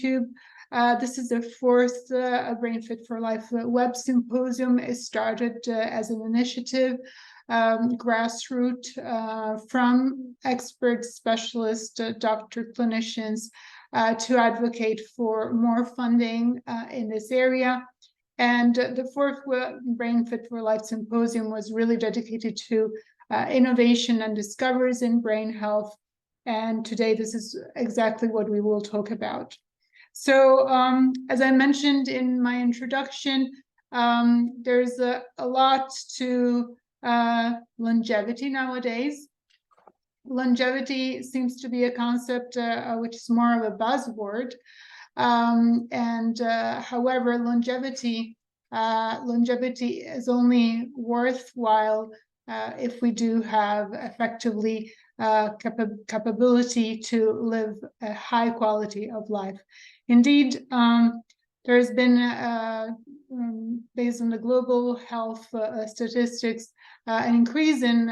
YouTube. This is the fourth BrainFit4Life web symposium. It started as an initiative, grassroots, from experts, specialists, doctor, clinicians, to advocate for more funding in this area. And the fourth BrainFit4Life symposium was really dedicated to innovation and discoveries in brain health. And today, this is exactly what we will talk about. So, as I mentioned in my introduction, there's a lot to longevity nowadays. Longevity seems to be a concept which is more of a buzzword. However, longevity is only worthwhile if we do have effectively capability to live a high quality of life. Indeed, there has been, based on the global health statistics, an increase in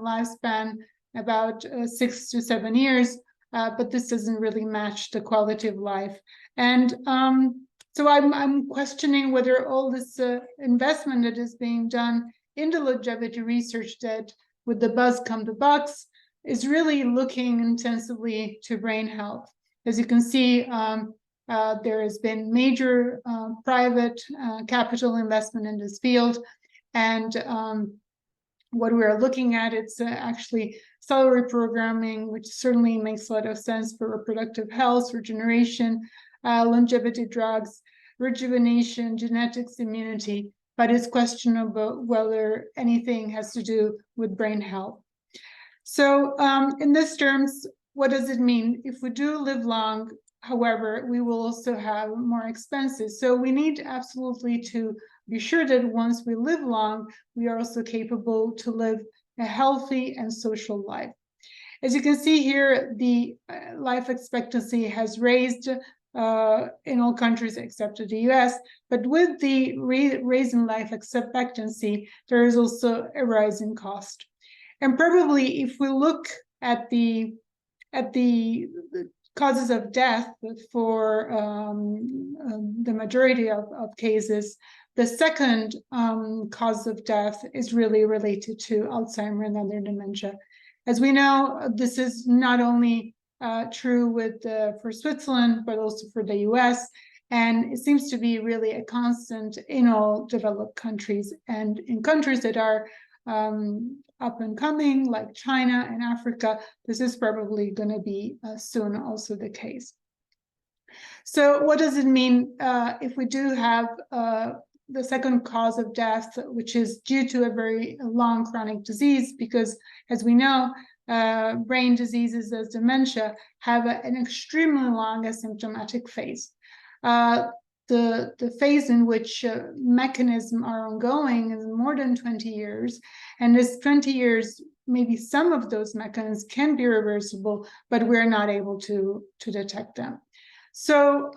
lifespan about 6 to 7 years, but this doesn't really match the quality of life. And so I'm questioning whether all this investment that is being done in the longevity research, that with the buzz come the bucks, is really looking intensively to brain health. As you can see, there has been major private capital investment in this field. And what we're looking at, it's actually salary programming, which certainly makes a lot of sense for reproductive health, regeneration, longevity drugs, rejuvenation, genetics, immunity, but it's questionable whether anything has to do with brain health. So in these terms, what does it mean? If we do live long, however, we will also have more expenses. So we need absolutely to be sure that once we live long, we are also capable to live a healthy and social life. As you can see here, the life expectancy has raised in all countries except the US, but with the raise in life expectancy, there is also a rise in cost. And probably if we look at the causes of death for the majority of cases, the second cause of death is really related to Alzheimer and other dementia. As we know, this is not only true for Switzerland, but also for the US. And it seems to be really a constant in all developed countries, and in countries that are up and coming, like China and Africa, this is probably going to be soon also the case. So what does it mean if we do have the second cause of death, which is due to a very long chronic disease? Because as we know, brain diseases as dementia have an extremely long asymptomatic phase. The phase in which mechanisms are ongoing is more than 20 years. And this 20 years, maybe some of those mechanisms can be reversible, but we're not able to detect them. So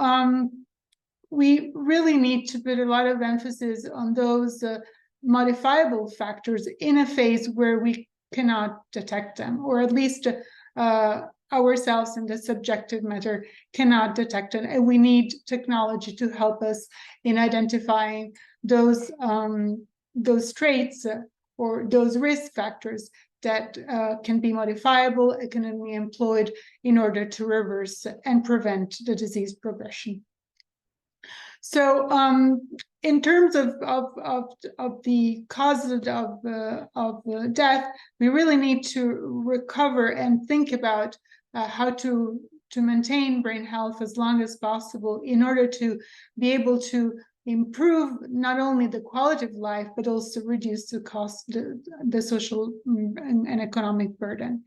we really need to put a lot of emphasis on those modifiable factors in a phase where we cannot detect them, or at least ourselves in the subjective matter cannot detect it. And we need technology to help us in identifying those traits or those risk factors that can be modifiable, it can be employed in order to reverse and prevent the disease progression. So in terms of the causes of death, we really need to recover and think about how to maintain brain health as long as possible in order to be able to improve not only the quality of life, but also reduce the cost, the social and economic burden.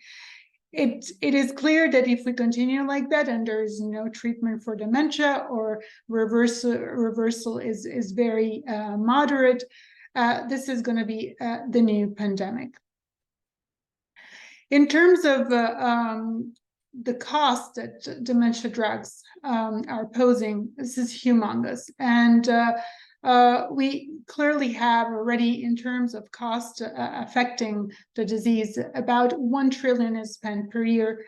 It is clear that if we continue like that and there is no treatment for dementia, or reversal is very moderate, this is going to be the new pandemic. In terms of the cost that dementia drugs are posing, this is humongous. And we clearly have already, in terms of cost affecting the disease, about 1 trillion is spent per year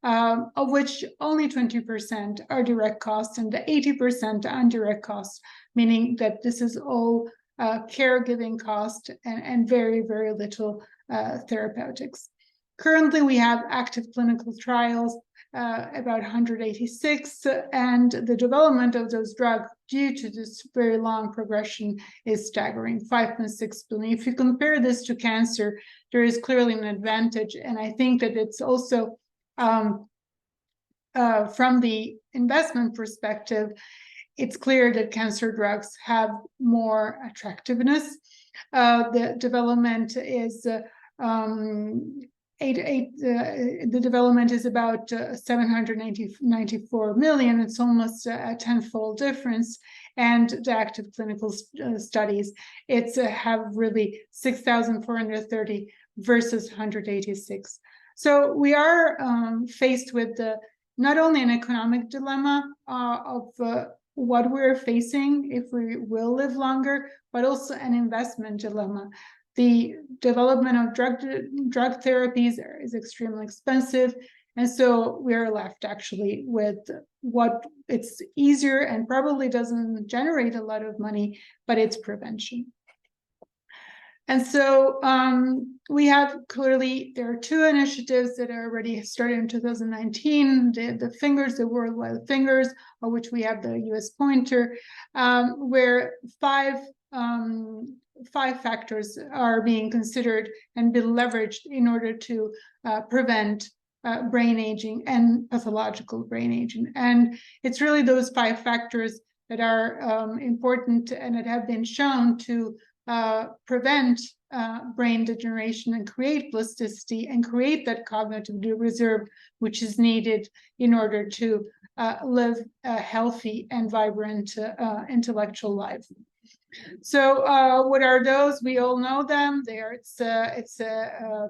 of which only 20% are direct costs and the 80% are indirect costs, meaning that this is all caregiving cost and very, very little therapeutics. Currently, we have active clinical trials, about 186, and the development of those drugs due to this very long progression is staggering, 5.6 billion. If you compare this to cancer, there is clearly an advantage, and I think that it's also from the investment perspective, it's clear that cancer drugs have more attractiveness. The development is the development is about 794 million. It's almost a tenfold difference. And the active clinical studies, it's have really 6,430 versus 186. So we are faced with not only an economic dilemma of what we're facing if we will live longer, but also an investment dilemma. The development of drug therapies is extremely expensive, and so we're left actually with what it's easier and probably doesn't generate a lot of money, but it's prevention. And so we have clearly, there are two initiatives that are already started in 2019, the fingers, the worldwide fingers, of which we have the US pointer, where five factors are being considered and be leveraged in order to prevent brain aging and pathological brain aging. And it's really those five factors that are important and that have been shown to prevent brain degeneration and create plasticity and create that cognitive reserve which is needed in order to live a healthy and vibrant intellectual life. So what are those? We all know them. It's a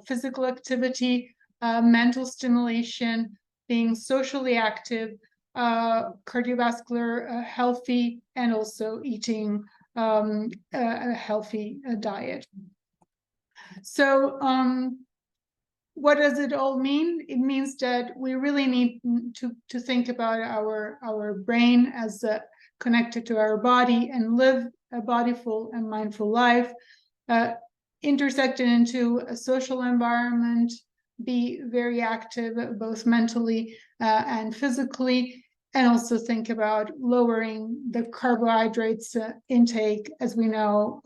physical activity, mental stimulation, being socially active, cardiovascular healthy, and also eating a healthy diet. So what does it all mean? It means that we really need to think about our brain as connected to our body and live a bodyful and mindful life, intersected into a social environment, be very active both mentally and physically, and also think about lowering the carbohydrates intake. As we know,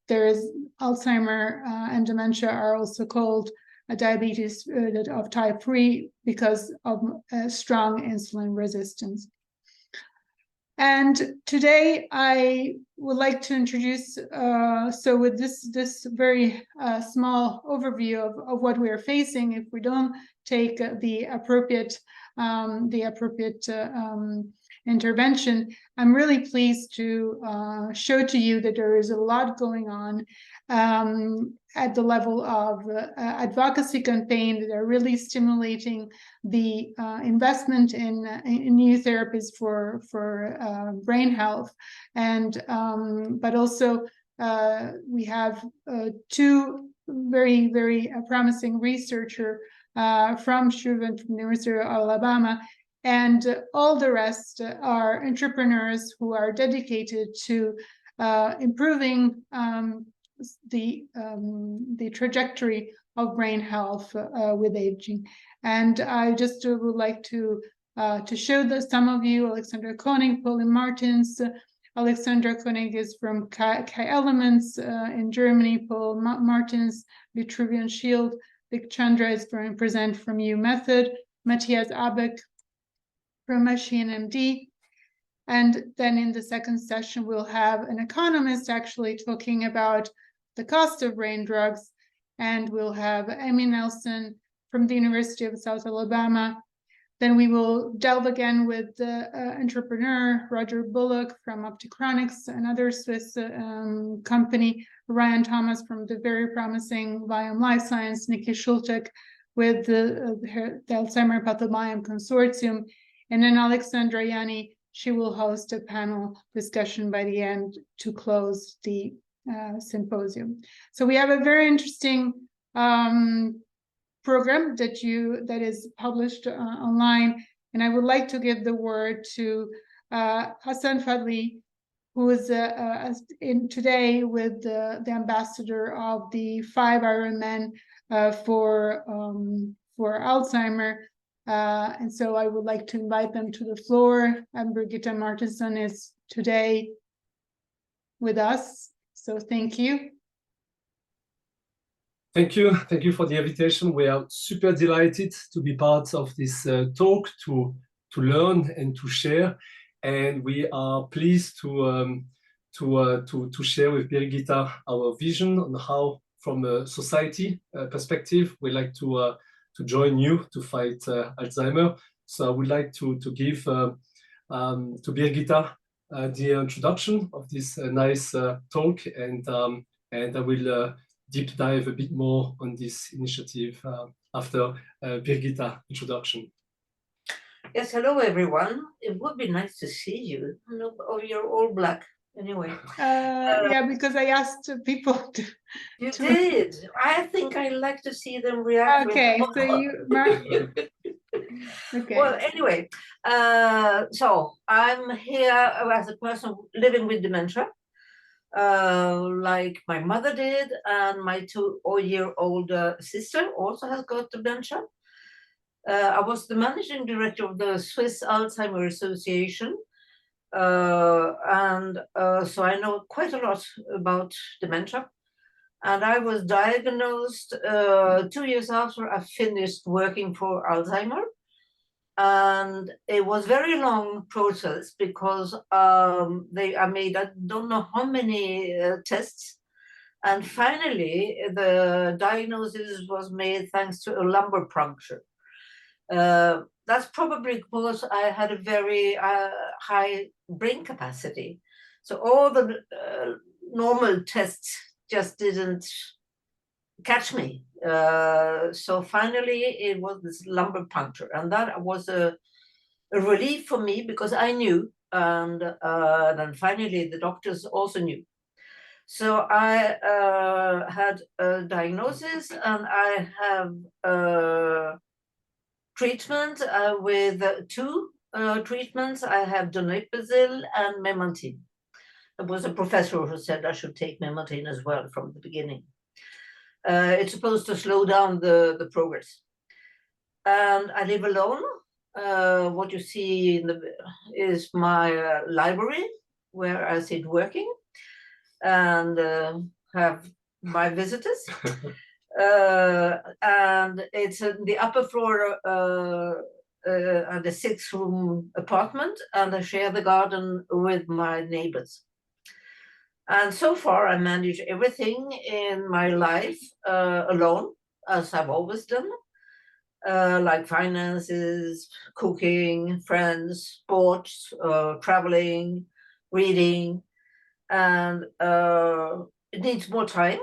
there is Alzheimer and dementia are also called diabetes of type 3 because of strong insulin resistance. And today I would like to introduce, so with this very small overview of what we are facing, if we don't take the appropriate intervention, I'm really pleased to show to you that there is a lot going on at the level of advocacy campaign that are really stimulating the investment in new therapies for brain health, and but also we have two very, very promising researchers from CHUV and from the University of Alabama, and all the rest are entrepreneurs who are dedicated to improving the trajectory of brain health with aging. And I just would like to show that some of you, Aleksandra Koenig, Paulo Martins. Aleksandra Koenig is from Elements in Germany. Paulo Martins, Vitruvian Shield. Vik Chandra is going to present from U Method. Mathias Abegg from Machine MD. And then in the second session, we'll have an economist actually talking about the cost of brain drugs. And we'll have Amy Nelson from the University of South Alabama. Then we will delve again with the entrepreneur, Roger Bullock from Optichronics, another Swiss company, Ryan Thomas from the very promising Viome Life Sciences, Nikki Schultek with the Alzheimer Pathobiome Consortium, and then Aleksandra Jani. She will host a panel discussion by the end to close the symposium. So we have a very interesting program that is published online. And I would like to give the word to Hassan Fadli, who is in today with the ambassador of the 5 Ironmen for Alzheimer. And so I would like to invite them to the floor. And Birgitta Martensson is today with us. So thank you. Thank you. Thank you for the invitation. We are super delighted to be part of this talk, to learn and to share. And we are pleased to share with Birgitta our vision on how, from a society perspective, we like to join you to fight Alzheimer. So I would like to give to Birgitta the introduction of this nice talk, and I will deep dive a bit more on this initiative after Birgitta's introduction. Yes, hello everyone. It would be nice to see you. Oh, you're all black. Anyway. Yeah, because I asked people to. You did. I think I like to see them react. Okay, so you. Okay. Well, anyway, so I'm here as a person living with dementia, like my mother did, and my 2-year-old sister also has got dementia. I was the managing director of the Swiss Alzheimer Association, and so I know quite a lot about dementia. And I was diagnosed 2 years after I finished working for Alzheimer. And it was a very long process because I made, I don't know how many tests. And finally, the diagnosis was made thanks to a lumbar puncture. That's probably because I had a very high brain capacity. So all the normal tests just didn't catch me. So finally, it was this lumbar puncture. And that was a relief for me because I knew. And then finally, the doctors also knew. So I had a diagnosis, and I have treatment with 2 treatments. I have donepezil and memantine. There was a professor who said I should take memantine as well from the beginning. It's supposed to slow down the progress. And I live alone. What you see is my library, where I sit working and have my visitors. And it's in the upper floor and a 6-room apartment, and I share the garden with my neighbors. And so far, I manage everything in my life alone, as I've always done, like finances, cooking, friends, sports, traveling, reading, and it needs more time.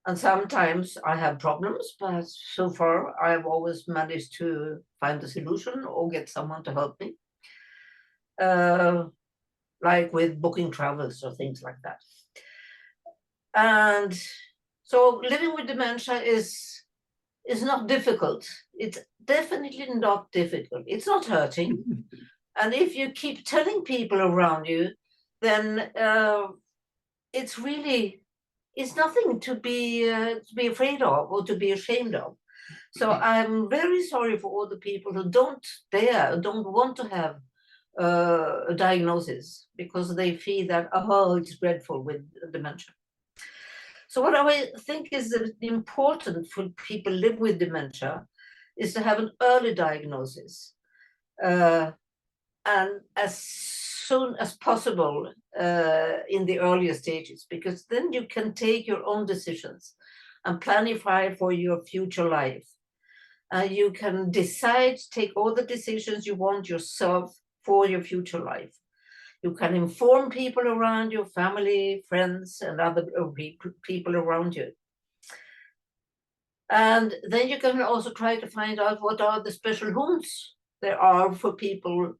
And sometimes I have problems, but so far I've always managed to find a solution or get someone to help me, like with booking travels or things like that. And so living with dementia is not difficult. It's definitely not difficult. It's not hurting. And if you keep telling people around you, then it's nothing to be afraid of or to be ashamed of. So I'm very sorry for all the people who don't want to have a diagnosis because they feel that, oh, it's dreadful with dementia. So what I think is important for people who live with dementia is to have an early diagnosis and as soon as possible in the earlier stages, because then you can take your own decisions and planify for your future life. You can decide, take all the decisions you want yourself for your future life. You can inform people around you, family, friends, and other people around you. And then you can also try to find out what are the special homes there are for people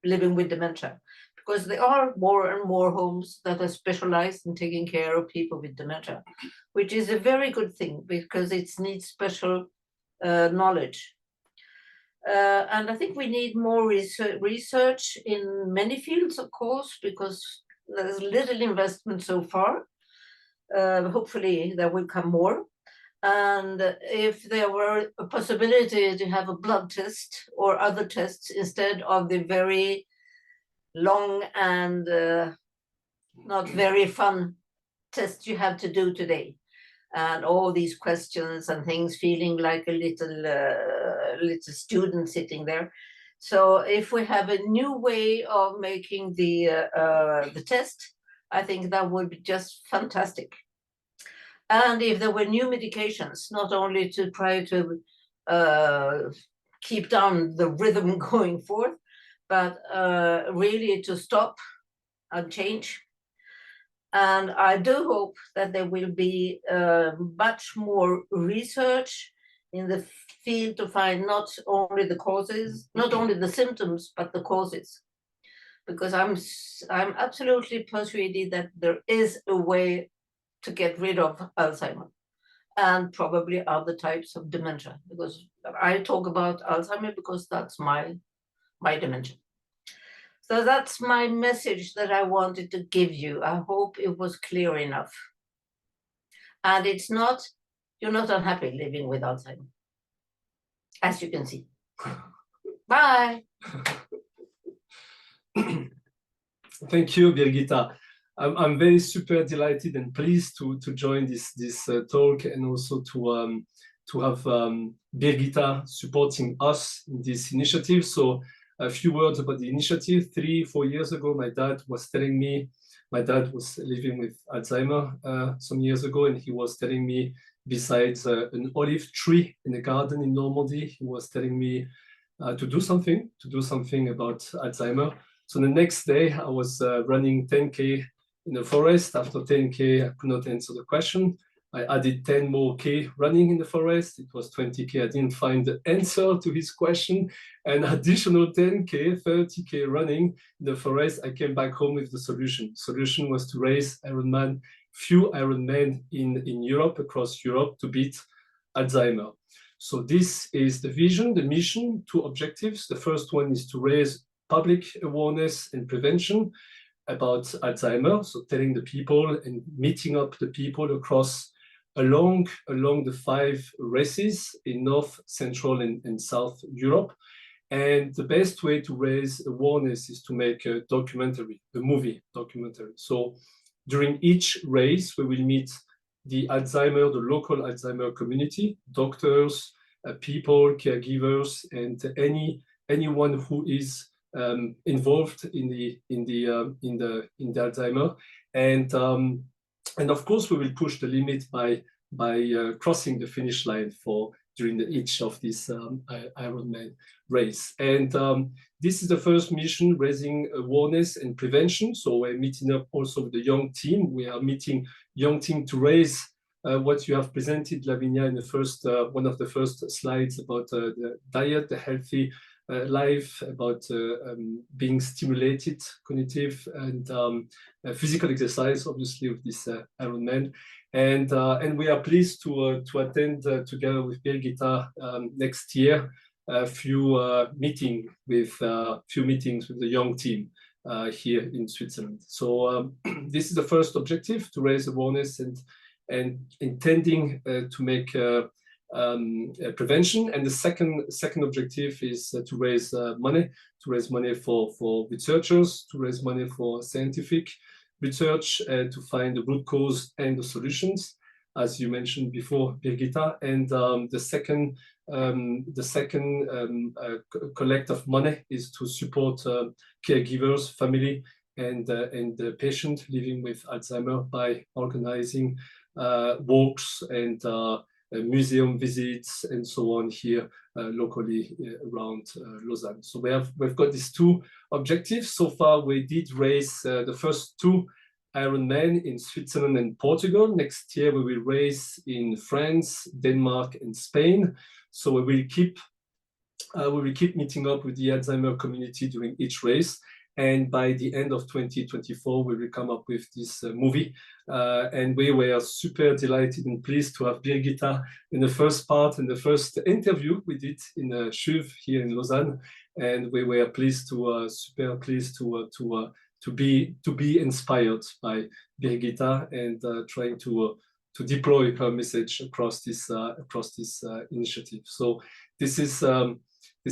living with dementia. because there are more and more homes that are specialized in taking care of people with dementia, which is a very good thing because it needs special knowledge. And I think we need more research in many fields, of course, because there's little investment so far. Hopefully there will come more. And if there were a possibility to have a blood test or other tests instead of the very long and not very fun tests you have to do today, and all these questions and things, feeling like a little student sitting there. So if we have a new way of making the test, I think that would be just fantastic. And if there were new medications, not only to try to keep down the rhythm going forth, but really to stop and change. And I do hope that there will be much more research in the field to find not only the causes, not only the symptoms, but the causes. Because I'm absolutely persuaded that there is a way to get rid of Alzheimer and probably other types of dementia. Because I talk about Alzheimer because that's my dementia. So that's my message that I wanted to give you. I hope it was clear enough. And it's not, you're not unhappy living with Alzheimer, as you can see. Bye. Thank you, Birgitta. I'm very super delighted and pleased to join this talk, and also to have Birgitta supporting us in this initiative. So a few words about the initiative. 3-4 years ago, my dad was telling me, my dad was living with Alzheimer some years ago, and he was telling me, besides an olive tree in a garden in Normandy, he was telling me to do something about Alzheimer. So the next day I was running 10K in the forest. After 10K, I could not answer the question. I added 10 more K running in the forest. It was 20K. I didn't find the answer to his question. An additional 10K, 30K running in the forest. I came back home with the solution. Solution was to raise few Ironmen in Europe, across Europe, to beat Alzheimer. So this is the vision, the mission, 2 objectives. The first one is to raise public awareness and prevention about Alzheimer. So telling the people and meeting up the people along the 5 races in North, Central, and South Europe. And the best way to raise awareness is to make a movie documentary. So during each race, we will meet the local Alzheimer community, doctors, people, caregivers, and anyone who is involved in the Alzheimer. And of course, we will push the limit by crossing the finish line during each of these Ironman race. And this is the first mission, raising awareness and prevention. So we're meeting up also with the young team. We are meeting young team to raise what you have presented, Lavinia, in the first one of the first slides about the diet, the healthy life, about being stimulated, cognitive and physical exercise, obviously, with this Ironman. And we are pleased to attend together with Birgitta next year a few meetings with the young team here in Switzerland. So this is the first objective, to raise awareness and intending to make prevention. And the second objective is to raise money for researchers, to raise money for scientific research, to find the root cause and the solutions, as you mentioned before, Birgitta. And the second collect of money is to support caregivers, family, and the patient living with Alzheimer by organizing walks and museum visits and so on here locally around Lausanne. So we've got these 2 objectives. So far, we did raise the first 2 Ironman in Switzerland and Portugal. Next year, we will race in France, Denmark, and Spain. So we will keep meeting up with the Alzheimer community during each race. And by the end of 2024, we will come up with this movie. And we were super delighted and pleased to have Birgitta in the first part, in the first interview we did in CHUV here in Lausanne. And we were pleased to, super pleased to be inspired by Birgitta and trying to deploy her message across this initiative. So this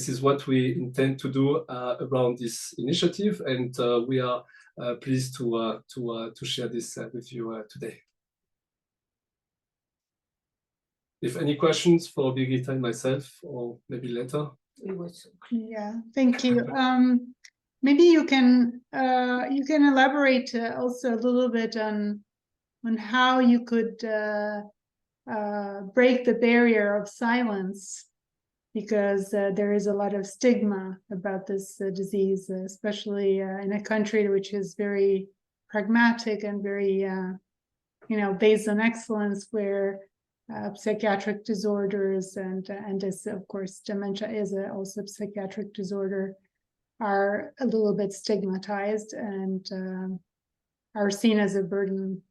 is what we intend to do around this initiative, and we are pleased to share this with you today. If any questions for Birgitta and myself, or maybe later. Yeah, thank you. Maybe you can elaborate also a little bit on how you could break the barrier of silence, because there is a lot of stigma about this disease, especially in a country which is very pragmatic and very, based on excellence, where psychiatric disorders and this, of course, dementia is also a psychiatric disorder, are a little bit stigmatized and are seen as a burden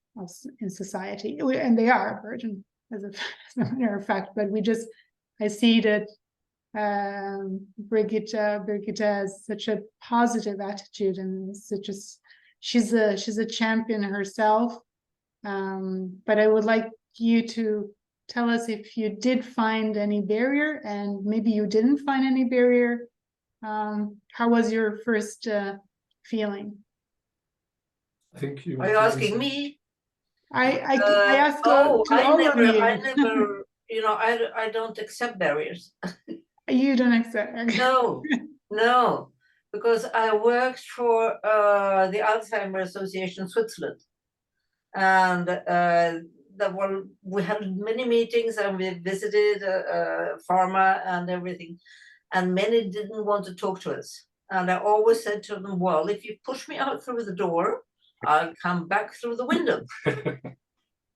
in society, and they are a burden as a matter of fact. But I see that Birgitta has such a positive attitude, and she's a champion herself. But I would like you to tell us if you did find any barrier, and maybe you didn't find any barrier. How was your first feeling? I think you are you asking me? I asked all of you. I never, I don't accept barriers. You don't accept? No, because I worked for the Alzheimer Association Switzerland, and we had many meetings, and we visited pharma and everything, and many didn't want to talk to us. And I always said to them, well, if you push me out through the door, I'll come back through the window.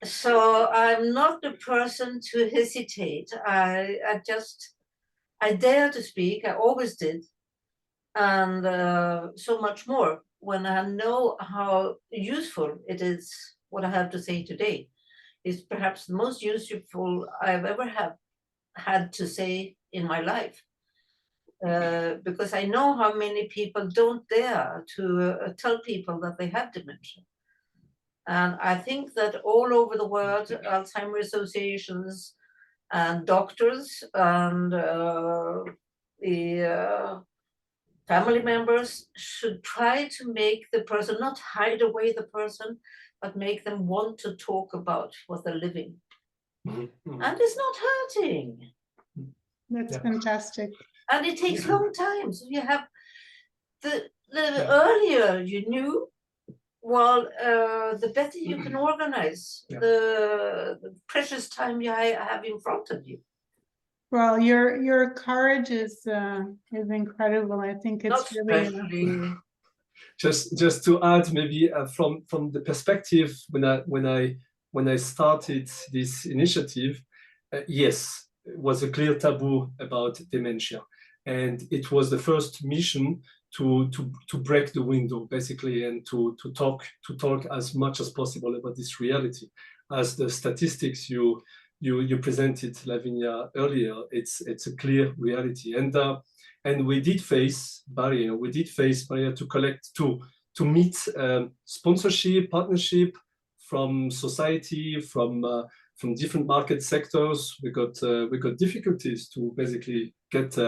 So I'm not the person to hesitate. I dare to speak. I always did. And so much more when I know how useful it is, what I have to say today is perhaps the most useful I've ever had to say in my life. Because I know how many people don't dare to tell people that they have dementia. And I think that all over the world, Alzheimer's associations and doctors and the family members should try to make the person, not hide away the person, but make them want to talk about what they're living. Mm-hmm. And it's not hurting. That's fantastic. And it takes long time. So you have the earlier you knew, well, the better you can organize the precious time you have in front of you. Well, your courage is incredible. I think it's really just to add, maybe from the perspective when I started this initiative, yes, it was a clear taboo about dementia, and it was the first mission to break the window, basically, and to talk as much as possible about this reality. As the statistics you presented, Lavinia, earlier, it's a clear reality, and we did face barrier. We did face barrier to collect to meet sponsorship, partnership from society, from different market sectors. We got difficulties to basically get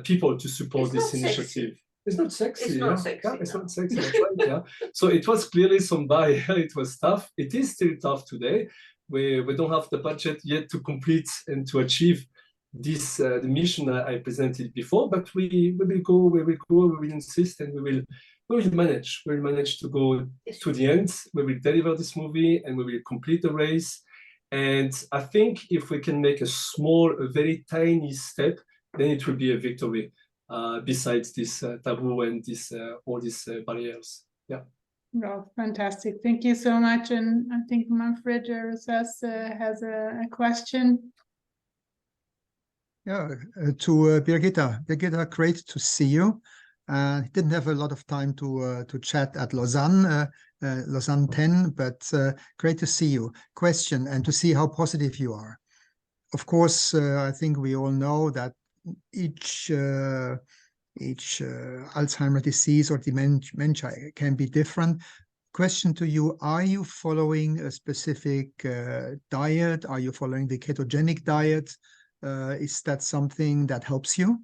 people to support this initiative. Sexy. It's not sexy. It's not sexy. Yeah, it's not sexy. Right, yeah. So it was clearly some barrier. It was tough. It is still tough today. We don't have the budget yet to complete and to achieve this the mission I presented before. But we will insist, and we will manage. We'll manage to go to the end. We will deliver this movie, and we will complete the race. And I think if we can make a very tiny step, then it will be a victory. Besides this taboo and all these barriers. Yeah. Well, fantastic. Thank you so much. And I think Manfred Rosas has a question. Yeah, to Birgitta. Birgitta, great to see you. He didn't have a lot of time to chat at Lausanne, Lausanne 10, but great to see you. Question, and to see how positive you are. Of course, I think we all know that each Alzheimer's disease or dementia can be different. Question to you, are you following a specific diet? Are you following the ketogenic diet? Is that something that helps you?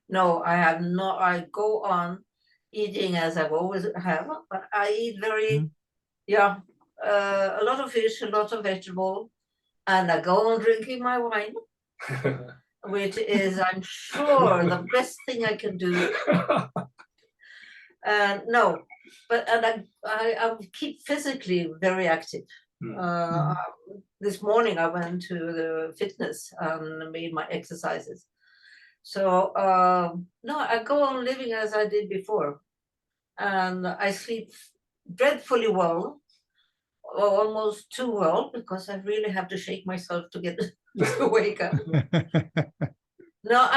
No, I have not. I go on eating as I've always have, but I eat very, a lot of fish, a lot of vegetable, and I go on drinking my wine, which is, I'm sure, the best thing I can do. No, but I keep physically very active. This morning I went to the fitness and made my exercises. So no, I go on living as I did before, and I sleep dreadfully well, almost too well, because I really have to shake myself to get to wake up. No,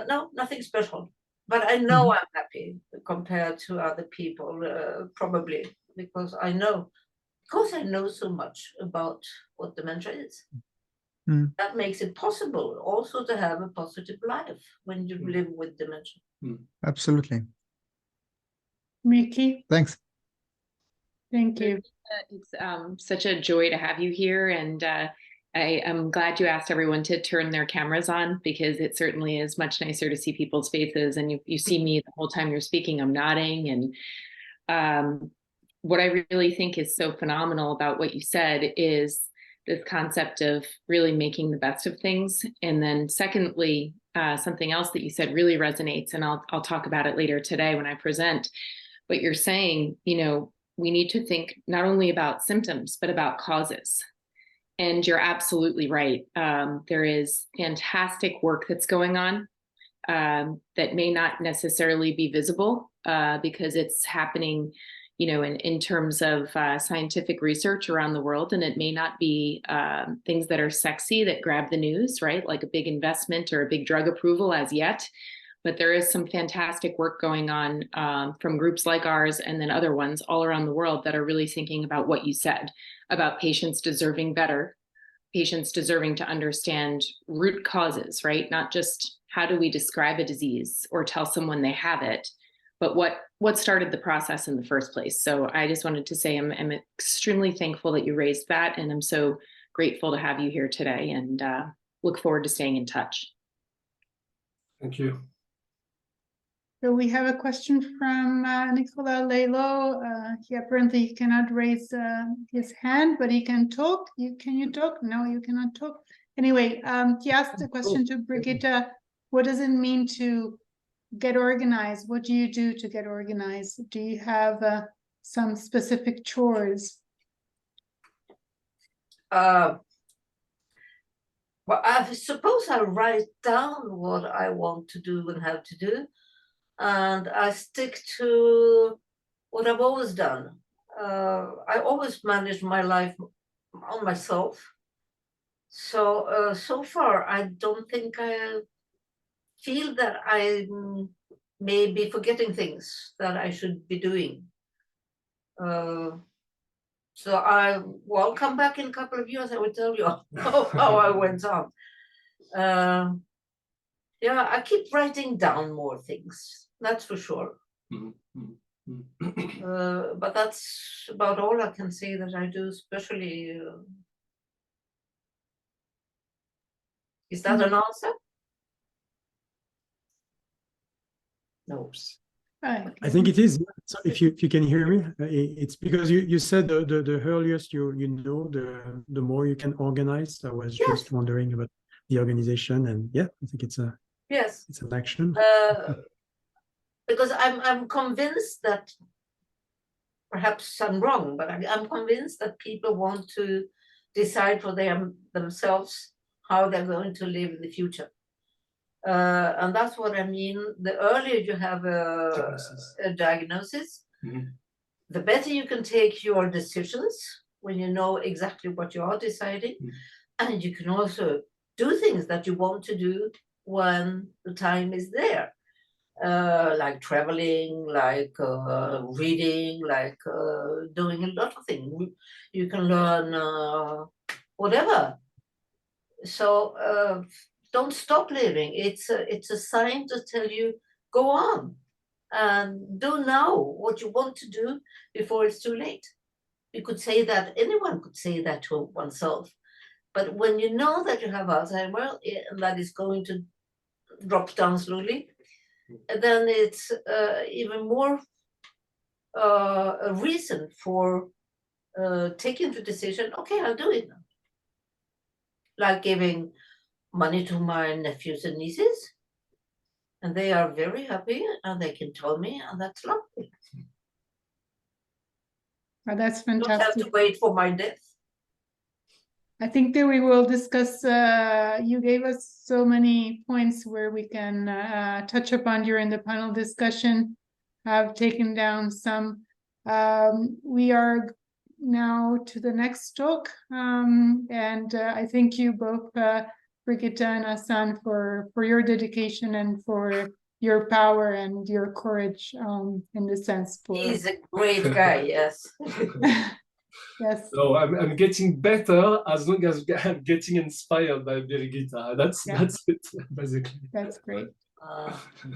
no, nothing special, but I know I'm happy compared to other people, probably because I know so much about what dementia is. That makes it possible also to have a positive life when you live with dementia. Absolutely. Miki, Thanks. thank you. It's such a joy to have you here, and I am glad you asked everyone to turn their cameras on, because it certainly is much nicer to see people's faces, and you see me the whole time you're speaking. I'm nodding, and what I really think is so phenomenal about what you said is this concept of really making the best of things. And then secondly, something else that you said really resonates, and I'll talk about it later today when I present. But you're saying, you know, we need to think not only about symptoms, but about causes. And you're absolutely right. There is fantastic work that's going on that may not necessarily be visible because it's happening, you know, in terms of scientific research around the world, and it may not be things that are sexy that grab the news, right? Like a big investment or a big drug approval as yet. But there is some fantastic work going on from groups like ours and then other ones all around the world that are really thinking about what you said, about patients deserving better, patients deserving to understand root causes, right? Not just how do we describe a disease or tell someone they have it, but what started the process in the first place. So I just wanted to say I'm extremely thankful that you raised that, and I'm so grateful to have you here today, and look forward to staying in touch. Thank you. So we have a question from Nicola Lelo. He apparently cannot raise his hand, but he can talk. Can you talk? No, you cannot talk. Anyway, he asked a question to Birgitta. What does it mean to get organized? What do you do to get organized? Do you have some specific chores? Well, I suppose I write down what I want to do and have to do, and I stick to what I've always done. I always manage my life on myself. So, so far, I don't think I feel that I may be forgetting things that I should be doing. So I'll come back in a couple of years. I will tell you how I went on. Yeah, I keep writing down more things. That's for sure. But that's about all I can say that I do, especially. Is that an answer? No. I think it is. So if you can hear me, it's because you said the earliest you know, the more you can organize. So I was just wondering about the organization, and yeah, I think it's a it's an action. Because I'm convinced that, perhaps I'm wrong, but I'm convinced that people want to decide for themselves how they're going to live in the future. And that's what I mean. The earlier you have a diagnosis, the better you can take your decisions when you know exactly what you are deciding. And you can also do things that you want to do when the time is there. like traveling, like reading, like doing a lot of things. You can learn whatever. So don't stop living. It's a sign to tell you, go on and do now what you want to do before it's too late. You could say that, anyone could say that to oneself. But when you know that you have Alzheimer and that is going to drop down slowly, then it's even more a reason for taking the decision, okay, I'll do it now. Like giving money to my nephews and nieces, and they are very happy and they can tell me, and that's lovely. Oh, that's Don't have fantastic. to wait for my death. I think that we will discuss, you gave us so many points where we can touch upon during the panel discussion. I've taken down some. We are now to the next talk, and I thank you both, Birgitta and Hassan, for your dedication and for your power and your courage, in the sense. He's a great guy, yes. Yes. So I'm getting better as long as I'm getting inspired by Birgitta. That's it, basically. That's great.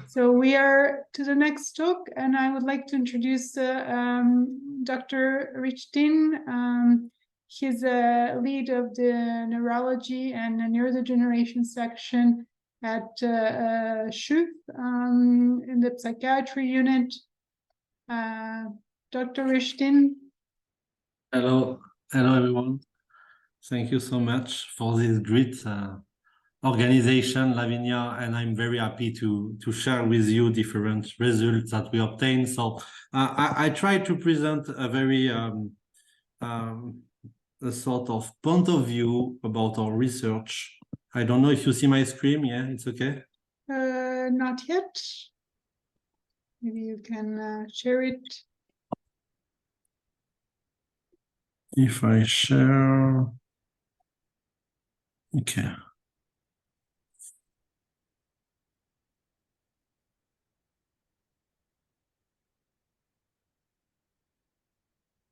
So we are to the next talk, and I would like to introduce Dr. Richetin. He's a lead of the neurology and neurodegeneration section at CHUV in the psychiatry unit. Dr. Richetin. Hello, everyone. Thank you so much for this great organization, Lavinia, and I'm very happy to share with you different results that we obtained. So I try to present a very a sort of point of view about our research. I don't know if you see my screen. Yeah, it's okay. Not yet. Maybe you can share it. If I share, okay.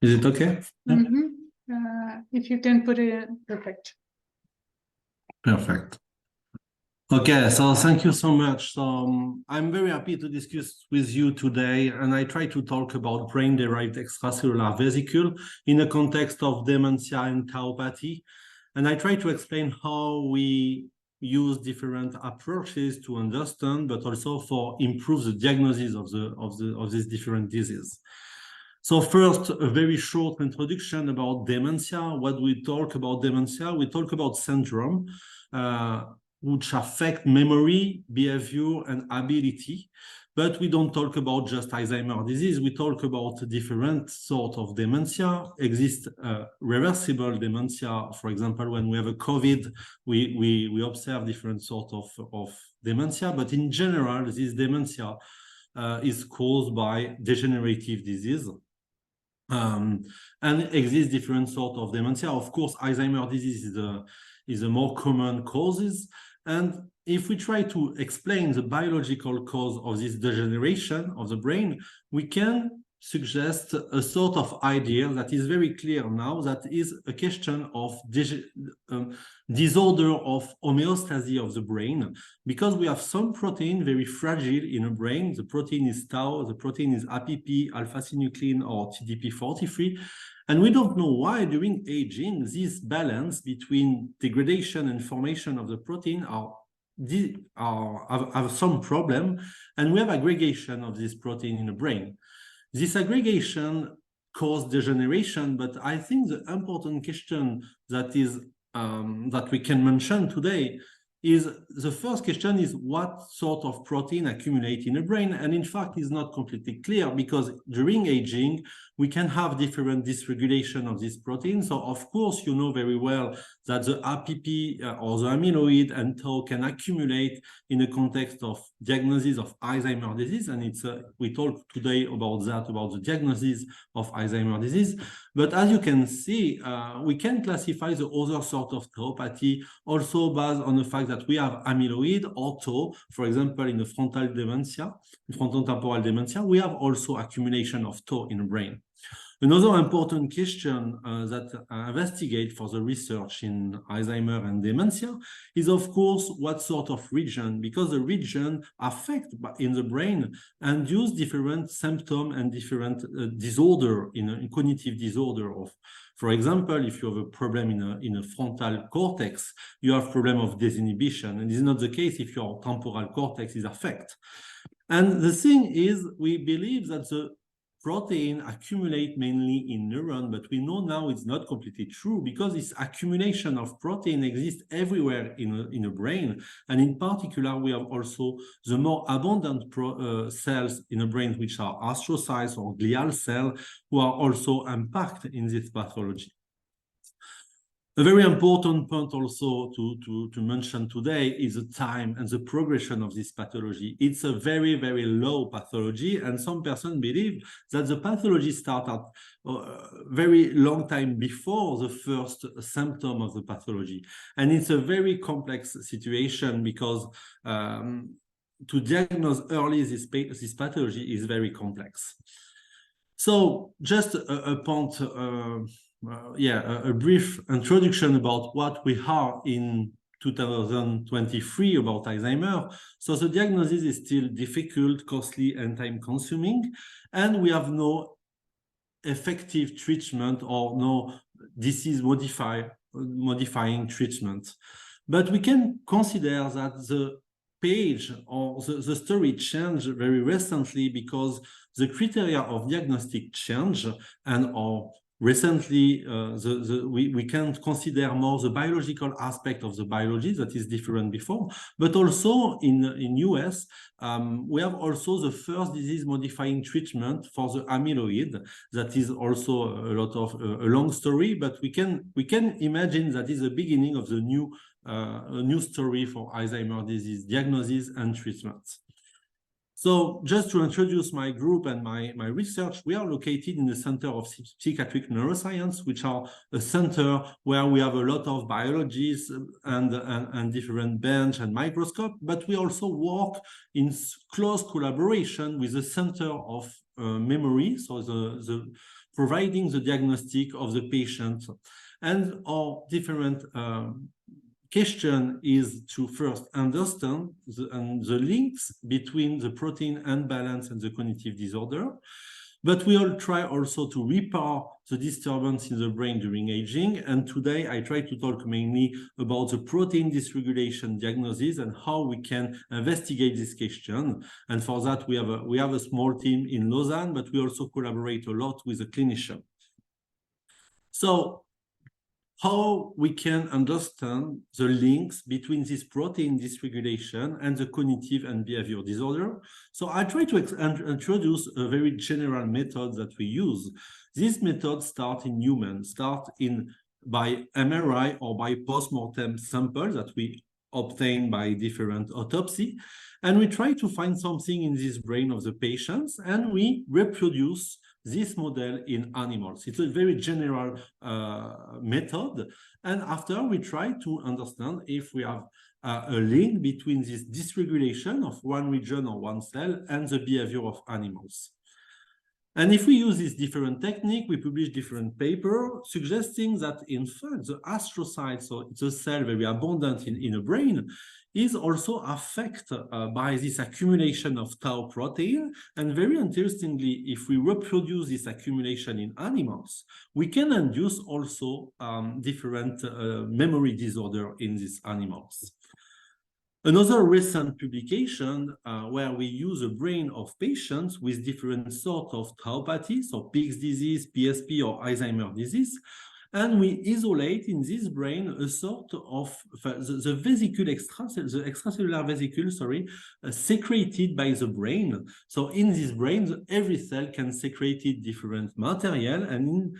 Is it okay? Mm-hmm. If you can put it in, perfect. Perfect. Okay, so thank you so much. So I'm very happy to discuss with you today, and I try to talk about brain-derived extracellular vesicle in the context of dementia and tauopathy. And I try to explain how we use different approaches to understand, but also for improve the diagnosis of these different diseases. So first, a very short introduction about dementia. What we talk about dementia, we talk about syndrome, which affect memory, behavior, and ability. But we don't talk about just Alzheimer's disease. We talk about different sort of dementia. Exists reversible dementia. For example, when we have a COVID, we observe different sort of dementia. But in general, this dementia is caused by degenerative disease. And exists different sort of dementia. Of course, Alzheimer's disease is a more common causes. And if we try to explain the biological cause of this degeneration of the brain, we can suggest a sort of idea that is very clear now, that is a question of disorder of homeostasis of the brain, because we have some protein very fragile in a brain. The protein is tau, the protein is APP, alpha-synuclein, or TDP-43. And we don't know why during aging, this balance between degradation and formation of the protein have some problem, and we have aggregation of this protein in the brain. This aggregation causes degeneration, but I think the important question that is that we can mention today is the first question is what sort of protein accumulate in the brain, and in fact is not completely clear, because during aging we can have different dysregulation of this protein. So of course you know very well that the APP or the amyloid and tau can accumulate in the context of diagnosis of Alzheimer's disease, and it's we talk today about that, about the diagnosis of Alzheimer's disease. But as you can see, we can classify the other sort of tauopathy also based on the fact that that we have amyloid or tau, for example, in the frontotemporal dementia, we have also accumulation of tau in the brain. Another important question that I investigate for the research in Alzheimer and dementia is, of course, what sort of region, because the region affect in the brain and use different symptoms and different disorder in cognitive disorder of. For example, if you have a problem in a frontal cortex, you have problem of disinhibition, and this is not the case if your temporal cortex is affected. And the thing is, we believe that the protein accumulate mainly in neuron, but we know now it's not completely true because this accumulation of protein exists everywhere in a brain. And in particular, we have also the more abundant cells in the brain, which are astrocytes or glial cells, who are also impacted in this pathology. A very important point also to mention today is the time and the progression of this pathology. It's a very, very low pathology, and some persons believe that the pathology started very long time before the first symptom of the pathology. And it's a very complex situation because to diagnose early this pathology is very complex. So just a point, a brief introduction about what we are in 2023 about Alzheimer. So the diagnosis is still difficult, costly, and time-consuming, and we have no effective treatment or no disease-modifying treatment. But we can consider that the page or the story changed very recently because the criteria of diagnostic change and recently, we can consider more the biological aspect of the biology that is different before, but also in US, we have also the first disease-modifying treatment for the amyloid. That is also a long story, but we can imagine that is the beginning of the new story for Alzheimer's disease diagnosis and treatment. So just to introduce my group and my research, we are located in the Center of Psychiatric Neuroscience, which are a center where we have a lot of biologists and different bench and microscope, but we also work in close collaboration with the Center of Memory, so the providing the diagnostic of the patient. And our different question is to first understand the links between the protein imbalance and the cognitive disorder. But we all try also to repair the disturbance in the brain during aging. And today I try to talk mainly about the protein dysregulation diagnosis and how we can investigate this question. And for that, we have a small team in Lausanne, but we also collaborate a lot with a clinician. So how we can understand the links between this protein dysregulation and the cognitive and behavior disorder. So I try to introduce a very general method that we use. This method starts in humans, by MRI or by post-mortem samples that we obtain by different autopsy. And we try to find something in this brain of the patients, and we reproduce this model in animals. It's a very general method. And after, we try to understand if we have a link between this dysregulation of one region or one cell and the behavior of animals. And if we use this different technique, we publish different papers suggesting that, in fact, the astrocytes, so it's a cell very abundant in the brain, is also affected by this accumulation of tau protein. And very interestingly, if we reproduce this accumulation in animals, we can induce also different memory disorder in these animals. Another recent publication where we use a brain of patients with different sorts of tauopathies, so Pick's disease, PSP, or Alzheimer's disease, and we isolate in this brain a sort of the vesicle the extracellular vesicle, secreted by the brain. So in this brain, every cell can secrete different material, and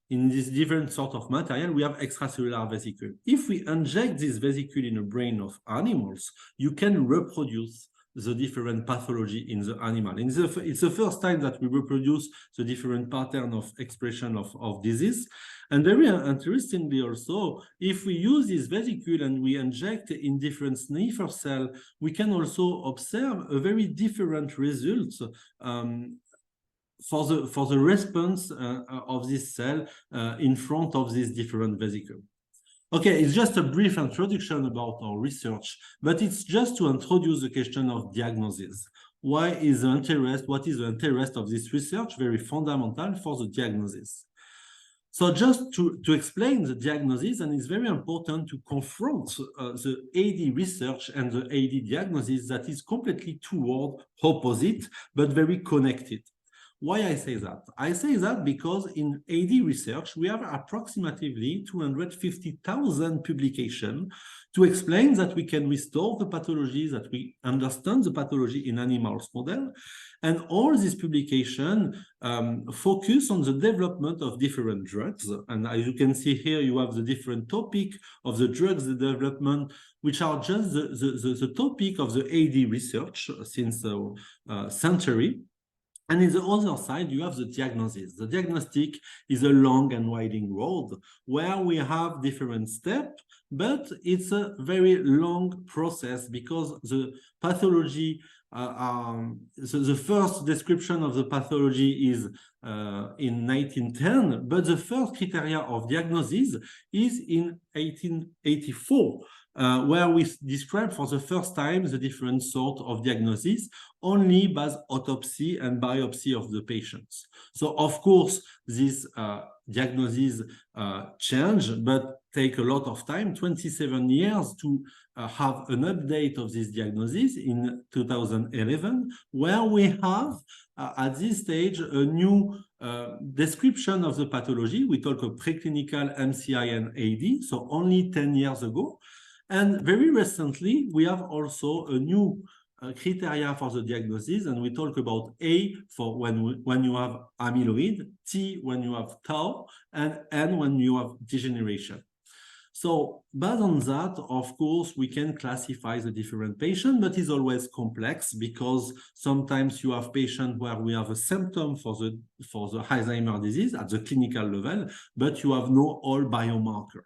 in this different sort of material, we have extracellular vesicle. If we inject this vesicle in a brain of animals, you can reproduce the different pathology in the animal. And it's the first time that we reproduce the different pattern of expression of disease. And very interestingly also, if we use this vesicle and we inject in different sniffer cells, we can also observe a very different result for the response of this cell in front of this different vesicle. Okay, it's just a brief introduction about our research, but it's just to introduce the question of diagnosis. Why is the interest, what is the interest of this research? Very fundamental for the diagnosis. So just to explain the diagnosis, and it's very important to confront the AD research and the AD diagnosis that is completely toward opposite, but very connected. Why I say that? I say that because in AD research, we have approximately 250,000 publications to explain that we can restore the pathology, that we understand the pathology in animals model. And all these publications focus on the development of different drugs. And as you can see here, you have the different topic of the drugs, the development, which are just the topic of the AD research since the century. And in the other side, you have the diagnosis. The diagnostic is a long and winding road where we have different steps, but it's a very long process because the pathology, so the first description of the pathology is in 1910, but the first criteria of diagnosis is in 1884. Where we describe for the first time the different sort of diagnosis only by autopsy and biopsy of the patients. So of course, this diagnosis change, but take a lot of time, 27 years to have an update of this diagnosis in 2011, where we have at this stage a new description of the pathology. We talk of preclinical MCI and AD, so only 10 years ago. And very recently, we have also a new criteria for the diagnosis, and we talk about A for when you have amyloid, T when you have tau, and N when you have degeneration. So based on that, of course, we can classify the different patients, but it's always complex because sometimes you have patients where we have a symptom for the Alzheimer disease at the clinical level, but you have no all biomarker.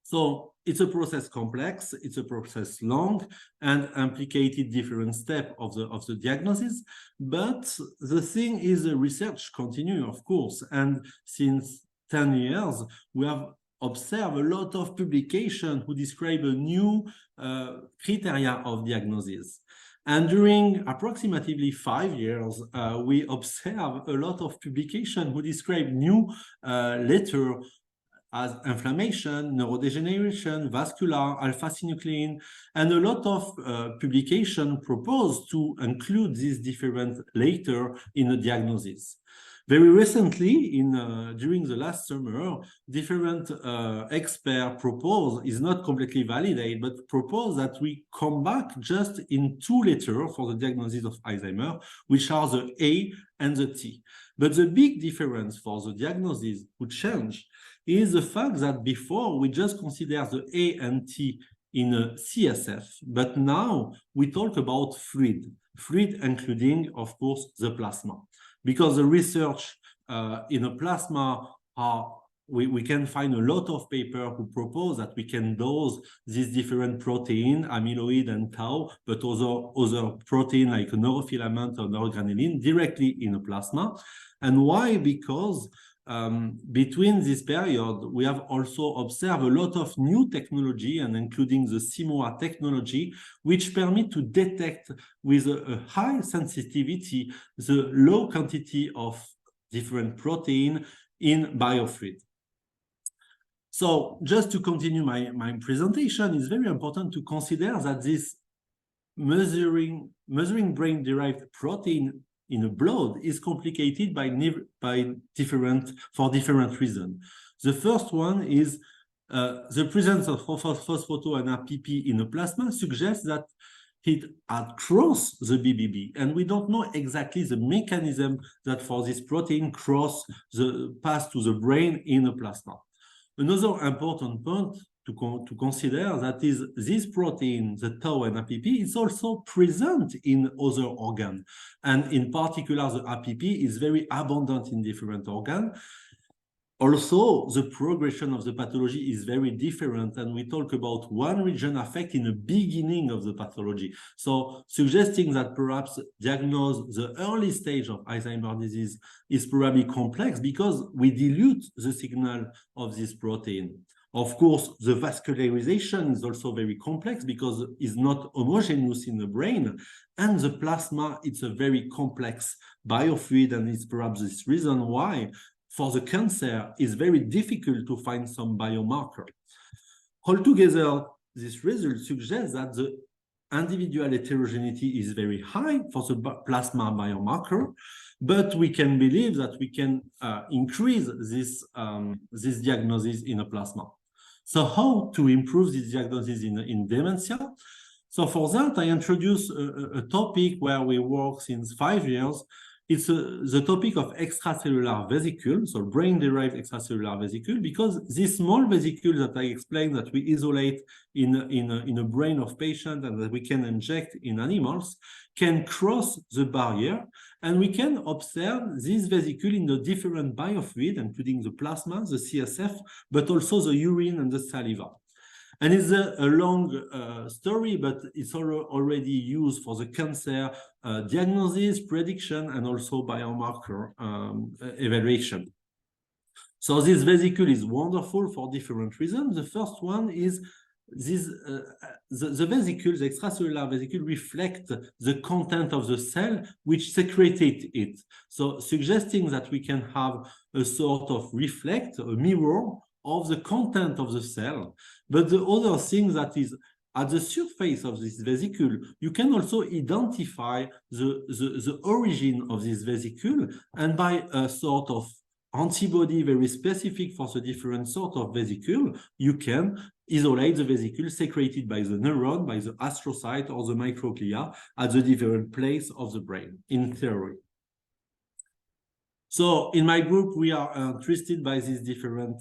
So it's a process complex, it's a process long and implicated different steps of the diagnosis. But the thing is the research continue, of course. And since 10 years, we have observed a lot of publications who describe a new criteria of diagnosis. And during approximately 5 years, we observe a lot of publications who describe new letters as inflammation, neurodegeneration, vascular, alpha-synuclein, and a lot of publications propose to include these different later in the diagnosis. Very recently, during the last summer, different experts propose, is not completely validated, but propose that we come back just in 2 letters for the diagnosis of Alzheimer, which are the A and the T. But the big difference for the diagnosis would change is the fact that before we just consider the A and T in a CSF, but now we talk about fluid including, of course, the plasma. Because the research in a plasma, we can find a lot of papers who propose that we can dose these different proteins, amyloid and tau, but also other proteins like neurofilament or neurogranulin directly in a plasma. And why? Because between this period, we have also observed a lot of new technology, and including the CIMOA technology, which permit to detect with a high sensitivity the low quantity of different protein in biofluid. So just to continue my presentation, it's very important to consider that this measuring brain-derived protein in the blood is complicated for different reasons. The first one is the presence of phosphoto and RPP in the plasma suggests that it had crossed the BBB, and we don't know exactly the mechanism that for this protein pass to the brain in the plasma. Another important point to consider that is this protein, the tau and APP, is also present in other organs. And in particular, the APP is very abundant in different organs. Also, the progression of the pathology is very different, and we talk about one region affect in the beginning of the pathology. So suggesting that perhaps diagnose the early stage of Alzheimer's disease is probably complex because we dilute the signal of this protein. Of course, the vascularization is also very complex because it's not homogeneous in the brain, and the plasma, it's a very complex biofluid, and it's perhaps this reason why for the cancer, it's very difficult to find some biomarker. Altogether, this result suggests that the individual heterogeneity is very high for the plasma biomarker, but we can believe that we can increase this diagnosis in a plasma. So how to improve this diagnosis in dementia? So for that, I introduce a topic where we work since 5 years. It's the topic of extracellular vesicule, so brain-derived extracellular vesicule, because this small vesicule that I explained that we isolate in a brain of patient and that we can inject in animals can cross the barrier, and we can observe this vesicule in the different biofluid, including the plasma, the CSF, but also the urine and the saliva. And it's a long story, but it's already used for the cancer diagnosis, prediction, and also biomarker evaluation. So this vesicule is wonderful for different reasons. The first one is this, the vesicles, the extracellular vesicule, reflect the content of the cell which secreted it. So suggesting that we can have a sort of reflect, a mirror of the content of the cell. But the other thing that is at the surface of this vesicule, you can also identify the origin of this vesicule, and by a sort of antibody very specific for the different sort of vesicule, you can isolate the vesicule secreted by the neuron, by the astrocyte or the microglia at the different place of the brain, in theory. So in my group, we are interested by these different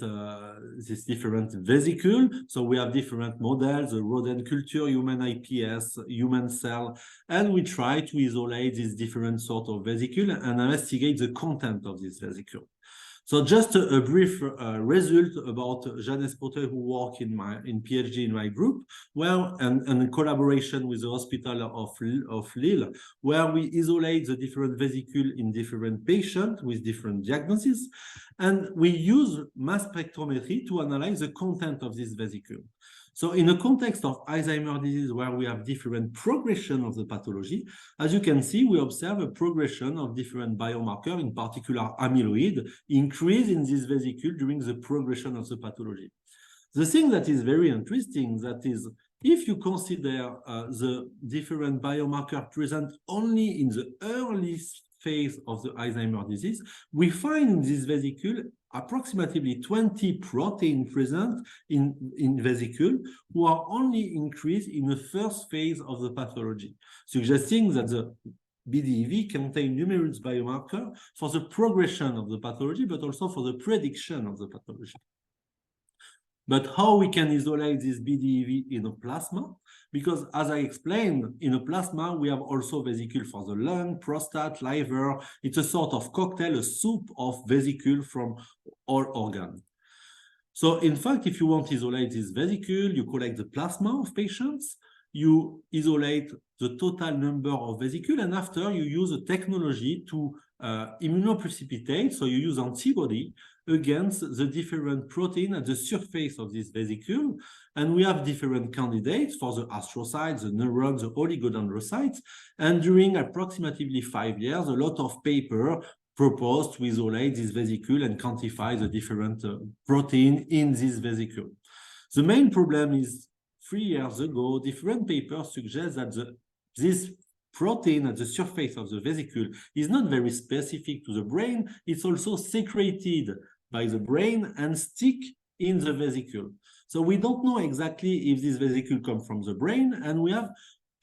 vesicule. So we have different models, the rodent culture, human iPS, human cell, and we try to isolate these different sort of vesicule and investigate the content of this vesicule. So just a brief result about Janes Potter, who work in PhD in my group, well, and in collaboration with the hospital of Lille, where we isolate the different vesicule in different patients with different diagnoses, and we use mass spectrometry to analyze the content of this vesicule. So in the context of Alzheimer's disease, where we have different progression of the pathology, as you can see, we observe a progression of different biomarkers, in particular amyloid, increase in this vesicule during the progression of the pathology. The thing that is very interesting, that is, if you consider the different biomarkers present only in the early phase of the Alzheimer's disease, we find in this vesicule approximately 20 proteins present in vesicule who are only increased in the first phase of the pathology, suggesting that the BDEV contains numerous biomarkers for the progression of the pathology, but also for the prediction of the pathology. But how we can isolate this BDEV in a plasma? Because as I explained, in a plasma, we have also vesicule for the lung, prostate, liver. It's a sort of cocktail, a soup of vesicule from all organs. So in fact, if you want to isolate this vesicule, you collect the plasma of patients, you isolate the total number of vesicles, and after you use a technology to immunoprecipitate, so you use antibody against the different protein at the surface of this vesicule. And we have different candidates for the astrocytes, the neurons, the oligodendrocytes. And during approximately 5 years, a lot of paper proposed to isolate this vesicule and quantify the different protein in this vesicule. The main problem is 3 years ago, different papers suggest that this protein at the surface of the vesicule is not very specific to the brain. It's also secreted by the brain and stick in the vesicule. So we don't know exactly if this vesicule comes from the brain, and we have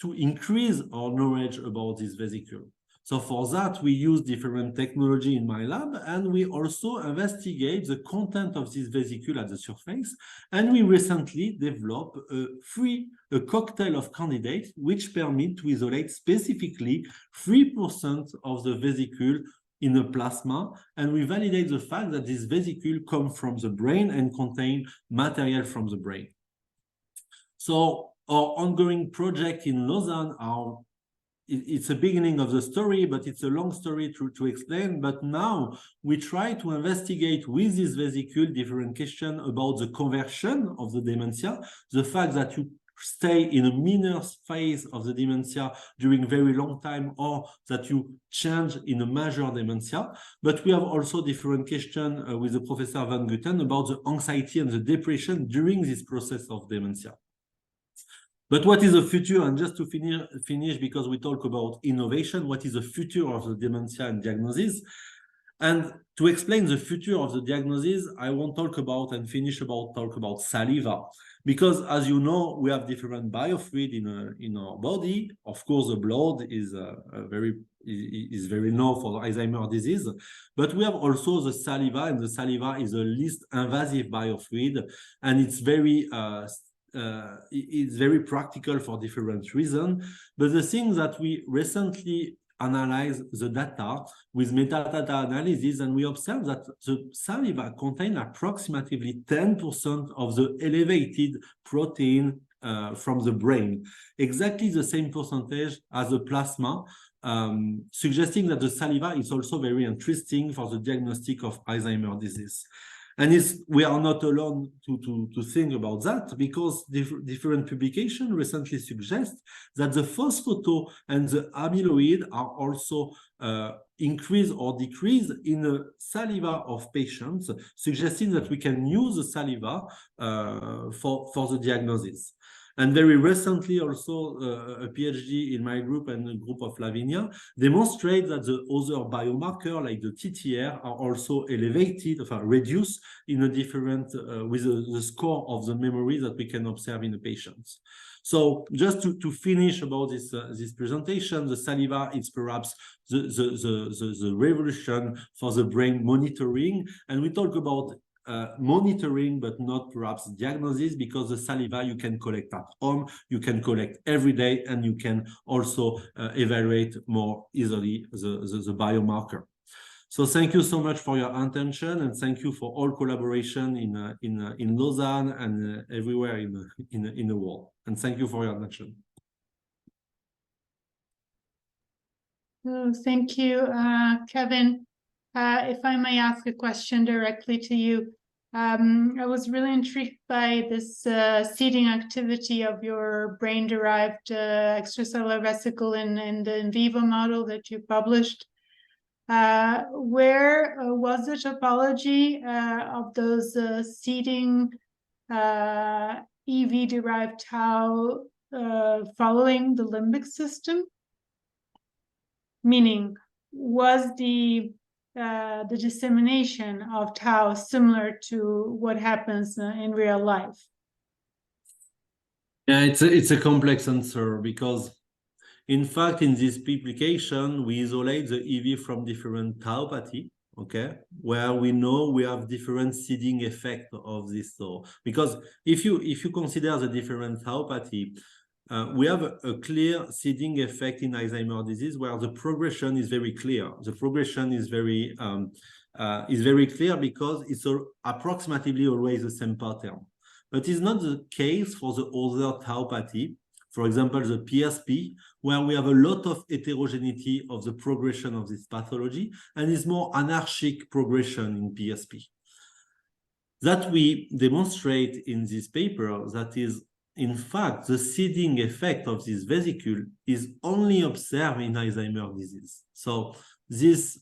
to increase our knowledge about this vesicule. So for that, we use different technology in my lab, and we also investigate the content of this vesicle at the surface. And we recently developed a cocktail of candidates which permit to isolate specifically 3% of the vesicle in the plasma, and we validate the fact that this vesicle come from the brain and contain material from the brain. So our ongoing project in Lausanne it's a beginning of the story, but it's a long story to explain. But now we try to investigate with this vesicle different questions about the conversion of the dementia, the fact that you stay in a minor phase of the dementia during very long time, or that you change in a major dementia. But we have also different questions with the Professor Van Gutten about the anxiety and the depression during this process of dementia. But what is the future? And just to finish, because we talk about innovation, what is the future of the dementia and diagnosis? And to explain the future of the diagnosis, I won't talk about and talk about saliva, because as you know, we have different biofluid in our body. Of course, the blood is very known for Alzheimer's disease, but we have also the saliva, and the saliva is the least invasive biofluid, and it's very practical for different reasons. But the thing that we recently analyze the data with metadata analysis, and we observe that the saliva contains approximately 10% of the elevated protein from the brain, exactly the same percentage as the plasma, suggesting that the saliva is also very interesting for the diagnostic of Alzheimer's disease. And we are not alone to think about that, because different publications recently suggest that the phosphoto and the amyloid are also increased or decreased in the saliva of patients, suggesting that we can use the saliva for the diagnosis. And very recently also a PhD in my group and a group of Lavinia demonstrate that the other biomarker like the TTR are also elevated, reduced in a different, with the score of the memory that we can observe in the patients. So just to finish about this presentation, the saliva is perhaps the revolution for the brain monitoring. And we talk about monitoring, but not perhaps diagnosis, because the saliva you can collect at home, you can collect every day, and you can also evaluate more easily the biomarker. So thank you so much for your attention, and thank you for all collaboration in Lausanne and everywhere in the world. And thank you for your attention. Oh, thank you, Kevin. If I may ask a question directly to you, I was really intrigued by this seeding activity of your brain-derived extracellular vesicle in the in vivo model that you published. Where was the topology of those seeding EV-derived tau following the limbic system? Meaning, was the dissemination of tau similar to what happens in real life? Yeah, it's a complex answer, because in fact, in this publication, we isolate the EV from different tauopathy, okay, where we know we have different seeding effect of this. So, because if you consider the different tauopathy, we have a clear seeding effect in Alzheimer's disease, where the progression is very clear. The progression is very clear because it's approximately always the same pattern. But it's not the case for the other tauopathy. For example, the PSP, where we have a lot of heterogeneity of the progression of this pathology, and it's more anarchic progression in PSP. That we demonstrate in this paper, that is, in fact, the seeding effect of this vesicle is only observed in Alzheimer's disease. So this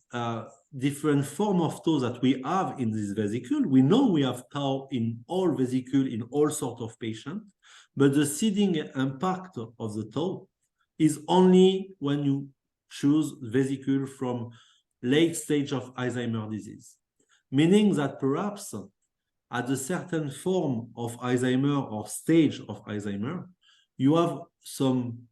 different form of tau that we have in this vesicle, we know we have tau in all vesicles in all sorts of patients, but the seeding impact of the tau is only when you choose vesicle from late stage of Alzheimer's disease, meaning that perhaps at a certain form of Alzheimer or stage of Alzheimer, you have some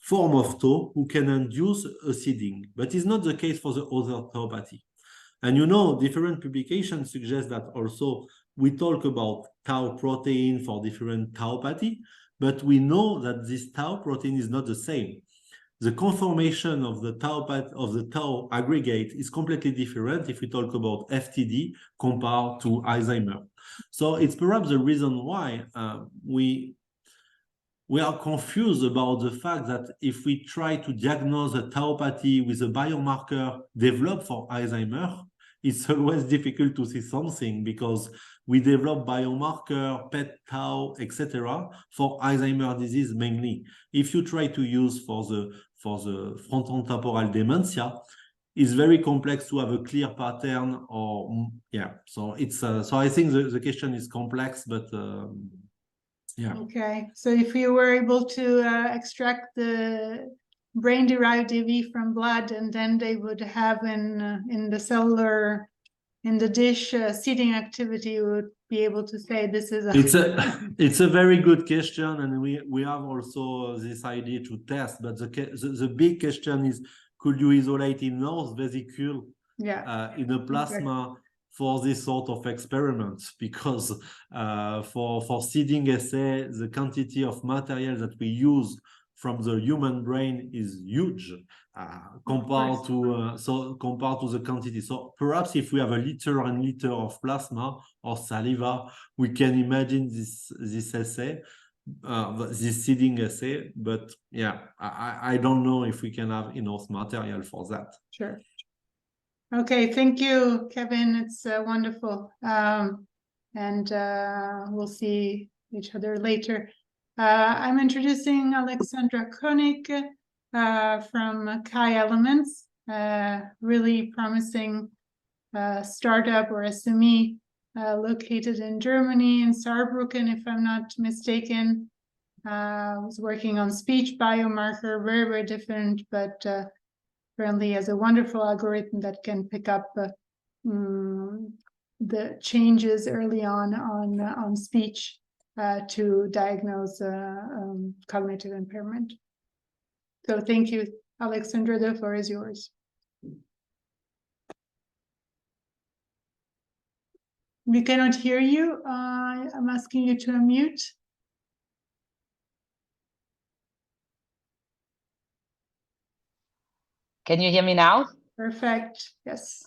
form of tau who can induce a seeding, but it's not the case for the other tauopathy. And you know, different publications suggest that also we talk about tau protein for different tauopathy, but we know that this tau protein is not the same. The conformation of the tau aggregate is completely different if we talk about FTD compared to Alzheimer. So it's perhaps the reason why we are confused about the fact that if we try to diagnose a tauopathy with a biomarker developed for Alzheimer, it's always difficult to see something because we develop biomarker, PET, tau, etc. for Alzheimer's disease mainly. If you try to use for the frontotemporal dementia, it's very complex to have a clear pattern. Or so it's so I think the question is complex, but yeah. Okay, so if you were able to extract the brain-derived EV from blood, and then they would have in the cellular, in the dish seeding activity, you would be able to say this is it's a very good question, and we have also this idea to test, but the big question is, could you isolate enough vesicule in the plasma for this sort of experiments? Because for seeding assay, the quantity of material that we use from the human brain is huge compared to the quantity. So perhaps if we have a liter and liter of plasma or saliva, we can imagine this assay, this seeding assay. But yeah, I don't know if we can have enough material for that. Sure. Okay, thank you, Kevin. It's wonderful. And we'll see each other later. I'm introducing Aleksandra Jani from Chi Elements, really promising startup or SME located in Germany, in Saarbrücken, if I'm not mistaken. Was working on speech biomarker, very, very different, but apparently has a wonderful algorithm that can pick up the changes early on speech to diagnose cognitive impairment. So thank you, Aleksandra. The floor is yours. We cannot hear you. I'm asking you to unmute. Can you hear me now? Perfect. Yes.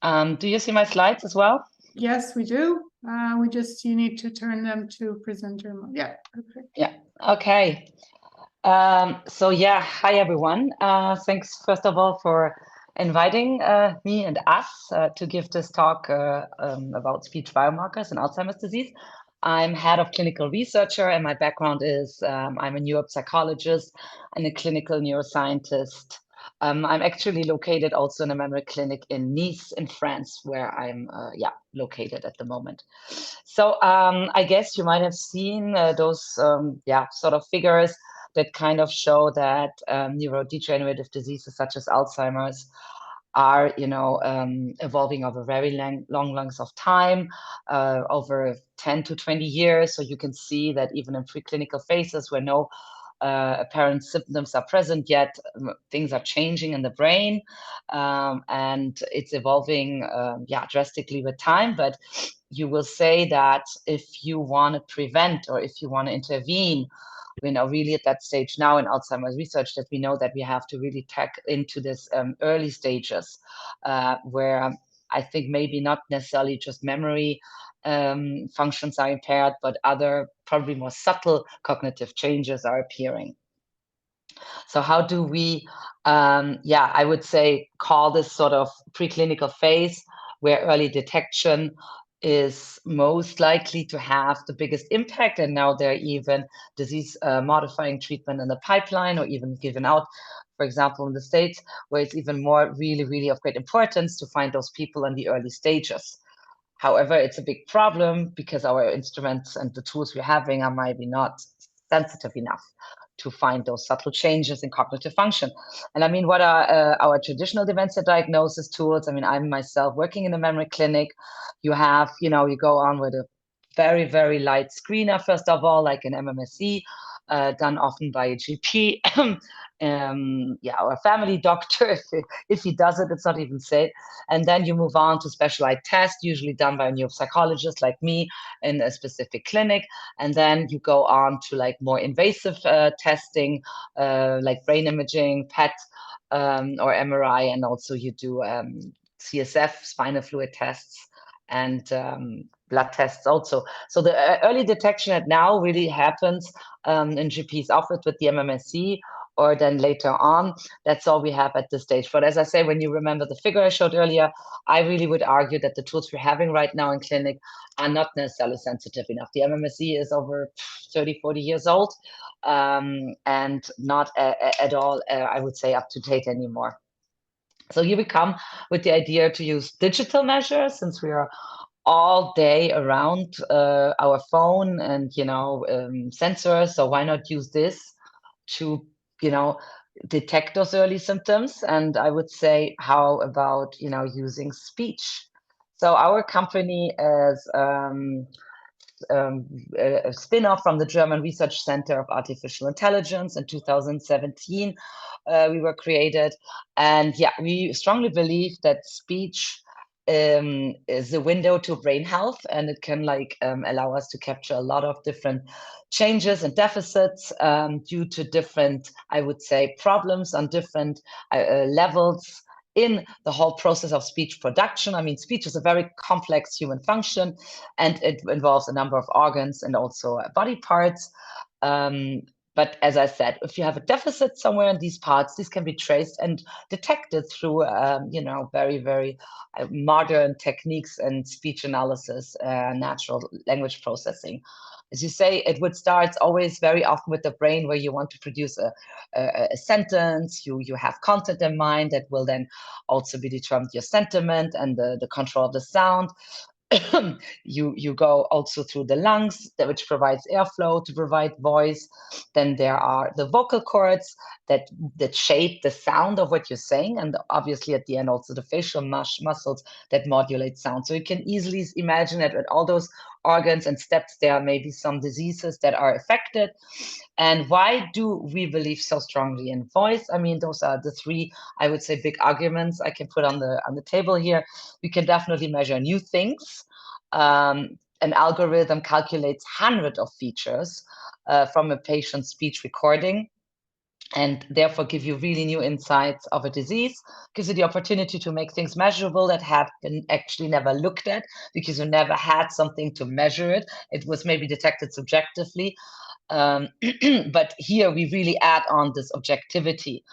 Do you see my slides as well? Yes, we do. You need to turn them to presenter mode. Yeah, perfect. Yeah. Okay. So yeah, hi everyone. Thanks first of all for inviting me and us to give this talk about speech biomarkers and Alzheimer's disease. I'm head of clinical researcher, and my background is I'm a neuropsychologist and a clinical neuroscientist. I'm actually located also in a memory clinic in Nice in France, where I'm located at the moment. So I guess you might have seen those sort of figures that kind of show that neurodegenerative diseases such as Alzheimer's are, evolving over very long lengths of time, over 10 to 20 years. So you can see that even in preclinical phases where no apparent symptoms are present yet, things are changing in the brain, and it's evolving drastically with time. But you will say that if you want to prevent or if you want to intervene, really at that stage now in Alzheimer's research, that we know that we have to really tap into this early stages where I think maybe not necessarily just memory functions are impaired, but other probably more subtle cognitive changes are appearing. So how do we, I would say, call this sort of preclinical phase where early detection is most likely to have the biggest impact, and now there are even disease modifying treatment in the pipeline or even given out, for example, in the States, where it's even more really of great importance to find those people in the early stages. However, it's a big problem because our instruments and the tools we're having are maybe not sensitive enough to find those subtle changes in cognitive function. And I mean, what are our traditional dementia diagnosis tools? I mean, I'm myself working in a memory clinic. You have, you go on with a very light screener, first of all, like an MMSE, done often by a GP, or a family doctor. If he does it, it's not even safe. And then you move on to specialized tests, usually done by a neuropsychologist like me in a specific clinic. And then you go on to like more invasive testing, like brain imaging, PET, or MRI, and also you do CSF, spinal fluid tests, and blood tests also. So the early detection at now really happens in GP's office with the MMSE, or then later on. That's all we have at this stage. But as I say, when you remember the figure I showed earlier, I really would argue that the tools we're having right now in clinic are not necessarily sensitive enough. The MMSE is over 30, 40 years old, and not at all, I would say, up to date anymore. So here we come with the idea to use digital measures, since we are all day around our phone and sensors. So why not use this to detect those early symptoms? And I would say, how about using speech? So our company is a spin-off from the German Research Center of Artificial Intelligence. In 2017, we were created. And yeah, we strongly believe that speech is a window to brain health, and it can allow us to capture a lot of different changes and deficits due to different, I would say, problems on different levels in the whole process of speech production. I mean, speech is a very complex human function, and it involves a number of organs and also body parts. But as I said, if you have a deficit somewhere in these parts, these can be traced and detected through, very, very modern techniques and speech analysis, natural language processing. As you say, it would start always very often with the brain, where you want to produce a sentence. You have content in mind that will then also be determined your sentiment and the control of the sound. You go also through the lungs, which provides airflow to provide voice. Then there are the vocal cords that shape the sound of what you're saying, and obviously at the end also the facial muscles that modulate sound. So you can easily imagine that with all those organs and steps, there may be some diseases that are affected. And why do we believe so strongly in voice? I mean, those are the three, I would say, big arguments I can put on the table here. We can definitely measure new things. An algorithm calculates hundreds of features from a patient's speech recording, and therefore give you really new insights of a disease, gives you the opportunity to make things measurable that have been actually never looked at, because you never had something to measure it. It was maybe detected subjectively. But here we really add on this objectivity.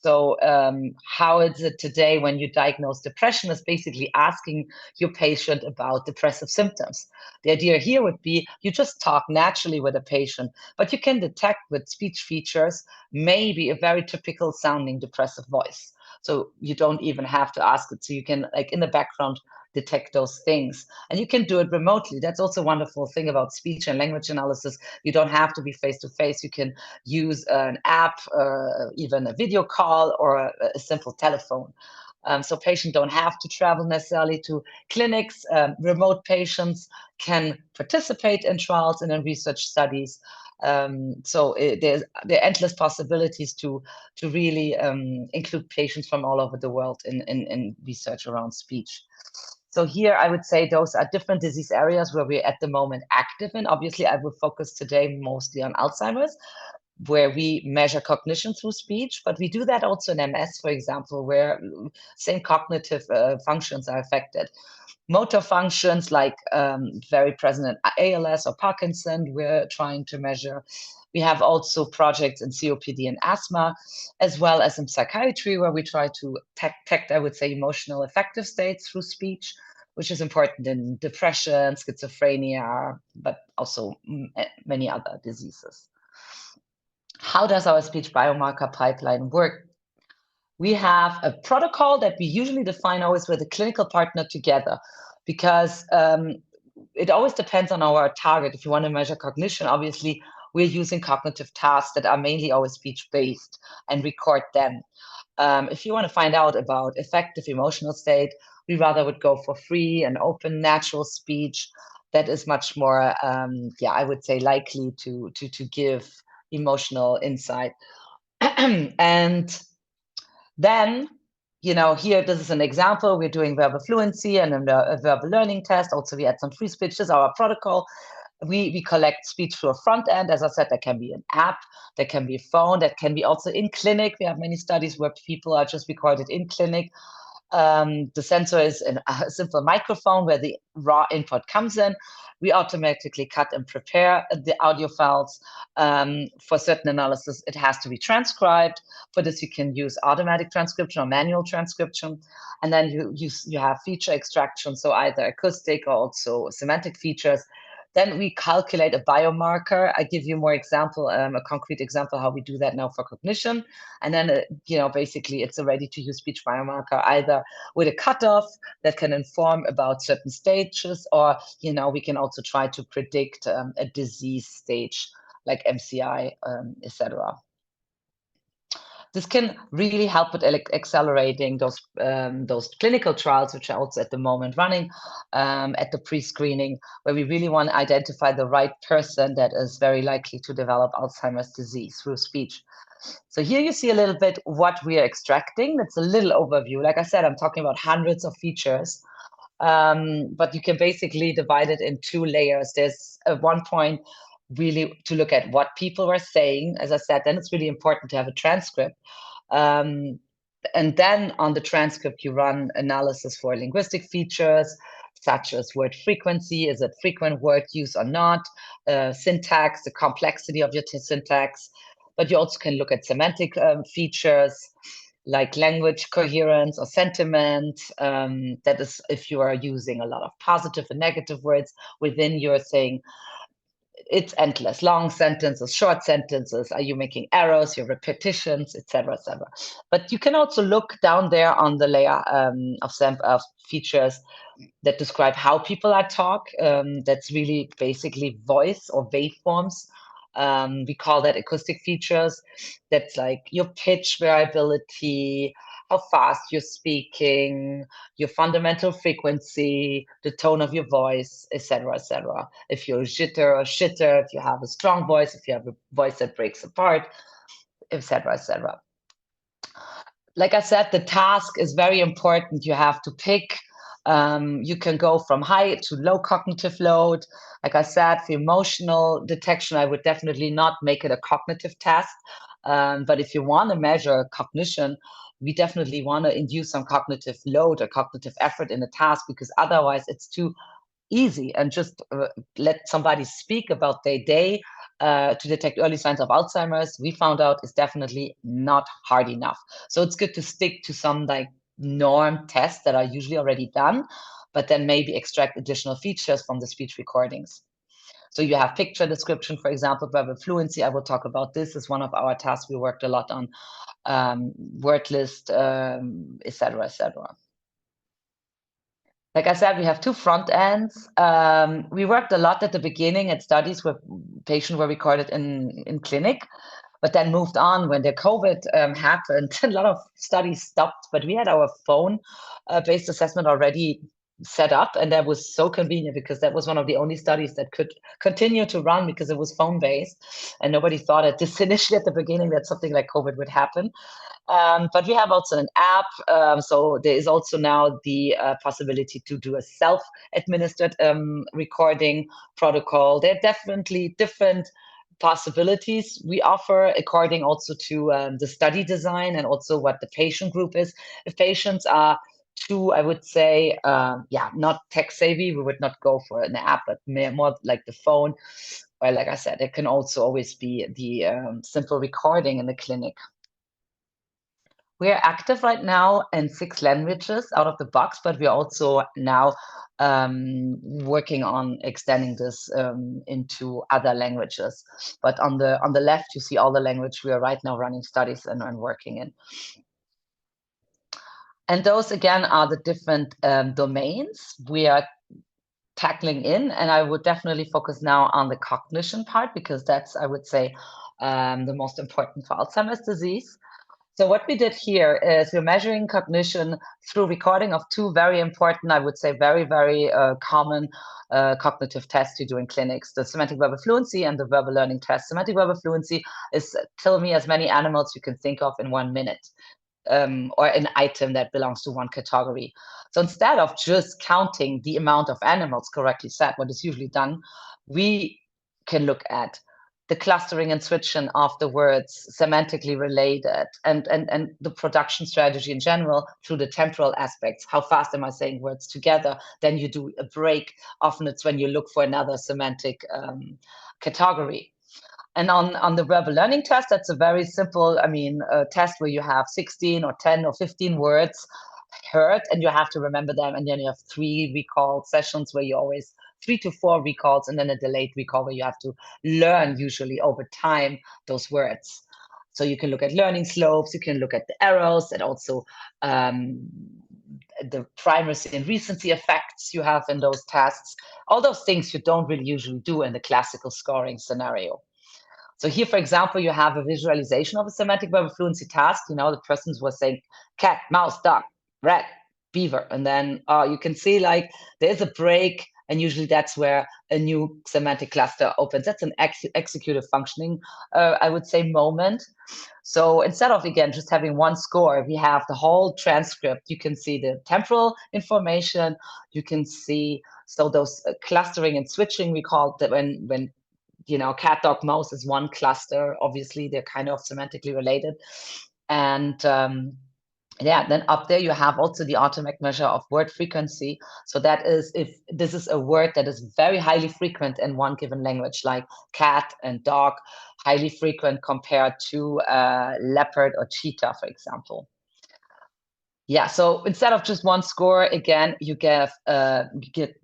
So how is it today when you diagnose depression is basically asking your patient about depressive symptoms. The idea here would be you just talk naturally with a patient, but you can detect with speech features maybe a very typical sounding depressive voice. So you don't even have to ask it. So you can, like in the background, detect those things. And you can do it remotely. That's also a wonderful thing about speech and language analysis. You don't have to be face-to-face. You can use an app, even a video call, or a simple telephone. So patients don't have to travel necessarily to clinics. Remote patients can participate in trials and in research studies. So there are endless possibilities to really include patients from all over the world in research around speech. So here I would say those are different disease areas where we're at the moment active in. Obviously, I will focus today mostly on Alzheimer's, where we measure cognition through speech, but we do that also in MS, for example, where same cognitive functions are affected. Motor functions like very present in ALS or Parkinson, we're trying to measure. We have also projects in COPD and asthma, as well as in psychiatry, where we try to detect, I would say, emotional affective states through speech, which is important in depression, schizophrenia, but also many other diseases. How does our speech biomarker pipeline work? We have a protocol that we usually define always with a clinical partner together, because it always depends on our target. If you want to measure cognition, obviously, we're using cognitive tasks that are mainly always speech-based and record them. If you want to find out about effective emotional state, we rather would go for free and open natural speech. That is much more, I would say, likely to give emotional insight. And then, here, this is an example. We're doing verbal fluency and a verbal learning test. Also, we add some free speech. This is our protocol. We collect speech through a front end. As I said, that can be an app, that can be a phone, that can be also in clinic. We have many studies where people are just recorded in clinic. The sensor is a simple microphone where the raw input comes in. We automatically cut and prepare the audio files. For certain analysis, it has to be transcribed. For this, you can use automatic transcription or manual transcription. And then you have feature extraction, so either acoustic or also semantic features. Then we calculate a biomarker. I give you more example, a concrete example how we do that now for cognition. And then, basically it's a ready-to-use speech biomarker, either with a cutoff that can inform about certain stages, or, we can also try to predict a disease stage like MCI, etc. This can really help with accelerating those clinical trials, which are also at the moment running at the pre-screening, where we really want to identify the right person that is very likely to develop Alzheimer's disease through speech. So here you see a little bit what we are extracting. That's a little overview. Like I said, I'm talking about hundreds of features, but you can basically divide it in 2 layers. There's one point really to look at what people were saying. As I said, then it's really important to have a transcript. And then on the transcript, you run analysis for linguistic features, such as word frequency. Is it frequent word use or not? Syntax, the complexity of your syntax. But you also can look at semantic features, like language coherence or sentiment. That is if you are using a lot of positive and negative words within your thing. It's endless, long sentences, short sentences. Are you making errors, your repetitions, etc., etc. But you can also look down there on the layer of features that describe how people are talk. That's really basically voice or waveforms. We call that acoustic features. That's like your pitch variability, how fast you're speaking, your fundamental frequency, the tone of your voice, etc., etc. If you're a jitter or shitter, if you have a strong voice, if you have a voice that breaks apart, etc., etc. Like I said, the task is very important. You have to pick. You can go from high to low cognitive load. Like I said, for emotional detection, I would definitely not make it a cognitive test. But if you want to measure cognition, we definitely want to induce some cognitive load or cognitive effort in the task, because otherwise it's too easy and just let somebody speak about their day to detect early signs of Alzheimer's. We found out is definitely not hard enough. So it's good to stick to some like norm tests that are usually already done, but then maybe extract additional features from the speech recordings. So you have picture description, for example, verbal fluency. I will talk about this as one of our tasks. We worked a lot on word list, etc., etc. Like I said, we have 2 front ends. We worked a lot at the beginning at studies where patients were recorded in clinic, but then moved on when the COVID happened. A lot of studies stopped, but we had our phone-based assessment already set up, and that was so convenient because that was one of the only studies that could continue to run because it was phone-based, and nobody thought at this initially at the beginning that something like COVID would happen. But we have also an app, so there is also now the possibility to do a self-administered recording protocol. There are definitely different possibilities we offer according also to the study design and also what the patient group is. If patients are too, I would say, not tech savvy, we would not go for an app, but more like the phone. Or like I said, it can also always be the simple recording in the clinic. We are active right now in 6 languages out of the box, but we are also now working on extending this into other languages. But on the left, you see all the language we are right now running studies and working in. And those, again, are the different domains we are tackling in. And I would definitely focus now on the cognition part, because that's, I would say, the most important for Alzheimer's disease. So what we did here is we're measuring cognition through recording of two very important, I would say very, very common cognitive tests you do in clinics, the semantic verbal fluency and the verbal learning test. Semantic verbal fluency is tell me as many animals you can think of in 1 minute, or an item that belongs to one category. So instead of just counting the amount of animals correctly said, what is usually done, we can look at the clustering and switching of the words, semantically related, and the production strategy in general through the temporal aspects. How fast am I saying words together? Then you do a break. Often it's when you look for another semantic category. And on the verbal learning test, that's a very simple, test where you have 16 or 10 or 15 words heard, and you have to remember them. And then you have 3 recall sessions where you always 3 to 4 recalls, and then a delayed recall where you have to learn usually over time those words. So you can look at learning slopes, you can look at the arrows, and also the primacy and recency effects you have in those tests. All those things you don't really usually do in the classical scoring scenario. So here, for example, you have a visualization of a semantic verbal fluency task. The person was saying cat, mouse, dog, rat, beaver. And then you can see like there's a break, and usually that's where a new semantic cluster opens. That's an executive functioning, I would say, moment. So instead of, again, just having one score, we have the whole transcript. You can see the temporal information. You can see, so those clustering and switching, we call that when cat, dog, mouse is one cluster. Obviously, they're kind of semantically related. And then up there, you have also the automatic measure of word frequency. So that is if this is a word that is very highly frequent in one given language, like cat and dog, highly frequent compared to leopard or cheetah, for example. Yeah, so instead of just one score, again, you get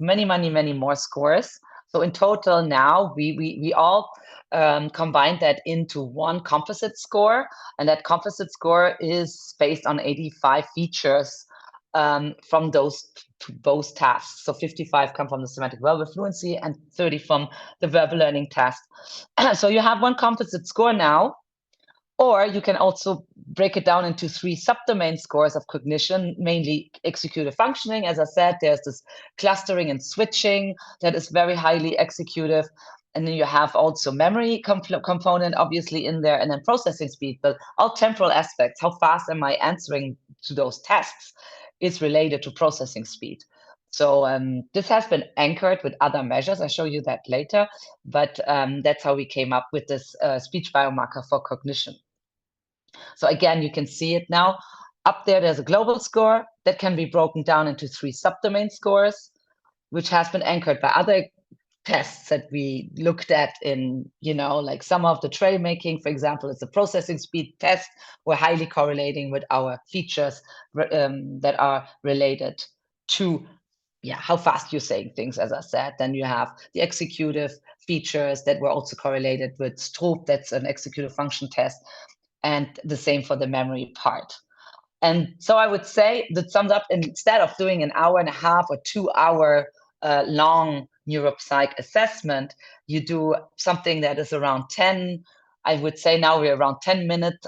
many more scores. So in total now, we all combine that into one composite score, and that composite score is based on 85 features from both tasks. So 55 come from the semantic verbal fluency and 30 from the verbal learning test. So you have one composite score now, or you can also break it down into 3 subdomain scores of cognition, mainly executive functioning. As I said, there's this clustering and switching that is very highly executive. And then you have also memory component, obviously, in there, and then processing speed. But all temporal aspects, how fast am I answering to those tests, is related to processing speed. So this has been anchored with other measures. I'll show you that later. But that's how we came up with this speech biomarker for cognition. So again, you can see it now. Up there, there's a global score that can be broken down into 3 subdomain scores, which has been anchored by other tests that we looked at in, like some of the trail making, for example, it's a processing speed test. We're highly correlating with our features that are related to how fast you're saying things, as I said. Then you have the executive features that were also correlated with STROOP, that's an executive function test, and the same for the memory part. And so I would say that sums up, instead of doing an hour and a half or 2 hour long neuropsych assessment, you do something that is around 10, I would say now we're around 10-minute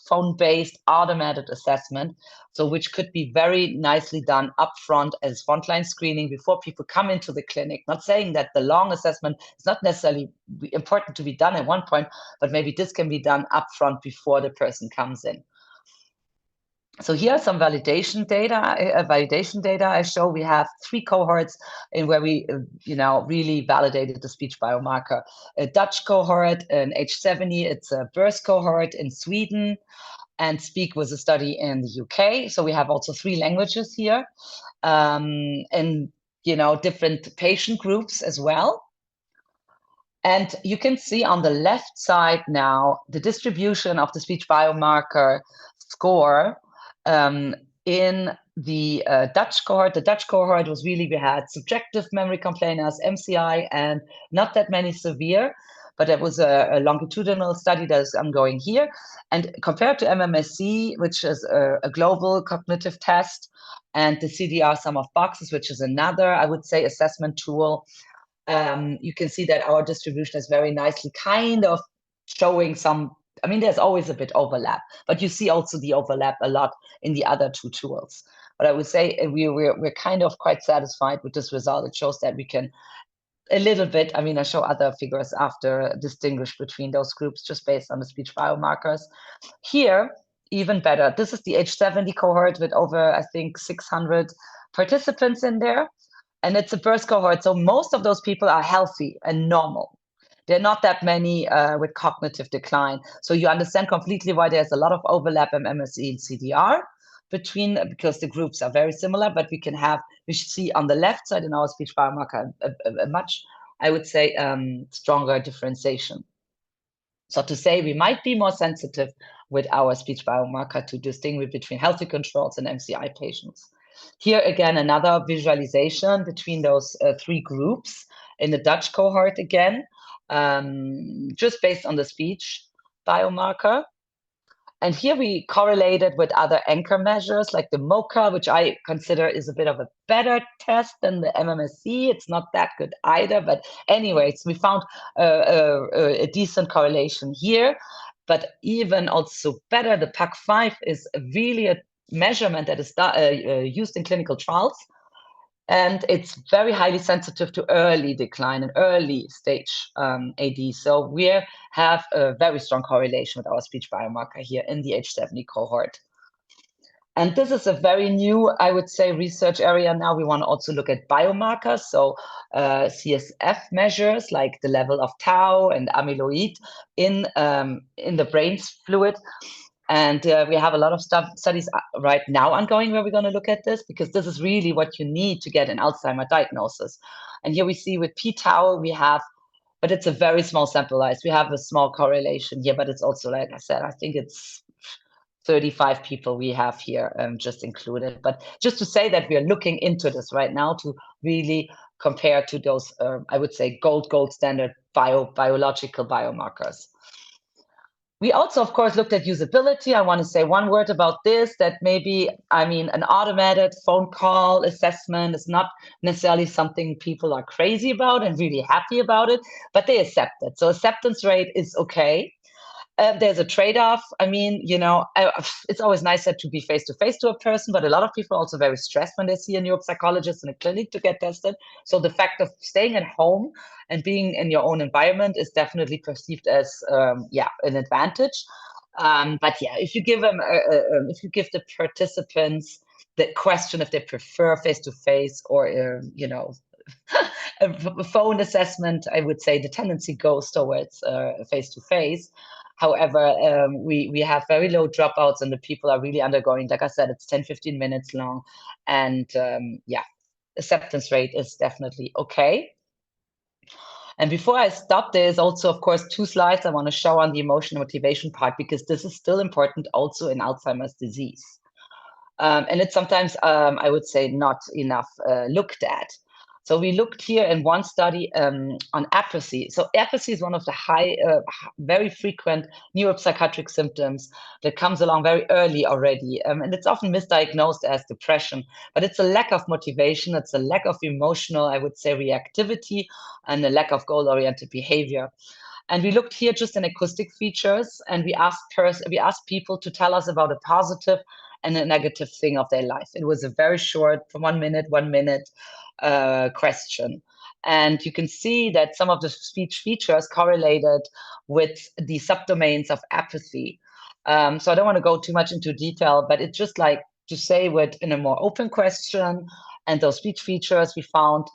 phone-based automated assessment, so which could be very nicely done upfront as frontline screening before people come into the clinic. Not saying that the long assessment is not necessarily important to be done at one point, but maybe this can be done upfront before the person comes in. So here are some validation data. I show we have 3 cohorts in where we, really validated the speech biomarker. A Dutch cohort, an age 70, it's a birth cohort in Sweden, and SPEAK was a study in the UK. So we have also 3 languages here, and different patient groups as well. And you can see on the left side now the distribution of the speech biomarker score in the Dutch cohort. The Dutch cohort was really, we had subjective memory complainers, MCI, and not that many severe, but it was a longitudinal study that is ongoing here. And compared to MMSE, which is a global cognitive test, and the CDR sum of boxes, which is another, I would say, assessment tool, you can see that our distribution is very nicely kind of showing some I mean, there's always a bit overlap, but you see also the overlap a lot in the other two tools. But I would say we're kind of quite satisfied with this result. It shows that we can a little bit, I mean, I show other figures after, distinguish between those groups just based on the speech biomarkers. Here, even better. This is the age 70 cohort with over, I think, 600 participants in there. And it's a birth cohort. So most of those people are healthy and normal. There are not that many with cognitive decline. So you understand completely why there's a lot of overlap in MSE and CDR because the groups are very similar, but we should see on the left side in our speech biomarker a much, I would say, stronger differentiation. So to say we might be more sensitive with our speech biomarker to distinguish between healthy controls and MCI patients. Here again, another visualization between those three groups in the Dutch cohort again, just based on the speech biomarker. And here we correlated with other anchor measures like the MoCA, which I consider is a bit of a better test than the MMSE. It's not that good either, but anyways, we found a decent correlation here. But even also better, the PAC5 is really a measurement that is used in clinical trials. And it's very highly sensitive to early decline and early stage AD. So we have a very strong correlation with our speech biomarker here in the age 70 cohort. And this is a very new, I would say, research area now. We want to also look at biomarkers, so CSF measures like the level of tau and amyloid in the brain fluid. And we have a lot of studies right now ongoing where we're going to look at this, because this is really what you need to get an Alzheimer diagnosis. And here we see with p-tau, we have, but it's a very small sample size. We have a small correlation here, but it's also, like I said, I think it's 35 people we have here just included. But just to say that we are looking into this right now to really compare to those, I would say, gold standard biological biomarkers. We also, of course, looked at usability. I want to say one word about this, that maybe, I mean, an automated phone call assessment is not necessarily something people are crazy about and really happy about it, but they accept it. So acceptance rate is okay. There's a trade-off. I mean, you know, it's always nicer to be face-to-face to a person, but a lot of people are also very stressed when they see a neuropsychologist in a clinic to get tested. So the fact of staying at home and being in your own environment is definitely perceived as, an advantage. But yeah, if you give them, if you give the participants the question if they prefer face-to-face or, a phone assessment, I would say the tendency goes towards face-to-face. However, we have very low dropouts and the people are really undergoing, like I said, it's 10-15 minutes long. And acceptance rate is definitely okay. And before I stop, there's also, of course, 2 slides I want to show on the emotional motivation part, because this is still important also in Alzheimer's disease. And it's sometimes, I would say, not enough looked at. So we looked here in one study on apathy. So apathy is one of the very frequent neuropsychiatric symptoms that comes along very early already. And it's often misdiagnosed as depression, but it's a lack of motivation. It's a lack of emotional, I would say, reactivity and a lack of goal-oriented behavior. And we looked here just in acoustic features, and we asked people to tell us about a positive and a negative thing of their life. It was a very short, from 1 minute question. And you can see that some of the speech features correlated with the subdomains of apathy. So I don't want to go too much into detail, but it's just like to say in a more open question and those speech features we found,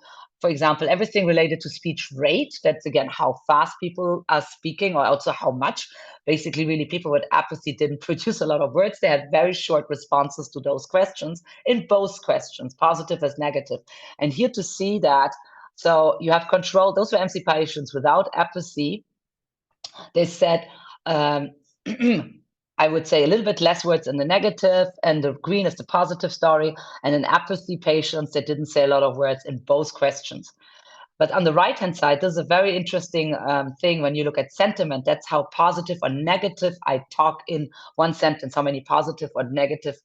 for example, everything related to speech rate. That's again, how fast people are speaking, or also how much. Basically, really people with apathy didn't produce a lot of words. They had very short responses to those questions in both questions, positive as negative. And here to see that, so you have control, those were MC patients without apathy. They said, I would say a little bit less words in the negative, and the green is the positive story. And in apathy patients, they didn't say a lot of words in both questions. But on the right-hand side, this is a very interesting thing when you look at sentiment. That's how positive or negative I talk in one sentence, how many positive or negative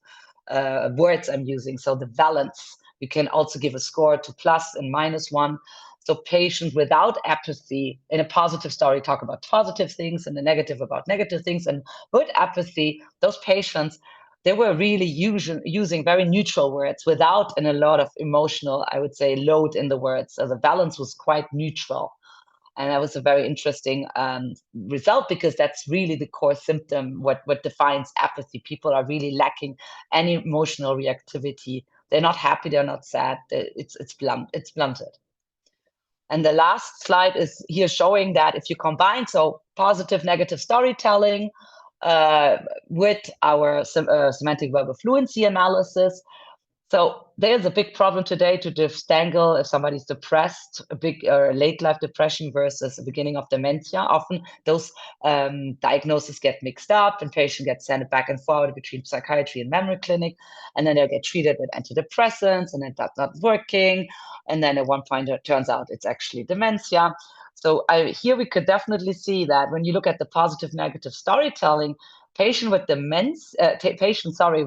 words I'm using. So the balance, you can also give a score to plus and -1. So patients without apathy, in a positive story, talk about positive things, and the negative about negative things. And with apathy, those patients, they were really using very neutral words without a lot of emotional, I would say, load in the words. So the balance was quite neutral. And that was a very interesting result, because that's really the core symptom, what defines apathy. People are really lacking any emotional reactivity. They're not happy, they're not sad. It's blunted. And the last slide is here showing that if you combine positive, negative storytelling with our semantic verbal fluency analysis. So there's a big problem today to disentangle if somebody's depressed, a big or late life depression versus the beginning of dementia. Often those diagnoses get mixed up, and patients get sent back and forward between psychiatry and memory clinic, and then they'll get treated with antidepressants, and then that's not working. And then at one point it turns out it's actually dementia. So here we could definitely see that when you look at the positive negative storytelling, patients with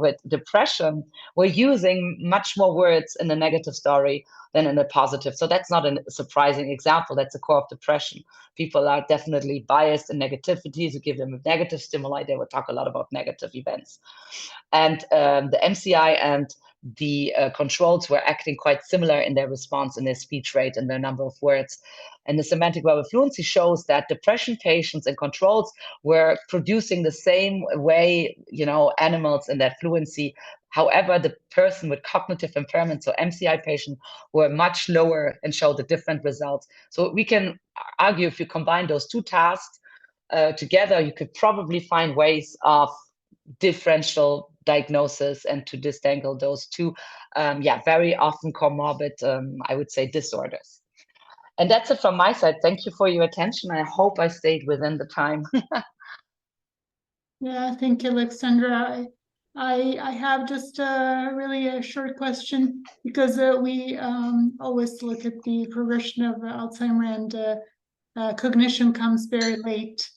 with depression were using much more words in the negative story than in the positive. So that's not a surprising example. That's the core of depression. People are definitely biased in negativity. To give them a negative stimuli, they will talk a lot about negative events. And the MCI and the controls were acting quite similar in their response, in their speech rate and their number of words. And the semantic verbal fluency shows that depression patients and controls were producing the same way, animals in that fluency. However, the person with cognitive impairment, so MCI patients, were much lower and showed a different results. So we can argue, if you combine those two tasks together, you could probably find ways of differential diagnosis and to disentangle those two, very often comorbid, I would say, disorders. And that's it from my side. Thank you for your attention. I hope I stayed within the time. Yeah, thank you, Aleksandra. I have just really a short question, because we always look at the progression of Alzheimer, and cognition comes very late.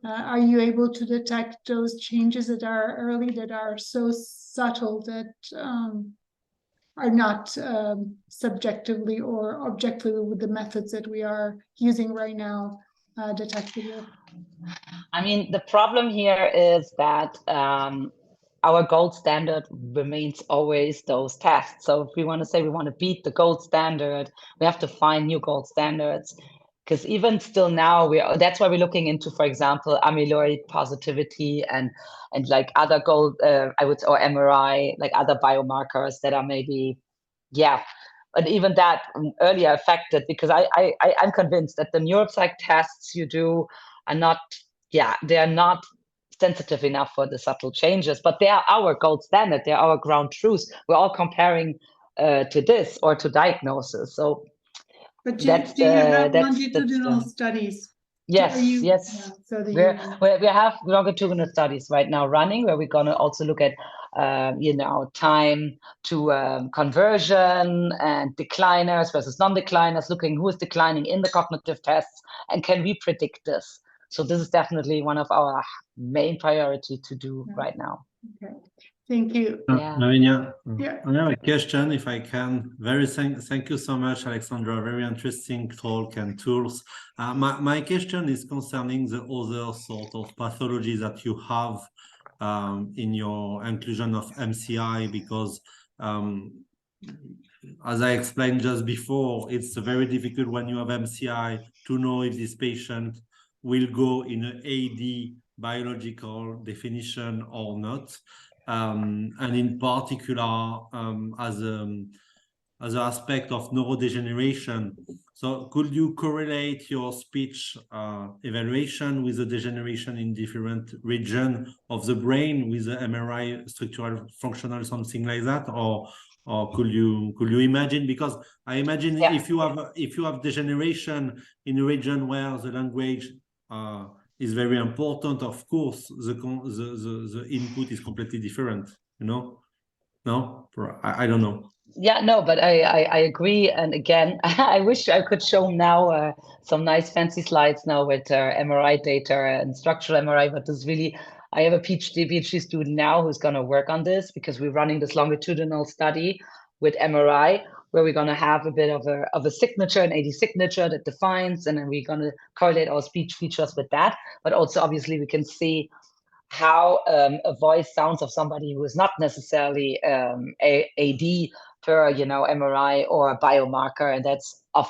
Are you able to detect those changes that are early, that are so subtle, that are not subjectively or objectively, with the methods that we are using right now, detectable? I mean, the problem here is that our gold standard remains always those tests. So if we want to say we want to beat the gold standard, we have to find new gold standards. Because even still now, that's why we're looking into, for example, amyloid positivity and like other gold, or MRI, like other biomarkers that are maybe, but even that earlier affected, because I'm convinced that the neuropsych tests you do are not, they are not sensitive enough for the subtle changes, but they are our gold standard. They're our ground truth. We're all comparing to this or to diagnosis. So. But do you have longitudinal studies? Yes. So we have longitudinal studies right now running, where we're going to also look at, time to conversion and decliners versus non-decliners, looking who is declining in the cognitive tests, and can we predict this? So this is definitely one of our main priority to do right now. Okay. Thank you. Lavinia, I have a question, if I can. Thank you so much, Aleksandra. Very interesting talk and tools. My question is concerning the other sort of pathology that you have in your inclusion of MCI, because as I explained just before, it's very difficult when you have MCI to know if this patient will go in an AD biological definition or not. And in particular, as an aspect of neurodegeneration. So could you correlate your speech evaluation with the degeneration in different regions of the brain with the MRI structural functional, something like that? Or could you imagine? Because I imagine if you have degeneration in a region where the language is very important, of course, the input is completely different, No? I don't know. But I agree. And again, I wish I could show now some nice fancy slides now with MRI data and structural MRI, but this really, I have a PhD student now who's going to work on this, because we're running this longitudinal study with MRI. where we're going to have a bit of a signature, an AD signature that defines, and then we're going to correlate our speech features with that. But also, obviously, we can see how a voice sounds of somebody who is not necessarily AD per, you know, MRI or a biomarker, and that's of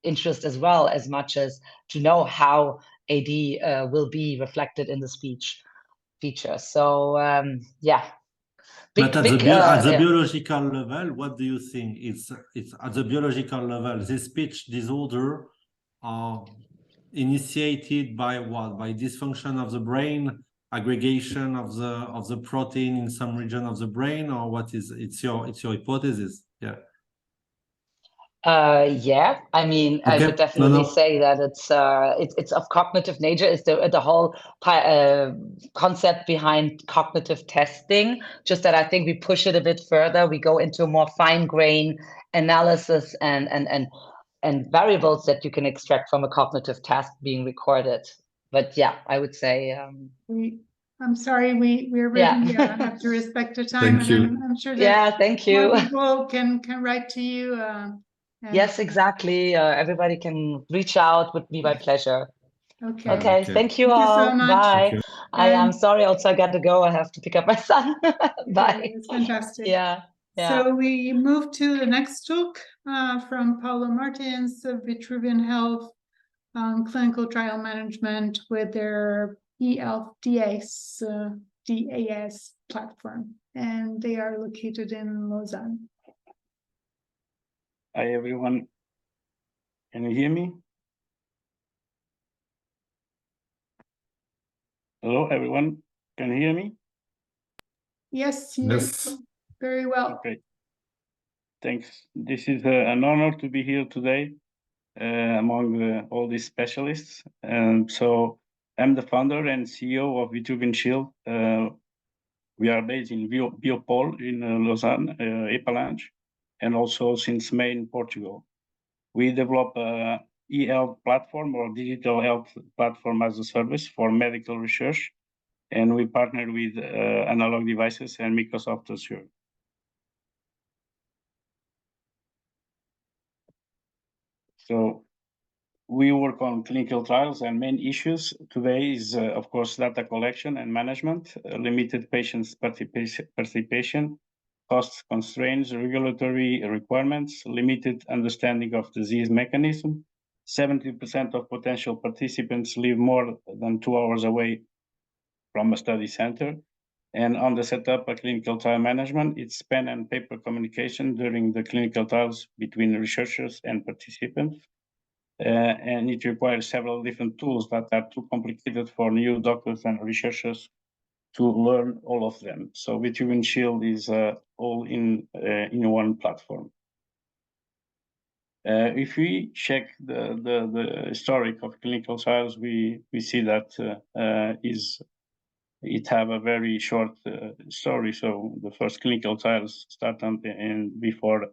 interest as well, as much as to know how AD will be reflected in the speech feature. So yeah. But at the biological level, what do you think? It's at the biological level, this speech disorder are initiated by what? By dysfunction of the brain, aggregation of the protein in some region of the brain, or what is it's your hypothesis? Yeah. Yeah, I mean, okay. I would definitely say that it's of cognitive nature. It's the whole concept behind cognitive testing. Just that I think we push it a bit further. We go into more fine-grained analysis and variables that you can extract from a cognitive task being recorded. But yeah, I would say. I'm sorry, we're really have to respect the time. Thank you. I'm sure that thank you. More people can write to you. Yes, exactly. Everybody can reach out. Would be my pleasure. Okay. Thank you all. So much. Bye. I am sorry. Also, I got to go. I have to pick up my son. Bye. It's fantastic. Yeah. So we move to the next talk from Paulo Martins of Vitruvian Health, clinical trial management with their DAS platform, and they are located in Lausanne. Hi everyone, can you hear me? Hello everyone, can you hear me? Yes, yes. Very well. Okay, thanks. This is an honor to be here today among all these specialists. So I'm the founder and CEO of Vitruvian Shield. We are based in Biopol in Lausanne, Epalange, and also since May in Portugal. We develop a e-health platform or digital health platform as a service for medical research, and we partner with Analog Devices and Microsoft Azure. So we work on clinical trials, and main issues today is, of course, data collection and management, limited patients' participation, cost constraints, regulatory requirements, limited understanding of disease mechanism. 70% of potential participants live more than 2 hours away from a study center. And on the setup of clinical trial management, it's pen and paper communication during the clinical trials between researchers and participants. And it requires several different tools that are too complicated for new doctors and researchers to learn all of them. So Vitruvian Shield is all in one platform. If we check the historic of clinical trials, we see that it have a very short story. So the first clinical trials started before,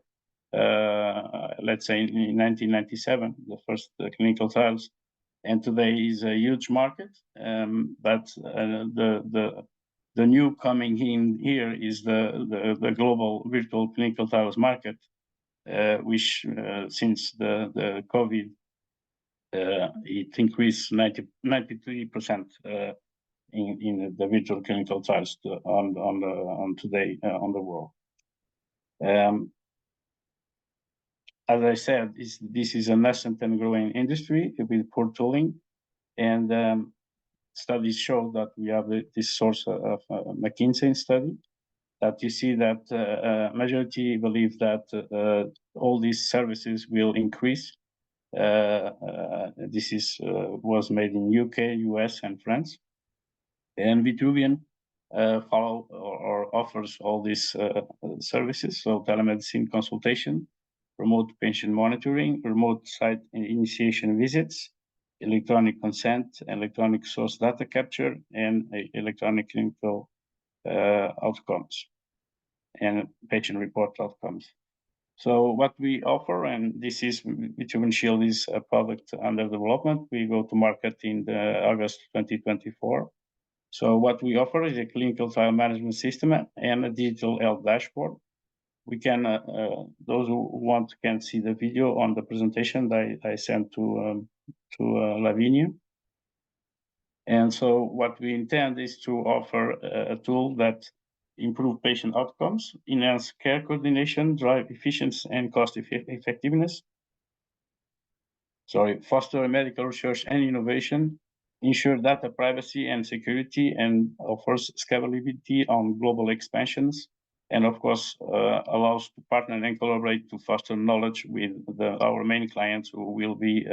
let's say in 1997, the first clinical trials, and today is a huge market. But the new coming in here is the global virtual clinical trials market, which since the COVID, it increased 93% in the virtual clinical trials on today on the world. As I said, this is a nascent and growing industry with poor tooling, and studies show that we have this source of McKinsey study, that you see that majority believe that all these services will increase. This was made in UK, US, and France. And Vitruvian follow or offers all these services, so telemedicine consultation, remote patient monitoring, remote site initiation visits, electronic consent, electronic source data capture, and electronic clinical outcomes and patient report outcomes. So what we offer, and this is Vitruvian Shield is a product under development. We go to market in August 2024. So what we offer is a clinical trial management system and a digital health dashboard. we can, those who want can see the video on the presentation that I sent to Lavinia. And so what we intend is to offer a tool that improve patient outcomes, enhance care coordination, drive efficiency and cost effectiveness, foster medical research and innovation, ensure data privacy and security, and offers scalability on global expansions, and of course allows to partner and collaborate to foster knowledge with our main clients, who will be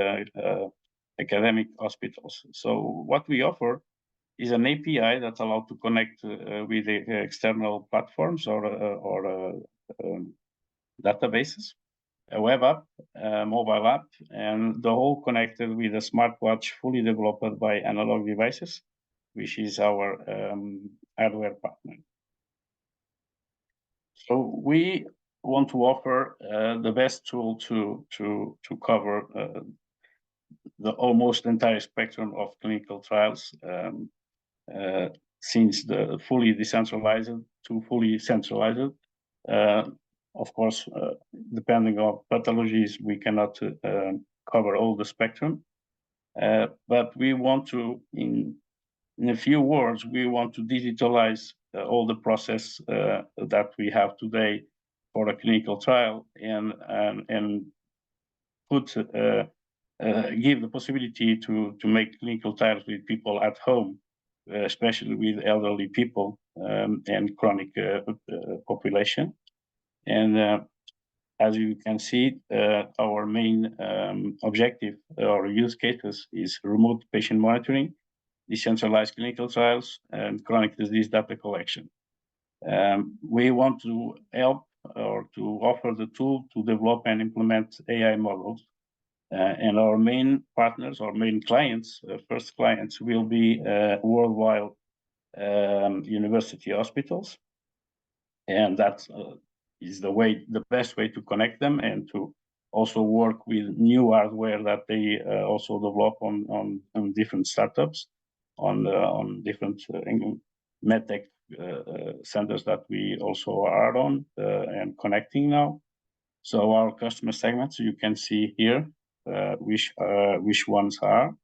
academic hospitals. So what we offer is an API that allows to connect with the external platforms or databases, a web app, a mobile app, and the whole connected with a smartwatch fully developed by Analog Devices, which is our hardware partner. So we want to offer the best tool to cover the almost entire spectrum of clinical trials, since the fully decentralized to fully centralized. Of course, depending on pathologies, we cannot cover all the spectrum. But we want to, in a few words, we want to digitalize all the process that we have today for a clinical trial, and put give the possibility to make clinical trials with people at home, especially with elderly people and chronic population. And as you can see, our main objective or use cases is remote patient monitoring, decentralized clinical trials, and chronic disease data collection. We want to help or to offer the tool to develop and implement AI models. And our main partners, our main clients, first clients, will be worldwide university hospitals. And that is the best way to connect them, and to also work with new hardware that they also develop on different startups, on different medtech centers that we also are on and connecting now. So our customer segments, you can see here which ones are.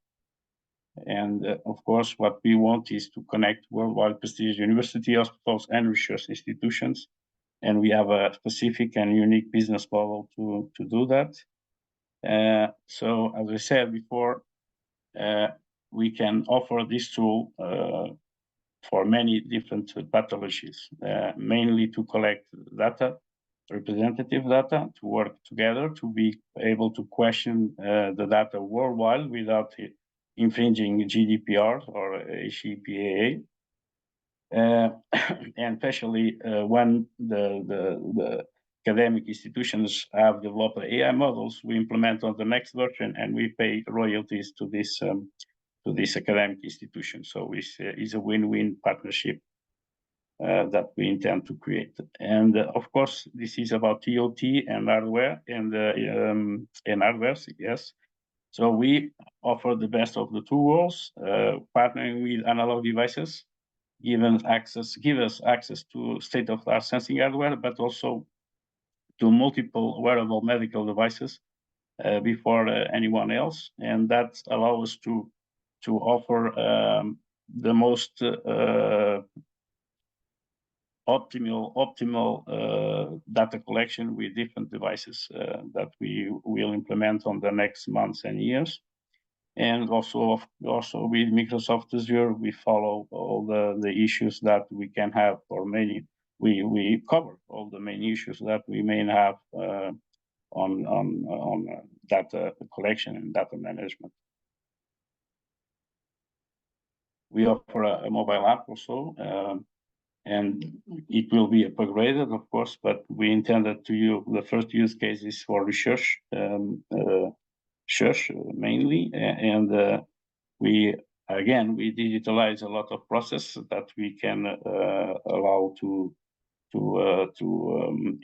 And of course, what we want is to connect worldwide prestigious university hospitals and research institutions. And we have a specific and unique business model to do that. So as I said before, we can offer this tool for many different pathologies, mainly to collect data, representative data, to work together, to be able to question the data worldwide without infringing GDPR or HCPAA. And especially when the academic institutions have developed AI models, we implement on the next version, and we pay royalties to this academic institution. So it's a win-win partnership that we intend to create. And of course, this is about TOT and hardware and hardware, yes. So we offer the best of the two worlds, partnering with Analog Devices, give us access to state-of-the-art sensing hardware, but also to multiple wearable medical devices before anyone else. And that allows us to offer the most optimal data collection with different devices that we will implement on the next months and years. And also with Microsoft Azure, we follow all the issues that we can have, or we cover all the main issues that we may have on data collection and data management. We offer a mobile app also, and it will be upgraded, of course, but we intended to use the first use cases for research, mainly, and we digitalize a lot of processes that we can allow to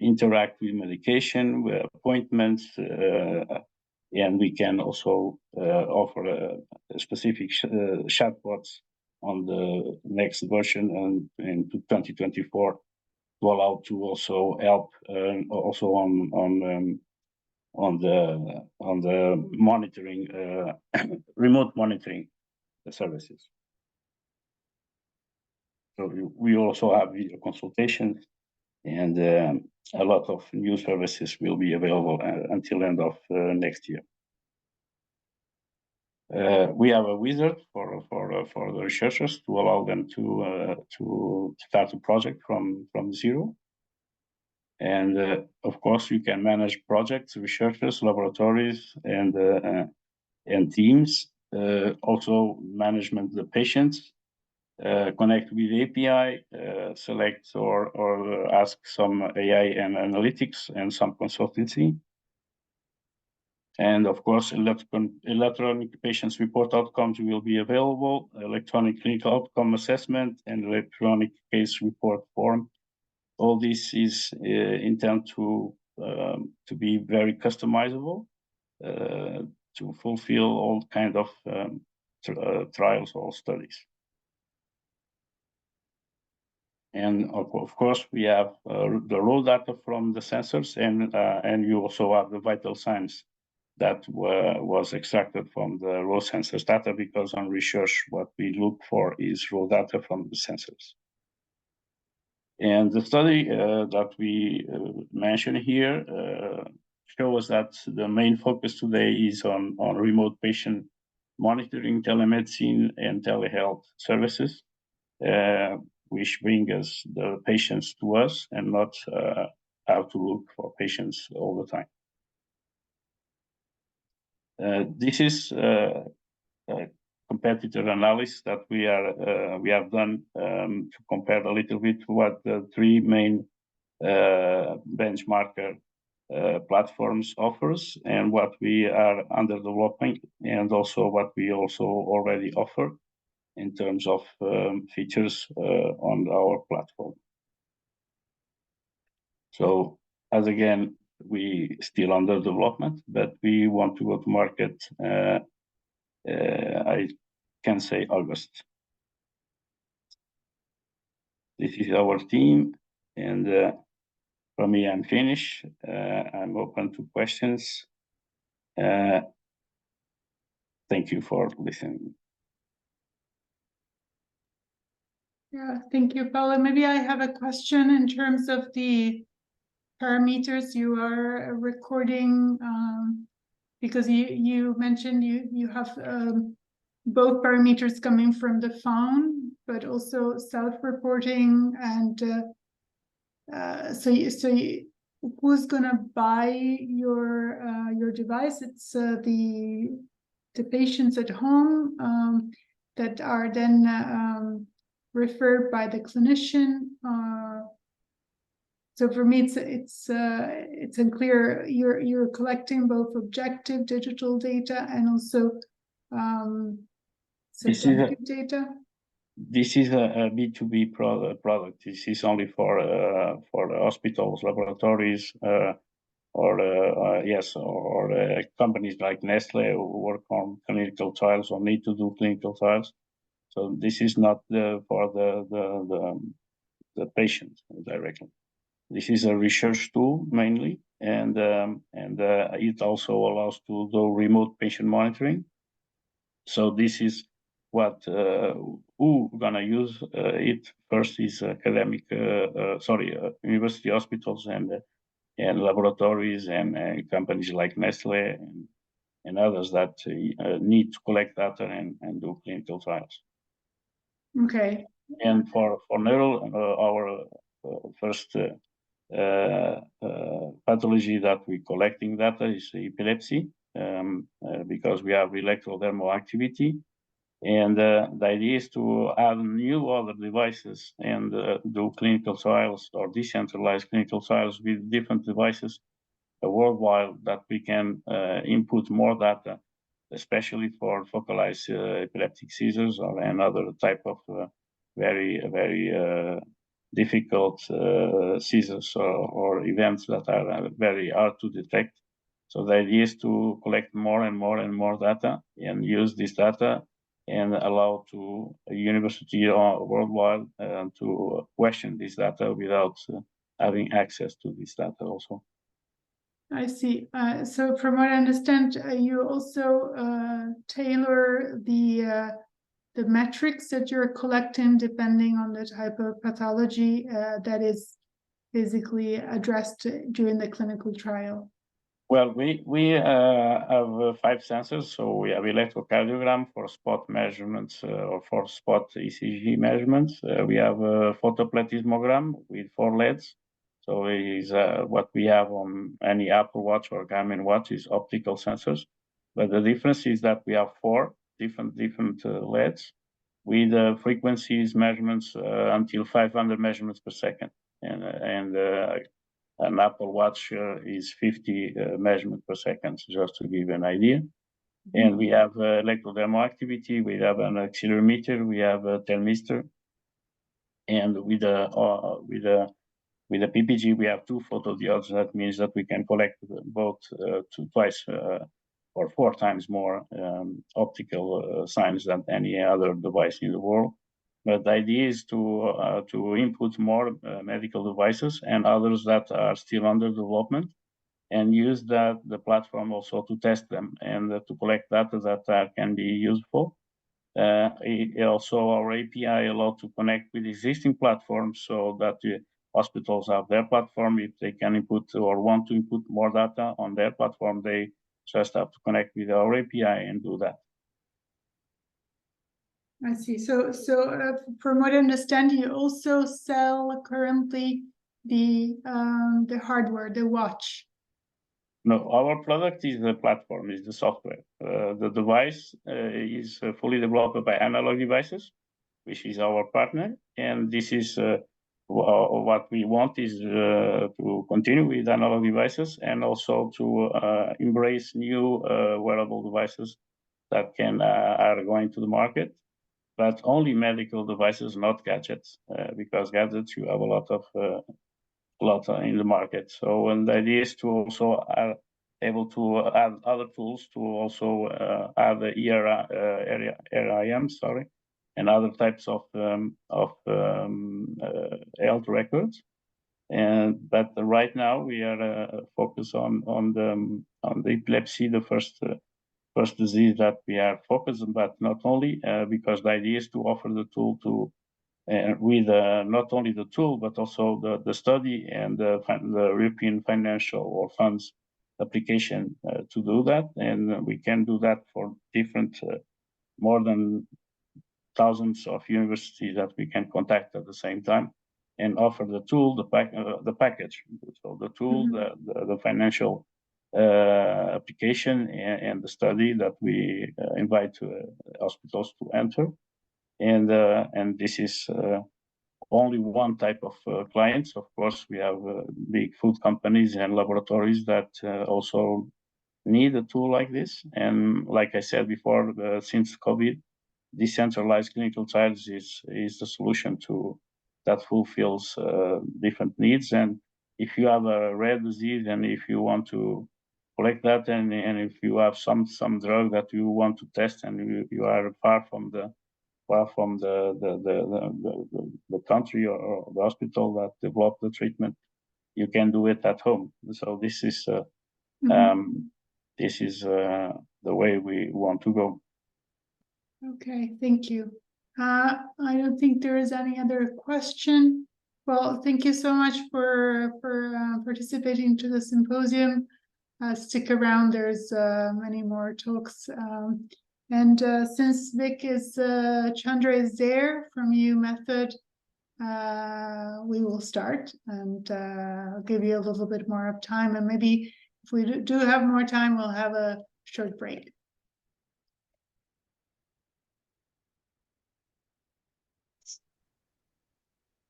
interact with medication, with appointments, and we can also offer a specific chatbots on the next version and in 2024 allow to also help also on the monitoring, remote monitoring services. So we also have video consultations, and a lot of new services will be available until end of next year. We have a wizard for the researchers to allow them to start a project from zero. And of course, you can manage projects, researchers, laboratories, and teams. Also, management the patients. Connect with API, select or ask some AI and analytics and some consultancy. And of course, electronic patients report outcomes will be available, electronic clinical outcome assessment, and electronic case report form. All this is intended to be very customizable, to fulfill all kind of trials or studies. And of course, we have the raw data from the sensors, and you also have the vital signs that was extracted from the raw sensors data, because on research, what we look for is raw data from the sensors. And the study that we mention here shows that the main focus today is on remote patient monitoring, telemedicine, and telehealth services, which bring us the patients to us and not have to look for patients all the time. This is a competitor analysis that we have done to compare a little bit what the three main benchmarker platforms offers, and what we are under developing, and also what we also already offer in terms of features on our platform. So as again, we still under development, but we want to go to market, I can say August. This is our team, and for me, I'm finished. I'm open to questions. Thank you for listening. Yeah, thank you, Paulo. Maybe I have a question in terms of the parameters you are recording, because you mentioned you have both parameters coming from the phone, but also self-reporting, and so who's gonna buy your device? It's the patients at home that are then referred by the clinician. So for me, it's unclear. You're collecting both objective digital data and also subjective data. This is a B2B product. This is only for hospitals, laboratories, or companies like Nestle who work on clinical trials or need to do clinical trials. So this is not for the patient directly. This is a research tool mainly, and it also allows to do remote patient monitoring. So this is what who gonna use it first is academic, university hospitals and laboratories and companies like Nestle and others that need to collect data and do clinical trials. Okay. And for neural, our first pathology that we're collecting data is epilepsy, because we have electrodermal activity. And the idea is to add new other devices and do clinical trials or decentralized clinical trials with different devices worldwide, that we can input more data, especially for focalized epileptic seizures or another type of very difficult seizures or events that are very hard to detect. So the idea is to collect more and more data and use this data and allow to a university worldwide to question this data without having access to this data also. I see. So from what I understand, you also tailor the metrics that you're collecting depending on the type of pathology that is basically addressed during the clinical trial. Well, we have 5 sensors. So we have electrocardiogram for spot measurements or for spot ECG measurements. We have a photoplethysmogram with 4 LEDs. So it is what we have on any Apple Watch or Garmin watch is optical sensors. But the difference is that we have 4 different LEDs with frequencies measurements until 500 measurements per second. And an Apple Watch is 50 measurements per second, just to give you an idea. And we have electrodermal activity, we have an accelerometer, we have a thermistor, and with a PPG, we have 2 photodiodes. That means that we can collect both twice or 4 times more optical signs than any other device in the world. But the idea is to input more medical devices and others that are still under development, and use the platform also to test them and to collect data that can be useful. Also, our API allows to connect with existing platforms so that the hospitals have their platform. If they can input or want to input more data on their platform, they just have to connect with our API and do that. I see. So from what I understand, you also sell currently the hardware, the watch. No, our product is the platform, is the software. The device is fully developed by Analog Devices, which is our partner. And this is what we want is to continue with Analog Devices and also to embrace new wearable devices that are going to the market, but only medical devices, not gadgets, because gadgets you have a lot in the market. So, and the idea is to also able to add other tools to also add the RIM, and other types of health records. But right now we are focused on the epilepsy, the first disease that we are focused on, but not only because the idea is to offer the tool to with not only the tool but also the study and the European financial or funds application to do that, and we can do that for different more than thousands of universities that we can contact at the same time and offer the tool, the package. So the tool, the financial application and the study that we invite hospitals to enter, and this is only one type of clients. Of course, we have big food companies and laboratories that also need a tool like this. And like I said before, since COVID, decentralized clinical trials is the solution to that fulfills different needs. And if you have a rare disease and if you want to collect that, and if you have some drug that you want to test and you are far from the country or the hospital that developed the treatment, you can do it at home. So this is the way we want to go. Okay, thank you. I don't think there is any other question. Well, thank you so much for participating to the symposium. Stick around, there's many more talks. And since Vik Chandra is there from U Method, we will start and give you a little bit more of time. And maybe if we do have more time, we'll have a short break.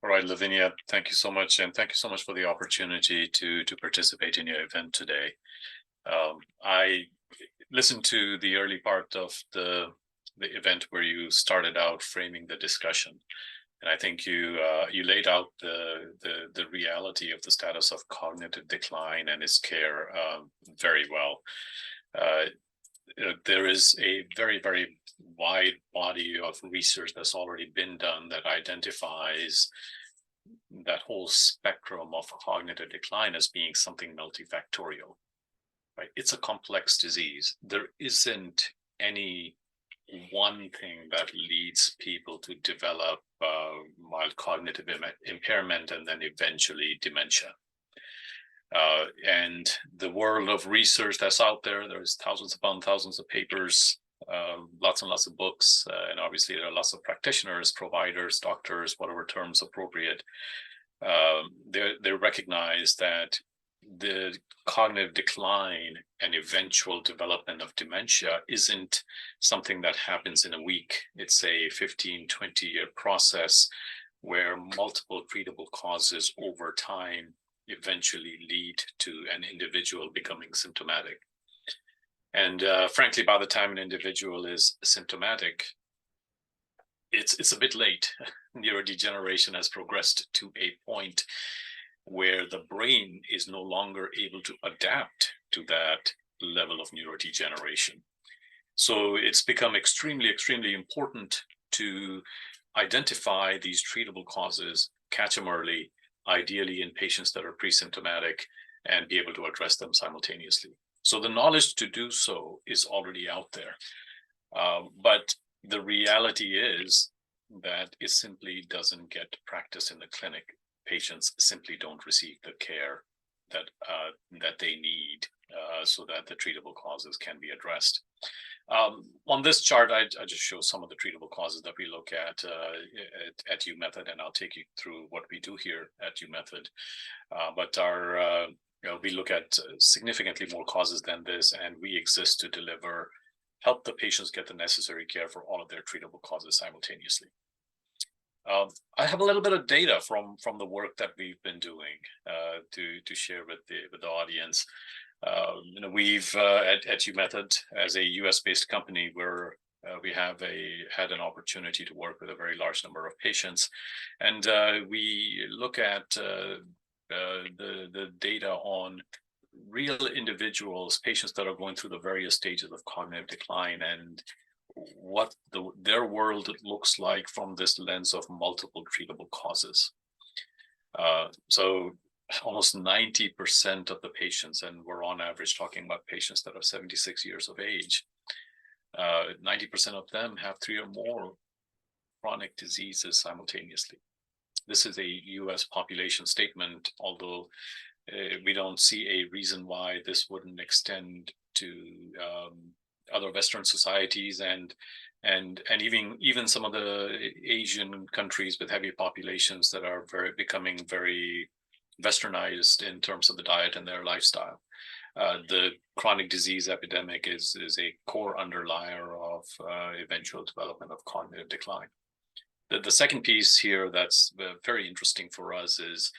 All right, Lavinia, thank you so much. And thank you so much for the opportunity to participate in your event today. I listened to the early part of the event where you started out framing the discussion. And I think you laid out the reality of the status of cognitive decline and its care very well. There is a very, very wide body of research that's already been done that identifies that whole spectrum of cognitive decline as being something multifactorial, right? It's a complex disease. There isn't any one thing that leads people to develop mild cognitive impairment and then eventually dementia. And the world of research that's out there, there's thousands upon thousands of papers, lots and lots of books, and obviously there are lots of practitioners, providers, doctors, whatever terms appropriate. They recognize that the cognitive decline and eventual development of dementia isn't something that happens in a week. It's a 15, 20-year process where multiple treatable causes over time eventually lead to an individual becoming symptomatic. And frankly, by the time an individual is symptomatic, it's a bit late. Neurodegeneration has progressed to a point where the brain is no longer able to adapt to that level of neurodegeneration. So it's become extremely, extremely important to identify these treatable causes, catch them early, ideally in patients that are pre-symptomatic, and be able to address them simultaneously. So the knowledge to do so is already out there. But the reality is that it simply doesn't get practice in the clinic. Patients simply don't receive the care that they need so that the treatable causes can be addressed. On this chart, I just show some of the treatable causes that we look at UMethod, and I'll take you through what we do here at UMethod. But we look at significantly more causes than this, and we exist to help the patients get the necessary care for all of their treatable causes simultaneously. I have a little bit of data from the work that we've been doing to share with the audience. We've at UMethod, as a US-based company, we have had an opportunity to work with a very large number of patients, and we look at the data on real individuals, patients that are going through the various stages of cognitive decline, and what their world looks like from this lens of multiple treatable causes. So almost 90% of the patients, and we're on average talking about patients that are 76 years of age, 90% of them have 3 or more chronic diseases simultaneously. This is a US population statement, although we don't see a reason why this wouldn't extend to other Western societies and even some of the Asian countries with heavy populations that are becoming very Westernized in terms of the diet and their lifestyle. The chronic disease epidemic is a core underlier of eventual development of cognitive decline. The second piece here that's very interesting for us is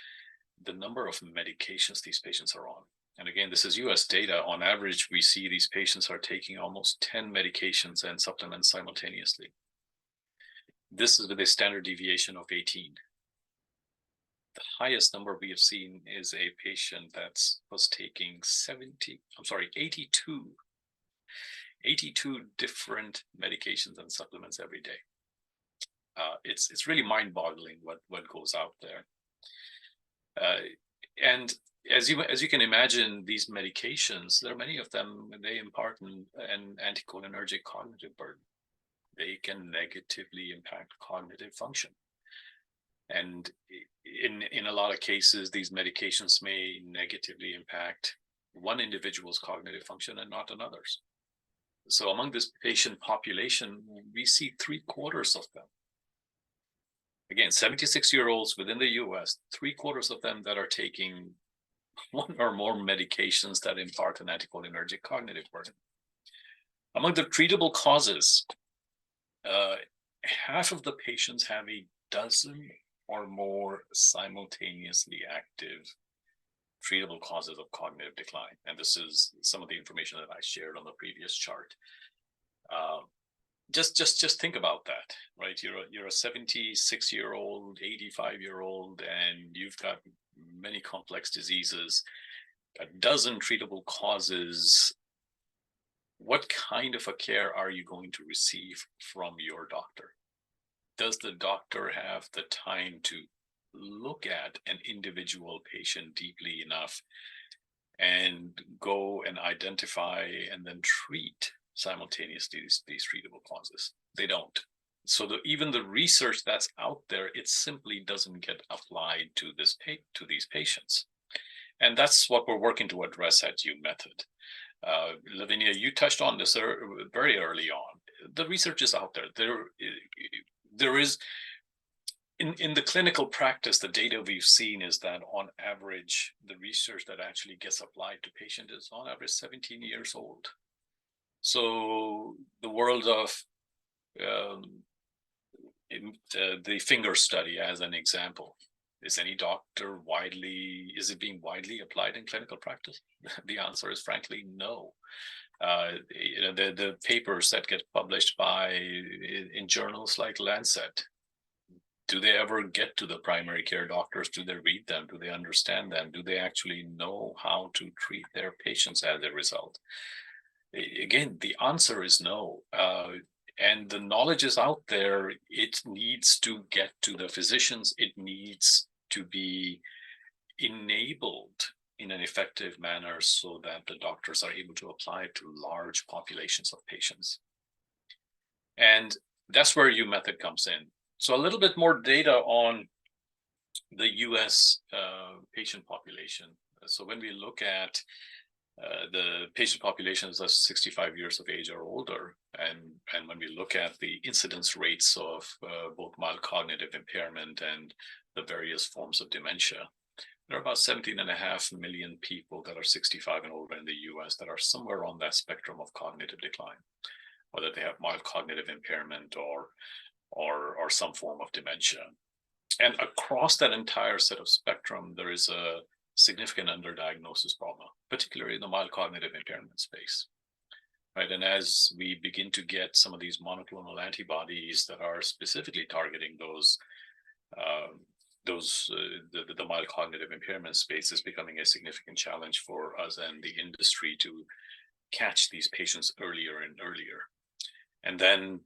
the number of medications these patients are on. And again, this is US data. On average, we see these patients are taking almost 10 medications and supplements simultaneously. This is with a standard deviation of 18. The highest number we have seen is a patient that was taking 82 different medications and supplements every day. It's really mind-boggling what goes out there. And as you can imagine, these medications, there are many of them, they impart an anticholinergic cognitive burden. They can negatively impact cognitive function. And in a lot of cases, these medications may negatively impact one individual's cognitive function and not another's. So among this patient population, we see 3/4 of them. Again, 76-year-olds within the US, 3/4 of them that are taking one or more medications that impart an anticholinergic cognitive burden. Among the treatable causes, half of the patients have a dozen or more simultaneously active treatable causes of cognitive decline. And this is some of the information that I shared on the previous chart. Just think about that, right? You're a 76-year-old, 85-year-old, and you've got many complex diseases, a dozen treatable causes. What kind of a care are you going to receive from your doctor? Does the doctor have the time to look at an individual patient deeply enough and go and identify and then treat simultaneously these treatable causes. They don't. So even the research that's out there, it simply doesn't get applied to these patients. And that's what we're working to address at UMethod. Lavinia, you touched on this very early on. The research is out there. There is, in the clinical practice, the data we've seen is that on average, the research that actually gets applied to patients is on average 17 years old. So the world of the finger study as an example, is any doctor is it being widely applied in clinical practice? The answer is frankly no. The papers that get published in journals like Lancet, do they ever get to the primary care doctors? Do they read them? Do they understand them? Do they actually know how to treat their patients as a result? Again, the answer is no. And the knowledge is out there. It needs to get to the physicians. It needs to be enabled in an effective manner so that the doctors are able to apply it to large populations of patients. And that's where UMethod comes in. So a little bit more data on the US patient population. So when we look at the patient populations of 65 years of age or older, and when we look at the incidence rates of both mild cognitive impairment and the various forms of dementia, there are about 17.5 million people that are 65 and older in the US that are somewhere on that spectrum of cognitive decline, whether they have mild cognitive impairment or some form of dementia. And across that entire set of spectrum, there is a significant underdiagnosis problem, particularly in the mild cognitive impairment space, right? And as we begin to get some of these monoclonal antibodies that are specifically targeting the mild cognitive impairment space, is becoming a significant challenge for us and the industry to catch these patients earlier and earlier. And then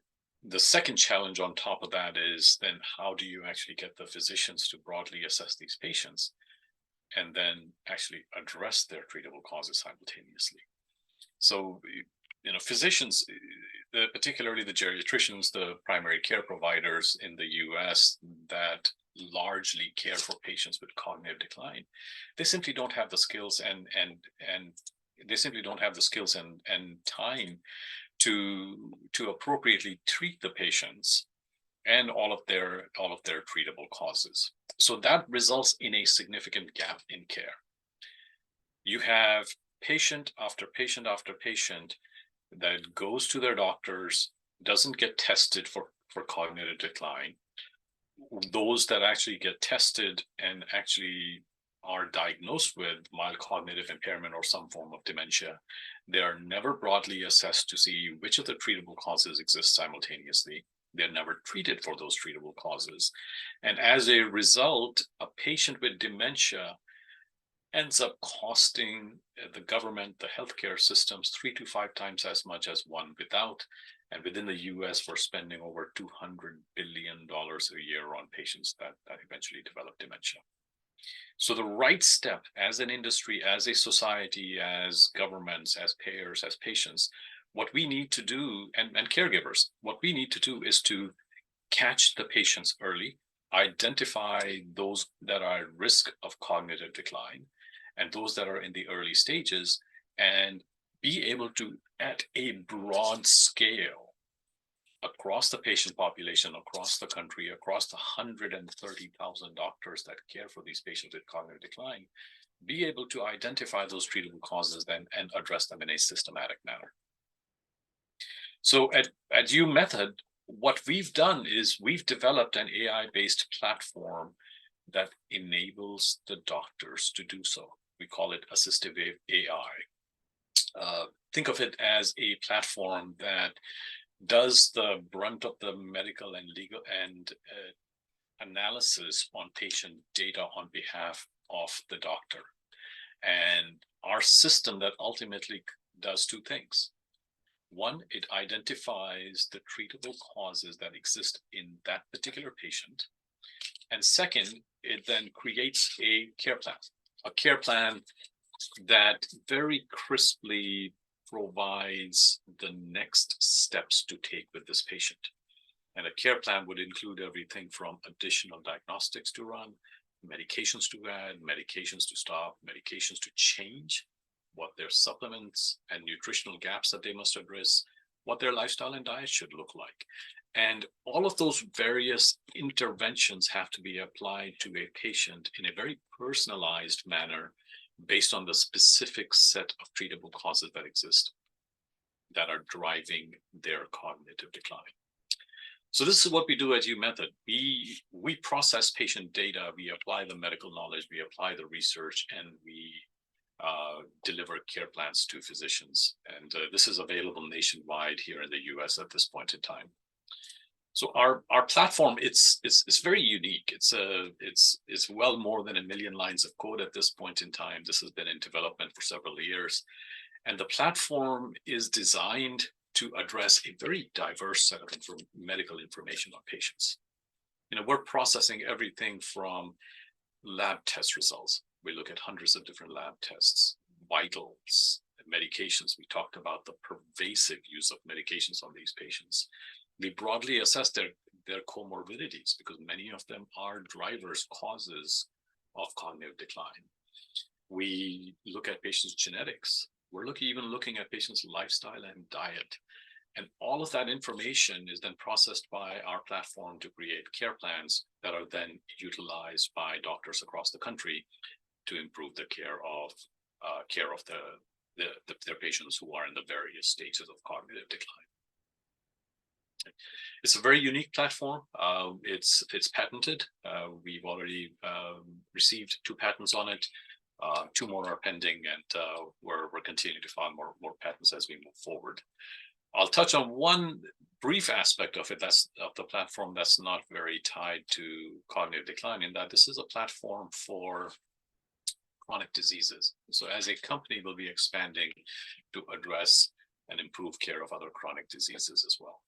the second challenge on top of that is then how do you actually get the physicians to broadly assess these patients and then actually address their treatable causes simultaneously? So, physicians, particularly the geriatricians, the primary care providers in the US that largely care for patients with cognitive decline, they simply don't have the skills and they simply don't have the skills and time to appropriately treat the patients and all of their treatable causes. So that results in a significant gap in care. You have patient after patient after patient that goes to their doctors, doesn't get tested for cognitive decline. Those that actually get tested and actually are diagnosed with mild cognitive impairment or some form of dementia, they are never broadly assessed to see which of the treatable causes exist simultaneously. They're never treated for those treatable causes. And as a result, a patient with dementia ends up costing the government, the healthcare systems, 3 to 5 times as much as one without. And within the US, we're spending over $200 billion a year on patients that eventually develop dementia. So the right step as an industry, as a society, as governments, as payers, as patients, what we need to do, and caregivers, what we need to do is to catch the patients early, identify those that are at risk of cognitive decline, and those that are in the early stages, and be able to, at a broad scale, across the patient population, across the country, across the 130,000 doctors that care for these patients with cognitive decline, be able to identify those treatable causes then and address them in a systematic manner. So at UMethod, what we've done is we've developed an AI-based platform that enables the doctors to do so. We call it assistive AI. Think of it as a platform that does the brunt of the medical and legal and analysis on patient data on behalf of the doctor. And our system that ultimately does two things. One, it identifies the treatable causes that exist in that particular patient. And second, it then creates a care plan that very crisply provides the next steps to take with this patient. And a care plan would include everything from additional diagnostics to run, medications to add, medications to stop, medications to change, what their supplements and nutritional gaps that they must address, what their lifestyle and diet should look like. And all of those various interventions have to be applied to a patient in a very personalized manner based on the specific set of treatable causes that exist that are driving their cognitive decline. So this is what we do at UMethod. We process patient data, we apply the medical knowledge, we apply the research, and we deliver care plans to physicians. And this is available nationwide here in the US at this point in time. So our platform, it's very unique. It's well more than 1 million lines of code at this point in time. This has been in development for several years. And the platform is designed to address a very diverse set of medical information on patients. You know, we're processing everything from lab test results. We look at hundreds of different lab tests, vitals, medications. We talked about the pervasive use of medications on these patients. We broadly assess their comorbidities because many of them are drivers, causes of cognitive decline. We look at patients' genetics. We're even looking at patients' lifestyle and diet. And all of that information is then processed by our platform to create care plans that are then utilized by doctors across the country to improve the care of their patients who are in the various stages of cognitive decline. It's a very unique platform. It's patented. We've already received 2 patents on it. 2 more are pending, and we're continuing to file more patents as we move forward. I'll touch on one brief aspect of it, that's of the platform that's not very tied to cognitive decline, in that this is a platform for chronic diseases. So as a company, we'll be expanding to address and improve care of other chronic diseases as well.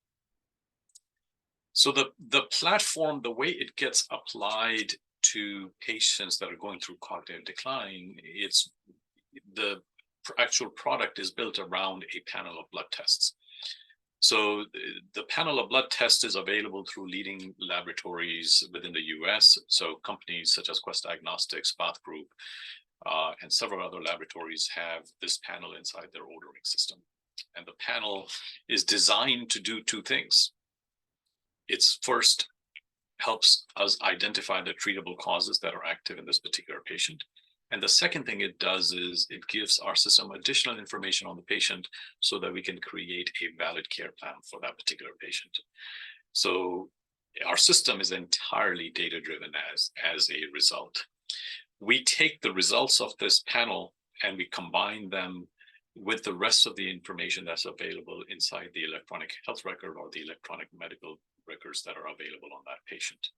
So the platform, the way it gets applied to patients that are going through cognitive decline, it's the actual product is built around a panel of blood tests. So the panel of blood tests is available through leading laboratories within the US. So companies such as Quest Diagnostics, Bath Group, and several other laboratories have this panel inside their ordering system. And the panel is designed to do 2 things. It's first helps us identify the treatable causes that are active in this particular patient. And the second thing it does is it gives our system additional information on the patient so that we can create a valid care plan for that particular patient. So our system is entirely data-driven as a result. We take the results of this panel and we combine them with the rest of the information that's available inside the electronic health record or the electronic medical records that are available on that patient.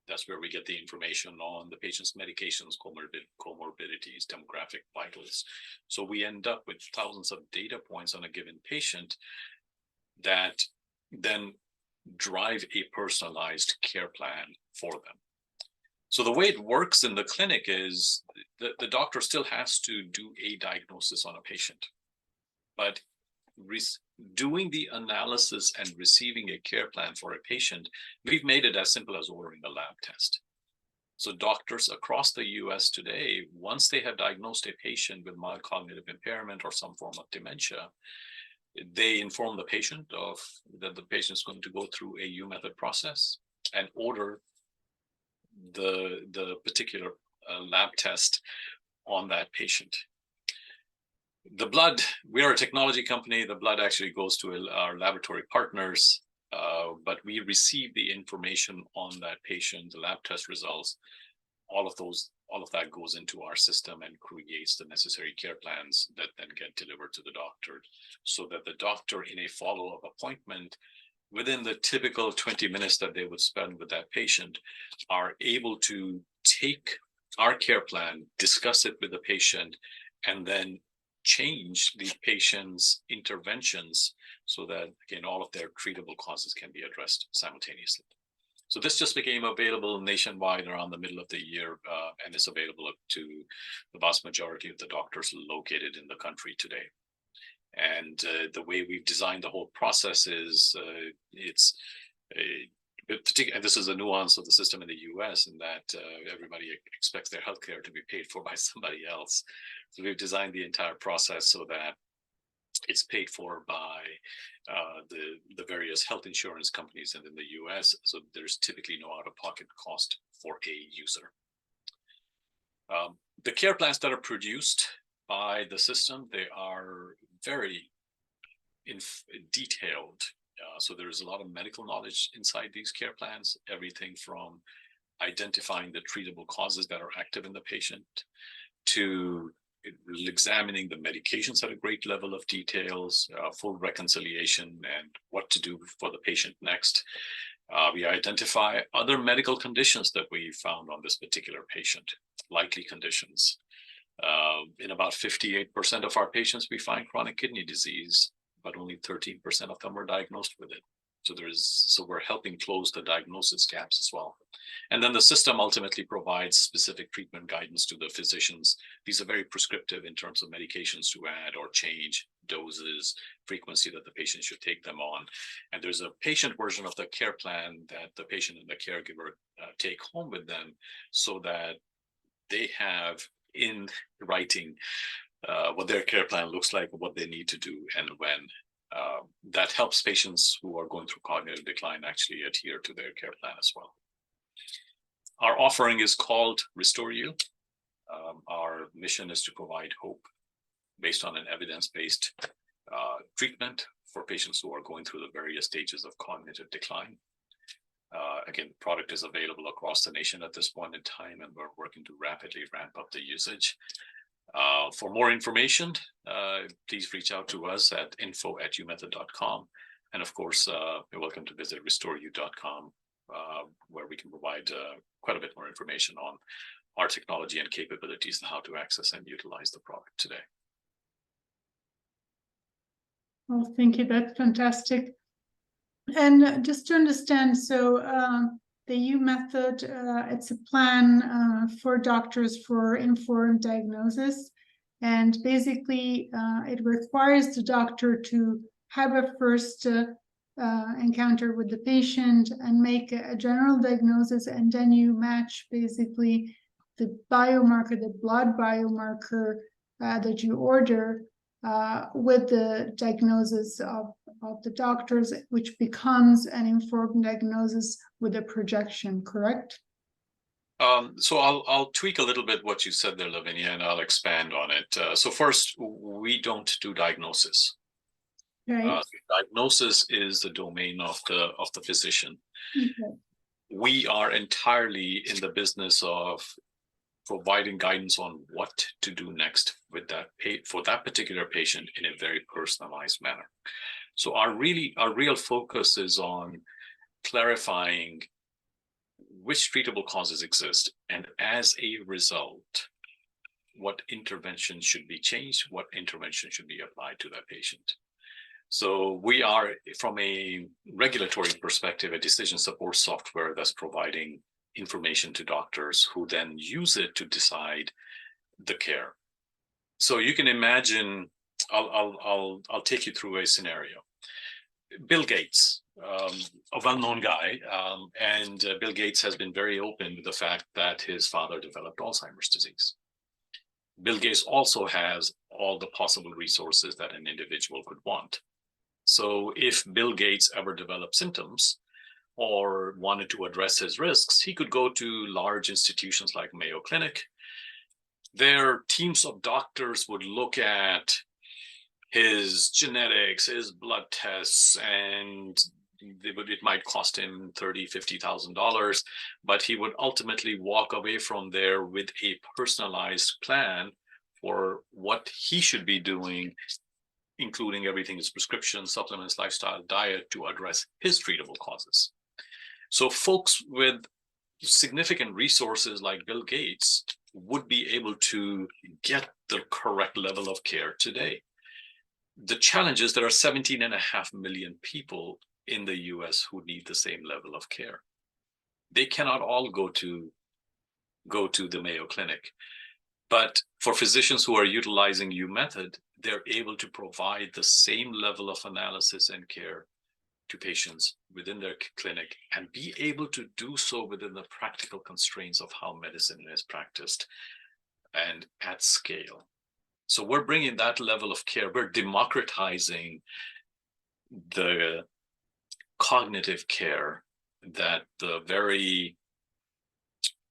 That's where we get the information on the patient's medications, comorbidities, demographic vitals. So we end up with thousands of data points on a given patient that then drive a personalized care plan for them. So the way it works in the clinic is the doctor still has to do a diagnosis on a patient, but doing the analysis and receiving a care plan for a patient, we've made it as simple as ordering a lab test. So doctors across the US today, once they have diagnosed a patient with mild cognitive impairment or some form of dementia, they inform the patient that the patient is going to go through a UMethod process and order the particular lab test on that patient. The blood, we are a technology company. The blood actually goes to our laboratory partners, but we receive the information on that patient, the lab test results, all of that goes into our system and creates the necessary care plans that then get delivered to the doctor, so that the doctor in a follow-up appointment, within the typical 20 minutes that they would spend with that patient, are able to take our care plan, discuss it with the patient, and then change the patient's interventions so that, again, all of their treatable causes can be addressed simultaneously. So this just became available nationwide around the middle of the year, and it's available to the vast majority of the doctors located in the country today. And the way we've designed the whole process is and this is a nuance of the system in the US, in that everybody expects their healthcare to be paid for by somebody else. So we've designed the entire process so that it's paid for by the various health insurance companies in the US. So there's typically no out-of-pocket cost for a user. The care plans that are produced by the system, they are very detailed. So there's a lot of medical knowledge inside these care plans, everything from identifying the treatable causes that are active in the patient to examining the medications at a great level of details, full reconciliation, and what to do for the patient next. We identify other medical conditions that we found on this particular patient, likely conditions. In about 58% of our patients, we find chronic kidney disease, but only 13% of them were diagnosed with it. So we're helping close the diagnosis gaps as well. And then the system ultimately provides specific treatment guidance to the physicians. These are very prescriptive in terms of medications to add or change, doses, frequency that the patient should take them on. And there's a patient version of the care plan that the patient and the caregiver take home with them, so that they have in writing what their care plan looks like, what they need to do, and when. That helps patients who are going through cognitive decline actually adhere to their care plan as well. Our offering is called Restore You. Our mission is to provide hope based on an evidence-based treatment for patients who are going through the various stages of cognitive decline. Again, the product is available across the nation at this point in time, and we're working to rapidly ramp up the usage. For more information, please reach out to us at info@umethod.com. And of course, you're welcome to visit restoreyou.com, where we can provide quite a bit more information on our technology and capabilities and how to access and utilize the product today. Well, thank you. That's fantastic. And just to understand, so the U method, it's a plan for doctors for informed diagnosis. And basically, it requires the doctor to have a first encounter with the patient and make a general diagnosis. And then you match basically the biomarker, the blood biomarker that you order with the diagnosis of the doctors, which becomes an informed diagnosis with a projection, correct? So I'll tweak a little bit what you said there, Lavinia, and I'll expand on it. So first, we don't do diagnosis. Right. Diagnosis is the domain of the physician. Okay. We are entirely in the business of providing guidance on what to do next with for that particular patient in a very personalized manner. So our real focus is on clarifying which treatable causes exist, and as a result, what intervention should be changed, what intervention should be applied to that patient. So we are, from a regulatory perspective, a decision support software that's providing information to doctors who then use it to decide the care. So you can imagine, I'll take you through a scenario. Bill Gates, a well-known guy, and Bill Gates has been very open with the fact that his father developed Alzheimer's disease. Bill Gates also has all the possible resources that an individual could want. So if Bill Gates ever developed symptoms or wanted to address his risks, he could go to large institutions like Mayo Clinic. Their teams of doctors would look at his genetics, his blood tests, and it might cost him $30,000, $50,000, but he would ultimately walk away from there with a personalized plan for what he should be doing, including everything, his prescription, supplements, lifestyle, diet, to address his treatable causes. So folks with significant resources like Bill Gates would be able to get the correct level of care today. The challenge is there are 17.5 million people in the US who need the same level of care. they cannot all go to the Mayo Clinic. But for physicians who are utilizing U method, they're able to provide the same level of analysis and care to patients within their clinic and be able to do so within the practical constraints of how medicine is practiced and at scale. So we're bringing that level of care. We're democratizing the cognitive care that the very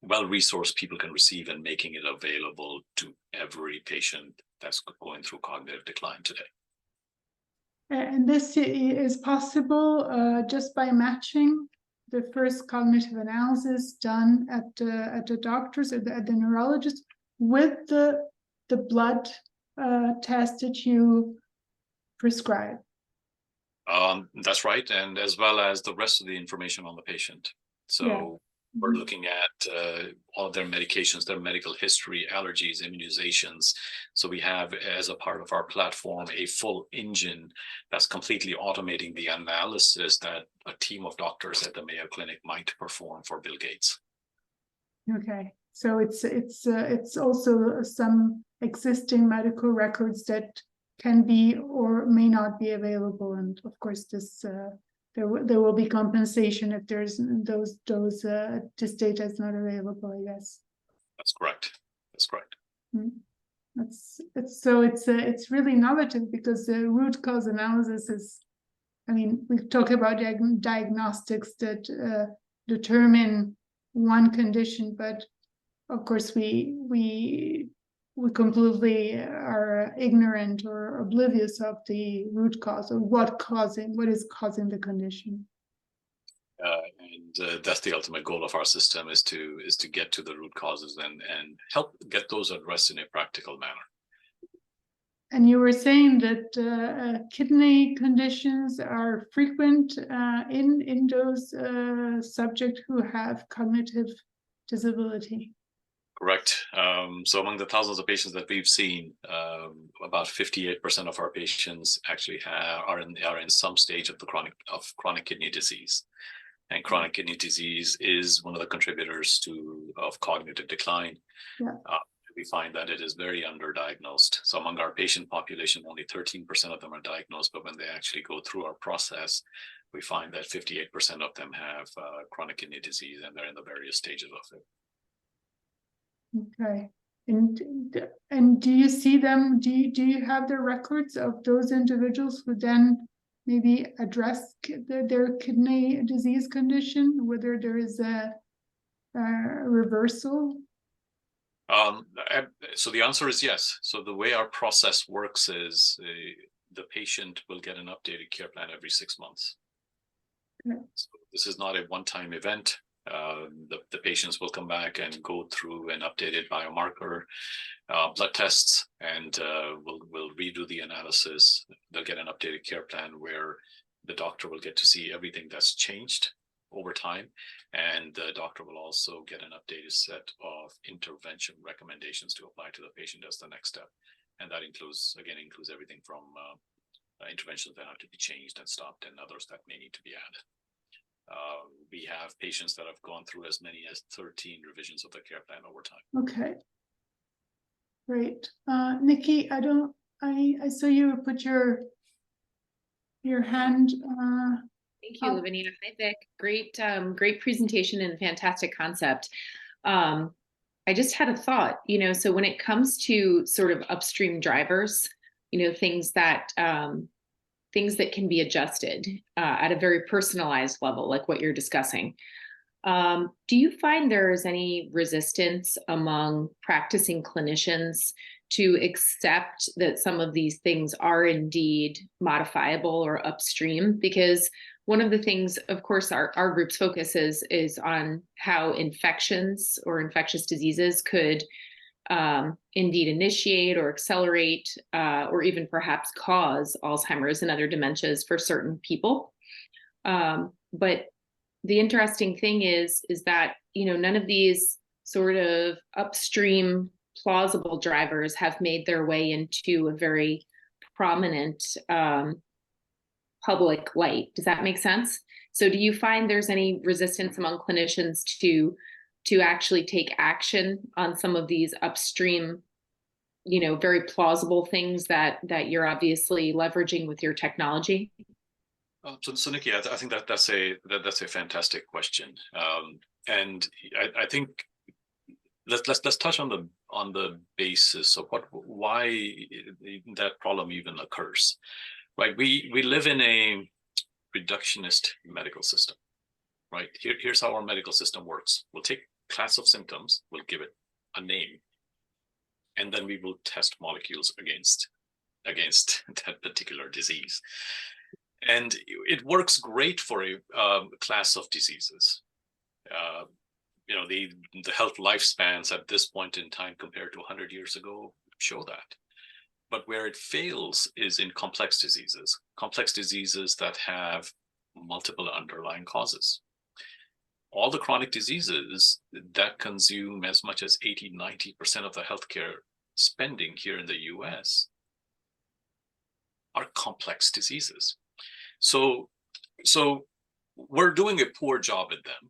well-resourced people can receive and making it available to every patient that's going through cognitive decline today. And this is possible just by matching the first cognitive analysis done at the doctors, at the neurologist, with the blood test that you prescribe. That's right, and as well as the rest of the information on the patient. So we're looking at all of their medications, their medical history, allergies, immunizations. So we have, as a part of our platform, a full engine that's completely automating the analysis that a team of doctors at the Mayo Clinic might perform for Bill Gates. Okay, so it's also some existing medical records that can be or may not be available, and of course this there will be compensation if there's those this data is not available, I guess. That's correct. That's correct. It's really innovative, because the root cause analysis is, I mean, we talk about diagnostics that determine one condition, but of course we completely are ignorant or oblivious of the root cause, or what is causing the condition. And that's the ultimate goal of our system, is to get to the root causes and help get those addressed in a practical manner. And you were saying that kidney conditions are frequent in those subjects who have cognitive disability. Correct. So among the thousands of patients that we've seen, about 58% of our patients actually are in some stage of chronic kidney disease, and chronic kidney disease is one of the contributors of cognitive decline. We find that it is very underdiagnosed. So among our patient population, only 13% of them are diagnosed, but when they actually go through our process, we find that 58% of them have chronic kidney disease, and they're in the various stages of it. Okay, and do you see them? Do you have the records of those individuals who then maybe address their kidney disease condition, whether there is a reversal? So the answer is yes. So the way our process works is the patient will get an updated care plan every 6 months. Okay. So this is not a one-time event. The patients will come back and go through an updated biomarker, blood tests, and we'll redo the analysis. They'll get an updated care plan where the doctor will get to see everything that's changed over time, and the doctor will also get an updated set of intervention recommendations to apply to the patient as the next step. And that includes everything from interventions that have to be changed and stopped, and others that may need to be added. We have patients that have gone through as many as 13 revisions of the care plan over time. Okay, great. Nikki, I saw you put your hand. Thank you, Lavinia. Hi, Vik. Great presentation and fantastic concept. I just had a thought, so when it comes to sort of upstream drivers, things that can be adjusted at a very personalized level, like what you're discussing. Do you find there's any resistance among practicing clinicians to accept that some of these things are indeed modifiable or upstream? Because one of the things, of course, our group's focus is on how infections or infectious diseases could indeed initiate or accelerate or even perhaps cause Alzheimer's and other dementias for certain people. But the interesting thing is that, none of these sort of upstream plausible drivers have made their way into a very prominent public light. Does that make sense? So do you find there's any resistance among clinicians to actually take action on some of these upstream, you know, very plausible things that you're obviously leveraging with your technology? So Nikki, I think that's a fantastic question, and I think let's touch on the basis of why that problem even occurs, right? We live in a reductionist medical system, right? Here's how our medical system works. We'll take a class of symptoms, we'll give it a name, and then we will test molecules against that particular disease. And it works great for a class of diseases. You know, the health lifespans at this point in time compared to 100 years ago show that. But where it fails is in complex diseases that have multiple underlying causes. All the chronic diseases that consume as much as 80-90% of the healthcare spending here in the US are complex diseases. So we're doing a poor job at them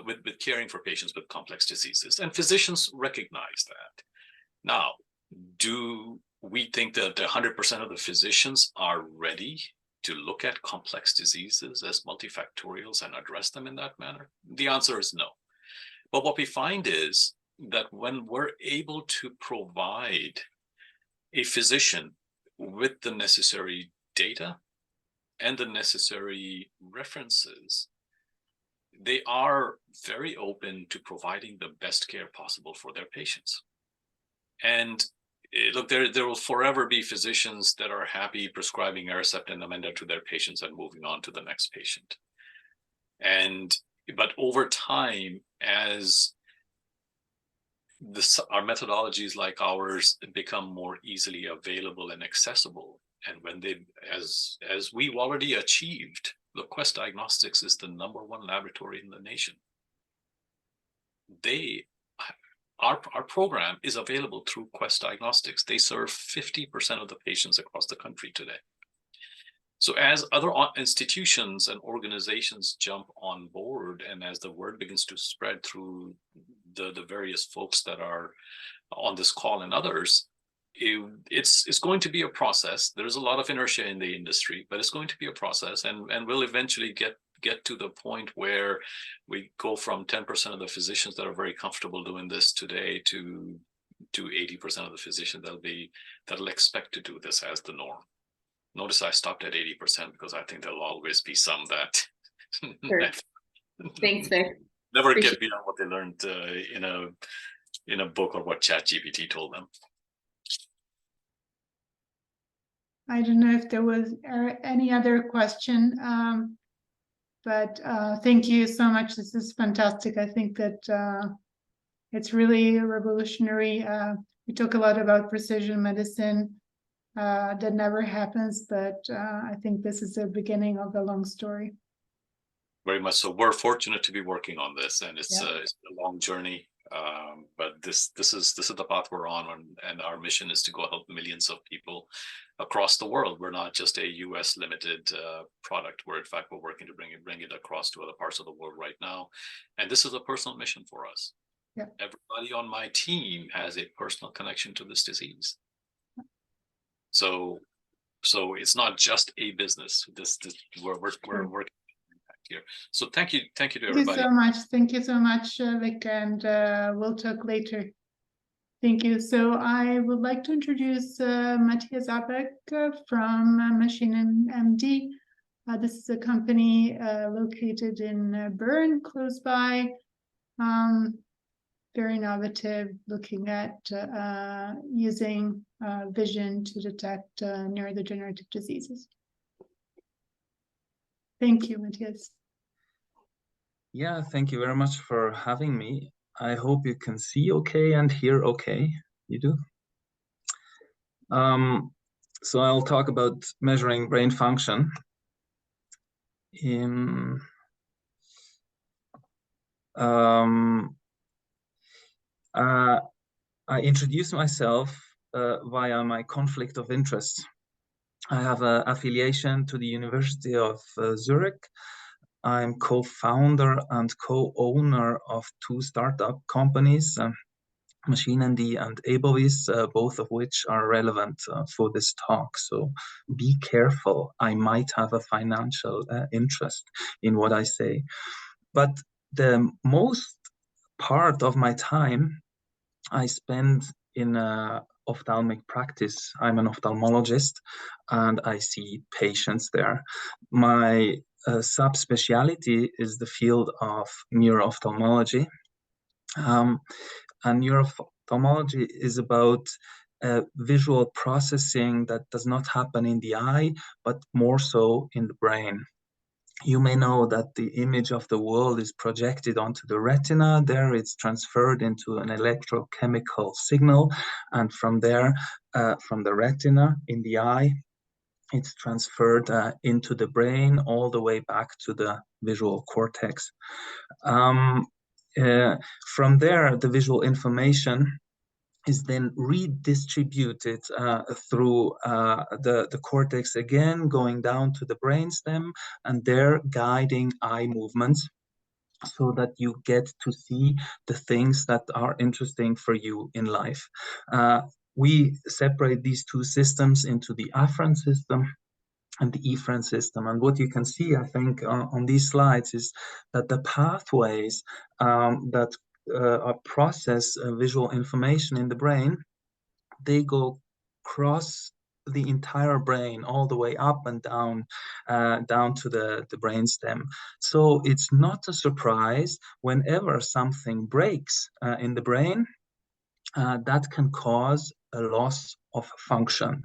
with caring for patients with complex diseases, and physicians recognize that. Now, do we think that 100% of the physicians are ready to look at complex diseases as multifactorials and address them in that manner? The answer is no. But what we find is that when we're able to provide a physician with the necessary data and the necessary references, they are very open to providing the best care possible for their patients. And look, there will forever be physicians that are happy prescribing Aricept and Namenda to their patients and moving on to the next patient. But over time, as our methodologies like ours become more easily available and accessible, and when as we've already achieved, the Quest Diagnostics is the #1 laboratory in the nation. Our program is available through Quest Diagnostics. They serve 50% of the patients across the country today. So as other institutions and organizations jump on board, and as the word begins to spread through the various folks that are on this call and others, it's going to be a process. There's a lot of inertia in the industry, but it's going to be a process, and we'll eventually get to the point where we go from 10% of the physicians that are very comfortable doing this today to 80% of the physicians that'll expect to do this as the norm. Notice I stopped at 80% because I think there'll always be some that Sure. Thanks, Vik. Never get beyond what they learned in a book or what ChatGPT told them. I don't know if there was any other question, but thank you so much. This is fantastic. I think that it's really revolutionary. We talk a lot about precision medicine. That never happens, but I think this is the beginning of a long story. Very much so. We're fortunate to be working on this, and it's a long journey. But this is the path we're on, and our mission is to go help millions of people across the world. We're not just a U.S. limited product. We're working to bring it across to other parts of the world right now, and this is a personal mission for us. Yeah. Everybody on my team has a personal connection to this disease. So it's not just a business. We're working here. So thank you to everybody. Thank you so much. Thank you so much, Vik, and we'll talk later. Thank you. So I would like to introduce Mathias Abegg from Machine MD. This is a company located in Bern, close by. Very innovative, looking at using vision to detect neurodegenerative diseases. Thank you, Mathias. Yeah, thank you very much for having me. I hope you can see okay and hear okay. You do? So I'll talk about measuring brain function. I introduce myself via my conflict of interest. I have an affiliation to the University of Zurich. I'm co-founder and co-owner of 2 startup companies, MachineMD and Abovis, both of which are relevant for this talk. So be careful. I might have a financial interest in what I say. But the most part of my time I spend in ophthalmic practice. I'm an ophthalmologist and I see patients there. My subspecialty is the field of neuro-ophthalmology. And neuro-ophthalmology is about visual processing that does not happen in the eye, but more so in the brain. You may know that the image of the world is projected onto the retina. There it's transferred into an electrochemical signal. And from there, from the retina in the eye, it's transferred into the brain all the way back to the visual cortex. From there, the visual information is then redistributed through the cortex again, going down to the brainstem, and there guiding eye movements so that you get to see the things that are interesting for you in life. We separate these 2 systems into the afferent system and the efferent system. And what you can see, I think, on these slides is that the pathways that process visual information in the brain, they go across the entire brain all the way up and down to the brainstem. So it's not a surprise whenever something breaks in the brain, that can cause a loss of function.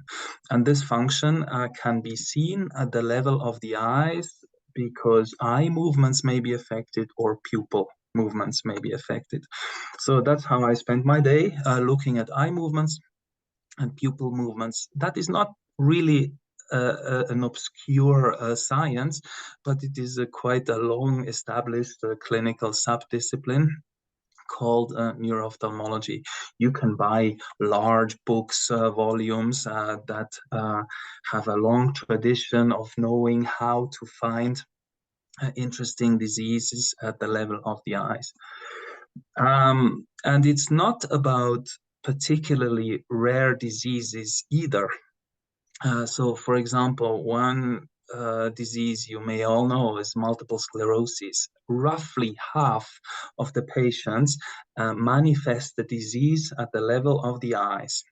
And this function can be seen at the level of the eyes because eye movements may be affected or pupil movements may be affected. So that's how I spend my day, looking at eye movements and pupil movements. That is not really an obscure science, but it is quite a long established clinical subdiscipline called neuro-ophthalmology. You can buy large books, volumes that have a long tradition of knowing how to find interesting diseases at the level of the eyes. And it's not about particularly rare diseases either. So, for example, one disease you may all know is multiple sclerosis. Roughly half of the patients manifest the disease at the level of the eyes,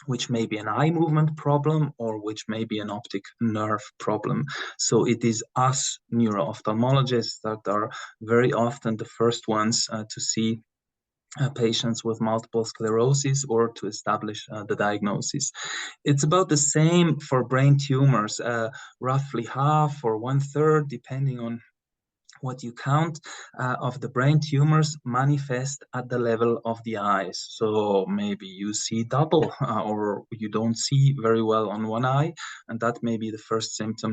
which may be an eye movement problem or which may be an optic nerve problem. So it is us neuro-ophthalmologists that are very often the first ones to see patients with multiple sclerosis or to establish the diagnosis. It's about the same for brain tumors, roughly half or 1/3, depending on what you count, of the brain tumors manifest at the level of the eyes. So maybe you see double or you don't see very well on one eye, and that may be the first symptom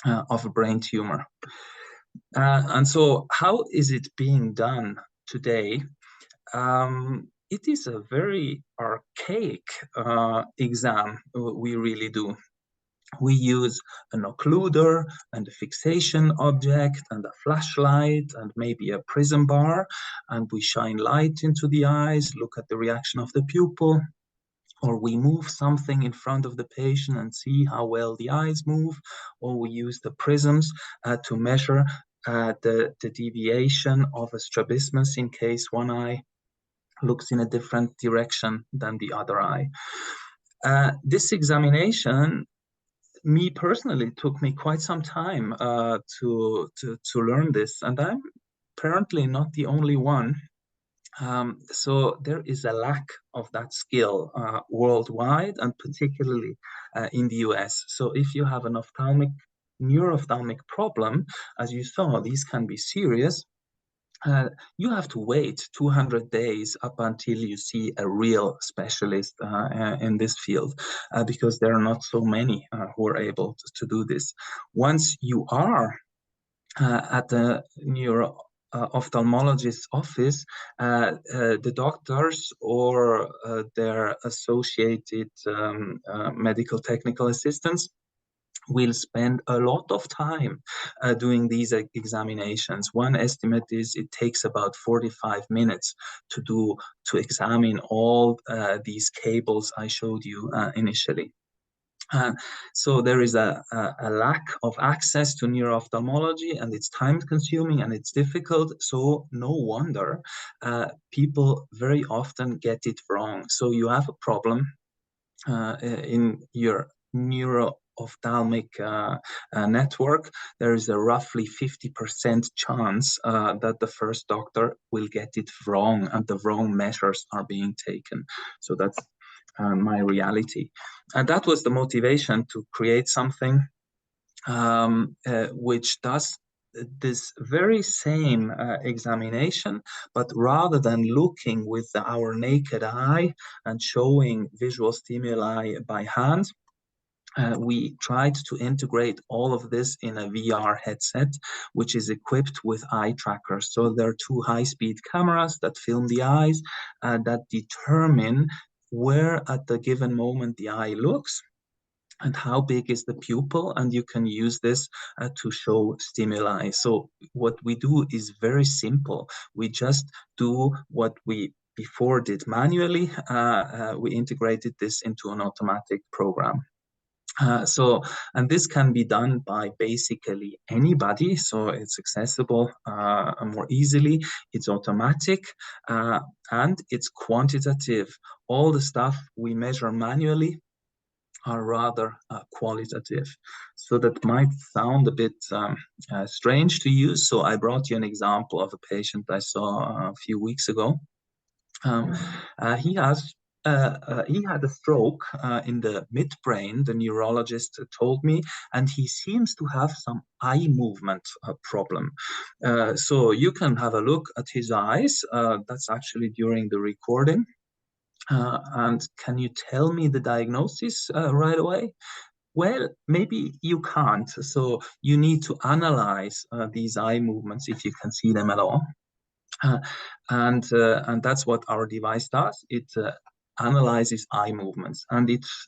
of a brain tumor. And so how is it being done today? It is a very archaic exam we really do. We use an occluder and a fixation object and a flashlight and maybe a prism bar, and we shine light into the eyes, look at the reaction of the pupil, or we move something in front of the patient and see how well the eyes move, or we use the prisms to measure the deviation of a strabismus in case one eye looks in a different direction than the other eye. This examination, me personally, took me quite some time to learn this, and I'm apparently not the only one. So there is a lack of that skill worldwide, and particularly in the US. So if you have an neuro-ophthalmic problem, as you saw, these can be serious. You have to wait 200 days up until you see a real specialist in this field, because there are not so many who are able to do this. Once you are at the ophthalmologist's office, the doctors or their associated medical technical assistants will spend a lot of time doing these examinations. One estimate is it takes about 45 minutes to examine all these cables I showed you initially. So there is a lack of access to neuro-ophthalmology, and it's time-consuming and it's difficult. So no wonder people very often get it wrong. So you have a problem in your neuro-ophthalmic network. There is a roughly 50% chance that the first doctor will get it wrong and the wrong measures are being taken. So that's my reality. And that was the motivation to create something which does this very same examination, but rather than looking with our naked eye and showing visual stimuli by hand, we tried to integrate all of this in a VR headset, which is equipped with eye trackers. So there are two high-speed cameras that film the eyes that determine where at the given moment the eye looks and how big is the pupil, and you can use this to show stimuli. So what we do is very simple. We just do what we before did manually. We integrated this into an automatic program. And this can be done by basically anybody, so it's accessible more easily, it's automatic, and it's quantitative. All the stuff we measure manually are rather qualitative. So that might sound a bit strange to you, so I brought you an example of a patient I saw a few weeks ago. He had a stroke in the midbrain, the neurologist told me, and he seems to have some eye movement problem. So you can have a look at his eyes. That's actually during the recording. And can you tell me the diagnosis right away? Well, maybe you can't. So you need to analyze these eye movements if you can see them at all. And that's what our device does. It analyzes eye movements, and it's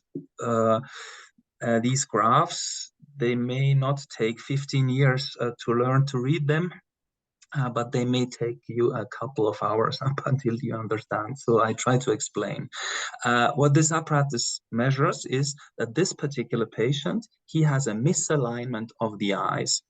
these graphs, they may not take 15 years to learn to read them, but they may take you a couple of hours up until you understand. So I try to explain. What this apparatus measures is that this particular patient, he has a misalignment of the eyes.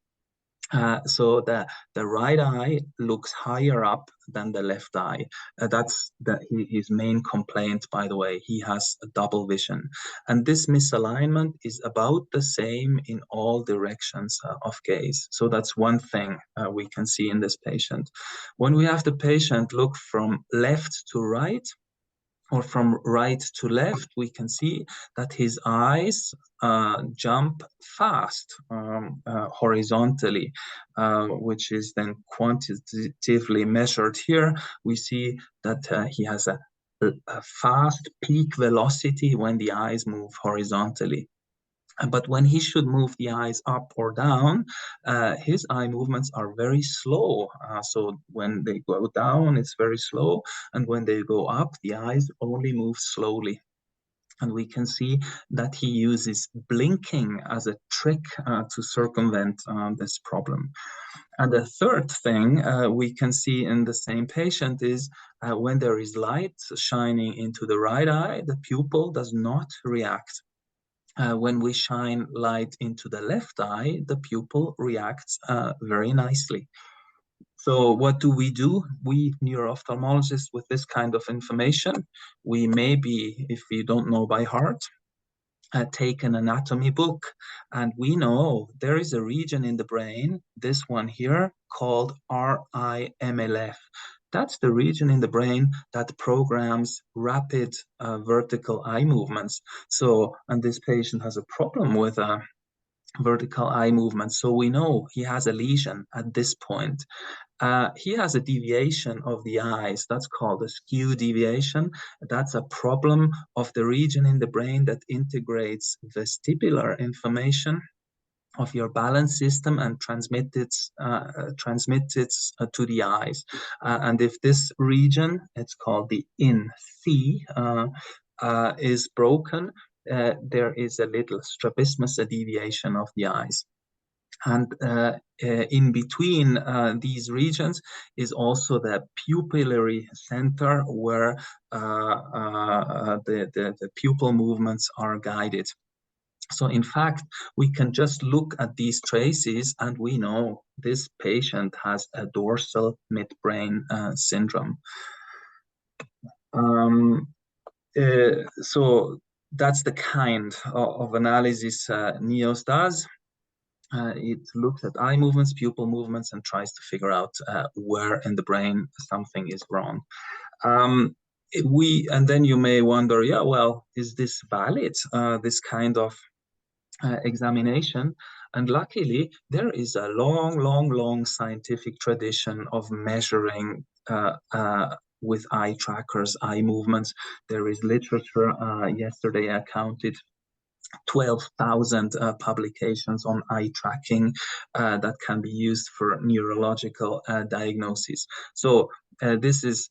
So the right eye looks higher up than the left eye. That's his main complaint, by the way. He has a double vision. And this misalignment is about the same in all directions of gaze. So that's one thing we can see in this patient. When we have the patient look from left to right, or from right to left, we can see that his eyes jump fast horizontally, which is then quantitatively measured here. We see that he has a fast peak velocity when the eyes move horizontally. But when he should move the eyes up or down, his eye movements are very slow. So when they go down, it's very slow. And when they go up, the eyes only move slowly. And we can see that he uses blinking as a trick to circumvent this problem. And the third thing we can see in the same patient is when there is light shining into the right eye, the pupil does not react. When we shine light into the left eye, the pupil reacts very nicely. So what do? We neuro-ophthalmologists, with this kind of information, we maybe, if we don't know by heart, take an anatomy book, and we know there is a region in the brain, this one here, called RIMLF. That's the region in the brain that programs rapid vertical eye movements. So, and this patient has a problem with vertical eye movement. So we know he has a lesion at this point. He has a deviation of the eyes. That's called a skew deviation. That's a problem of the region in the brain that integrates vestibular information of your balance system and transmit it to the eyes. And if this region, it's called the in-C, is broken, there is a little strabismus, a deviation of the eyes. And in between these regions is also the pupillary center where the pupil movements are guided. So in fact, we can just look at these traces and we know this patient has a dorsal midbrain syndrome. So that's the kind of analysis NEOS does. It looks at eye movements, pupil movements, and tries to figure out where in the brain something is wrong. And then you may wonder, yeah, well, is this valid, this kind of examination? And luckily, there is a long scientific tradition of measuring with eye trackers, eye movements. There is literature. Yesterday I counted 12,000 publications on eye tracking that can be used for neurological diagnosis. So there is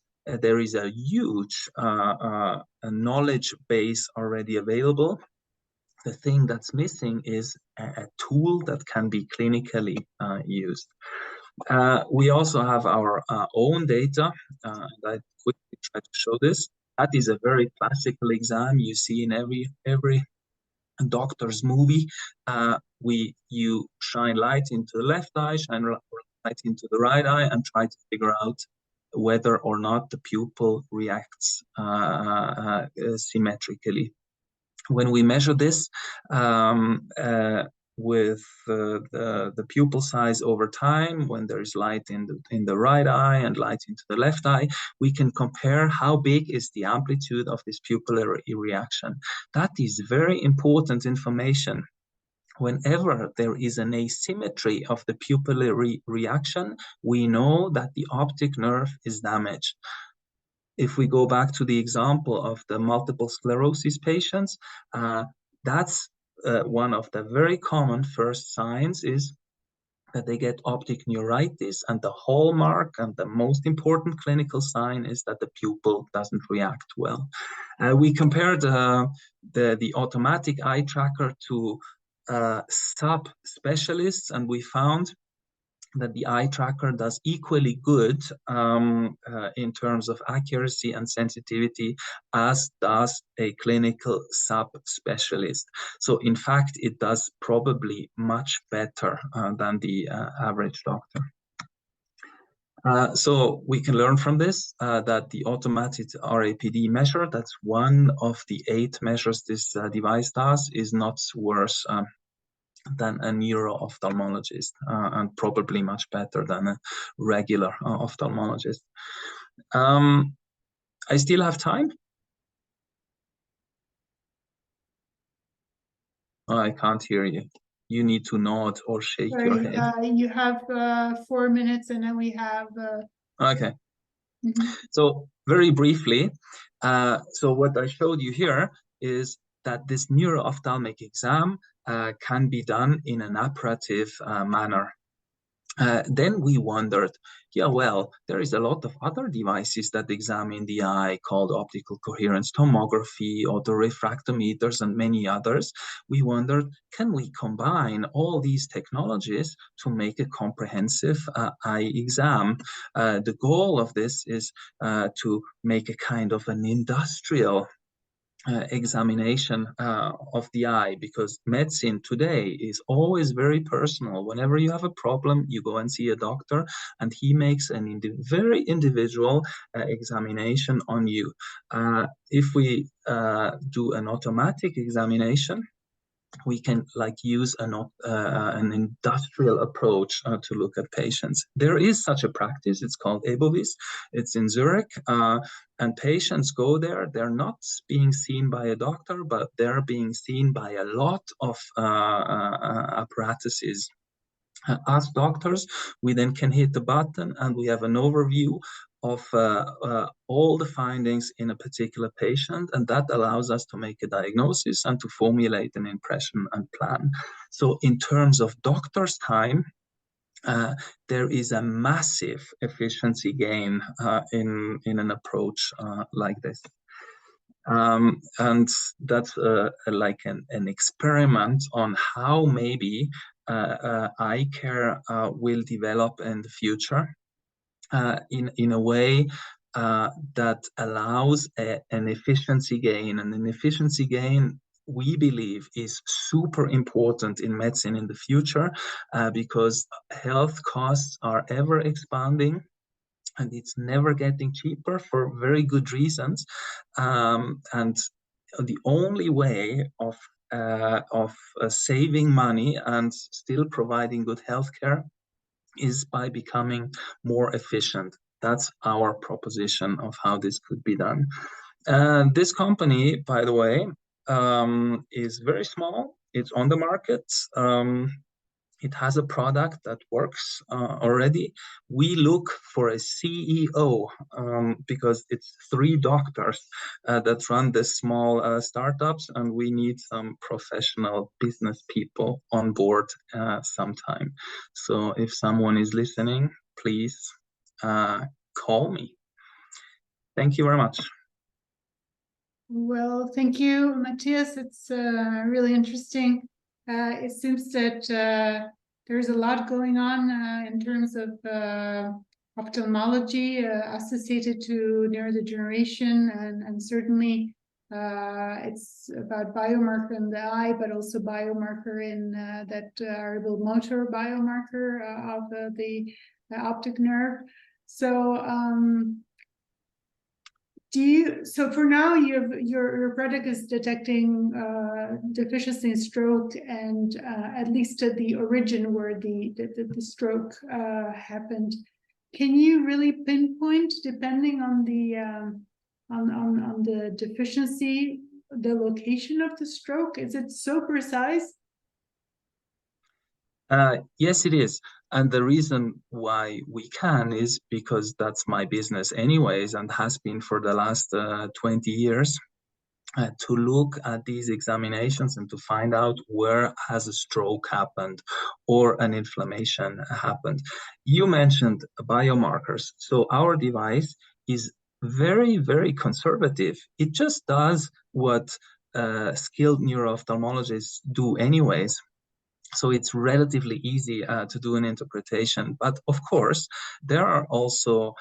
a huge knowledge base already available. The thing that's missing is a tool that can be clinically used. We also have our own data. I quickly try to show this. That is a very classical exam you see in every doctor's movie. You shine light into the left eye, shine light into the right eye, and try to figure out whether or not the pupil reacts symmetrically. When we measure this with the pupil size over time, when there is light in the right eye and light into the left eye, we can compare how big is the amplitude of this pupillary reaction. That is very important information. Whenever there is an asymmetry of the pupillary reaction, we know that the optic nerve is damaged. If we go back to the example of the multiple sclerosis patients, that's one of the very common first signs is that they get optic neuritis, and the hallmark and the most important clinical sign is that the pupil doesn't react well. We compared the automatic eye tracker to sub-specialists, and we found that the eye tracker does equally good in terms of accuracy and sensitivity as does a clinical sub-specialist. So in fact, it does probably much better than the average doctor. So we can learn from this that the automated RAPD measure, that's one of the 8 measures this device does, is not worse than a neuro-ophthalmologist and probably much better than a regular ophthalmologist. I still have time? Oh, I can't hear you. You need to nod or shake your head. You have 4 minutes and then we have... Okay. So very briefly, so what I showed you here is that this neuro-ophthalmic exam can be done in an apparative manner. Then we wondered, yeah, well, there is a lot of other devices that examine the eye called optical coherence tomography, autorefractometers, and many others. We wondered, can we combine all these technologies to make a comprehensive eye exam? The goal of this is to make a kind of an industrial examination of the eye, because medicine today is always very personal. Whenever you have a problem, you go and see a doctor and he makes an very individual examination on you. If we do an automatic examination, we can use an industrial approach to look at patients. There is such a practice. It's called EBOVIS. It's in Zurich, and patients go there. They're not being seen by a doctor, but they're being seen by a lot of apparatuses. As doctors, we then can hit the button and we have an overview of all the findings in a particular patient, and that allows us to make a diagnosis and to formulate an impression and plan. So in terms of doctor's time, there is a massive efficiency gain in an approach like this. And that's like an experiment on how maybe eye care will develop in the future in a way that allows an efficiency gain. And an efficiency gain, we believe, is super important in medicine in the future because health costs are ever expanding. And it's never getting cheaper for very good reasons. And the only way of saving money and still providing good healthcare is by becoming more efficient. That's our proposition of how this could be done. This company, by the way, is very small. It's on the market. It has a product that works already. We look for a CEO because it's 3 doctors that run this small startups, and we need some professional business people on board sometime. So if someone is listening, please call me. Thank you very much. Well, thank you, Mathias. It's really interesting. It seems that there's a lot going on in terms of ophthalmology associated to neurodegeneration, and certainly it's about biomarker in the eye, but also biomarker in that variable motor biomarker of the optic nerve. So so for now, your product is detecting deficiency in stroke, and at least at the origin where the stroke happened. Can you really pinpoint, depending on the deficiency, the location of the stroke? Is it so precise? Yes, it is. And the reason why we can is because that's my business anyways, and has been for the last 20 years, to look at these examinations and to find out where has a stroke happened or an inflammation happened. You mentioned biomarkers. So our device is very, very conservative. It just does what skilled neuro-ophthalmologists do anyways. So it's relatively easy to do an interpretation. But of course, there are also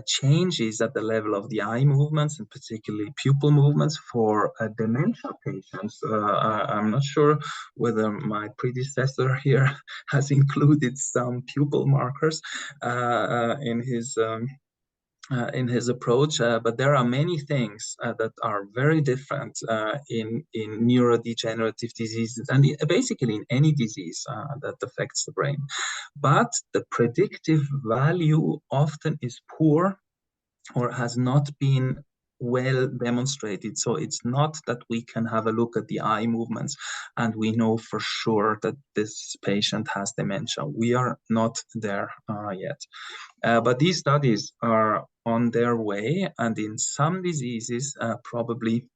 changes at the level of the eye movements, and particularly pupil movements for dementia patients. I'm not sure whether my predecessor here has included some pupil markers in his approach, but there are many things that are very different in neurodegenerative diseases, and basically in any disease that affects the brain. But the predictive value often is poor or has not been well demonstrated. So it's not that we can have a look at the eye movements and we know for sure that this patient has dementia. We are not there yet. But these studies are on their way, and in some diseases, probably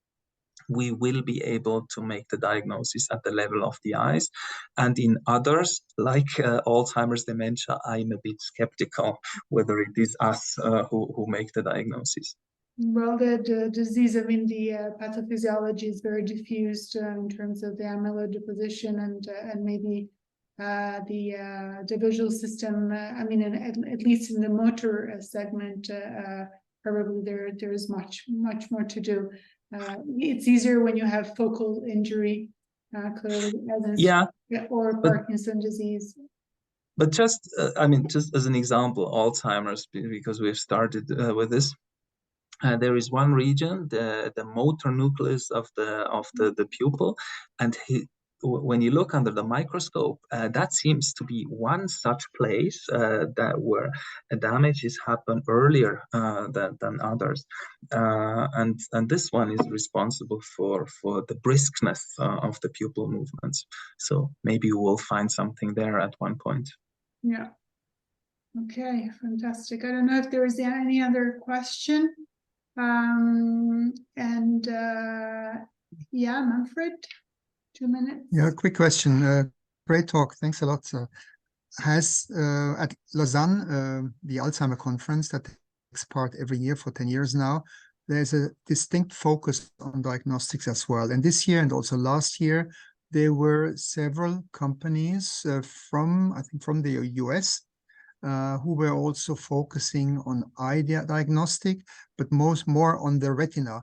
we will be able to make the diagnosis at the level of the eyes. And in others, like Alzheimer's dementia, I'm a bit skeptical whether it is us who make the diagnosis. Well, the disease, I mean, the pathophysiology is very diffused in terms of the amyloid deposition and maybe the visual system. I mean, at least in the motor segment, probably there is much more to do. It's easier when you have focal injury, clearly, or Parkinson's disease. But just, I mean, just as an example, Alzheimer's, because we've started with this. There is one region, the motor nucleus of the pupil, and when you look under the microscope, that seems to be one such place where damages happen earlier than others, and this one is responsible for the briskness of the pupil movements. So maybe we'll find something there at one point. Yeah. Okay, fantastic. I don't know if there is any other question. Yeah, Manfred, 2 minutes. Yeah, quick question. Great talk. Thanks a lot. Has at Lausanne, the Alzheimer conference that takes part every year for 10 years now, there's a distinct focus on diagnostics as well. And this year and also last year, there were several companies I think from the US who were also focusing on eye diagnostic, but more on the retina.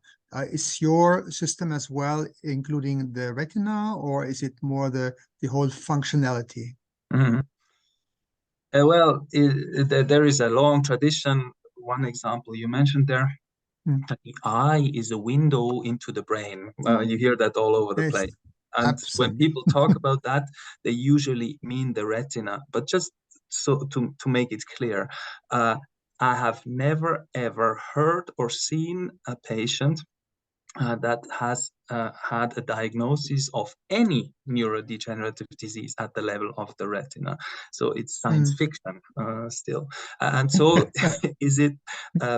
Is your system as well including the retina, or is it more the whole functionality? Mhm. Well, there is a long tradition. One example you mentioned there, that the eye is a window into the brain. You hear that all over the Yes, place. And when people talk about that, they usually mean the retina. But just so to make it clear, I have never ever heard or seen a patient that has had a diagnosis of any neurodegenerative disease at the level of the retina. So it's science fiction still. And so is it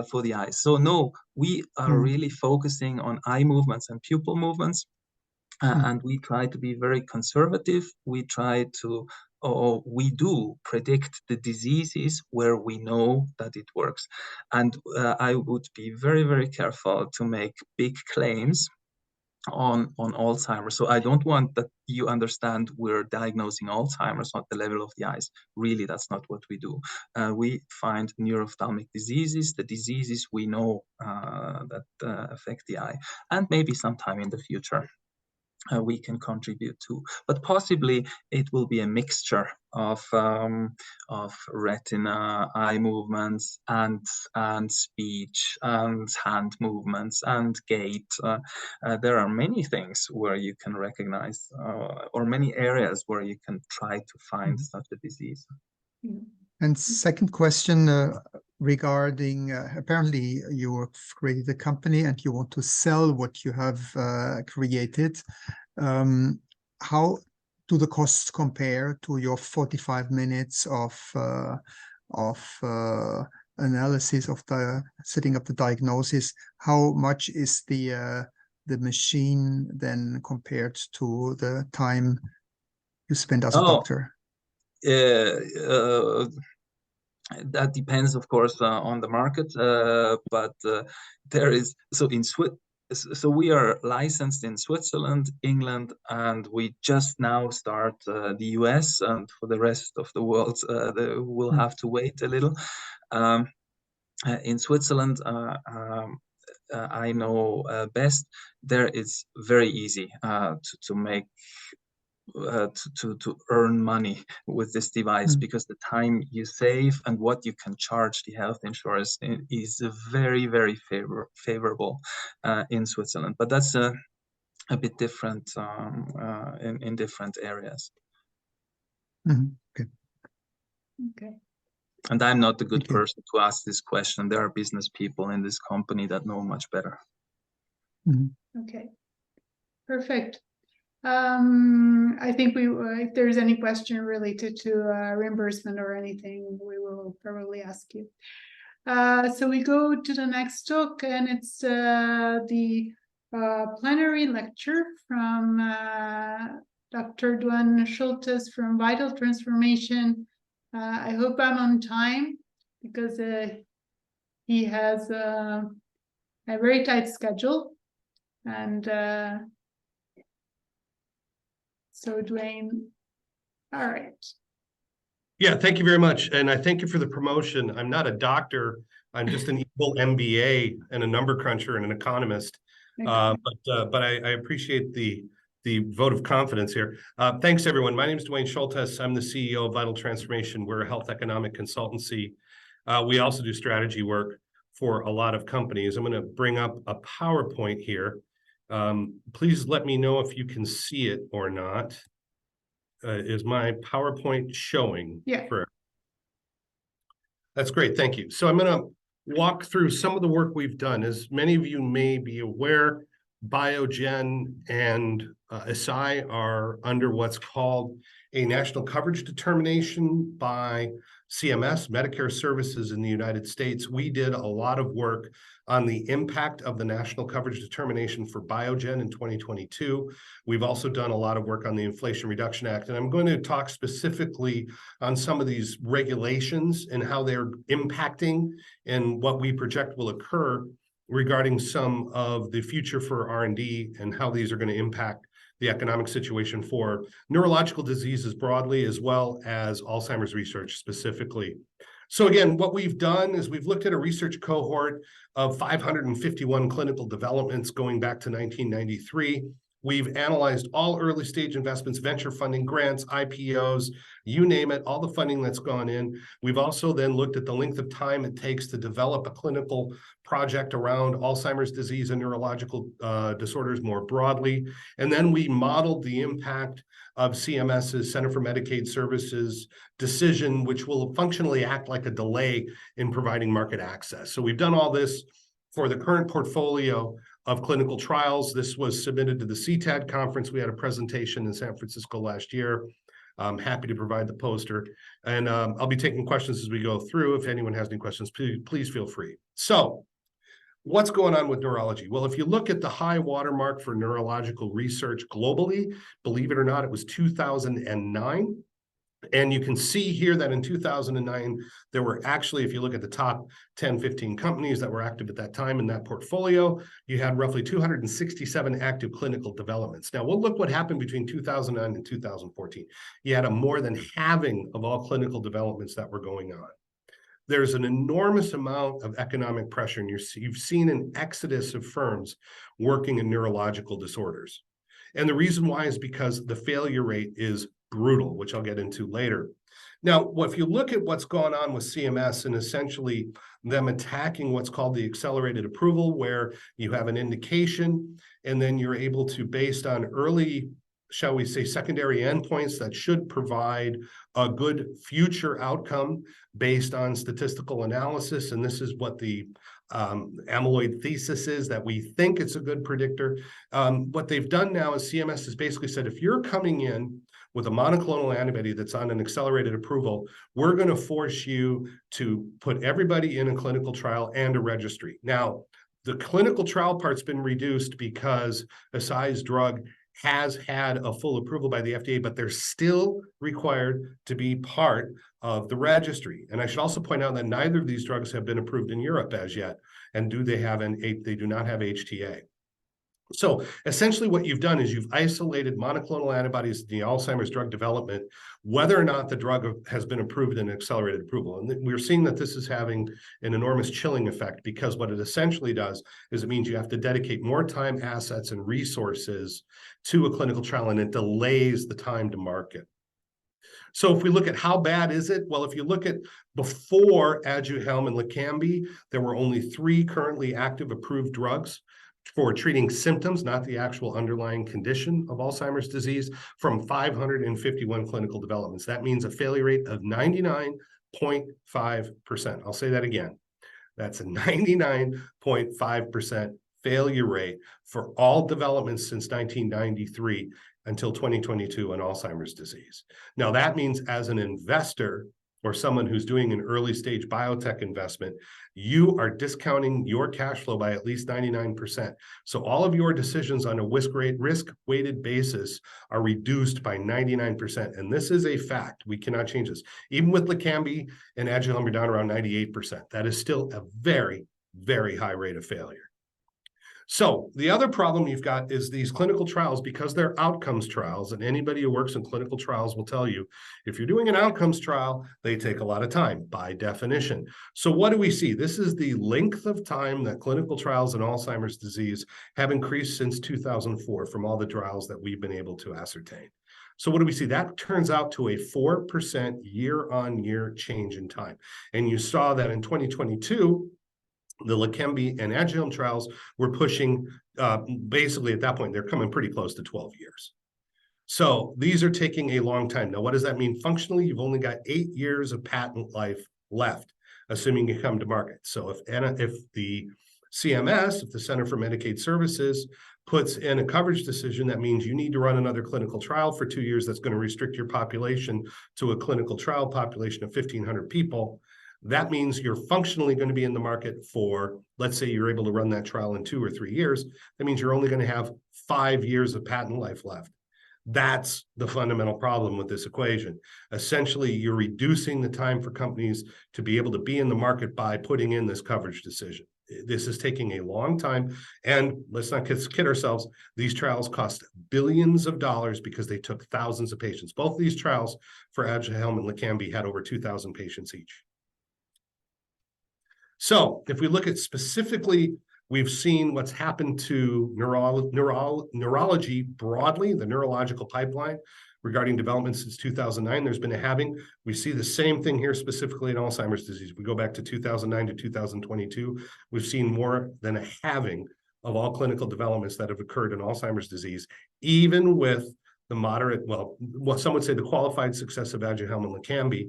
for the eyes. So no, we are really focusing on eye movements and pupil movements. And we try to be very conservative. We try to, or we do predict the diseases where we know that it works. And I would be very, very careful to make big claims on Alzheimer's. So I don't want that you understand we're diagnosing Alzheimer's at the level of the eyes. Really, that's not what we do. We find neuroophthalmic diseases, the diseases we know that affect the eye, and maybe sometime in the future we can contribute to, but possibly it will be a mixture of retina, eye movements, and speech, and hand movements, and gait. There are many things where you can recognize, or many areas where you can try to find such a disease. And second question regarding, apparently you created a company and you want to sell what you have created. How do the costs compare to your 45 minutes of analysis of the setting up the diagnosis? How much is the machine then compared to the time you spend as a doctor? That depends, of course, on the market, but there is, so we are licensed in Switzerland, England, and we just now start the US, and for the rest of the world, we'll have to wait a little. In Switzerland, I know best, there it's very easy to make to earn money with this device, because the time you save and what you can charge the health insurance is very, very favorable in Switzerland. But that's a bit different in different areas. Okay. Okay. And I'm not a good person to ask this question. There are business people in this company that know much better. Okay, perfect. I think if there's any question related to reimbursement or anything, we will probably ask you. So we go to the next talk, and it's the plenary lecture from Dr. Duan Schultes from Vital Transformation. I hope I'm on time, because he has a very tight schedule, and so Dwayne, all right. Yeah, thank you very much. And I thank you for the promotion. I'm not a doctor. I'm just an equal MBA and a number cruncher and an economist. Okay. But I appreciate the vote of confidence here. Thanks, everyone. My name is Dwayne Schultes. I'm the CEO of Vital Transformation. We're a health economic consultancy. We also do strategy work for a lot of companies. I'm going to bring up a PowerPoint here. Please let me know if you can see it or not. Is my PowerPoint showing? Yeah. That's great. Thank you. So I'm going to walk through some of the work we've done. As many of you may be aware, Biogen and Eisai are under what's called a national coverage determination by CMS, Medicare Services in the United States. We did a lot of work on the impact of the national coverage determination for Biogen in 2022. We've also done a lot of work on the Inflation Reduction Act, and I'm going to talk specifically on some of these regulations and how they're impacting and what we project will occur regarding some of the future for R&D and how these are going to impact the economic situation for neurological diseases broadly, as well as Alzheimer's research specifically. So again, what we've done is we've looked at a research cohort of 551 clinical developments going back to 1993. We've analyzed all early stage investments, venture funding, grants, IPOs, you name it, all the funding that's gone in. We've also then looked at the length of time it takes to develop a clinical project around Alzheimer's disease and neurological disorders more broadly. And then we modeled the impact of CMS's Center for Medicaid Services decision, which will functionally act like a delay in providing market access. So we've done all this for the current portfolio of clinical trials. This was submitted to the CTAD conference. We had a presentation in San Francisco last year. I'm happy to provide the poster. And I'll be taking questions as we go through. If anyone has any questions, please feel free. So what's going on with neurology? Well, if you look at the high watermark for neurological research globally, believe it or not, it was 2009. And you can see here that in 2009, there were actually, if you look at the top 10, 15 companies that were active at that time in that portfolio, you had roughly 267 active clinical developments. Now, we'll look what happened between 2009 and 2014. You had a more than halving of all clinical developments that were going on. There's an enormous amount of economic pressure, and you've seen an exodus of firms working in neurological disorders. And the reason why is because the failure rate is brutal, which I'll get into later. Now, if you look at what's gone on with CMS and essentially them attacking what's called the accelerated approval, where you have an indication and then you're able to, based on early, shall we say, secondary endpoints that should provide a good future outcome based on statistical analysis. And this is what the amyloid thesis is, that we think it's a good predictor. What they've done now is CMS has basically said, if you're coming in with a monoclonal antibody that's on an accelerated approval, we're going to force you to put everybody in a clinical trial and a registry. Now, the clinical trial part's been reduced because Eisai's drug has had a full approval by the FDA, but they're still required to be part of the registry. And I should also point out that neither of these drugs have been approved in Europe as yet, and they do not have HTA. So essentially what you've done is you've isolated monoclonal antibodies in the Alzheimer's drug development, whether or not the drug has been approved in accelerated approval. And we're seeing that this is having an enormous chilling effect, because what it essentially does is it means you have to dedicate more time, assets, and resources to a clinical trial, and it delays the time to market. So if we look at how bad is it? Well, if you look at before Aduhelm and Leqembi, there were only 3 currently active approved drugs for treating symptoms, not the actual underlying condition of Alzheimer's disease, from 551 clinical developments. That means a failure rate of 99.5%. I'll say that again. That's a 99.5% failure rate for all developments since 1993 until 2022 on Alzheimer's disease. Now, that means as an investor or someone who's doing an early stage biotech investment, you are discounting your cash flow by at least 99%. So all of your decisions on a risk-weighted basis are reduced by 99%. And this is a fact. We cannot change this. Even with Leqembi and Aduhelm, we're down around 98%. That is still a very, very high rate of failure. So the other problem you've got is these clinical trials, because they're outcomes trials, and anybody who works in clinical trials will tell you, if you're doing an outcomes trial, they take a lot of time by definition. So what do we see? This is the length of time that clinical trials in Alzheimer's disease have increased since 2004 from all the trials that we've been able to ascertain. So what do we see? That turns out to a 4% year-on-year change in time. And you saw that in 2022, the Leqembi and Aduhelm trials were pushing, basically at that point, they're coming pretty close to 12 years. So these are taking a long time. Now, what does that mean? Functionally, you've only got 8 years of patent life left, assuming you come to market. So if the CMS, if the Center for Medicaid Services puts in a coverage decision, that means you need to run another clinical trial for 2 years that's going to restrict your population to a clinical trial population of 1,500 people. That means you're functionally going to be in the market for, let's say you're able to run that trial in 2 or 3 years. That means you're only going to have 5 years of patent life left. That's the fundamental problem with this equation. Essentially, you're reducing the time for companies to be able to be in the market by putting in this coverage decision. This is taking a long time, and let's not kid ourselves, these trials cost billions of dollars because they took thousands of patients. Both of these trials for Aduhelm and Leqembi had over 2,000 patients each. So if we look at specifically, we've seen what's happened to neurology broadly, the neurological pipeline regarding development since 2009. There's been a halving. We see the same thing here specifically in Alzheimer's disease. We go back to 2009 to 2022. We've seen more than a halving of all clinical developments that have occurred in Alzheimer's disease, even with the moderate, well, what some would say the qualified success of Aduhelm and Leqembi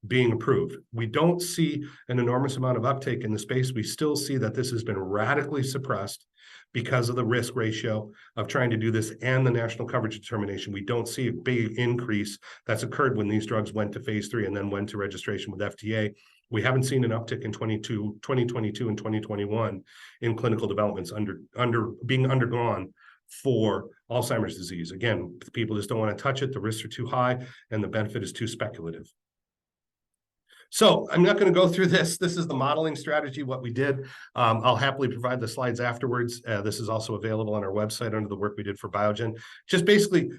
being approved. We don't see an enormous amount of uptake in the space. We still see that this has been radically suppressed because of the risk ratio of trying to do this and the national coverage determination. We don't see a big increase that's occurred when these drugs went to phase 3 and then went to registration with FDA. We haven't seen an uptick in 2022 and 2021 in clinical developments being undergone for Alzheimer's disease. Again, people just don't want to touch it. The risks are too high and the benefit is too speculative. So I'm not going to go through this. This is the modeling strategy, what we did. I'll happily provide the slides afterwards. This is also available on our website under the work we did for Biogen. Just basically,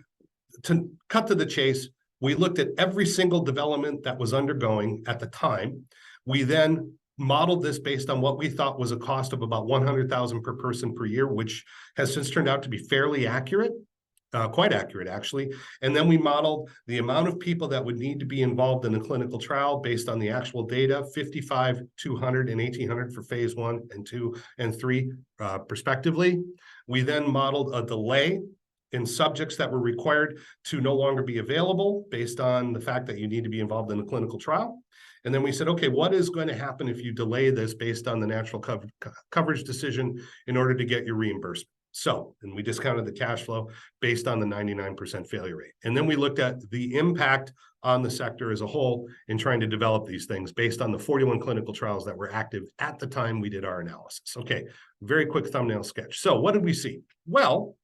to cut to the chase, we looked at every single development that was undergoing at the time. We then modeled this based on what we thought was a cost of about $100,000 per person per year, which has since turned out to be fairly accurate. Quite accurate, actually. And then we modeled the amount of people that would need to be involved in a clinical trial based on the actual data, 55, 200, and 1,800 for phase 1 and 2 and 3, respectively. We then modeled a delay in subjects that were required to no longer be available based on the fact that you need to be involved in a clinical trial. And then we said, okay, what is going to happen if you delay this based on the natural coverage decision in order to get your reimbursement? So, and we discounted the cash flow based on the 99% failure rate. And then we looked at the impact on the sector as a whole in trying to develop these things based on the 41 clinical trials that were active at the time we did our analysis. Okay, very quick thumbnail sketch. So what did we see? Well,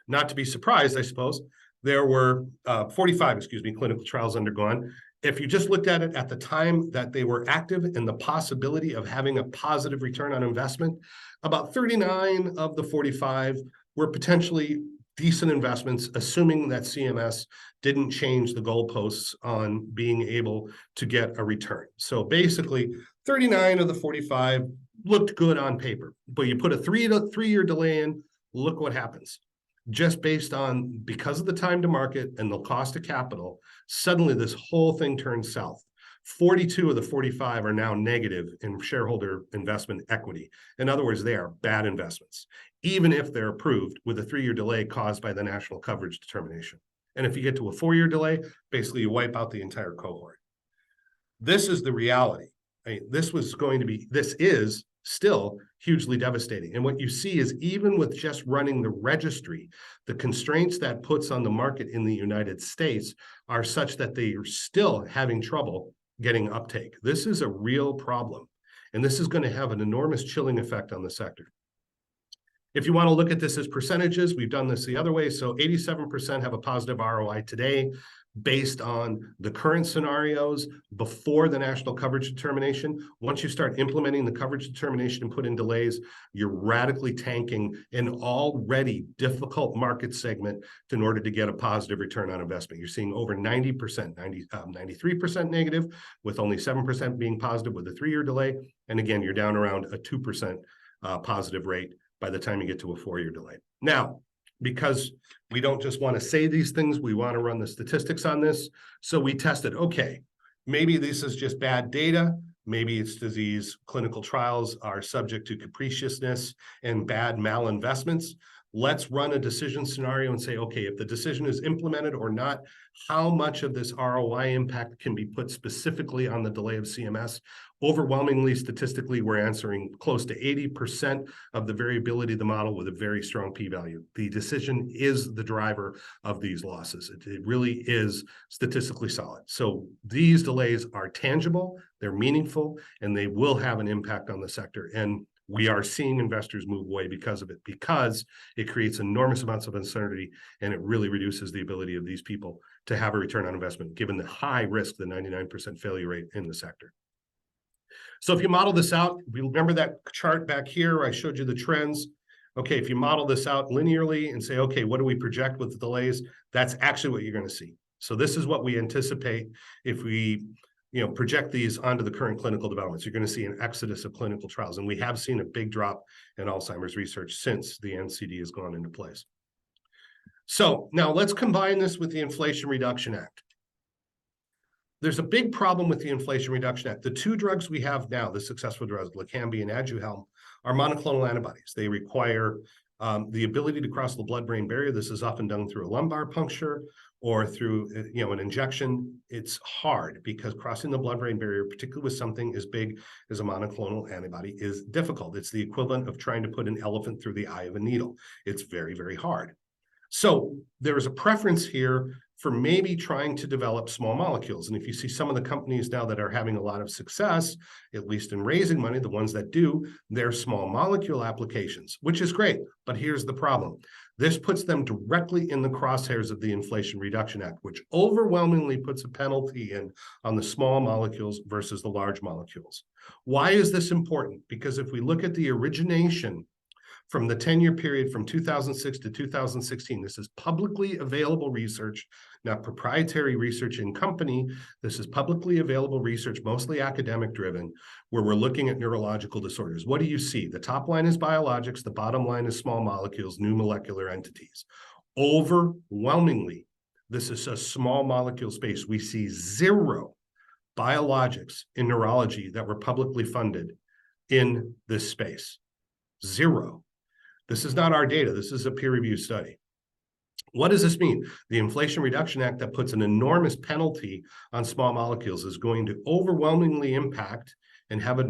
not to be surprised, I suppose, there were 45, clinical trials undergone. If you just looked at it at the time that they were active and the possibility of having a positive return on investment, about 39 of the 45 were potentially decent investments, assuming that CMS didn't change the goalposts on being able to get a return. So basically, 39 of the 45 looked good on paper, but you put a three-year delay in, look what happens. Just based on, because of the time to market and the cost of capital, suddenly this whole thing turns south. 42 of the 45 are now negative in shareholder investment equity. In other words, they are bad investments, even if they're approved with a 3-year delay caused by the national coverage determination. And if you get to a 4-year delay, basically you wipe out the entire cohort. This is the reality. I mean, this is still hugely devastating. And what you see is even with just running the registry, the constraints that puts on the market in the United States are such that they are still having trouble getting uptake. This is a real problem. And this is going to have an enormous chilling effect on the sector. If you want to look at this as percentages, we've done this the other way. So 87% have a positive ROI today based on the current scenarios before the national coverage determination. Once you start implementing the coverage determination and put in delays, you're radically tanking an already difficult market segment in order to get a positive return on investment. You're seeing over 90%, 93% negative, with only 7% being positive with a 3-year delay. And again, you're down around a 2% positive rate by the time you get to a 4-year delay. Now, because we don't just want to say these things, we want to run the statistics on this. So we tested, okay, maybe this is just bad data. Maybe it's disease. Clinical trials are subject to capriciousness and bad malinvestments. let's run a decision scenario and say, okay, if the decision is implemented or not, how much of this ROI impact can be put specifically on the delay of CMS? Overwhelmingly, statistically, we're answering close to 80% of the variability of the model with a very strong p-value. The decision is the driver of these losses. It really is statistically solid. So these delays are tangible, they're meaningful, and they will have an impact on the sector. And we are seeing investors move away because of it, because it creates enormous amounts of uncertainty, and it really reduces the ability of these people to have a return on investment, given the high risk, the 99% failure rate in the sector. So if you model this out, we remember that chart back here where I showed you the trends. Okay, if you model this out linearly and say, okay, what do we project with the delays? That's actually what you're going to see. So this is what we anticipate if we project these onto the current clinical developments. You're going to see an exodus of clinical trials. And we have seen a big drop in Alzheimer's research since the NCD has gone into place. So now let's combine this with the Inflation Reduction Act. There's a big problem with the Inflation Reduction Act. The two drugs we have now, the successful drugs, Leqembi and Aduhelm, are monoclonal antibodies. They require the ability to cross the blood-brain barrier. This is often done through a lumbar puncture or through an injection. It's hard because crossing the blood-brain barrier, particularly with something as big as a monoclonal antibody, is difficult. It's the equivalent of trying to put an elephant through the eye of a needle. It's very, very hard. So there is a preference here for maybe trying to develop small molecules. And if you see some of the companies now that are having a lot of success, at least in raising money, the ones that do, they're small molecule applications, which is great. But here's the problem. This puts them directly in the crosshairs of the Inflation Reduction Act, which overwhelmingly puts a penalty in on the small molecules versus the large molecules. Why is this important? Because if we look at the origination from the 10-year period from 2006 to 2016. This is publicly available research, not proprietary research in company. This is publicly available research, mostly academic driven, where we're looking at neurological disorders. What do you see? The top line is biologics. The bottom line is small molecules, new molecular entities. Overwhelmingly, this is a small molecule space. We see zero biologics in neurology that were publicly funded in this space. Zero. This is not our data. This is a peer-reviewed study. What does this mean? The Inflation Reduction Act that puts an enormous penalty on small molecules is going to overwhelmingly impact and have a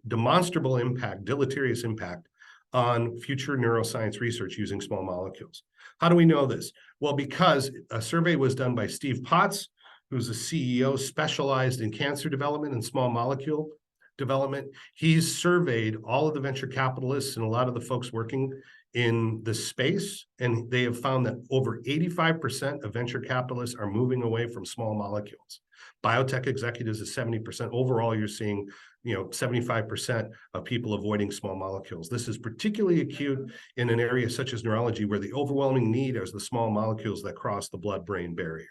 demonstrable impact, deleterious impact on future neuroscience research using small molecules. How do we know this? Well, because a survey was done by Steve Potts, who's a CEO specialized in cancer development and small molecule development. He's surveyed all of the venture capitalists and a lot of the folks working in the space, and they have found that over 85% of venture capitalists are moving away from small molecules. Biotech executives is 70%. Overall, you're seeing 75% of people avoiding small molecules. This is particularly acute in an area such as neurology, where the overwhelming need is the small molecules that cross the blood-brain barrier.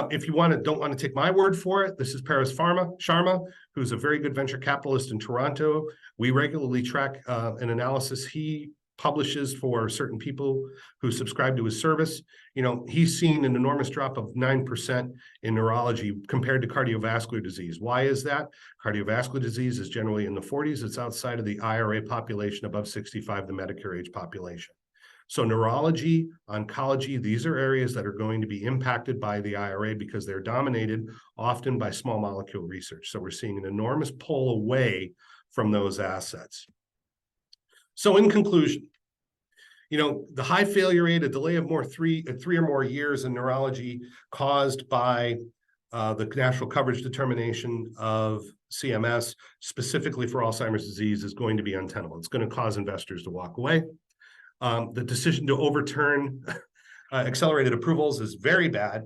If you don't want to take my word for it, this is Paras Sharma, who's a very good venture capitalist in Toronto. We regularly track an analysis he publishes for certain people who subscribe to his service. He's seen an enormous drop of 9% in neurology compared to cardiovascular disease. Why is that? Cardiovascular disease is generally in the 40s. It's outside of the IRA population, above 65, the Medicare age population. So neurology, oncology, these are areas that are going to be impacted by the IRA because they're dominated often by small molecule research. So we're seeing an enormous pull away from those assets. So in conclusion, the high failure rate, a delay of three or more years in neurology caused by the national coverage determination of CMS, specifically for Alzheimer's disease, is going to be untenable. It's going to cause investors to walk away. The decision to overturn accelerated approvals is very bad,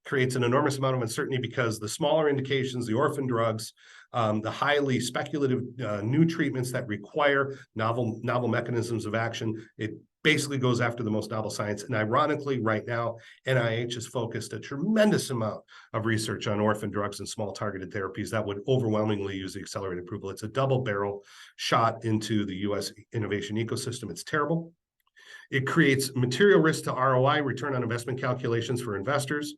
creates an enormous amount of uncertainty because the smaller indications, the orphan drugs, the highly speculative new treatments that require novel mechanisms of action, it basically goes after the most novel science. And ironically, right now, NIH has focused a tremendous amount of research on orphan drugs and small targeted therapies that would overwhelmingly use the accelerated approval. It's a double barrel shot into the US innovation ecosystem. It's terrible. It creates material risk to ROI, return on investment calculations for investors.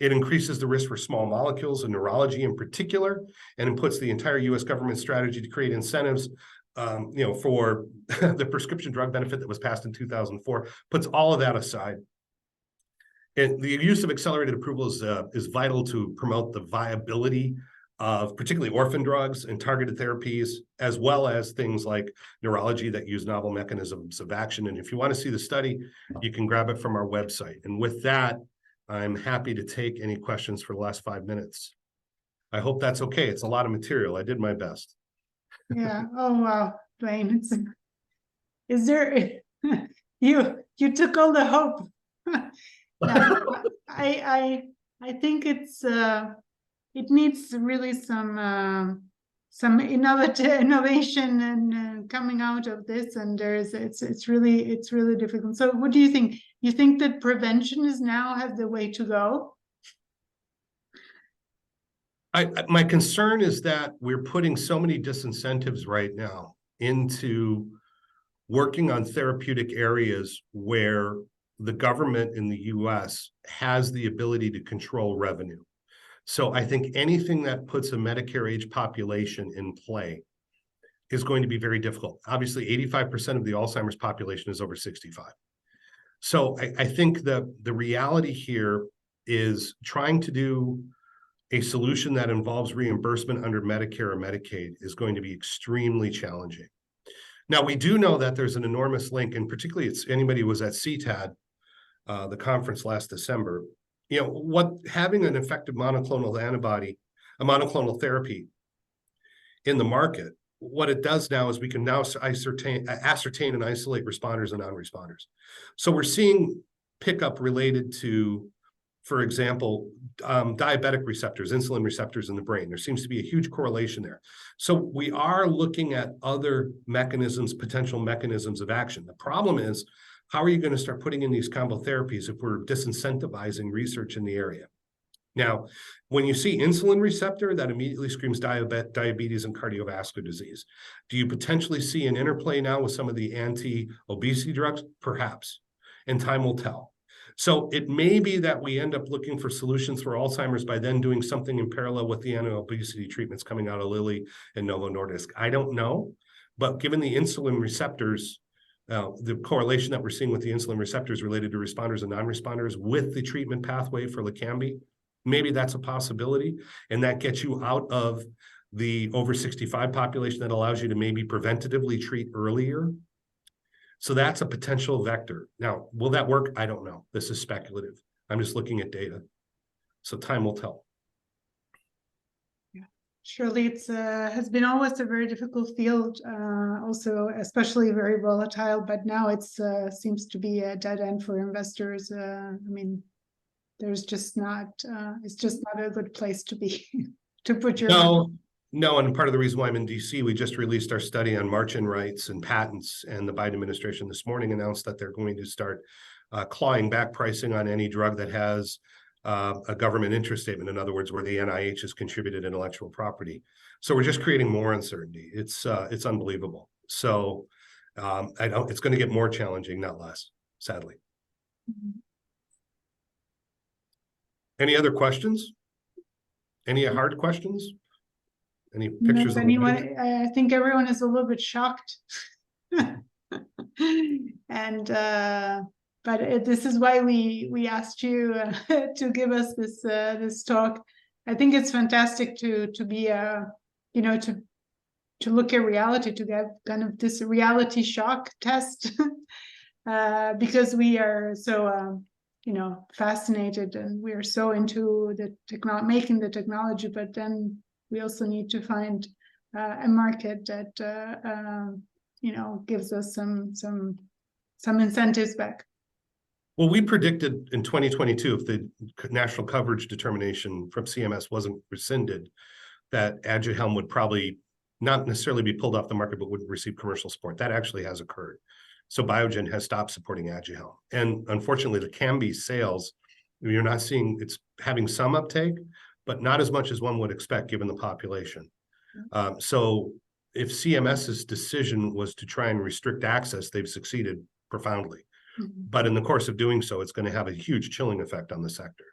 It increases the risk for small molecules and neurology in particular, and it puts the entire US government strategy to create incentives for the prescription drug benefit that was passed in 2004, puts all of that aside. And the use of accelerated approval is vital to promote the viability of particularly orphan drugs and targeted therapies, as well as things like neurology that use novel mechanisms of action. And if you want to see the study, you can grab it from our website. And with that, I'm happy to take any questions for the last 5 minutes. I hope that's okay. It's a lot of material. I did my best. Yeah. Oh wow, Dwayne. Is there you took all the hope? No, I think it needs really some innovation and coming out of this, and it's really difficult. So what do you think? You think that prevention is now has the way to go? My concern is that we're putting so many disincentives right now into working on therapeutic areas where the government in the US has the ability to control revenue. So I think anything that puts a Medicare age population in play is going to be very difficult. Obviously, 85% of the Alzheimer's population is over 65. So I think the reality here is trying to do a solution that involves reimbursement under Medicare or Medicaid is going to be extremely challenging. Now, we do know that there's an enormous link, and particularly it's anybody who was at CTAD, the conference last December, what having an effective monoclonal antibody, a monoclonal therapy in the market, what it does now is we can now ascertain and isolate responders and non-responders. So we're seeing pickup related to, for example, diabetic receptors, insulin receptors in the brain. There seems to be a huge correlation there. So we are looking at other mechanisms, potential mechanisms of action. The problem is, how are you going to start putting in these combo therapies if we're disincentivizing research in the area? Now, when you see insulin receptor, that immediately screams diabetes and cardiovascular disease. Do you potentially see an interplay now with some of the anti-obesity drugs? Perhaps, and time will tell. So it may be that we end up looking for solutions for Alzheimer's by then doing something in parallel with the anti-obesity treatments coming out of Lilly and Novo Nordisk. I don't know, but given the insulin receptors, the correlation that we're seeing with the insulin receptors related to responders and non-responders with the treatment pathway for Leqembi, maybe that's a possibility, and that gets you out of the over 65 population that allows you to maybe preventatively treat earlier. So that's a potential vector. Now, will that work? I don't know. This is speculative. I'm just looking at data. So time will tell. Surely it's has been always a very difficult field, also especially very volatile, but now it's seems to be a dead end for investors. I mean, there's just not, it's just not a good place to be, to put your money. No, and part of the reason why I'm in DC, we just released our study on margin rights and patents, and the Biden administration this morning announced that they're going to start clawing back pricing on any drug that has a government interest statement. In other words, where the NIH has contributed intellectual property. So we're just creating more uncertainty. It's unbelievable. So it's going to get more challenging, not less, sadly. Mm-hmm. Any other questions? Any hard questions? Any pictures? Anyone? I think everyone is a little bit shocked. And but this is why we asked you to give us this talk. I think it's fantastic to be to look at reality, to get kind of this reality shock test, because we are so fascinated, and we are so into the making the technology, but then we also need to find a market that gives us some incentives back. Well, we predicted in 2022, if the national coverage determination from CMS wasn't rescinded, that Aduhelm would probably not necessarily be pulled off the market, but would receive commercial support. That actually has occurred. So Biogen has stopped supporting Aduhelm. And unfortunately, the Leqembi sales, you're not seeing, it's having some uptake, but not as much as one would expect given the population. So if CMS's decision was to try and restrict access, they've succeeded profoundly. Mm-hmm. But in the course of doing so, it's going to have a huge chilling effect on the sector.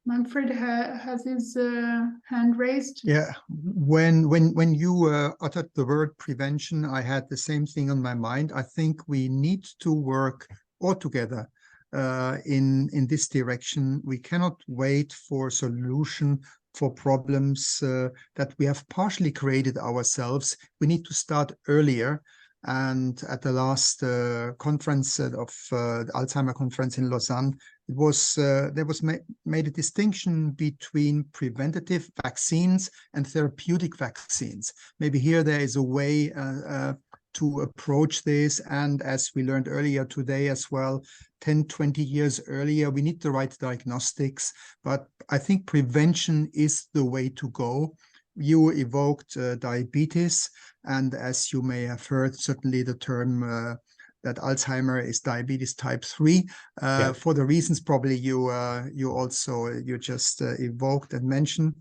Manfred has his hand raised. Yeah, when you uttered the word prevention, I had the same thing on my mind. I think we need to work all together in this direction. We cannot wait for a solution for problems that we have partially created ourselves. We need to start earlier. And at the last conference of the Alzheimer conference in Lausanne, it was there was made a distinction between preventative vaccines and therapeutic vaccines. Maybe here there is a way to approach this. And as we learned earlier today as well, 10, 20 years earlier, we need the right diagnostics. But I think prevention is the way to go. You evoked diabetes, and as you may have heard, certainly the term that Alzheimer is diabetes type 3, for the reasons probably you just evoked and mentioned.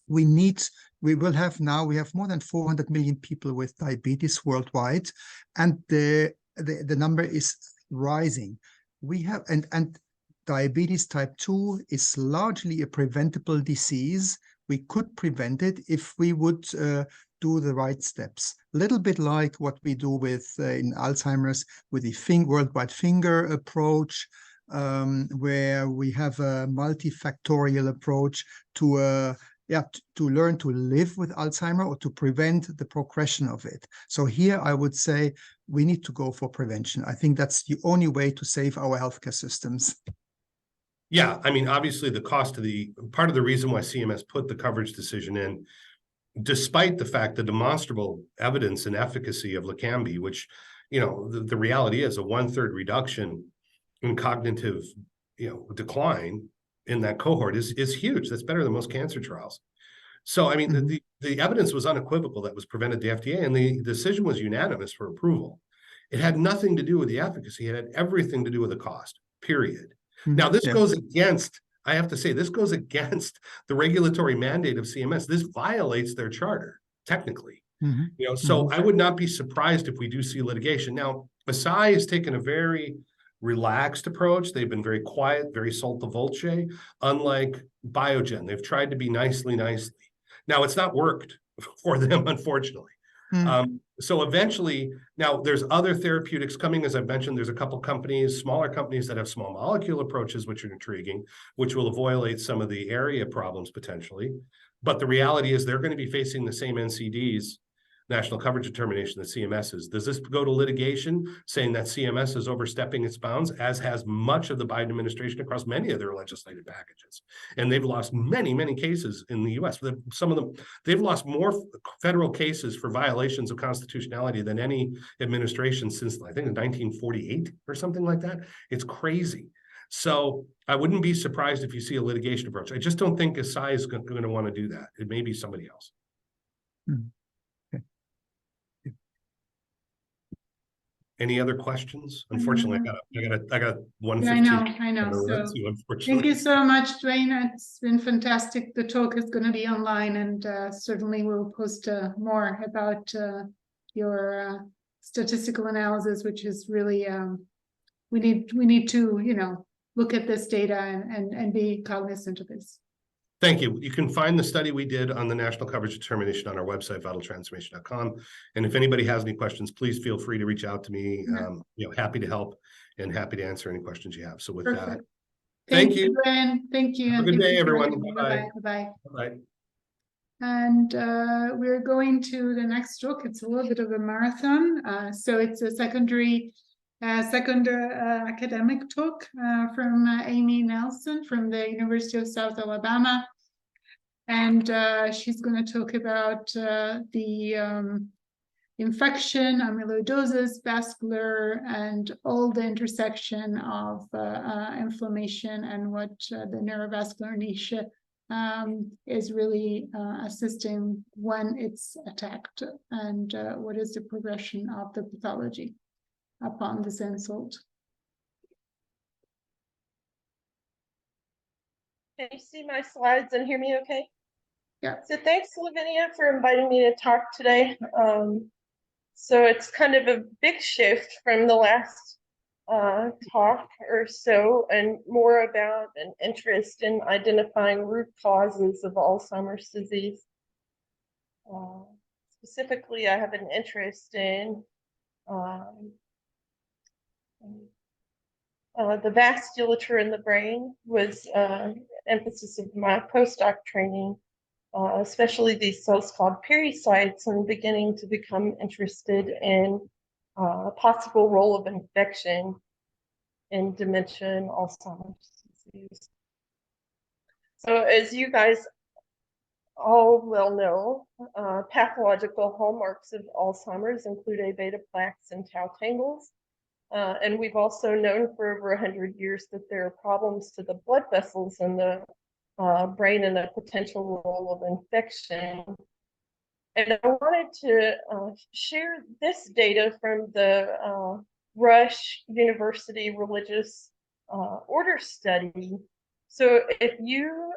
We have more than 400 million people with diabetes worldwide, and the number is rising. We have and diabetes type 2 is largely a preventable disease. We could prevent it if we would do the right steps. A little bit like what we do with in Alzheimer's with the worldwide finger approach, where we have a multifactorial approach to learn to live with Alzheimer or to prevent the progression of it. So here I would say we need to go for prevention. I think that's the only way to save our healthcare systems. Yeah, I mean, obviously the cost of part of the reason why CMS put the coverage decision in, despite the fact the demonstrable evidence and efficacy of Leqembi, which, the reality is a 1/3 reduction in cognitive, decline in that cohort is huge. That's better than most cancer trials. So, I mean, the evidence was unequivocal that was prevented the FDA, and the decision was unanimous for approval. It had nothing to do with the efficacy. It had everything to do with the cost, period. Now, this goes against, I have to say, this goes against the regulatory mandate of CMS. This violates their charter, technically. So I would not be surprised if we do see litigation. Now, Eisai has taken a very relaxed approach. They've been very quiet, very sotto voce, unlike Biogen. They've tried to be nicely. Now, it's not worked for them, unfortunately. So eventually, now there's other therapeutics coming. As I've mentioned, there's a couple companies, smaller companies that have small molecule approaches, which are intriguing, which will avoid some of the area problems potentially. But the reality is they're going to be facing the same NCDs, national coverage determination, that CMS is. Does this go to litigation saying that CMS is overstepping its bounds, as has much of the Biden administration across many of their legislative packages? And they've lost many, many cases in the US. Some of them, they've lost more federal cases for violations of constitutionality than any administration since, I think, 1948 or something like that. It's crazy. So I wouldn't be surprised if you see a litigation approach. I just don't think Eisai is going to want to do that. It may be somebody else. Any other questions? Unfortunately, I got 1:15. I know. So unfortunately. thank you so much, Dwayne. It's been fantastic. The talk is going to be online, and certainly we'll post more about your statistical analysis, which is really we need to look at this data and be cognizant of this. Thank you. You can find the study we did on the national coverage determination on our website, vitaltransformation.com. And if anybody has any questions, please feel free to reach out to me. Happy to help and happy to answer any questions you have. So with that, thank you. Glenn. Thank you. Have a good day, everyone. Bye-bye. Bye-bye. And we're going to the next talk. It's a little bit of a marathon. So it's a second academic talk from Amy Nelson from the University of South Alabama. And she's going to talk about the infection, amyloidosis, vascular, and all the intersection of inflammation and what the neurovascular niche is really assisting when it's attacked, and what is the progression of the pathology upon this insult. Can you see my slides and hear me okay? Yeah. So thanks, Lavinia, for inviting me to talk today. So it's kind of a big shift from the last talk or so, and more about an interest in identifying root causes of Alzheimer's disease. Specifically, I have an interest in the vasculature in the brain was emphasis of my postdoc training, especially these cells called pericytes, and beginning to become interested in possible role of infection in dementia and Alzheimer's disease. So as you guys all well know, pathological hallmarks of Alzheimer's include A beta plaques and tau tangles. And we've also known for over 100 years that there are problems to the blood vessels in the brain and a potential role of infection. And I wanted to share this data from the Rush University Religious Order Study. So if you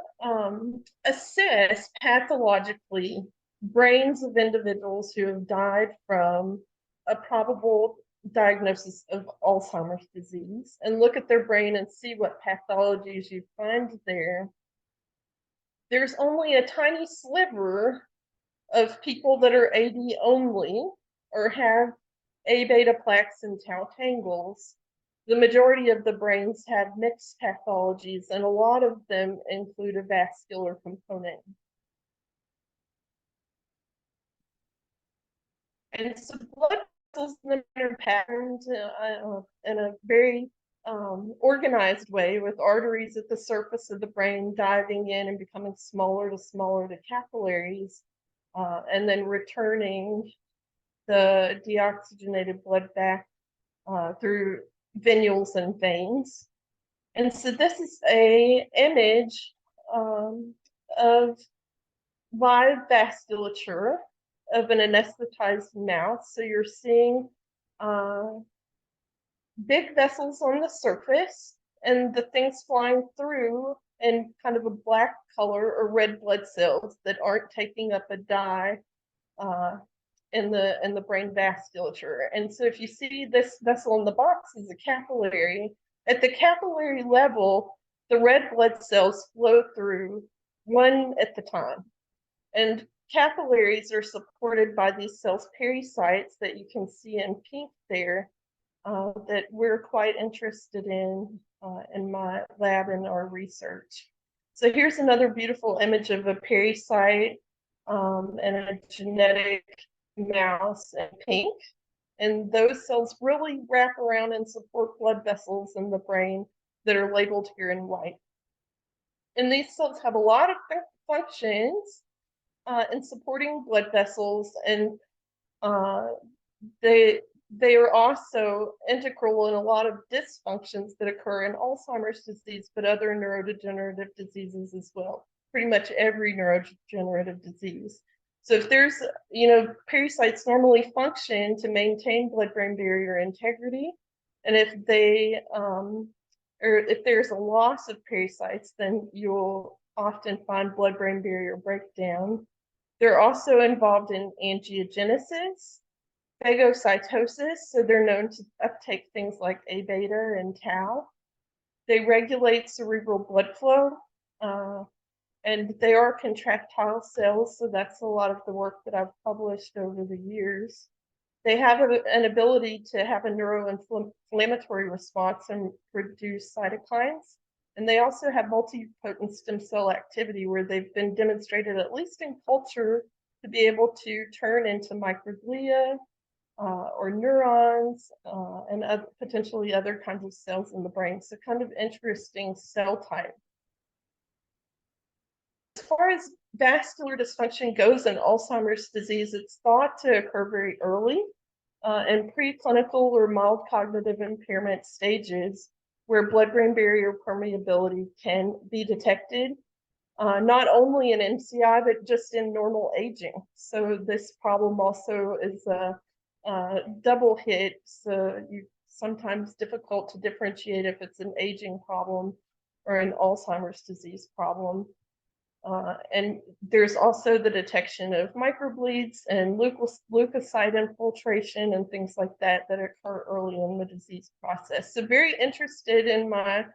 assess pathologically brains of individuals who have died from a probable diagnosis of Alzheimer's disease and look at their brain and see what pathologies you find there, there's only a tiny sliver of people that are AD only or have A beta plaques and tau tangles. The majority of the brains have mixed pathologies, and a lot of them include a vascular component. And so blood vessels are patterned in a very organized way, with arteries at the surface of the brain diving in and becoming smaller to capillaries, and then returning the deoxygenated blood back through venules and veins. And so this is an image of live vasculature of an anesthetized mouse. So you're seeing big vessels on the surface, and the things flying through in kind of a black color or red blood cells that aren't taking up a dye in the brain vasculature. And so if you see this vessel in the box is a capillary, at the capillary level, the red blood cells flow through one at the time. And capillaries are supported by these cells, pericytes, that you can see in pink there, that we're quite interested in my lab and our research. So here's another beautiful image of a pericyte and a genetic mouse in pink. And those cells really wrap around and support blood vessels in the brain that are labeled here in white. And these cells have a lot of functions in supporting blood vessels, and they are also integral in a lot of dysfunctions that occur in Alzheimer's disease, but other neurodegenerative diseases as well. Pretty much every neurodegenerative disease. So if there's, pericytes normally function to maintain blood-brain barrier integrity, and if they, or if there's a loss of pericytes, then you'll often find blood-brain barrier breakdown. They're also involved in angiogenesis, phagocytosis, so they're known to uptake things like A beta and tau. They regulate cerebral blood flow, and they are contractile cells, so that's a lot of the work that I've published over the years. They have an ability to have a neuroinflammatory response and produce cytokines. And they also have multipotent stem cell activity, where they've been demonstrated, at least in culture, to be able to turn into microglia or neurons and potentially other kinds of cells in the brain. So kind of interesting cell type. As far as vascular dysfunction goes in Alzheimer's disease, it's thought to occur very early in preclinical or mild cognitive impairment stages, where blood-brain barrier permeability can be detected, not only in MCI, but just in normal aging. So this problem also is a double hit, so you sometimes difficult to differentiate if it's an aging problem or an Alzheimer's disease problem. And there's also the detection of microbleeds and leukocyte infiltration and things like that that occur early in the disease process. So very interested in my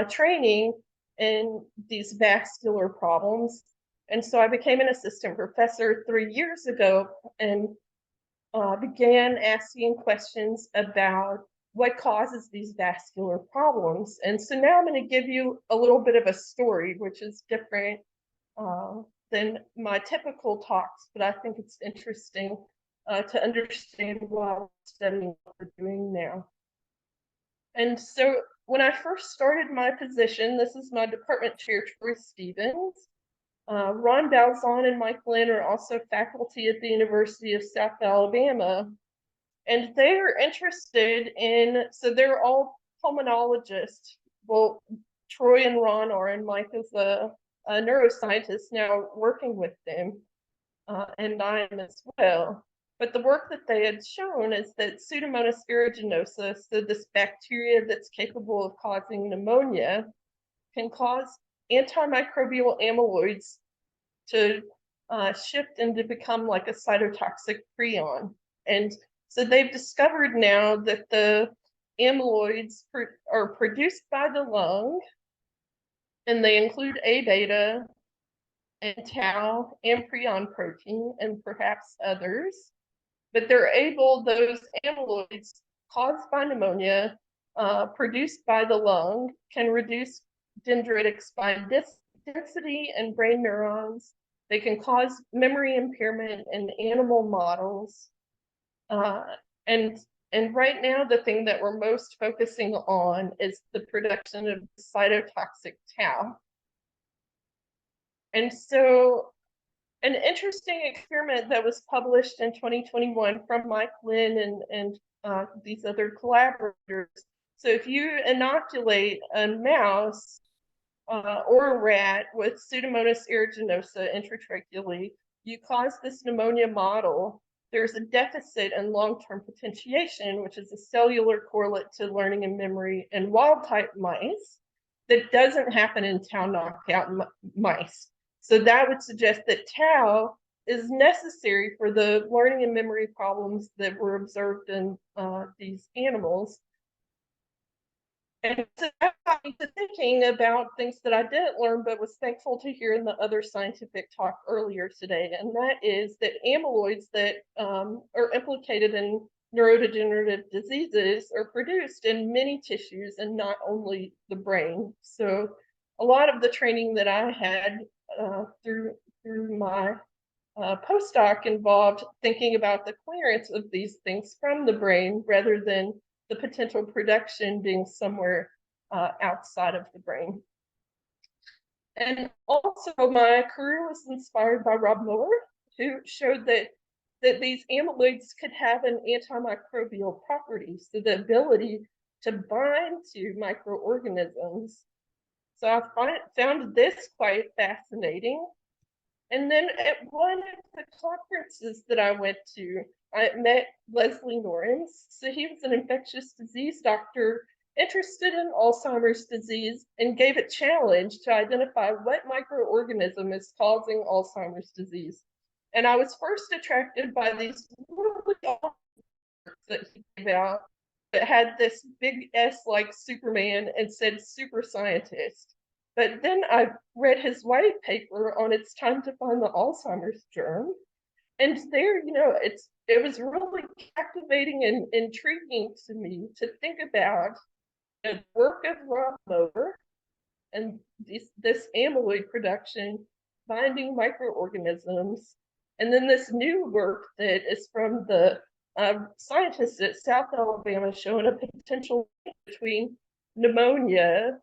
training in these vascular problems. And so I became an assistant professor 3 years ago and began asking questions about what causes these vascular problems. And so now I'm going to give you a little bit of a story, which is different than my typical talks, but I think it's interesting to understand why we're studying what we're doing now. And so when I first started my position, this is my department chair, Troy Stevens. Ron Balzon and Mike Lynn are also faculty at the University of South Alabama. And they are interested in, so they're all pulmonologists. Well, Troy and Ron are, and Mike is a neuroscientist now working with them, and I am as well. But the work that they had shown is that Pseudomonas aeruginosa, so this bacteria that's capable of causing pneumonia, can cause antimicrobial amyloids to shift and to become like a cytotoxic prion. And so they've discovered now that the amyloids are produced by the lung, and they include A beta and tau and prion protein and perhaps others. But they're able, those amyloids caused by pneumonia, produced by the lung, can reduce dendritic spine density and brain neurons. They can cause memory impairment in animal models. And right now, the thing that we're most focusing on is the production of cytotoxic tau. And so an interesting experiment that was published in 2021 from Mike Lynn and these other collaborators. So if you inoculate a mouse or a rat with Pseudomonas aeruginosa intratracheally, you cause this pneumonia model. There's a deficit in long-term potentiation, which is a cellular correlate to learning and memory in wild-type mice that doesn't happen in tau knockout mice. So that would suggest that tau is necessary for the learning and memory problems that were observed in these animals. And so that got me to thinking about things that I didn't learn, but was thankful to hear in the other scientific talk earlier today. And that is that amyloids that are implicated in neurodegenerative diseases are produced in many tissues and not only the brain. So a lot of the training that I had through my postdoc involved thinking about the clearance of these things from the brain rather than the potential production being somewhere outside of the brain. And also my career was inspired by Rob Miller, who showed that these amyloids could have an antimicrobial property, so the ability to bind to microorganisms. So I found this quite fascinating. And then at one of the conferences that I went to, I met Leslie Norris. So he was an infectious disease doctor interested in Alzheimer's disease and gave a challenge to identify what microorganism is causing Alzheimer's disease. And I was first attracted by these really awesome works that he gave out that had this big S like Superman and said super scientist. But then I read his white paper on It's Time to Find the Alzheimer's Germ. And there, you know, it was really captivating and intriguing to me to think about the work of Rob Mover and this amyloid production, binding microorganisms, and then this new work that is from the scientists at South Alabama showing a potential link between pneumonia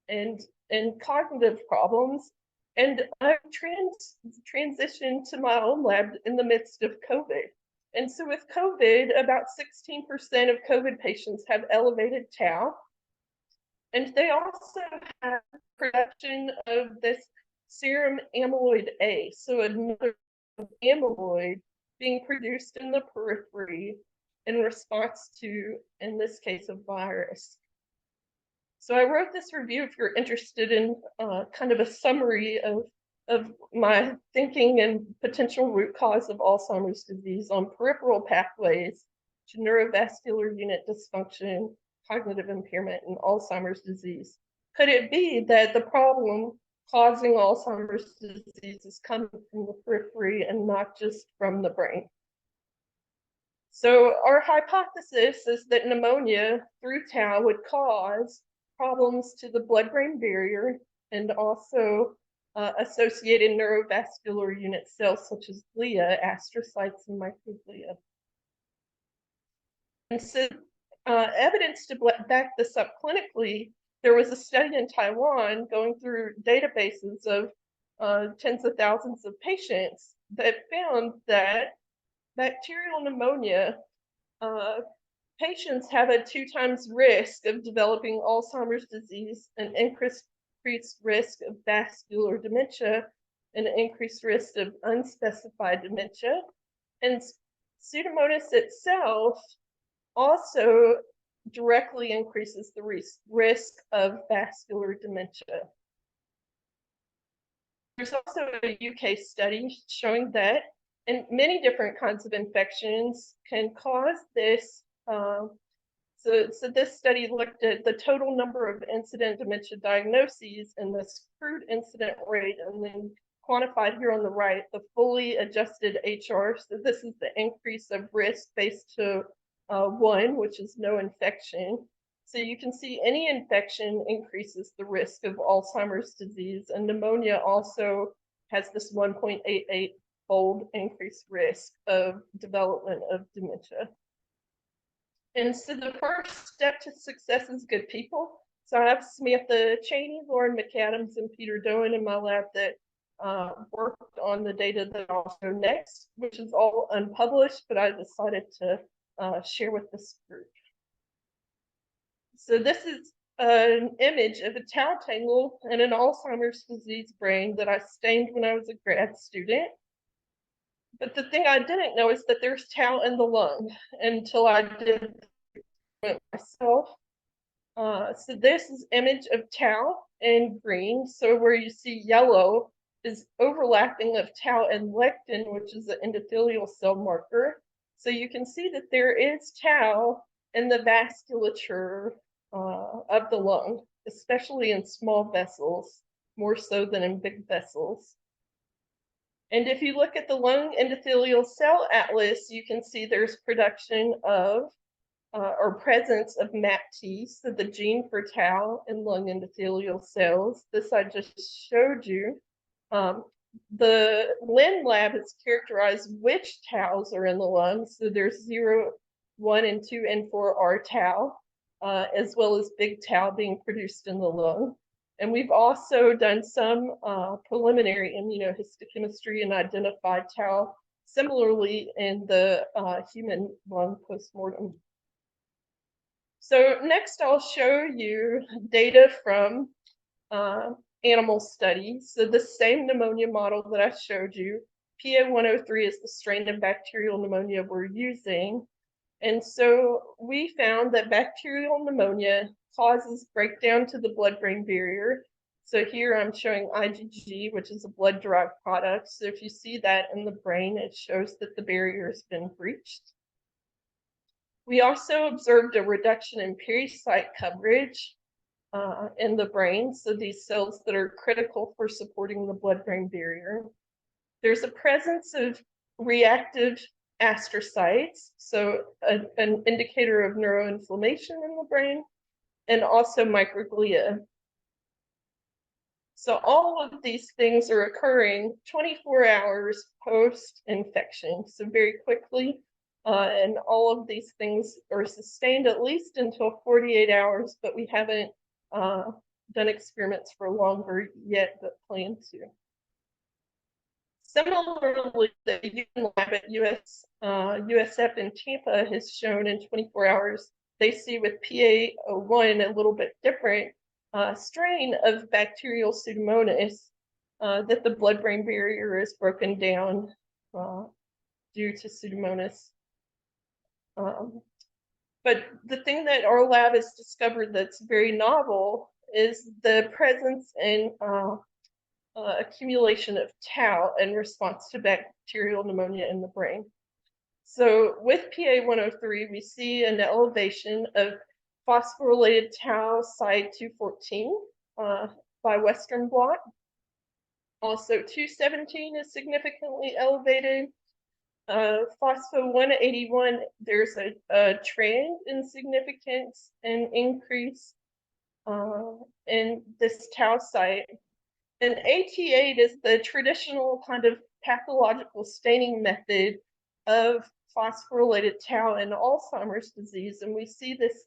and cognitive problems. And I transitioned to my own lab in the midst of COVID. And so with COVID, about 16% of COVID patients have elevated tau. And they also have production of this serum amyloid A, so another amyloid being produced in the periphery in response to, in this case, a virus. So I wrote this review if you're interested in kind of a summary of of my thinking and potential root cause of Alzheimer's disease on peripheral pathways to neurovascular unit dysfunction, cognitive impairment, and Alzheimer's disease. Could it be that the problem causing Alzheimer's disease is coming from the periphery and not just from the brain? So our hypothesis is that pneumonia through tau would cause problems to the blood-brain barrier and also associated neurovascular unit cells such as glia, astrocytes, and microglia. And so evidence to back this up clinically, there was a study in Taiwan going through databases of tens of thousands of patients that found that bacterial pneumonia, patients have a 2 times risk of developing Alzheimer's disease, an increased risk of vascular dementia, and an increased risk of unspecified dementia. And Pseudomonas itself also directly increases the risk of vascular dementia. There's also a UK study showing that and many different kinds of infections can cause this. So this study looked at the total number of incident dementia diagnoses and the crude incident rate, and then quantified here on the right the fully adjusted HR. So this is the increase of risk based to 1, which is no infection. So you can see any infection increases the risk of Alzheimer's disease, and pneumonia also has this 1.88-fold increased risk of development of dementia. And so the first step to success is good people. So I have Samantha Cheney, Lauren McAdams, and Peter Doan in my lab that worked on the data that I'll show next, which is all unpublished, but I decided to share with this group. So this is an image of a tau tangle in an Alzheimer's disease brain that I stained when I was a grad student. But the thing I didn't know is that there's tau in the lung until I did it myself. So this is image of tau in green. So where you see yellow is overlapping of tau and lectin, which is an endothelial cell marker. So you can see that there is tau in the vasculature of the lung, especially in small vessels, more so than in big vessels. And if you look at the lung endothelial cell atlas, you can see there's production of or presence of MAPT, so the gene for tau in lung endothelial cells. This I just showed you. The Lin lab has characterized which taus are in the lung. So there's 0, 1, and 2, and 4 are tau, as well as big tau being produced in the lung. And we've also done some preliminary immunohistochemistry and identified tau similarly in the human lung postmortem. So next I'll show you data from animal studies. So the same pneumonia model that I showed you, PA103 is the strain of bacterial pneumonia we're using. And so we found that bacterial pneumonia causes breakdown to the blood-brain barrier. So here I'm showing IgG, which is a blood-derived product. So if you see that in the brain, it shows that the barrier has been breached. We also observed a reduction in pericyte coverage in the brain, so these cells that are critical for supporting the blood-brain barrier. There's a presence of reactive astrocytes, so an indicator of neuroinflammation in the brain, and also microglia. So all of these things are occurring 24 hours post-infection, so very quickly. And all of these things are sustained at least until 48 hours, but we haven't done experiments for longer yet, but plan to. Similarly, the Viome lab at USF in Tampa has shown in 24 hours, they see with PA01 a little bit different strain of bacterial Pseudomonas that the blood-brain barrier is broken down due to Pseudomonas. But the thing that our lab has discovered that's very novel is the presence in accumulation of tau in response to bacterial pneumonia in the brain. So with PA103, we see an elevation of phosphorylated tau side 214 by Western blot. Also 217 is significantly elevated. Phospho 181, there's a trend in significance and increase in this tau site. And AT8 is the traditional kind of pathological staining method of phosphorylated tau in Alzheimer's disease. And we see this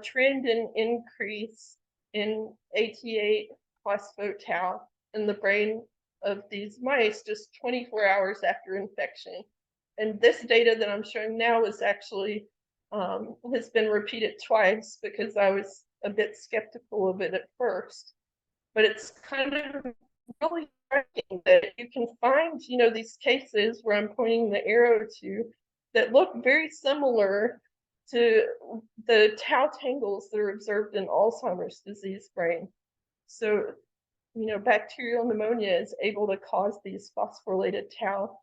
trend in increase in AT8 phospho-tau in the brain of these mice just 24 hours after infection. And this data that I'm showing now is actually has been repeated twice because I was a bit skeptical of it at first. But it's kind of really striking that you can find, you know, these cases where I'm pointing the arrow to that look very similar to the tau tangles that are observed in Alzheimer's disease brain. So, you know, bacterial pneumonia is able to cause these phosphorylated tau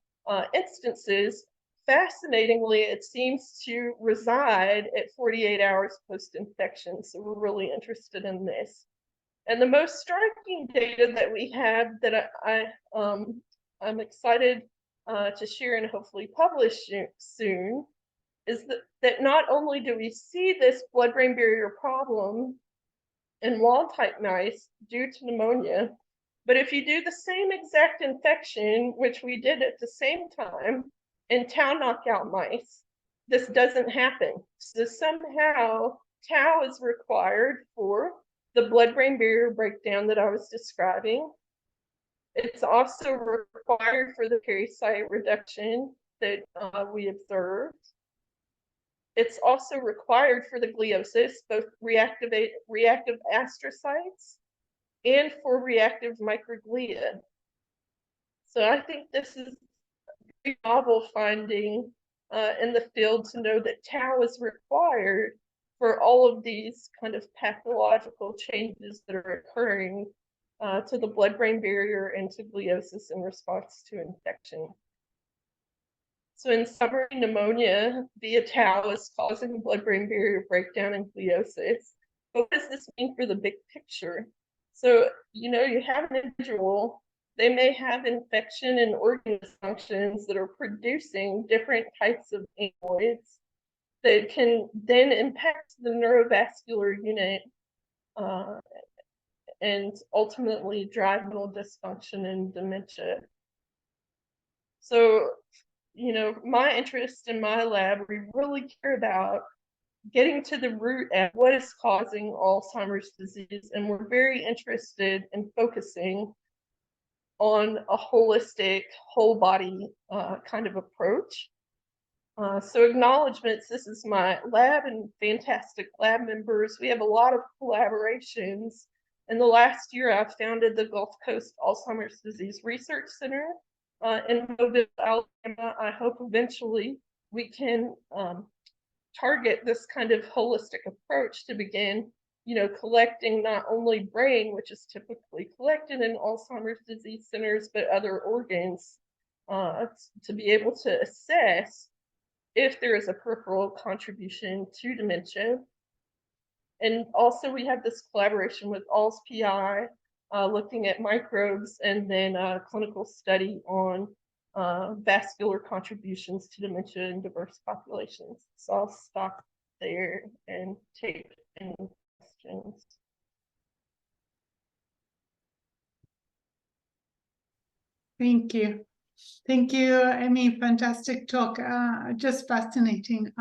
instances. Fascinatingly, it seems to reside at 48 hours post-infection. So we're really interested in this. And the most striking data that we have that I'm excited to share and hopefully publish soon is that not only do we see this blood-brain barrier problem in wild-type mice due to pneumonia, but if you do the same exact infection, which we did at the same time in tau knockout mice, this doesn't happen. So somehow tau is required for the blood-brain barrier breakdown that I was describing. It's also required for the pericyte reduction that we observed. It's also required for the gliosis, both reactive astrocytes and for reactive microglia. So I think this is a very novel finding in the field to know that tau is required for all of these kind of pathological changes that are occurring to the blood-brain barrier and to gliosis in response to infection. So in summary, pneumonia via tau is causing blood-brain barrier breakdown and gliosis. But what does this mean for the big picture? So, you know, you have an individual, they may have infection and organ dysfunctions that are producing different types of amyloids that can then impact the neurovascular unit and ultimately drive neural dysfunction and dementia. So, you know, my interest in my lab, we really care about getting to the root at what is causing Alzheimer's disease, and we're very interested in focusing on a holistic, whole body kind of approach. So acknowledgements, this is my lab and fantastic lab members. We have a lot of collaborations. In the last year, I've founded the Gulf Coast Alzheimer's Disease Research Center in Mobile, Alabama. I hope eventually we can target this kind of holistic approach to begin, you know, collecting not only brain, which is typically collected in Alzheimer's disease centers, but other organs to be able to assess if there is a peripheral contribution to dementia. And also we have this collaboration with ALZPI, looking at microbes, and then a clinical study on vascular contributions to dementia in diverse populations. So I'll stop there and take any questions. Thank you. Thank you, Amy. Fantastic talk. Just fascinating.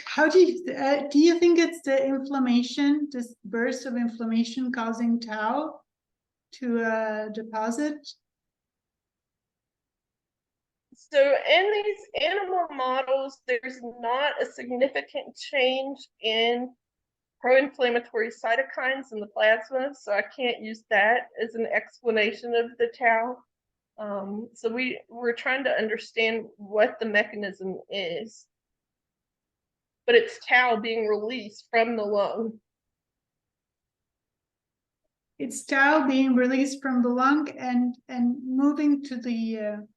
How do you think it's the inflammation, this burst of inflammation causing tau to deposit? So in these animal models, there's not a significant change in pro-inflammatory cytokines in the plasma, so I can't use that as an explanation of the tau. So we're trying to understand what the mechanism is. But it's tau being released from the lung. it's tau being released from the lung and moving to the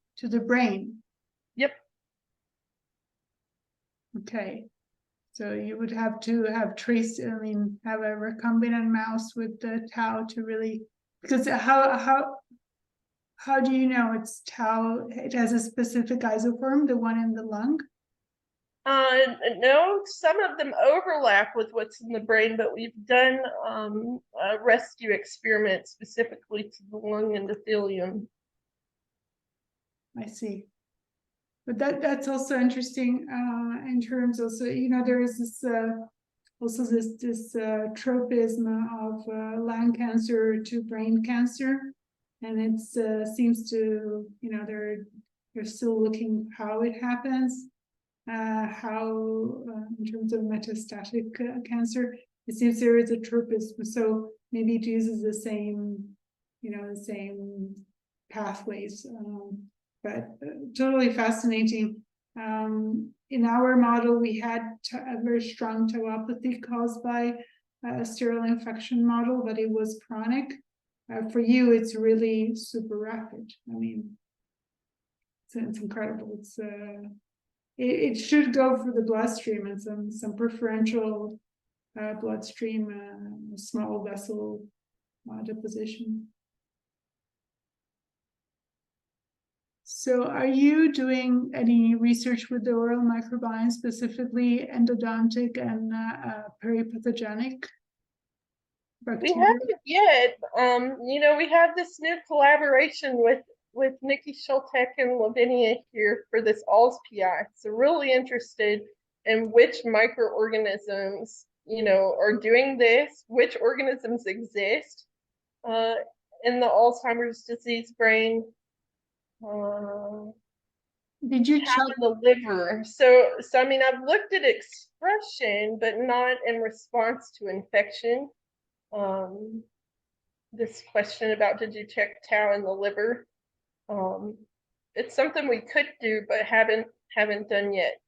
brain. Yep. Okay. So you would have to have have a recombinant mouse with the tau to really, because how do you know it's tau? It has a specific isoform, the one in the lung? No, some of them overlap with what's in the brain, but we've done a rescue experiment specifically to the lung endothelium. I see. But that's also interesting in terms also, there is this tropism of lung cancer to brain cancer, and it seems to, they're still looking how it happens, in terms of metastatic cancer, it seems there is a tropism, so maybe it uses the same pathways. But totally fascinating. In our model, we had a very strong tauopathy caused by a sterile infection model, but it was chronic. For you, it's really super rapid. I mean, it's incredible. It should go for the bloodstream and some preferential bloodstream, small vessel deposition. So are you doing any research with the oral microbiome, specifically endodontic and peripathogenic bacteria? We haven't yet. We have this new collaboration with Nikki Schultek and Lavinia here for this ALS PI. So really interested in which microorganisms, are doing this, which organisms exist in the Alzheimer's disease brain. Did you check the liver? So I mean, I've looked at expression, but not in response to infection. This question about did you check tau in the liver? It's something we could do, but haven't done yet.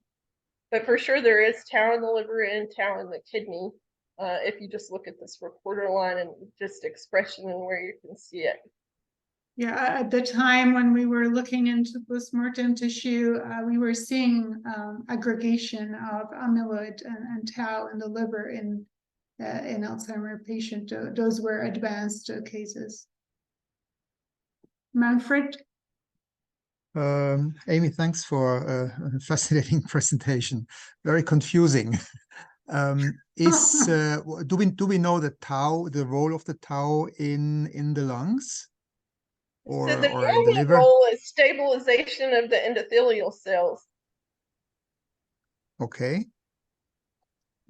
But for sure, there is tau in the liver and tau in the kidney. If you just look at this reporter line and just expression and where you can see it. Yeah, at the time when we were looking into postmortem tissue, we were seeing aggregation of amyloid and tau in the liver in Alzheimer patient. Those were advanced cases. Manfred? Amy, thanks for a fascinating presentation. Very confusing. Do we know the role of the tau in the lungs? Or so the in the liver? role is stabilization of the endothelial cells. Okay.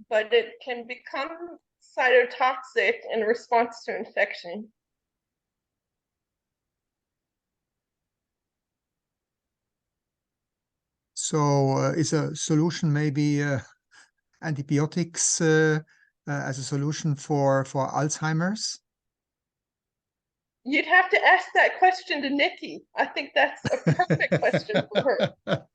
But it can become cytotoxic in response to infection. So is a solution maybe antibiotics as a solution for Alzheimer's? You'd have to ask that question to Nikki. I think that's a perfect question for her.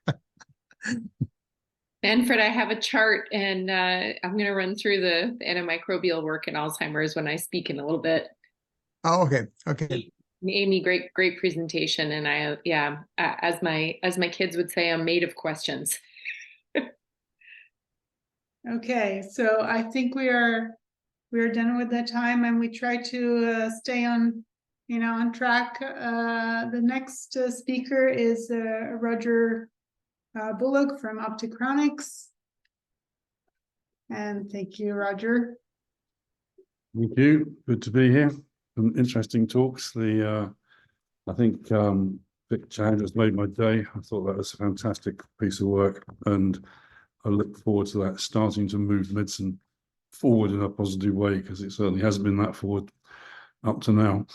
Manfred, I have a chart, and I'm going to run through the antimicrobial work in Alzheimer's when I speak in a little bit. Oh, okay. Okay. Amy, great presentation, and as my kids would say, I'm made of questions. Okay, so I think we are done with that time, and we try to stay on track. The next speaker is Roger Bullock from Optichronics. And thank you, Roger. Thank you. Good to be here. Some interesting talks. I think Vik Chandra has made my day. I thought that was a fantastic piece of work, and I look forward to that starting to move medicine forward in a positive way, because it certainly hasn't been that forward up to now,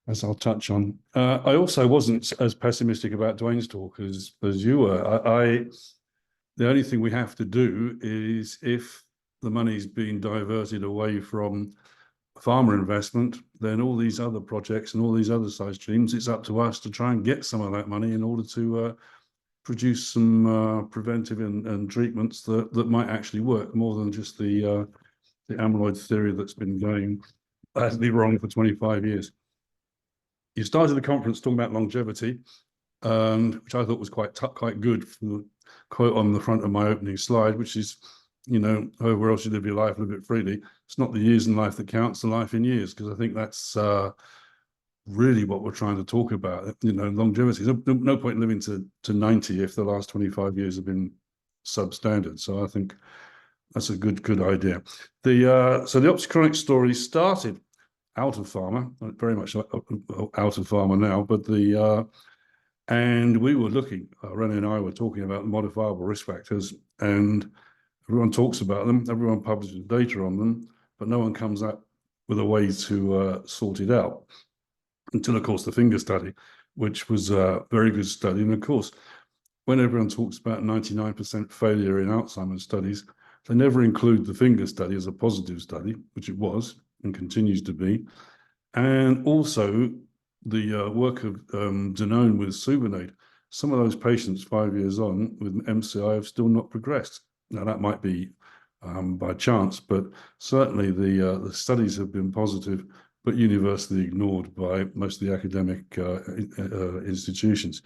as I'll touch on. I also wasn't as pessimistic about Dwayne's talk as you were. The only thing we have to do is, if the money's being diverted away from pharma investment, then all these other projects and all these other side streams, it's up to us to try and get some of that money in order to produce some preventive and treatments that might actually work, more than just the amyloid theory that's been going badly wrong for 25 years. You started the conference talking about longevity, which I thought was quite good from the quote on the front of my opening slide, which is, you know, however else you live your life, live it freely. It's not the years in life that counts, the life in years, because I think that's really what we're trying to talk about. You know, longevity. There's no point living to 90 if the last 25 years have been substandard. So I think that's a good idea. So the oxychronic story started out of pharma, very much out of pharma now, but and we were looking, René and I were talking about modifiable risk factors, and everyone talks about them, everyone publishes data on them, but no one comes up with a way to sort it out. Until, of course, the finger study, which was a very good study. And of course, when everyone talks about 99% failure in Alzheimer's studies, they never include the finger study as a positive study, which it was and continues to be. And also the work of Danone with Suvinate. Some of those patients 5 years on with MCI have still not progressed. Now, that might be by chance, but certainly the studies have been positive, but universally ignored by most of the academic institutions.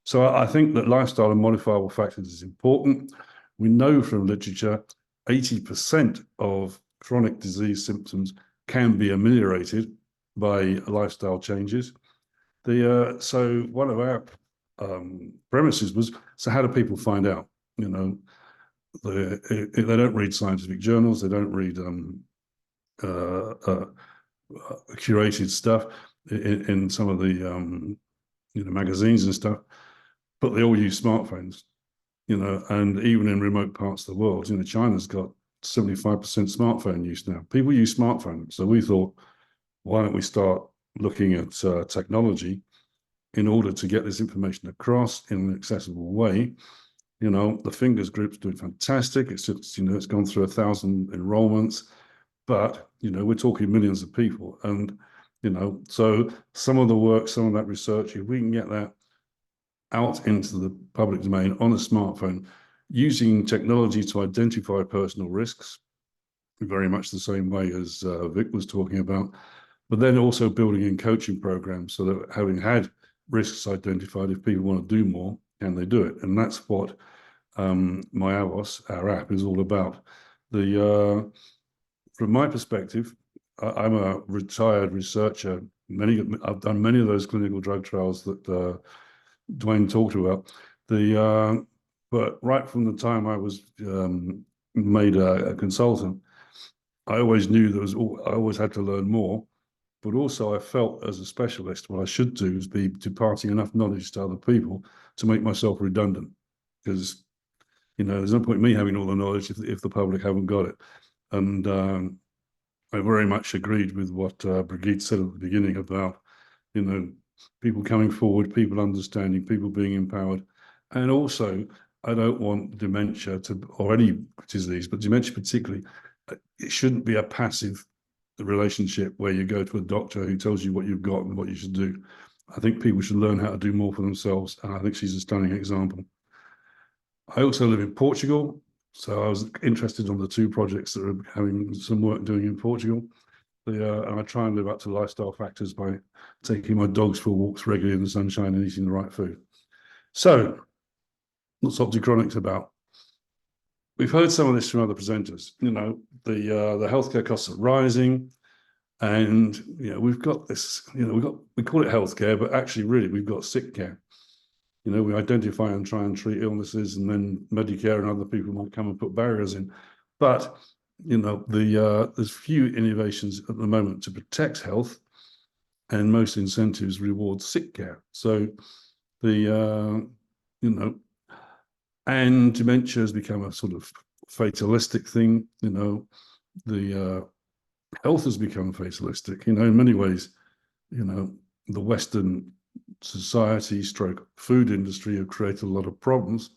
So I think that lifestyle and modifiable factors is important. We know from literature, 80% of chronic disease symptoms can be ameliorated by lifestyle changes. So one of our premises was, so how do people find out? You know, they don't read scientific journals, they don't read curated stuff in some of the you know, magazines and stuff, but they all use smartphones, you know, and even in remote parts of the world, you know, China's got 75% smartphone use now. People use smartphones. So we thought, why don't we start looking at technology in order to get this information across in an accessible way? You know, the Fingers group's doing fantastic. It's just, you know, it's gone through 1,000 enrollments, but, you know, we're talking millions of people. And, you know, so some of the work, some of that research, if we can get that out into the public domain on a smartphone, using technology to identify personal risks, very much the same way as Vik was talking about, but then also building in coaching programs so that having had risks identified, if people want to do more, can they do it? And that's what My Avos, our app, is all about. From my perspective, I'm a retired researcher. I've done many of those clinical drug trials that Dwayne talked about. But right from the time I was made a consultant, I always knew I always had to learn more. But also I felt as a specialist, what I should do is be departing enough knowledge to other people to make myself redundant. Because, you know, there's no point in me having all the knowledge if the public haven't got it. And I very much agreed with what Birgitta said at the beginning about, you know, people coming forward, people understanding, people being empowered. And also, I don't want dementia or any disease, but dementia particularly, it shouldn't be a passive relationship where you go to a doctor who tells you what you've got and what you should do. I think people should learn how to do more for themselves, and I think she's a stunning example. I also live in Portugal, so I was interested on the two projects that are having some work doing in Portugal. And I try and live up to lifestyle factors by taking my dogs for walks regularly in the sunshine and eating the right food. So, what's Optichronics about? We've heard some of this from other presenters. You know, the healthcare costs are rising, and you know, we've got this. You know, we call it healthcare, but actually, really, we've got sick care. You know, we identify and try and treat illnesses, and then Medicare and other people might come and put barriers in. But you know, there's few innovations at the moment to protect health, and most incentives reward sick care. So you know. And dementia has become a sort of fatalistic thing. You know, the health has become fatalistic. You know, in many ways, you know, the Western society stroke food industry have created a lot of problems.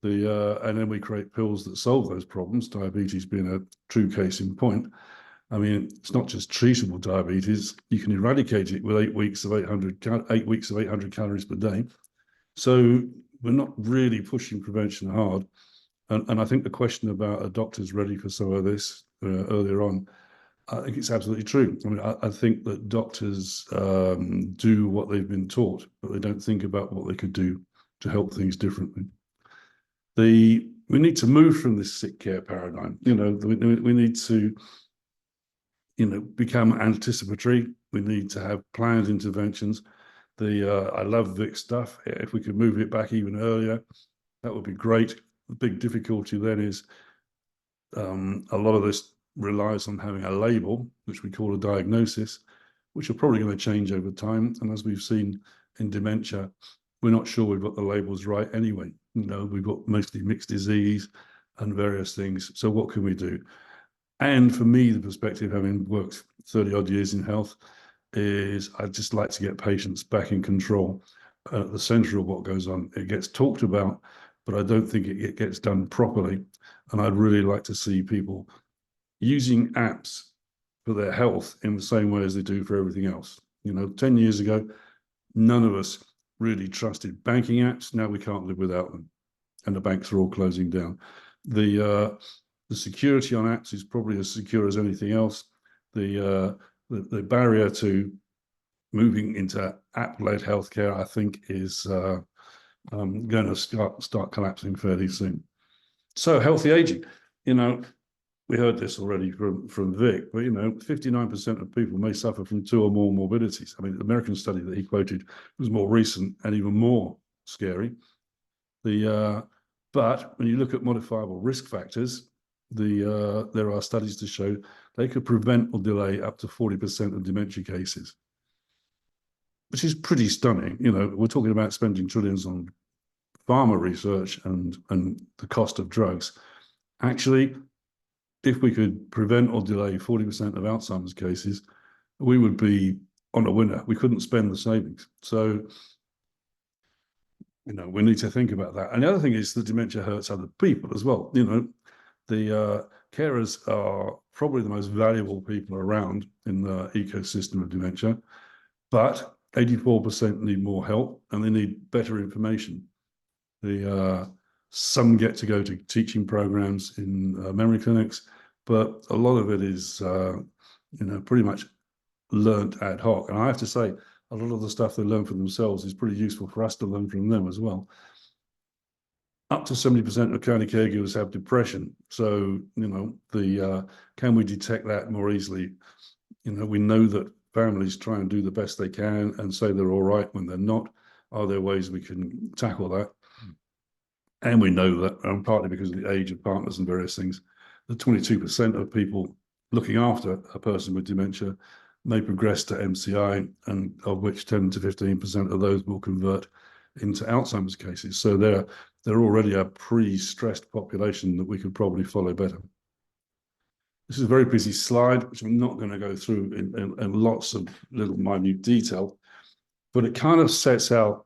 And then we create pills that solve those problems, diabetes being a true case in point. I mean, it's not just treatable diabetes. You can eradicate it with 8 weeks of 800 calories per day. So we're not really pushing prevention hard. And I think the question about are doctors ready for some of this earlier on, I think it's absolutely true. I mean, I think that doctors do what they've been taught, but they don't think about what they could do to help things differently. We need to move from this sick care paradigm. You know, we need to, you know, become anticipatory. We need to have planned interventions. I love Vik's stuff. If we could move it back even earlier, that would be great. The big difficulty then is a lot of this relies on having a label, which we call a diagnosis, which are probably going to change over time. And as we've seen in dementia, we're not sure we've got the labels right anyway. You know, we've got mostly mixed disease and various things. So what can we do? And for me, the perspective, having worked 30 odd years in health, is I'd just like to get patients back in control at the center of what goes on. It gets talked about, but I don't think it gets done properly. And I'd really like to see people using apps for their health in the same way as they do for everything else. You know, 10 years ago, none of us really trusted banking apps. Now we can't live without them. And the banks are all closing down. The security on apps is probably as secure as anything else. The barrier to moving into app-led healthcare, I think, is going to start collapsing fairly soon. So healthy aging, you know, we heard this already from Vik, but, you know, 59% of people may suffer from 2 or more morbidities. I mean, the American study that he quoted was more recent and even more scary. But when you look at modifiable risk factors, there are studies to show they could prevent or delay up to 40% of dementia cases, which is pretty stunning. You know, we're talking about spending trillions on pharma research and the cost of drugs. Actually, if we could prevent or delay 40% of Alzheimer's cases, we would be on a winner. We couldn't spend the savings. So, you know, we need to think about that. And the other thing is that dementia hurts other people as well. You know, the carers are probably the most valuable people around in the ecosystem of dementia, but 84% need more help and they need better information. Some get to go to teaching programs in memory clinics, but a lot of it is, you know, pretty much learned ad hoc. And I have to say, a lot of the stuff they learn for themselves is pretty useful for us to learn from them as well. Up to 70% of county caregivers have depression. So, you know, can we detect that more easily? You know, we know that families try and do the best they can and say they're all right when they're not. Are there ways we can tackle that? And we know that, partly because of the age of partners and various things, that 22% of people looking after a person with dementia may progress to MCI, and of which 10 to 15% of those will convert into Alzheimer's cases. So they're already a pre-stressed population that we could probably follow better. This is a very busy slide, which I'm not going to go through in lots of little minute detail, but it kind of sets out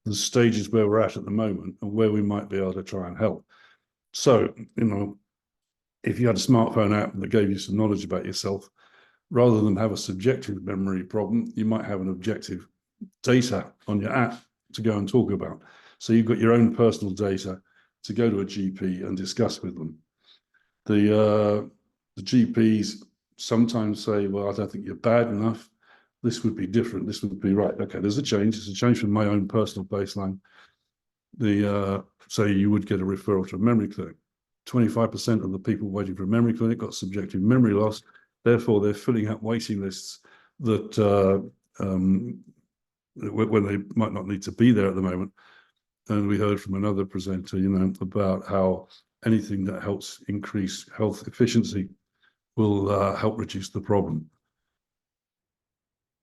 the stages where we're at the moment and where we might be able to try and help. So, you know, if you had a smartphone app that gave you some knowledge about yourself, rather than have a subjective memory problem, you might have an objective data on your app to go and talk about. So you've got your own personal data to go to a GP and discuss with them. The GPs sometimes say, well, I don't think you're bad enough. This would be different. This would be right. Okay, there's a change. It's a change from my own personal baseline. So you would get a referral to a memory clinic. 25% of the people waiting for a memory clinic got subjective memory loss. Therefore, they're filling up waiting lists that when they might not need to be there at the moment. And we heard from another presenter, you know, about how anything that helps increase health efficiency will help reduce the problem.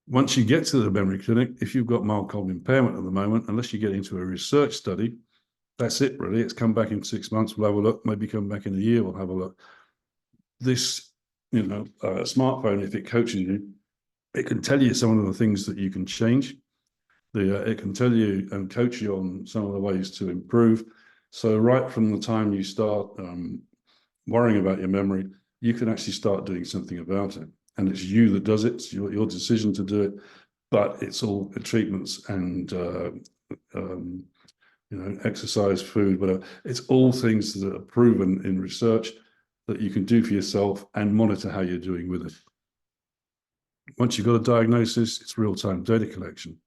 Once you get to the memory clinic, if you've got mild cognitive impairment at the moment, unless you get into a research study, that's it really. It's come back in 6 months, we'll have a look, maybe come back in a year, we'll have a look. This, you know, a smartphone, if it coaches you, it can tell you some of the things that you can change. It can tell you and coach you on some of the ways to improve. So right from the time you start worrying about your memory, you can actually start doing something about it. And it's you that does it. It's your decision to do it. But it's all treatments and you know, exercise, food, whatever. It's all things that are proven in research that you can do for yourself and monitor how you're doing with it. Once you've got a diagnosis, it's real-time data collection.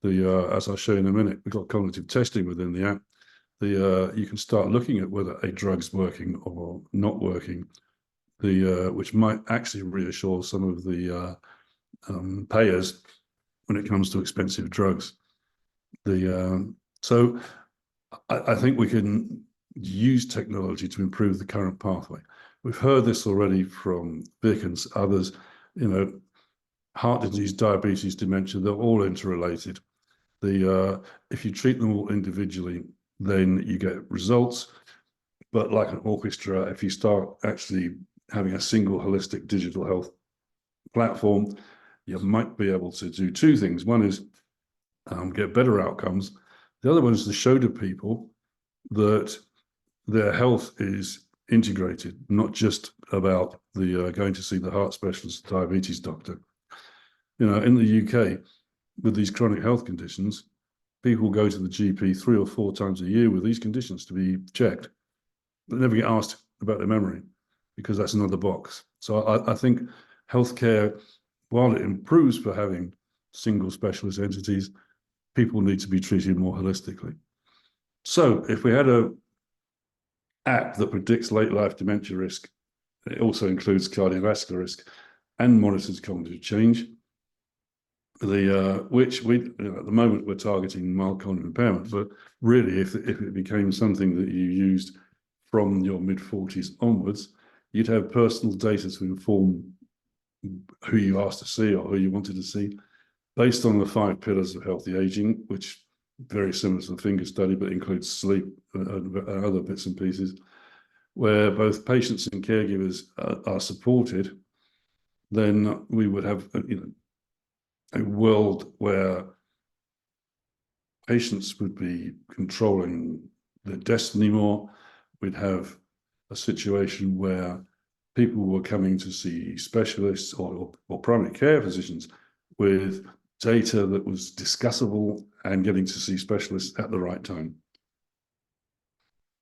As I'll show you in a minute, we've got cognitive testing within the app. You can start looking at whether a drug's working or not working, which might actually reassure some of the payers when it comes to expensive drugs. So I think we can use technology to improve the current pathway. We've heard this already from Vik and others, heart disease, diabetes, dementia, they're all interrelated. If you treat them all individually, then you get results. But like an orchestra, if you start actually having a single holistic digital health platform, you might be able to do two things. One is get better outcomes. The other one is to show to people that their health is integrated, not just about the going to see the heart specialist, diabetes doctor. In the UK, with these chronic health conditions, people go to the GP 3 or 4 times a year with these conditions to be checked, but never get asked about their memory because that's another box. So I think healthcare, while it improves for having single specialist entities, people need to be treated more holistically. So if we had an app that predicts late life dementia risk, it also includes cardiovascular risk and monitors cognitive change, which we at the moment we're targeting mild cognitive impairment, but really if it became something that you used from your mid-40s onwards, you'd have personal data to inform who you asked to see or who you wanted to see based on the 5 pillars of healthy aging, which very similar to the finger study, but includes sleep and other bits and pieces, where both patients and caregivers are supported. Then we would have a world where patients would be controlling their destiny more. We'd have a situation where people were coming to see specialists or primary care physicians with data that was discussable and getting to see specialists at the right time.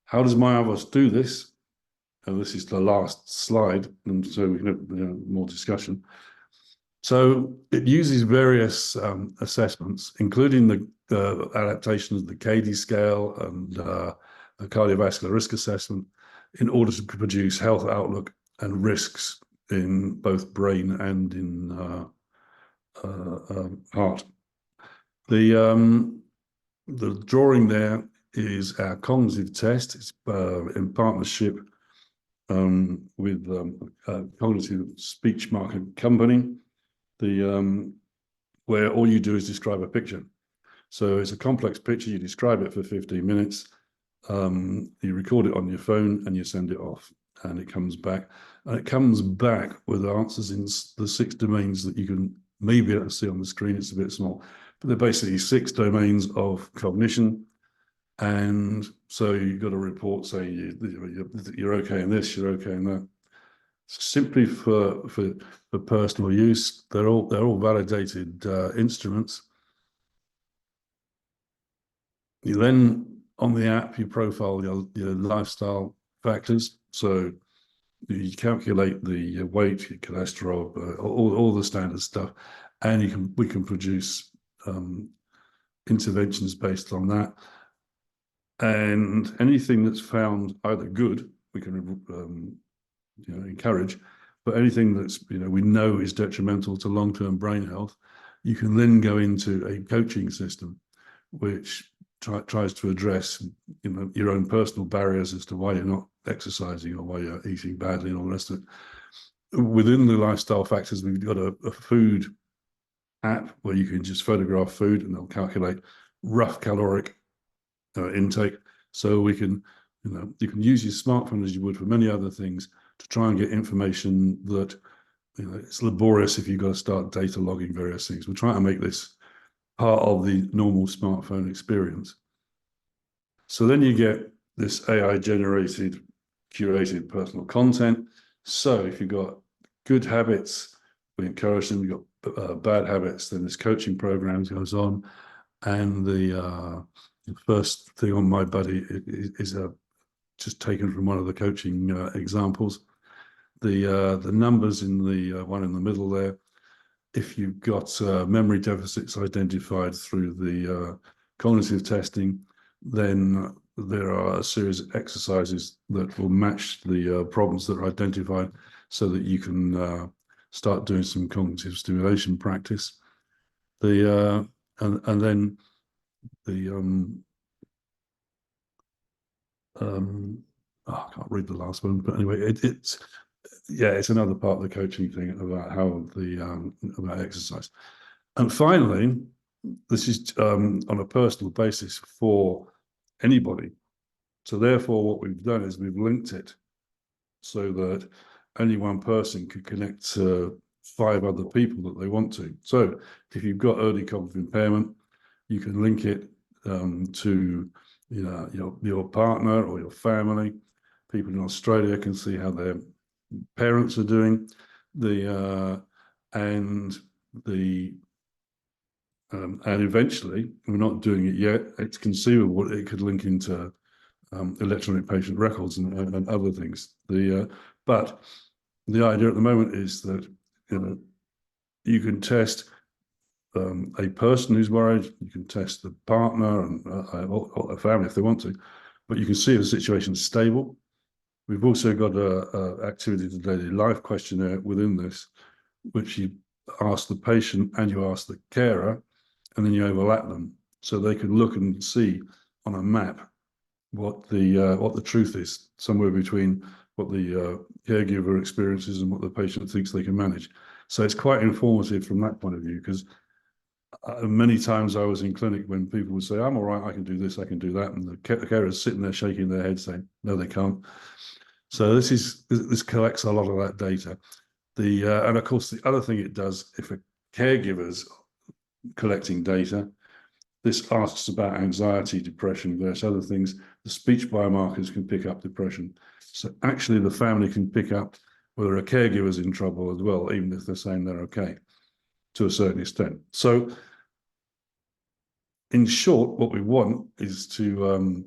How does Myavos do this? And this is the last slide, and so we can have more discussion. So it uses various assessments, including the adaptation of the KD scale and a cardiovascular risk assessment, in order to produce health outlook and risks in both brain and in heart. The drawing there is our cognitive test. It's in partnership with a cognitive speech market company, where all you do is describe a picture. So it's a complex picture, you describe it for 15 minutes, you record it on your phone and you send it off, and it comes back. And it comes back with answers in the 6 domains that you can maybe able to see on the screen. It's a bit small, but they're basically 6 domains of cognition. And so you've got a report saying you're okay in this, you're okay in that. Simply for personal use, they're all validated instruments. You then, on the app, you profile your lifestyle factors. So you calculate the weight, your cholesterol, all the standard stuff, and we can produce interventions based on that. And anything that's found either good, we can encourage, but anything that's we know is detrimental to long-term brain health, you can then go into a coaching system which tries to address your own personal barriers as to why you're not exercising or why you're eating badly and all the rest of it. Within the lifestyle factors, we've got a food app where you can just photograph food and they'll calculate rough caloric intake. So we can, you can use your smartphone as you would for many other things to try and get information that, it's laborious if you've got to start data logging various things. We're trying to make this part of the normal smartphone experience. So then you get this AI generated, curated personal content. So if you've got good habits, we encourage them. You've got bad habits, then this coaching program goes on. And the first thing on my buddy is just taken from one of the coaching examples. the numbers in the one in the middle there, if you've got memory deficits identified through the cognitive testing, then there are a series of exercises that will match the problems that are identified so that you can start doing some cognitive stimulation practice. And then the I can't read the last one, but anyway, it's another part of the coaching thing about how about exercise. And finally, this is on a personal basis for anybody. So therefore, what we've done is we've linked it so that any one person could connect to 5 other people that they want to. So if you've got early cognitive impairment, you can link it to your partner or your family. People in Australia can see how their parents are doing. And eventually, we're not doing it yet, it's conceivable it could link into electronic patient records and other things. But the idea at the moment is that you can test a person who's worried, you can test the partner and or a family if they want to, but you can see if the situation is stable. We've also got a activity to daily life questionnaire within this, which you ask the patient and you ask the carer, and then you overlap them so they can look and see on a map what the truth is, somewhere between what the caregiver experiences and what the patient thinks they can manage. So it's quite informative from that point of view, because many times I was in clinic when people would say, I'm all right, I can do this, I can do that. And the carer's sitting there shaking their head saying, no, they can't. So this collects a lot of that data. And of course, the other thing it does, if a caregiver's collecting data, this asks about anxiety, depression, various other things. The speech biomarkers can pick up depression. So actually the family can pick up whether a caregiver's in trouble as well, even if they're saying they're okay, to a certain extent. So in short, what we want is to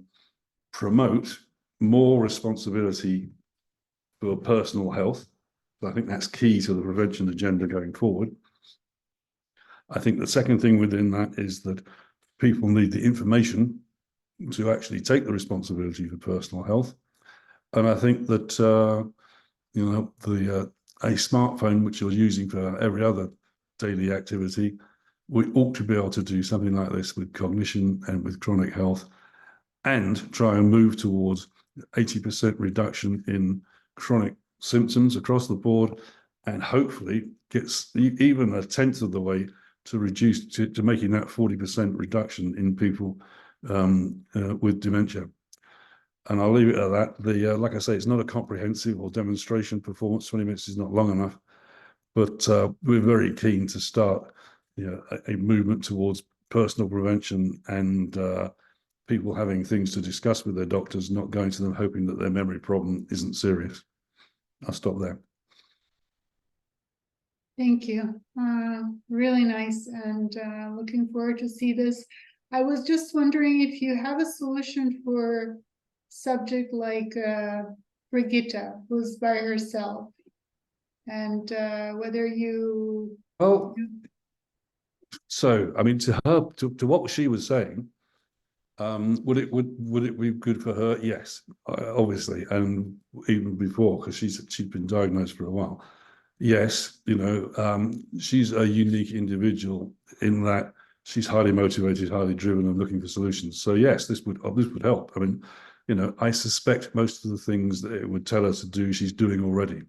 promote more responsibility for personal health. I think that's key to the prevention agenda going forward. I think the second thing within that is that people need the information to actually take the responsibility for personal health. And I think that, a smartphone, which you're using for every other daily activity, we ought to be able to do something like this with cognition and with chronic health, and try and move towards 80% reduction in chronic symptoms across the board, and hopefully gets even 1/10 of the way to reduce to making that 40% reduction in people with dementia. And I'll leave it at that. Like I say, it's not a comprehensive or demonstration performance. 20 minutes is not long enough, but we're very keen to start a movement towards personal prevention and people having things to discuss with their doctors, not going to them hoping that their memory problem isn't serious. I'll stop there. Thank you. Really nice, and looking forward to see this. I was just wondering if you have a solution for subject like Birgitta, who's by herself, and whether you... Well, so I mean, to her, to what she was saying, would it be good for her? Yes, obviously, and even before, because she'd been diagnosed for a while. Yes, she's a unique individual in that she's highly motivated, highly driven, and looking for solutions. So yes, this would help. I mean, I suspect most of the things that it would tell her to do, she's doing already.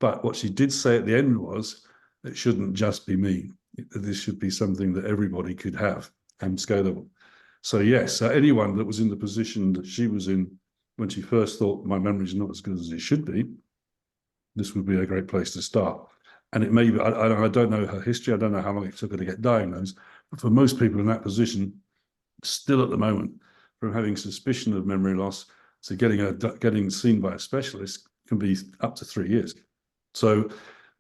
But what she did say at the end was, it shouldn't just be me. This should be something that everybody could have and scalable. So yes, anyone that was in the position that she was in when she first thought, my memory's not as good as it should be, this would be a great place to start. And it may be, I don't know her history, I don't know how long it took her to get diagnosed, but for most people in that position, still at the moment, from having suspicion of memory loss to getting seen by a specialist can be up to 3 years. So,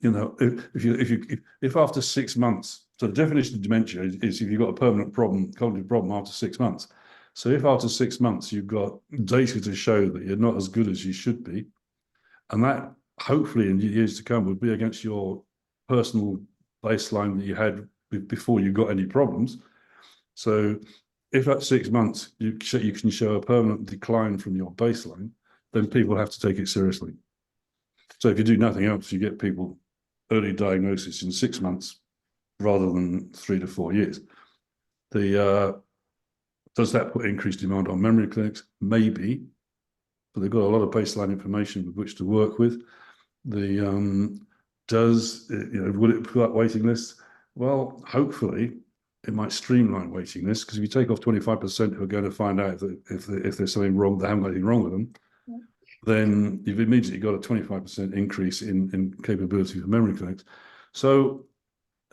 if after 6 months, so the definition of dementia is if you've got a permanent problem, cognitive problem after 6 months. So if after 6 months you've got data to show that you're not as good as you should be, and that hopefully in years to come would be against your personal baseline that you had before you got any problems. So if at 6 months you can show a permanent decline from your baseline, then people have to take it seriously. So if you do nothing else, you get people early diagnosis in 6 months rather than 3 to 4 years. Does that put increased demand on memory clinics? Maybe, but they've got a lot of baseline information with which to work with. Will it put up waiting lists? Well, hopefully it might streamline waiting lists, because if you take off 25% who are going to find out if there's something wrong, they haven't got anything wrong with them, then you've immediately got a 25% increase in capability for memory clinics. So,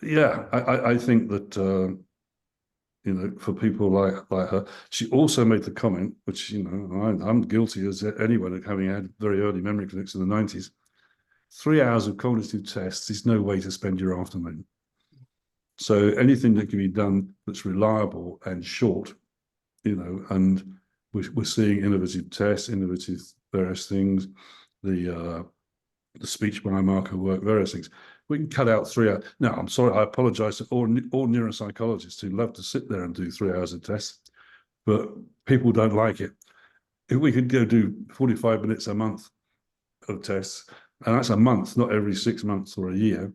yeah, I think that, for people like her, she also made the comment, which, I'm guilty as anyone of having had very early memory clinics in the 90s. 3 hours of cognitive tests is no way to spend your afternoon. So anything that can be done that's reliable and short, and we're seeing innovative tests, innovative various things, the speech biomarker work, various things. We can cut out 3 hours. Now, I'm sorry, I apologize to all neuropsychologists who love to sit there and do 3 hours of tests, but people don't like it. If we could go do 45 minutes a month of tests, and that's a month, not every 6 months or a year,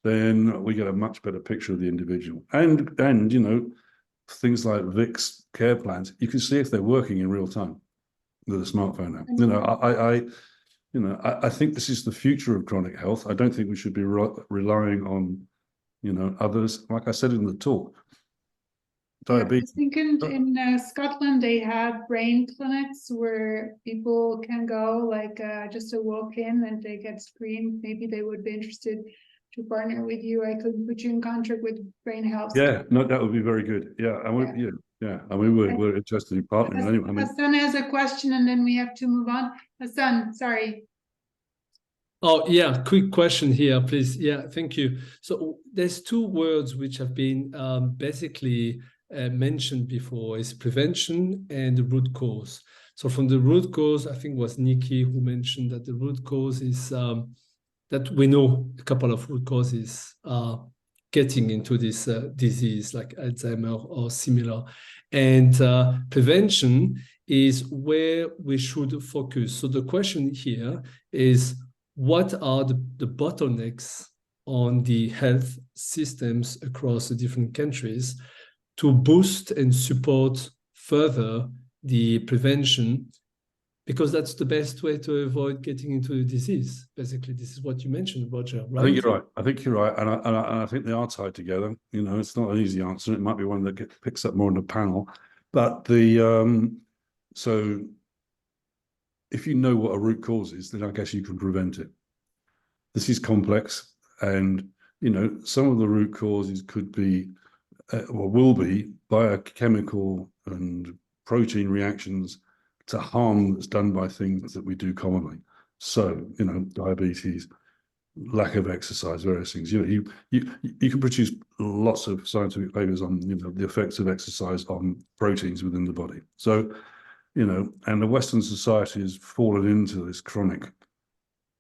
then we get a much better picture of the individual. And things like Vik's care plans, you can see if they're working in real time with a smartphone now. I think this is the future of chronic health. I don't think we should be relying on, others. Like I said in the talk, diabetes. I think in Scotland, they have brain clinics where people can go, just to walk in and they get screened. Maybe they would be interested to partner with you. I could put you in contact with Brain Health. Yeah, no, that would be very good. Yeah, and we're interested in partnering anyway. Hassan has a question, and then we have to move on. Hassan, sorry. Oh, yeah, quick question here, please. Yeah, thank you. So there's 2 words which have been basically mentioned before, is prevention and the root cause. So from the root cause, I think it was Nikki who mentioned that the root cause is that we know a couple of root causes are getting into this disease like Alzheimer or similar. And prevention is where we should focus. So the question here is, what are the bottlenecks on the health systems across the different countries to boost and support further the prevention? Because that's the best way to avoid getting into the disease. Basically, this is what you mentioned, Roger, right? I think you're right. And I think they are tied together. It's not an easy answer. It might be one that picks up more in the panel. But so if you know what a root cause is, then I guess you can prevent it. This is complex. And, some of the root causes could be, or will be, biochemical and protein reactions to harm that's done by things that we do commonly. So, diabetes, lack of exercise, various things. You can produce lots of scientific papers on, the effects of exercise on proteins within the body. So, and the Western society has fallen into this chronic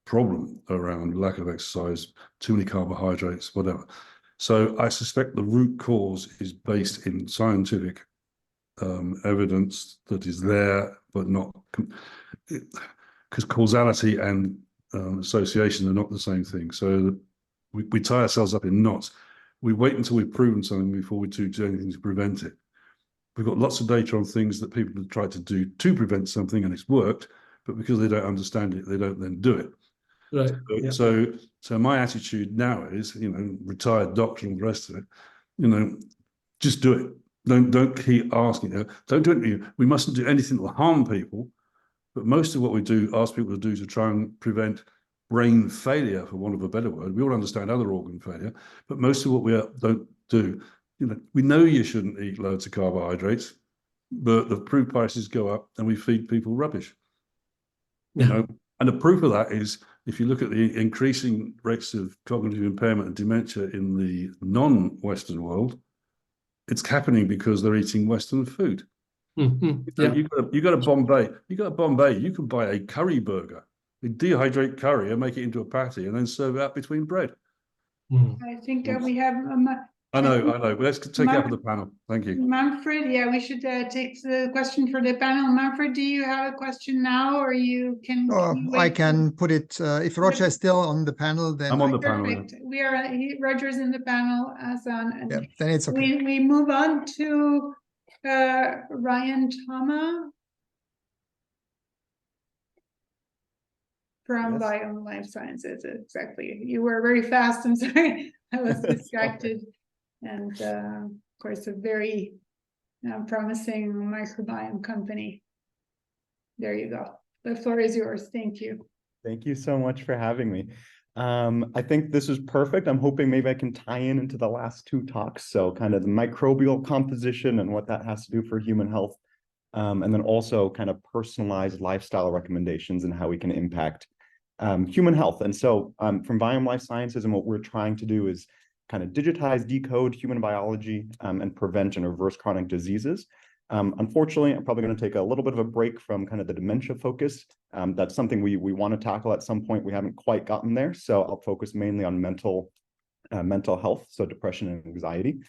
problem around lack of exercise, too many carbohydrates, whatever. So I suspect the root cause is based in scientific evidence that is there, but not, because causality and association are not the same thing. So we tie ourselves up in knots. We wait until we've proven something before we do anything to prevent it. We've got lots of data on things that people have tried to do to prevent something and it's worked, but because they don't understand it, they don't then do it. Right. So my attitude now is, retired doctor and the rest of it, just do it. Don't keep asking. Don't do it. We mustn't do anything that will harm people. But most of what we do, ask people to do to try and prevent brain failure, for want of a better word. We all understand other organ failure, but most of what we don't do, we know you shouldn't eat loads of carbohydrates, but the food prices go up and we feed people rubbish. And the proof of that is, if you look at the increasing rates of cognitive impairment and dementia in the non-Western world, it's happening because they're eating Western food. Mm-hmm. You go to Bombay, you can buy a curry burger They dehydrate curry and make it into a patty and then serve it up between bread. I think we have. I know. But let's take it up with the panel. Thank you. Manfred, yeah, we should take the question for the panel. Manfred, do you have a question now, or you can? I can put it. If Roger is still on the panel, then I'm on the panel. Perfect. We are. Roger's in the panel, Hassan, and yeah, then it's okay. We move on to Ryan Thoma from Viome Life Sciences. Exactly. You were very fast. I'm sorry, I was distracted. And of course, a very promising microbiome company. There you go. The floor is yours. Thank you. Thank you so much for having me. I think this is perfect. I'm hoping maybe I can tie into the last two talks. So kind of the microbial composition and what that has to do for human health. And then also kind of personalized lifestyle recommendations and how we can impact human health. And so from Viome Life Sciences, and what we're trying to do is kind of digitize, decode human biology and prevent and reverse chronic diseases. Unfortunately, I'm probably going to take a little bit of a break from kind of the dementia focus. That's something we want to tackle at some point. We haven't quite gotten there. So I'll focus mainly on mental health, so depression and anxiety,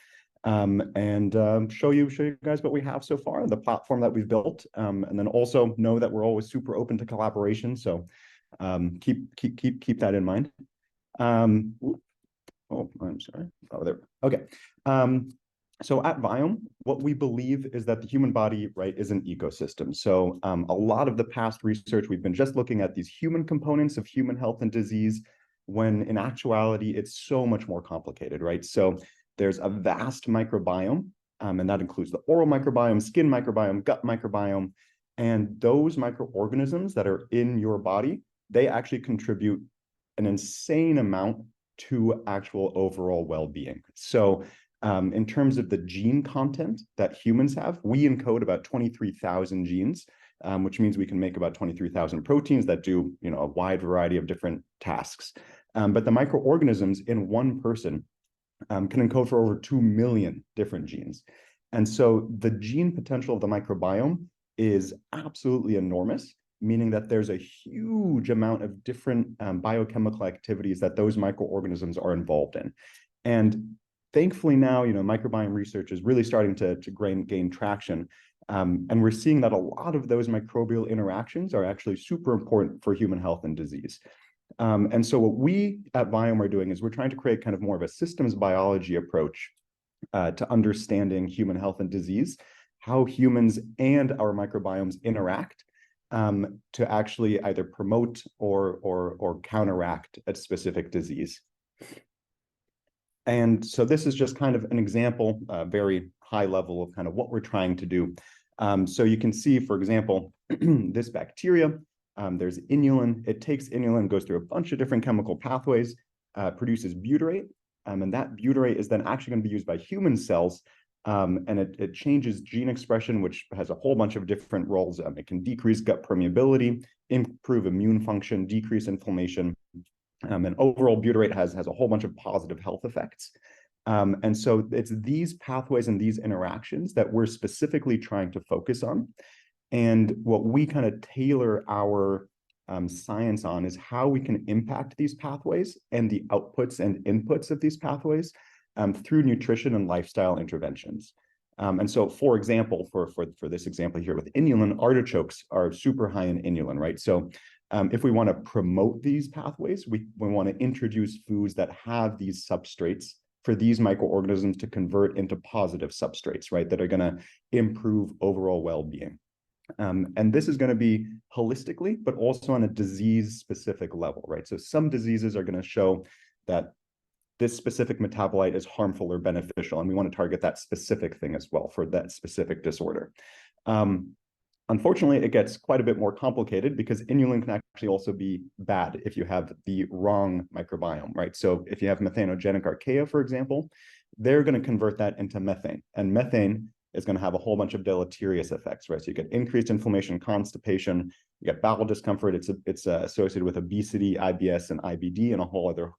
and show you guys what we have so far, the platform that we've built, and then also know that we're always super open to collaboration. So keep that in mind. Oh, I'm sorry. Oh, there. Okay. So at Viome, what we believe is that the human body, right, is an ecosystem. So a lot of the past research, we've been just looking at these human components of human health and disease, when in actuality, it's so much more complicated, right? So there's a vast microbiome, and that includes the oral microbiome, skin microbiome, gut microbiome, and those microorganisms that are in your body, they actually contribute an insane amount to actual overall well-being. So in terms of the gene content that humans have, we encode about 23,000 genes, which means we can make about 23,000 proteins that do, a wide variety of different tasks. But the microorganisms in one person can encode for over 2 million different genes. And so the gene potential of the microbiome is absolutely enormous, meaning that there's a huge amount of different biochemical activities that those microorganisms are involved in. And thankfully now, microbiome research is really starting to gain traction. And we're seeing that a lot of those microbial interactions are actually super important for human health and disease. And so what we at Viome are doing is we're trying to create kind of more of a systems biology approach to understanding human health and disease, how humans and our microbiomes interact, to actually either promote or counteract a specific disease. And so this is just kind of an example, very high level of kind of what we're trying to do. So you can see, for example, this bacteria, there's inulin. It takes inulin, goes through a bunch of different chemical pathways, produces butyrate, and that butyrate is then actually going to be used by human cells. And it changes gene expression, which has a whole bunch of different roles. It can decrease gut permeability, improve immune function, decrease inflammation, and overall butyrate has a whole bunch of positive health effects. And so it's these pathways and these interactions that we're specifically trying to focus on. And what we kind of tailor our science on is how we can impact these pathways and the outputs and inputs of these pathways through nutrition and lifestyle interventions. And so, for example, for this example here with inulin, artichokes are super high in inulin, right? So if we want to promote these pathways, we want to introduce foods that have these substrates for these microorganisms to convert into positive substrates, right? That are going to improve overall well-being. And this is going to be holistically, but also on a disease-specific level, right? So some diseases are going to show that this specific metabolite is harmful or beneficial, and we want to target that specific thing as well for that specific disorder. Unfortunately, it gets quite a bit more complicated because inulin can actually also be bad if you have the wrong microbiome, right? So if you have methanogenic archaea, for example, they're going to convert that into methane, and methane is going to have a whole bunch of deleterious effects, right? So you get increased inflammation, constipation, you get bowel discomfort. It's associated with obesity, IBS, and IBD, and a whole other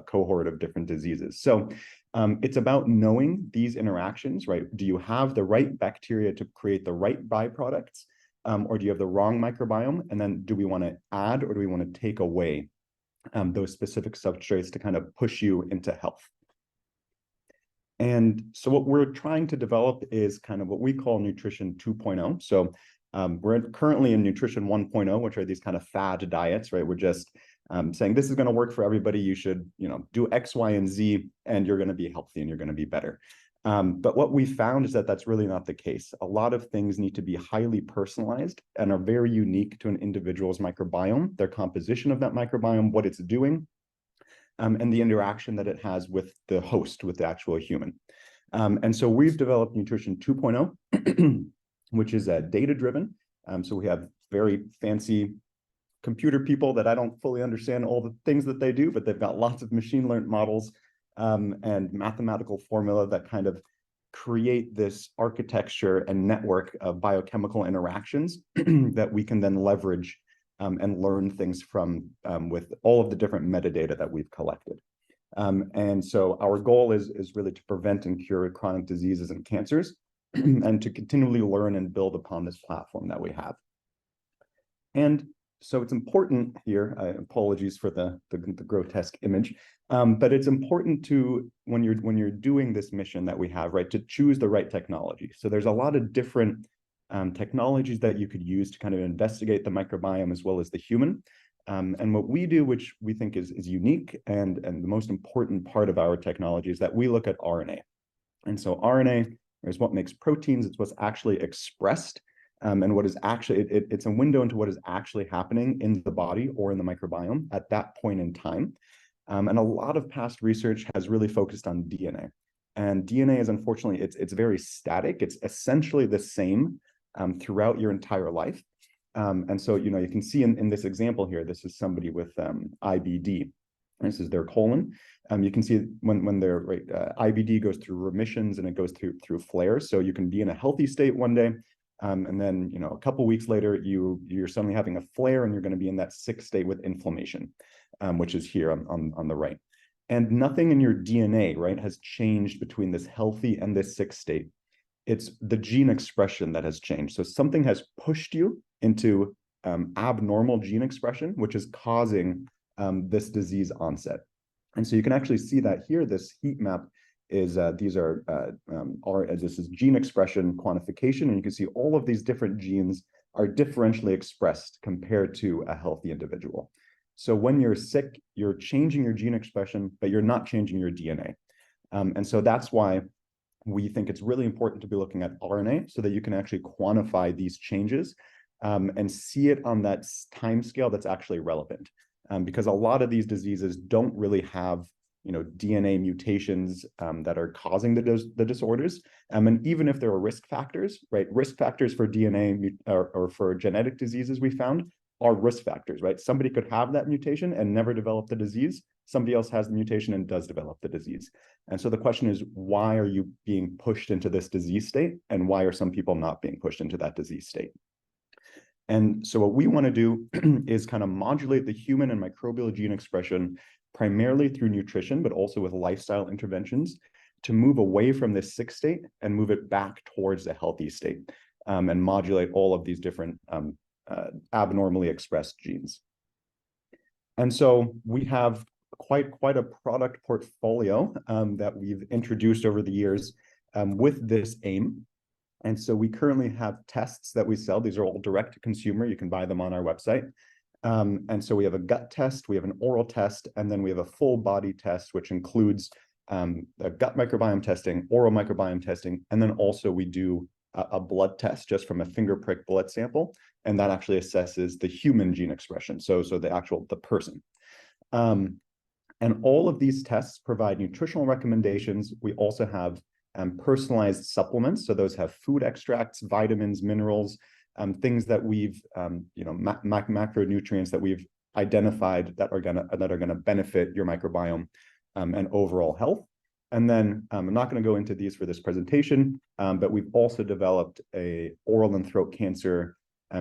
cohort of different diseases. So it's about knowing these interactions, right? Do you have the right bacteria to create the right byproducts? or do you have the wrong microbiome? And then do we want to add or do we want to take away those specific substrates to kind of push you into health? And so what we're trying to develop is kind of what we call nutrition 2.0. So we're currently in nutrition 1.0, which are these kind of fad diets, right? We're just saying this is going to work for everybody. You should, do X, Y, and Z, and you're going to be healthy and you're going to be better. But what we found is that that's really not the case. A lot of things need to be highly personalized and are very unique to an individual's microbiome, their composition of that microbiome, what it's doing, and the interaction that it has with the host, with the actual human. And so we've developed Nutrition 2.0, which is data-driven. So we have very fancy computer people that I don't fully understand all the things that they do, but they've got lots of machine learned models and mathematical formula that kind of create this architecture and network of biochemical interactions that we can then leverage and learn things from with all of the different metadata that we've collected. And so our goal is really to prevent and cure chronic diseases and cancers and to continually learn and build upon this platform that we have. And so it's important here, apologies for the grotesque image, but it's important to, when you're doing this mission that we have, right, to choose the right technology. So there's a lot of different technologies that you could use to kind of investigate the microbiome as well as the human. And what we do, which we think is unique and the most important part of our technology, is that we look at RNA. And so RNA is what makes proteins. It's what's actually expressed and what is actually, it's a window into what is actually happening in the body or in the microbiome at that point in time. And a lot of past research has really focused on DNA. And DNA is, unfortunately, it's very static. It's essentially the same throughout your entire life. And so, you can see in this example here, this is somebody with IBD. This is their colon. You can see when their IBD goes through remissions and it goes through flares. So you can be in a healthy state one day, and then a couple of weeks later, you're suddenly having a flare, and you're going to be in that sick state with inflammation, which is here on the right. And nothing in your DNA, right, has changed between this healthy and this sick state. It's the gene expression that has changed. So something has pushed you into abnormal gene expression, which is causing this disease onset. And so you can actually see that here. This heat map is this is gene expression quantification, and you can see all of these different genes are differentially expressed compared to a healthy individual. So when you're sick, you're changing your gene expression, but you're not changing your DNA. And so that's why we think it's really important to be looking at RNA so that you can actually quantify these changes and see it on that time scale that's actually relevant. Because a lot of these diseases don't really have, DNA mutations that are causing the disorders. And even if there are risk factors, right? Risk factors for DNA or for genetic diseases we found are risk factors, right? Somebody could have that mutation and never develop the disease. Somebody else has the mutation and does develop the disease. And so the question is, why are you being pushed into this disease state? And why are some people not being pushed into that disease state? And so what we want to do is kind of modulate the human and microbial gene expression primarily through nutrition, but also with lifestyle interventions to move away from this sick state and move it back towards a healthy state and modulate all of these different abnormally expressed genes. And so we have quite a product portfolio that we've introduced over the years with this aim. And so we currently have tests that we sell. These are all direct to consumer. You can buy them on our website. And so we have a gut test, we have an oral test, and then we have a full body test, which includes a gut microbiome testing, oral microbiome testing, and then also we do a blood test just from a finger prick blood sample, and that actually assesses the human gene expression, so the person. And all of these tests provide nutritional recommendations. We also have personalized supplements, so those have food extracts, vitamins, minerals, things that we've, macronutrients that we've identified that are gonna benefit your microbiome and overall health. And then I'm not going to go into these for this presentation, but we've also developed a oral and throat cancer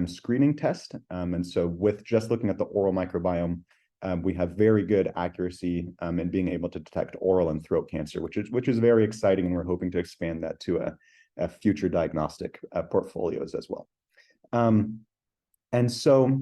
screening test. And so with just looking at the oral microbiome, we have very good accuracy in being able to detect oral and throat cancer, which is very exciting, and we're hoping to expand that to a future diagnostic portfolios as well. And so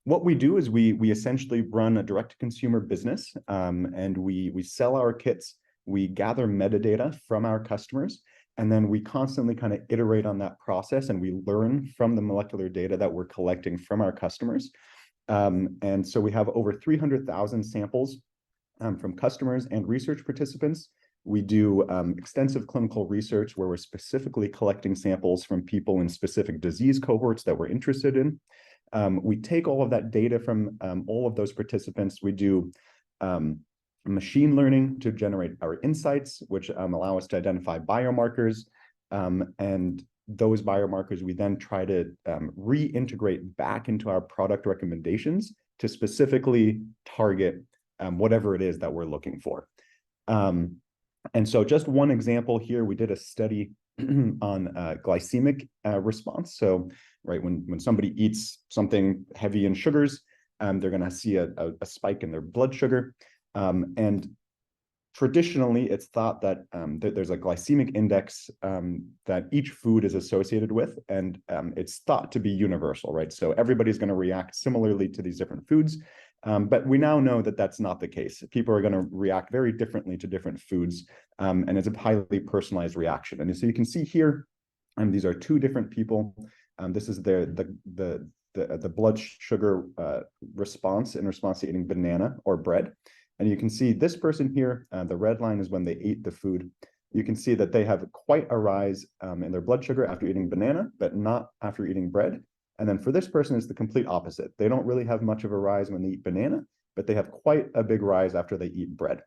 what we do is we essentially run a direct-to-consumer business, and we sell our kits, we gather metadata from our customers, and then we constantly kind of iterate on that process, and we learn from the molecular data that we're collecting from our customers. And so we have over 300,000 samples from customers and research participants. We do extensive clinical research where we're specifically collecting samples from people in specific disease cohorts that we're interested in. We take all of that data from all of those participants. We do machine learning to generate our insights, which allow us to identify biomarkers. And those biomarkers, we then try to reintegrate back into our product recommendations to specifically target whatever it is that we're looking for. And so just one example here, we did a study on glycemic response. So, right, when somebody eats something heavy in sugars, they're going to see a spike in their blood sugar. And traditionally, it's thought that, there's a glycemic index that each food is associated with, and it's thought to be universal, right? So everybody's going to react similarly to these different foods. But we now know that that's not the case. People are going to react very differently to different foods, and it's a highly personalized reaction. And so you can see here, these are two different people. This is the blood sugar response in response to eating banana or bread. And you can see this person here, the red line is when they ate the food. You can see that they have quite a rise in their blood sugar after eating banana, but not after eating bread. And then for this person, it's the complete opposite. They don't really have much of a rise when they eat banana, but they have quite a big rise after they eat bread.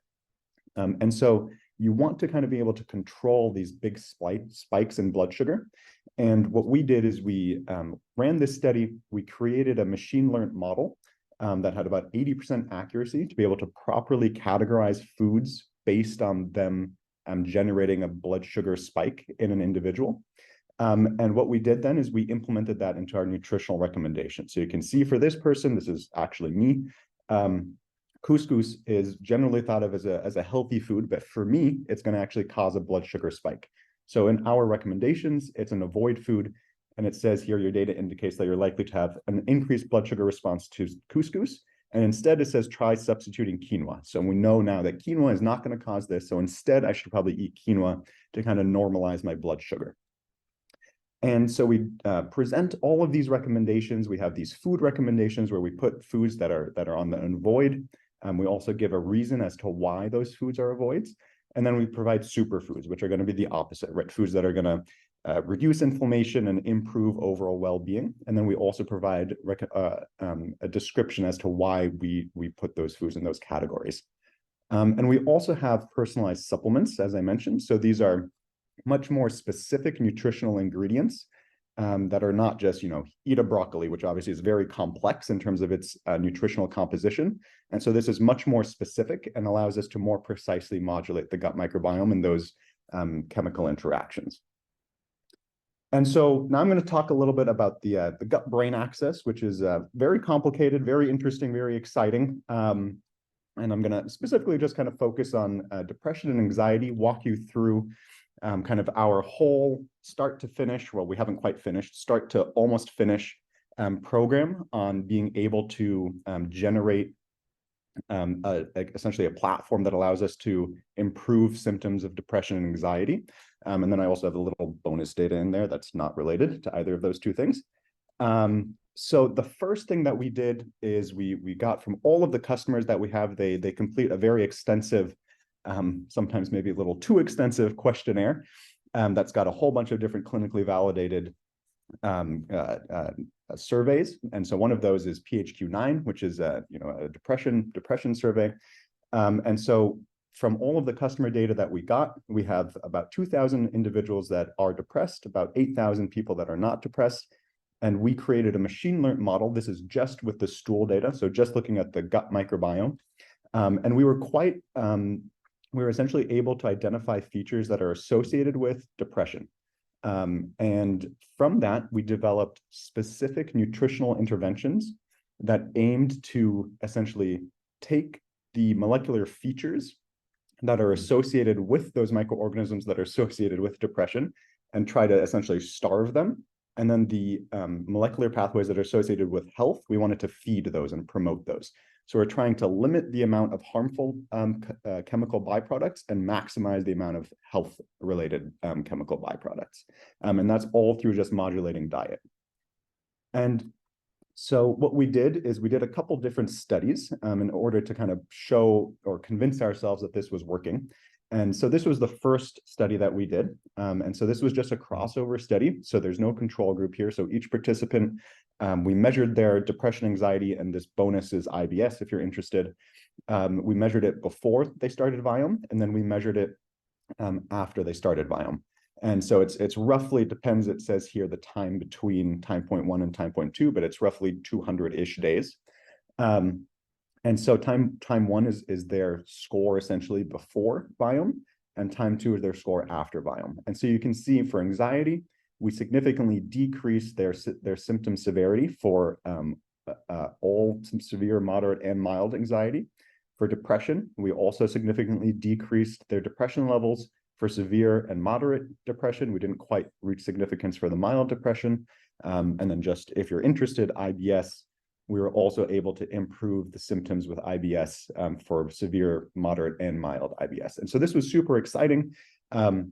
And so you want to kind of be able to control these big spikes in blood sugar. And what we did is we ran this study. We created a machine learned model that had about 80% accuracy to be able to properly categorize foods based on them generating a blood sugar spike in an individual. And what we did then is we implemented that into our nutritional recommendations. So you can see for this person, this is actually me. Couscous is generally thought of as a healthy food, but for me, it's going to actually cause a blood sugar spike. So in our recommendations, it's an avoid food. And it says here, your data indicates that you're likely to have an increased blood sugar response to couscous. And instead, it says try substituting quinoa. So we know now that quinoa is not going to cause this. So instead, I should probably eat quinoa to kind of normalize my blood sugar. And so we present all of these recommendations. We have these food recommendations where we put foods that are on the avoid. We also give a reason as to why those foods are avoids. And then we provide superfoods, which are going to be the opposite, right? Foods that are going to reduce inflammation and improve overall well-being. And then we also provide a description as to why we put those foods in those categories. And we also have personalized supplements, as I mentioned. So these are much more specific nutritional ingredients that are not just, eat a broccoli, which obviously is very complex in terms of its nutritional composition. And so this is much more specific and allows us to more precisely modulate the gut microbiome and those chemical interactions. And so now I'm going to talk a little bit about the gut-brain axis, which is very complicated, very interesting, very exciting. And I'm going to specifically just kind of focus on depression and anxiety, walk you through kind of our whole start to finish, well, we haven't quite finished, start to almost finish program on being able to generate essentially a platform that allows us to improve symptoms of depression and anxiety. And then I also have a little bonus data in there that's not related to either of those two things. So the first thing that we did is we got from all of the customers that we have, they complete a very extensive, sometimes maybe a little too extensive questionnaire that's got a whole bunch of different clinically validated surveys. And so one of those is PHQ-9, which is a depression survey. And so from all of the customer data that we got, we have about 2,000 individuals that are depressed, about 8,000 people that are not depressed. And we created a machine learned model. This is just with the stool data, so just looking at the gut microbiome. And we were essentially able to identify features that are associated with depression. And from that, we developed specific nutritional interventions that aimed to essentially take the molecular features that are associated with those microorganisms that are associated with depression and try to essentially starve them And then the molecular pathways that are associated with health, we wanted to feed those and promote those. So we're trying to limit the amount of harmful chemical byproducts and maximize the amount of health-related chemical byproducts. And that's all through just modulating diet. And so what we did is we did a couple different studies in order to kind of show or convince ourselves that this was working. And so this was the first study that we did. And so this was just a crossover study. So there's no control group here. So each participant, we measured their depression, anxiety, and this bonus is IBS if you're interested. We measured it before they started Viome, and then we measured it after they started Viome. And so it's roughly, depends, it says here, the time between time point 1 and time point 2, but it's roughly 200-ish days. And so time 1 is their score essentially before Viome, and time 2 is their score after Viome. And so you can see for anxiety, we significantly decreased their symptom severity for all severe, moderate, and mild anxiety. For depression, we also significantly decreased their depression levels. For severe and moderate depression, we didn't quite reach significance for the mild depression. And then just if you're interested, IBS, we were also able to improve the symptoms with IBS for severe, moderate, and mild IBS. And so this was super exciting. And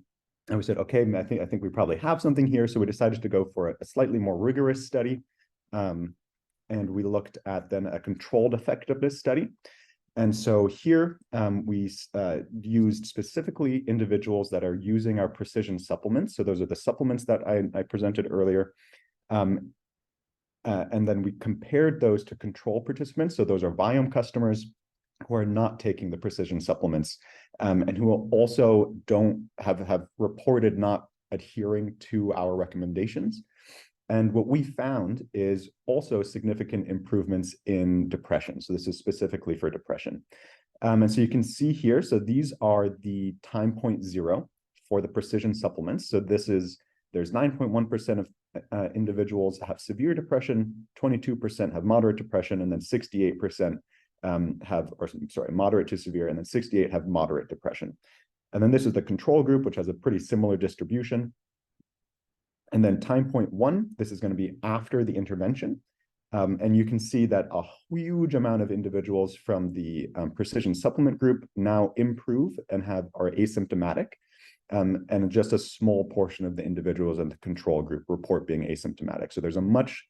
we said, okay, I think we probably have something here. So we decided to go for a slightly more rigorous study. And we looked at then a controlled effectiveness study. And so here we used specifically individuals that are using our precision supplements. So those are the supplements that I presented earlier. And then we compared those to control participants. So those are Viome customers who are not taking the precision supplements and who also don't have reported not adhering to our recommendations. And what we found is also significant improvements in depression. So this is specifically for depression. And so you can see here, so these are the time point 0 for the precision supplements. So this is, there's 9.1% of individuals have severe depression, 22% have moderate depression, and then 68% moderate to severe, and then 68 have moderate depression. And then this is the control group, which has a pretty similar distribution. And then time point 1, this is going to be after the intervention. And you can see that a huge amount of individuals from the precision supplement group now improve and are asymptomatic. And just a small portion of the individuals in the control group report being asymptomatic. So there's a much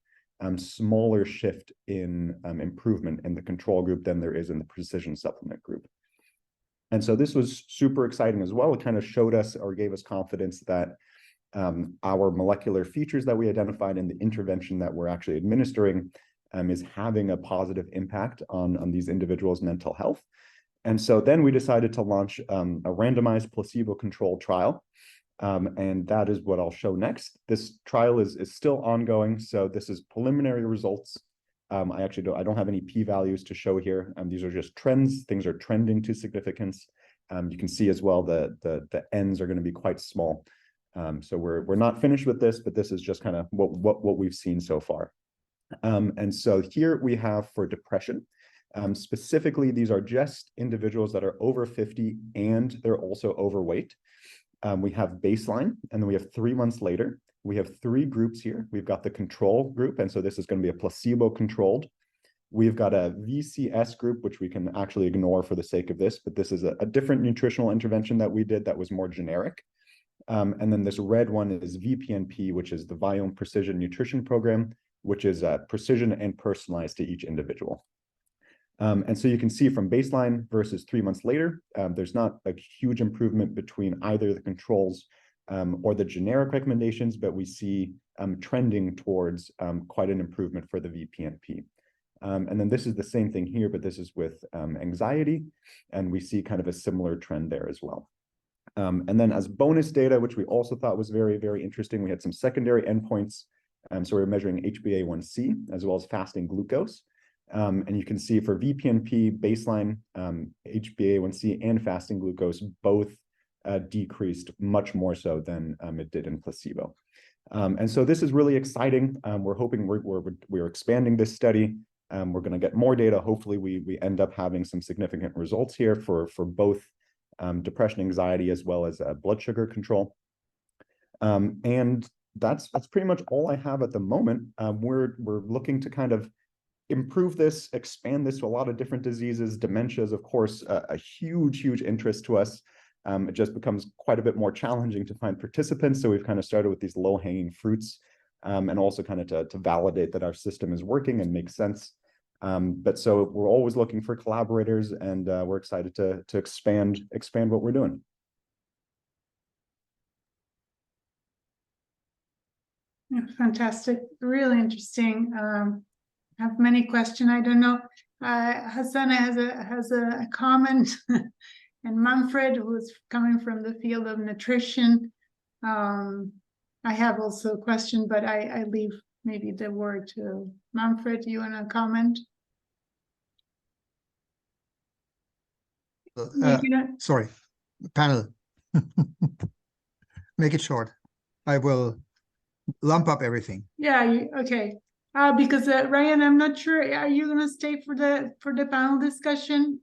smaller shift in improvement in the control group than there is in the precision supplement group. And so this was super exciting as well. It kind of showed us or gave us confidence that our molecular features that we identified in the intervention that we're actually administering is having a positive impact on these individuals' mental health. And so then we decided to launch a randomized placebo-controlled trial. And that is what I'll show next. This trial is still ongoing. So this is preliminary results. I don't have any p-values to show here. These are just trends. Things are trending to significance. You can see as well the ends are going to be quite small. So we're not finished with this, but this is just kind of what we've seen so far. And so here we have for depression. Specifically, these are just individuals that are over 50 and they're also overweight. We have baseline, and then we have 3 months later. We have 3 groups here. We've got the control group, and so this is going to be a placebo-controlled. We've got a VCS group, which we can actually ignore for the sake of this, but this is a different nutritional intervention that we did that was more generic. And then this red one is VPNP, which is the Viome Precision Nutrition Program, which is precision and personalized to each individual. And so you can see from baseline versus 3 months later, there's not a huge improvement between either the controls or the generic recommendations, but we see trending towards quite an improvement for the VPNP. And then this is the same thing here, but this is with anxiety, and we see kind of a similar trend there as well. And then as bonus data, which we also thought was very, very interesting, we had some secondary endpoints. So we're measuring HbA1c as well as fasting glucose. And you can see for VPNP baseline, HbA1c and fasting glucose both decreased much more so than it did in placebo. And so this is really exciting. We're hoping we're expanding this study. We're going to get more data. Hopefully we end up having some significant results here for both depression, anxiety, as well as blood sugar control. And that's pretty much all I have at the moment. We're looking to kind of improve this, expand this to a lot of different diseases. Dementia is, of course, a huge interest to us. It just becomes quite a bit more challenging to find participants. So we've kind of started with these low-hanging fruits, and also kind of to validate that our system is working and makes sense. But so we're always looking for collaborators, and we're excited to expand what we're doing. Fantastic, really interesting. I have many questions. I don't know. Hassan has a comment, and Manfred, who's coming from the field of nutrition. I have also a question, but I leave maybe the word to Manfred. Do you want to comment? Sorry, panel. Make it short. I will lump up everything. Yeah, okay. Because Ryan, I'm not sure. Are you going to stay for the panel discussion?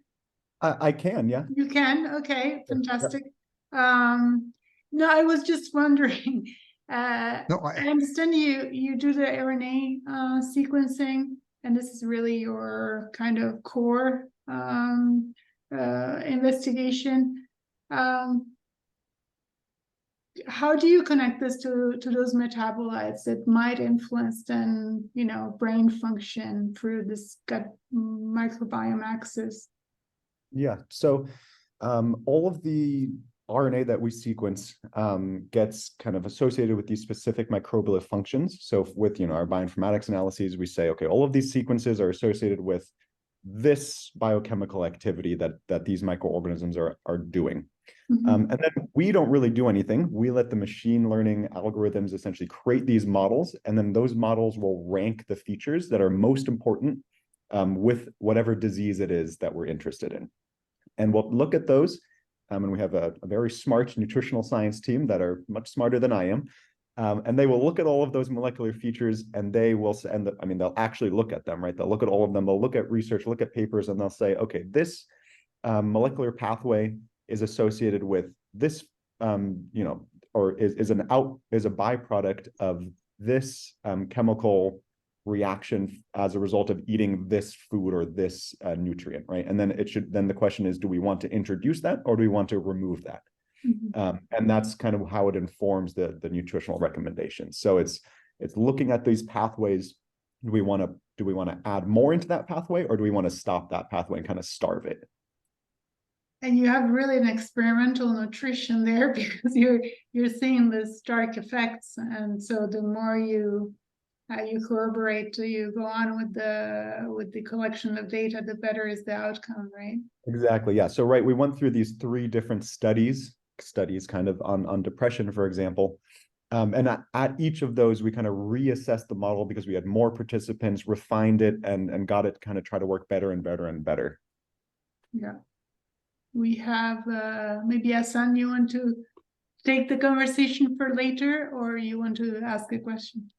I can, yeah. You can. Okay, fantastic. No, I was just wondering. No, I understand you do the RNA sequencing, and this is really your kind of core investigation. How do you connect this to those metabolites that might influence then, brain function through this gut microbiome axis? Yeah, so all of the RNA that we sequence gets kind of associated with these specific microbial functions. So with our bioinformatics analyses, we say, okay, all of these sequences are associated with this biochemical activity that these microorganisms are doing. And then we don't really do anything. We let the machine learning algorithms essentially create these models, and then those models will rank the features that are most important with whatever disease it is that we're interested in. And we'll look at those, and we have a very smart nutritional science team that are much smarter than I am. And they will look at all of those molecular features, and they will, they'll actually look at them, right? They'll look at all of them. They'll look at research, look at papers, and they'll say, okay, this molecular pathway is associated with this, or is a byproduct of this chemical reaction as a result of eating this food or this nutrient, right? And then the question is, do we want to introduce that, or do we want to remove that? And that's kind of how it informs the nutritional recommendations. So it's looking at these pathways. Do we want to add more into that pathway, or do we want to stop that pathway and kind of starve it? And you have really an experimental nutrition there, because you're seeing the stark effects, and so the more you corroborate, you go on with the collection of data, the better is the outcome, right? Exactly. Yeah. So we went through these 3 different studies kind of on depression, for example. And at each of those, we kind of reassessed the model because we had more participants, refined it, and got it kind of try to work better and better and better. Yeah. We have maybe Hassan, you want to take the conversation for later, or you want to ask a question?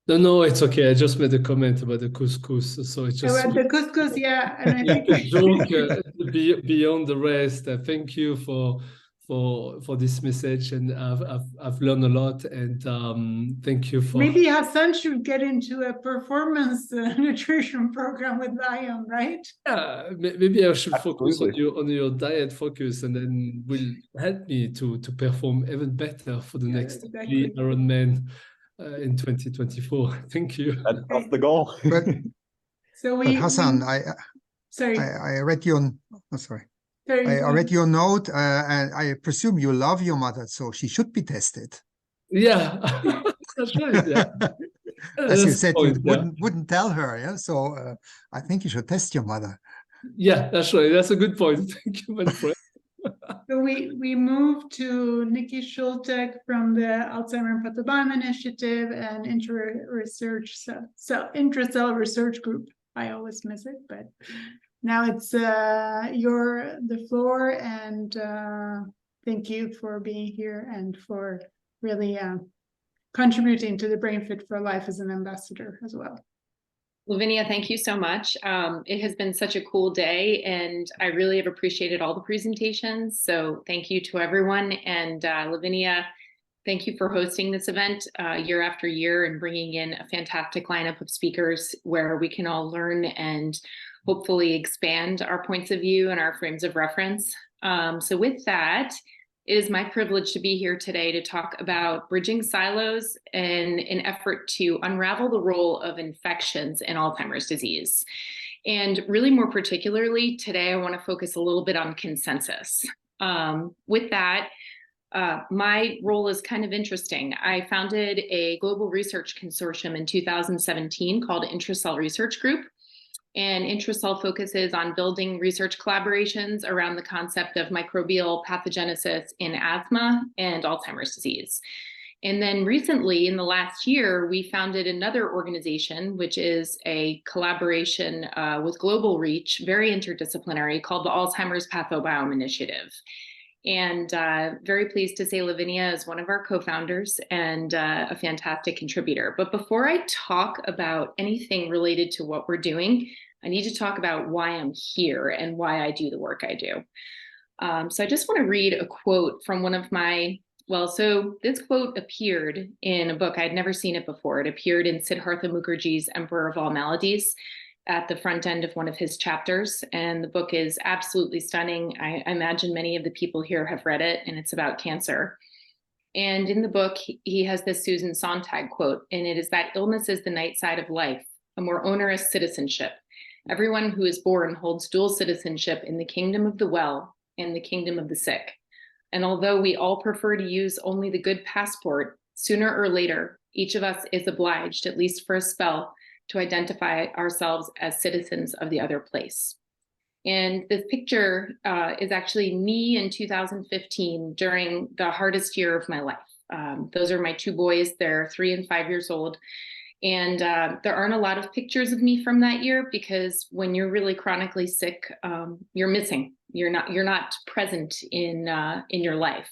No, it's okay. I just made a comment about the couscous, so it's just about the couscous, yeah. And I think joke beyond the rest. Thank you for this message, and I've learned a lot, and thank you for. Maybe Hassan should get into a performance nutrition program with Viome, right? Yeah, maybe I should focus on your diet focus, and then will help me to perform even better for the next Ironmen in 2024. Thank you. That's the goal. But Hassan, I read your I read your note, and I presume you love your mother, so she should be tested. Yeah, that's right. Yeah. As you said, you wouldn't tell her, yeah. So I think you should test your mother. Yeah, that's right. That's a good point. Thank you, my friend. So we moved to Nikki Schultek from the Alzheimer and Pathobiome Initiative and Intracellular Research Group. I always miss it, but now it's the floor, and thank you for being here and for really contributing to the BrainFit4Life as an ambassador as well. Lavinia, thank you so much. It has been such a cool day, and I really have appreciated all the presentations. So thank you to everyone. And Lavinia, Thank you for hosting this event year after year and bringing in a fantastic lineup of speakers where we can all learn and hopefully expand our points of view and our frames of reference. So with that, it is my privilege to be here today to talk about bridging silos in an effort to unravel the role of infections in Alzheimer's disease. And really more particularly, today I want to focus a little bit on consensus. With that, my role is kind of interesting. I founded a global research consortium in 2017 called Intracell Research Group. And Intracell focuses on building research collaborations around the concept of microbial pathogenesis in asthma and Alzheimer's disease. And then recently, in the last year, we founded another organization, which is a collaboration with global reach, very interdisciplinary, called the Alzheimer's Pathobiome Initiative. And very pleased to say Lavinia is one of our co-founders and a fantastic contributor. But before I talk about anything related to what we're doing, I need to talk about why I'm here and why I do the work I do. So I just want to read a quote from one of my, so this quote appeared in a book. I'd never seen it before. It appeared in Siddhartha Mukherjee's Emperor of All Maladies at the front end of one of his chapters. And the book is absolutely stunning. I imagine many of the people here have read it, and it's about cancer. And in the book, he has this Susan Sontag quote, and it is that illness is the night side of life, a more onerous citizenship. Everyone who is born holds dual citizenship in the kingdom of the well and the kingdom of the sick. And although we all prefer to use only the good passport, sooner or later, each of us is obliged, at least for a spell, to identify ourselves as citizens of the other place. And this picture is actually me in 2015 during the hardest year of my life. Those are my two boys. They're 3 and 5 years old. And there aren't a lot of pictures of me from that year because when you're really chronically sick, you're missing. You're not present in your life.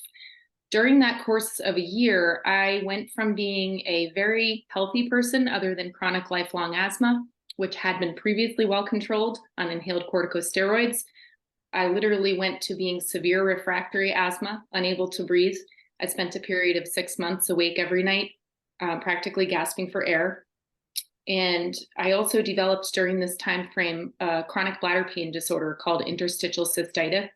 During that course of a year, I went from being a very healthy person other than chronic lifelong asthma, which had been previously well controlled on inhaled corticosteroids. I literally went to being severe refractory asthma, unable to breathe. I spent a period of 6 months awake every night, practically gasping for air. And I also developed during this time frame a chronic bladder pain disorder called interstitial cystitis,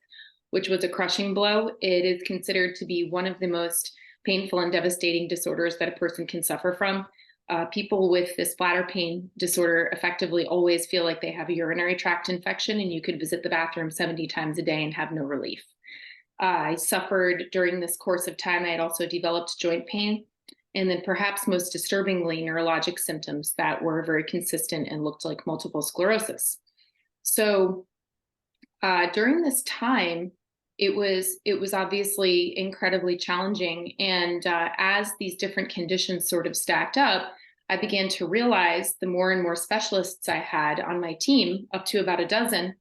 which was a crushing blow. It is considered to be one of the most painful and devastating disorders that a person can suffer from. People with this bladder pain disorder effectively always feel like they have a urinary tract infection, and you could visit the bathroom 70 times a day and have no relief. I suffered during this course of time. I had also developed joint pain, and then perhaps most disturbingly, neurologic symptoms that were very consistent and looked like multiple sclerosis. So during this time, it was obviously incredibly challenging. And as these different conditions sort of stacked up, I began to realize the more and more specialists I had on my team, up to about a dozen,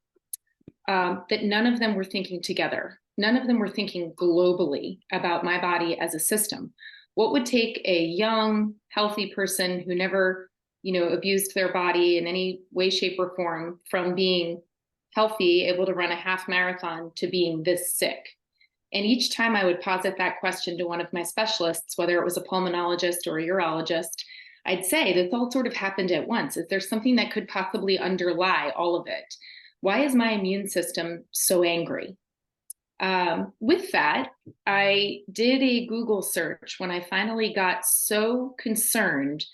that none of them were thinking together. None of them were thinking globally about my body as a system. What would take a young, healthy person who never, abused their body in any way, shape, or form from being healthy, able to run a half marathon, to being this sick? And each time I would posit that question to one of my specialists, whether it was a pulmonologist or a urologist, I'd say this all sort of happened at once. Is there something that could possibly underlie all of it? Why is my immune system so angry? With that, I did a Google search when I finally got so concerned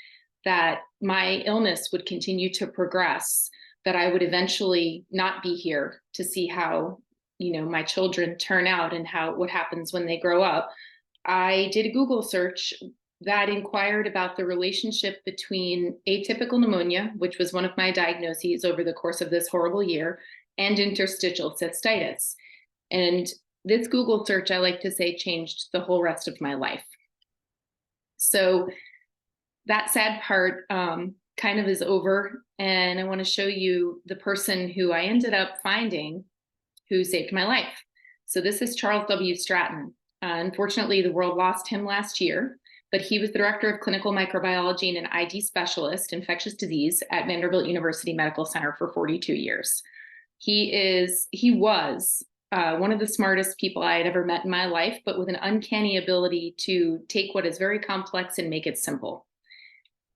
that my illness would continue to progress, that I would eventually not be here to see how, my children turn out and what happens when they grow up. I did a Google search that inquired about the relationship between atypical pneumonia, which was one of my diagnoses over the course of this horrible year, and interstitial cystitis. And this Google search, I like to say, changed the whole rest of my life. So that sad part kind of is over. And I want to show you the person who I ended up finding who saved my life. So this is Charles W. Stratton. Unfortunately, the world lost him last year, but he was the director of clinical microbiology and an ID specialist, infectious disease, at Vanderbilt University Medical Center for 42 years. He was one of the smartest people I had ever met in my life, but with an uncanny ability to take what is very complex and make it simple.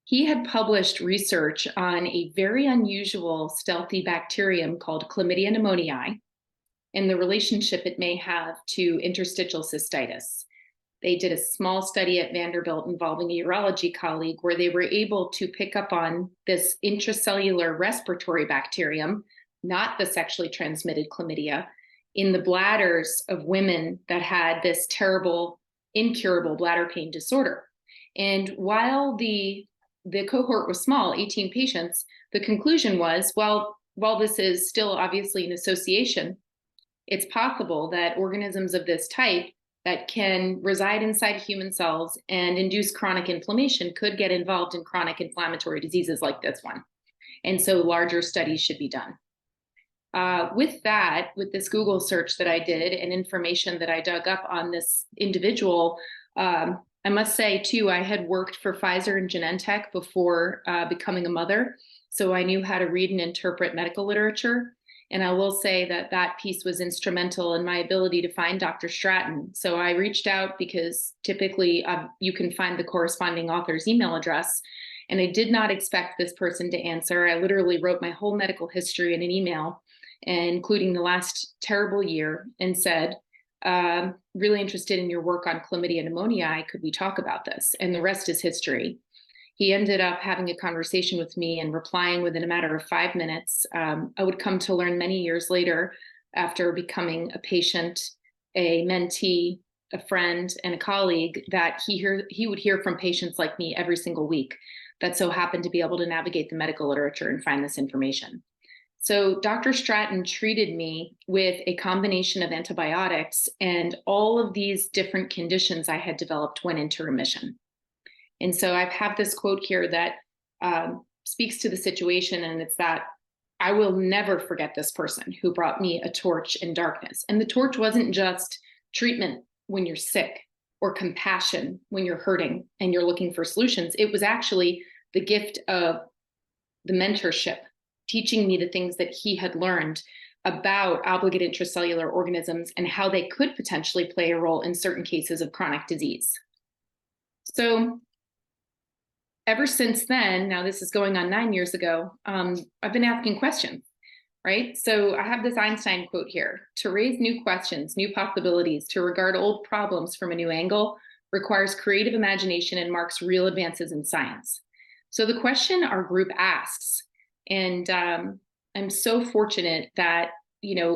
He had published research on a very unusual stealthy bacterium called Chlamydia pneumoniae and the relationship it may have to interstitial cystitis. They did a small study at Vanderbilt involving a urology colleague where they were able to pick up on this intracellular respiratory bacterium, not the sexually transmitted chlamydia, in the bladders of women that had this terrible, incurable bladder pain disorder. And while the cohort was small, 18 patients, the conclusion was, well, while this is still obviously an association, it's possible that organisms of this type that can reside inside human cells and induce chronic inflammation could get involved in chronic inflammatory diseases like this one. And so larger studies should be done. With this Google search that I did and information that I dug up on this individual, I must say too, I had worked for Pfizer and Genentech before becoming a mother. So I knew how to read and interpret medical literature. And I will say that that piece was instrumental in my ability to find Dr. Stratton. So I reached out because typically you can find the corresponding author's email address. And I did not expect this person to answer. I literally wrote my whole medical history in an email, including the last terrible year, and said, really interested in your work on Chlamydia pneumoniae. Could we talk about this? And the rest is history. He ended up having a conversation with me and replying within a matter of 5 minutes. I would come to learn many years later, after becoming a patient, a mentee, a friend, and a colleague, that he would hear from patients like me every single week that so happened to be able to navigate the medical literature and find this information. So Dr. Stratton treated me with a combination of antibiotics, and all of these different conditions I had developed went into remission. And so I have this quote here that speaks to the situation, and it's that I will never forget this person who brought me a torch in darkness. And the torch wasn't just treatment when you're sick or compassion when you're hurting and you're looking for solutions. It was actually the gift of the mentorship, teaching me the things that he had learned about obligate intracellular organisms and how they could potentially play a role in certain cases of chronic disease. So ever since then, now this is going on 9 years ago, I've been asking questions, right? So I have this Einstein quote here: to raise new questions, new possibilities, to regard old problems from a new angle requires creative imagination and marks real advances in science. So the question our group asks, and I'm so fortunate that,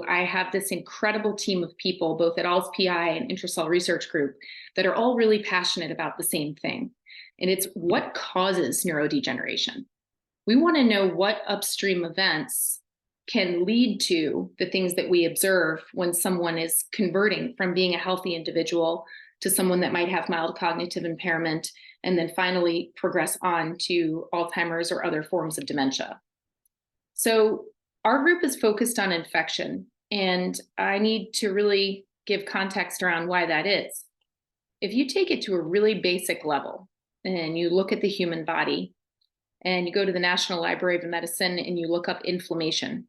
I have this incredible team of people, both at ALZPI and Intracell Research Group, that are all really passionate about the same thing. And it's what causes neurodegeneration. We want to know what upstream events can lead to the things that we observe when someone is converting from being a healthy individual to someone that might have mild cognitive impairment, and then finally progress on to Alzheimer's or other forms of dementia. So our group is focused on infection, and I need to really give context around why that is. If you take it to a really basic level and you look at the human body and you go to the National Library of Medicine and you look up inflammation,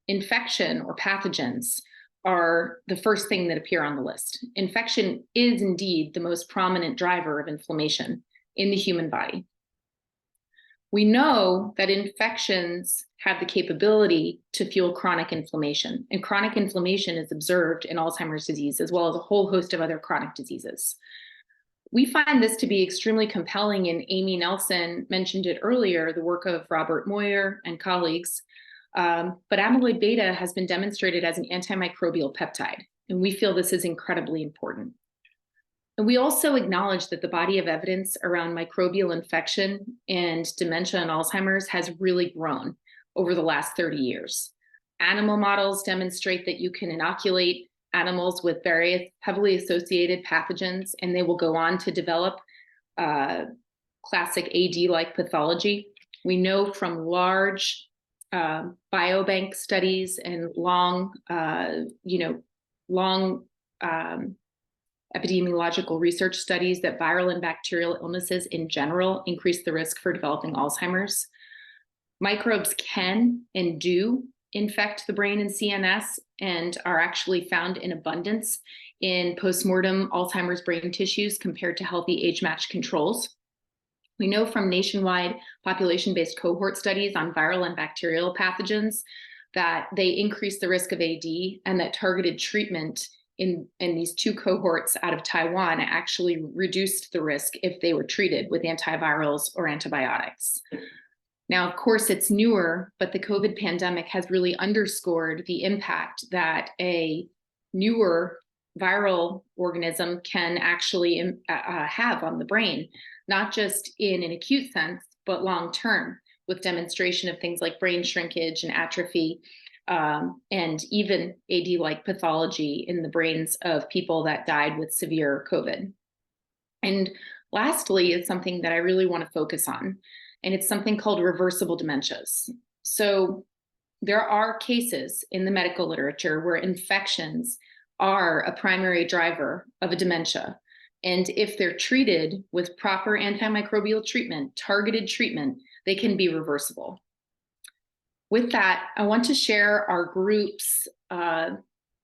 infection or pathogens are the first thing that appear on the list. Infection is indeed the most prominent driver of inflammation in the human body. We know that infections have the capability to fuel chronic inflammation, and chronic inflammation is observed in Alzheimer's disease as well as a whole host of other chronic diseases. We find this to be extremely compelling, and Amy Nelson mentioned it earlier, the work of Robert Moyer and colleagues. But amyloid beta has been demonstrated as an antimicrobial peptide, and we feel this is incredibly important. And we also acknowledge that the body of evidence around microbial infection and dementia and Alzheimer's has really grown over the last 30 years. Animal models demonstrate that you can inoculate animals with various heavily associated pathogens, and they will go on to develop classic AD-like pathology. We know from large biobank studies and long epidemiological research studies that viral and bacterial illnesses in general increase the risk for developing Alzheimer's. Microbes can and do infect the brain and CNS and are actually found in abundance in postmortem Alzheimer's brain tissues compared to healthy age-matched controls. We know from nationwide population-based cohort studies on viral and bacterial pathogens that they increase the risk of AD, and that targeted treatment in these two cohorts out of Taiwan actually reduced the risk if they were treated with antivirals or antibiotics. Now, of course, it's newer, but the COVID pandemic has really underscored the impact that a newer viral organism can actually have on the brain, not just in an acute sense, but long-term, with demonstration of things like brain shrinkage and atrophy, and even AD-like pathology in the brains of people that died with severe COVID. And lastly is something that I really want to focus on, and it's something called reversible dementias. So there are cases in the medical literature where infections are a primary driver of a dementia. And if they're treated with proper antimicrobial treatment, targeted treatment, they can be reversible. With that, I want to share our group's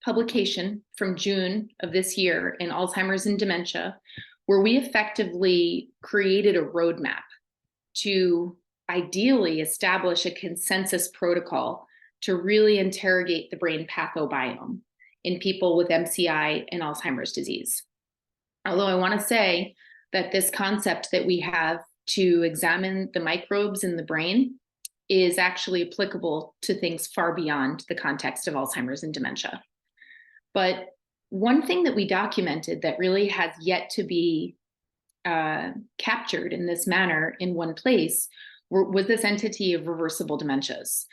publication from June of this year in Alzheimer's and Dementia, where we effectively created a roadmap to ideally establish a consensus protocol to really interrogate the brain pathobiome in people with MCI and Alzheimer's disease. Although I want to say that this concept that we have to examine the microbes in the brain is actually applicable to things far beyond the context of Alzheimer's and dementia. But one thing that we documented that really has yet to be captured in this manner in one place was this entity of reversible dementias.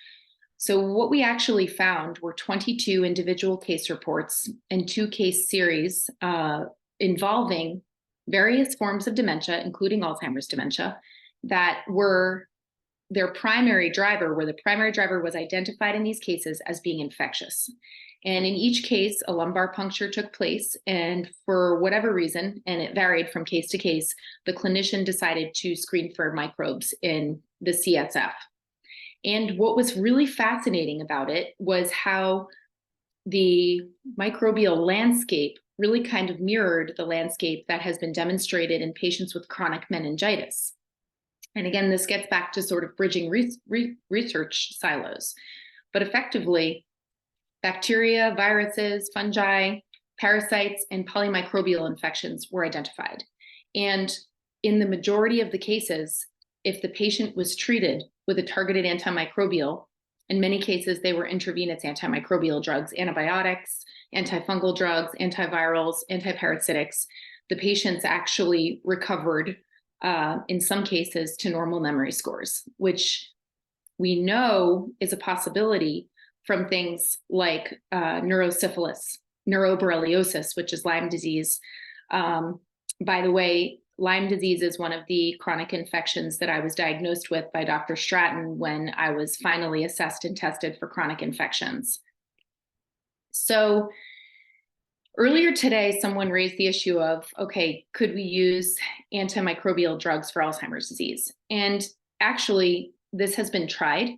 So what we actually found were 22 individual case reports and 2 case series involving various forms of dementia, including Alzheimer's dementia, that were their primary driver, where the primary driver was identified in these cases as being infectious. And in each case, a lumbar puncture took place, and for whatever reason, and it varied from case to case, the clinician decided to screen for microbes in the CSF. And what was really fascinating about it was how the microbial landscape really kind of mirrored the landscape that has been demonstrated in patients with chronic meningitis. And again, this gets back to sort of bridging research silos. But effectively, bacteria, viruses, fungi, parasites, and polymicrobial infections were identified. And in the majority of the cases, if the patient was treated with a targeted antimicrobial, in many cases, they were intravenous antimicrobial drugs, antibiotics, antifungal drugs, antivirals, antiparasitics, the patients actually recovered in some cases to normal memory scores, which we know is a possibility from things like neurosyphilis, neuroborreliosis, which is Lyme disease. By the way, Lyme disease is one of the chronic infections that I was diagnosed with by Dr. Stratton when I was finally assessed and tested for chronic infections. So earlier today, someone raised the issue of, okay, could we use antimicrobial drugs for Alzheimer's disease? And actually, this has been tried.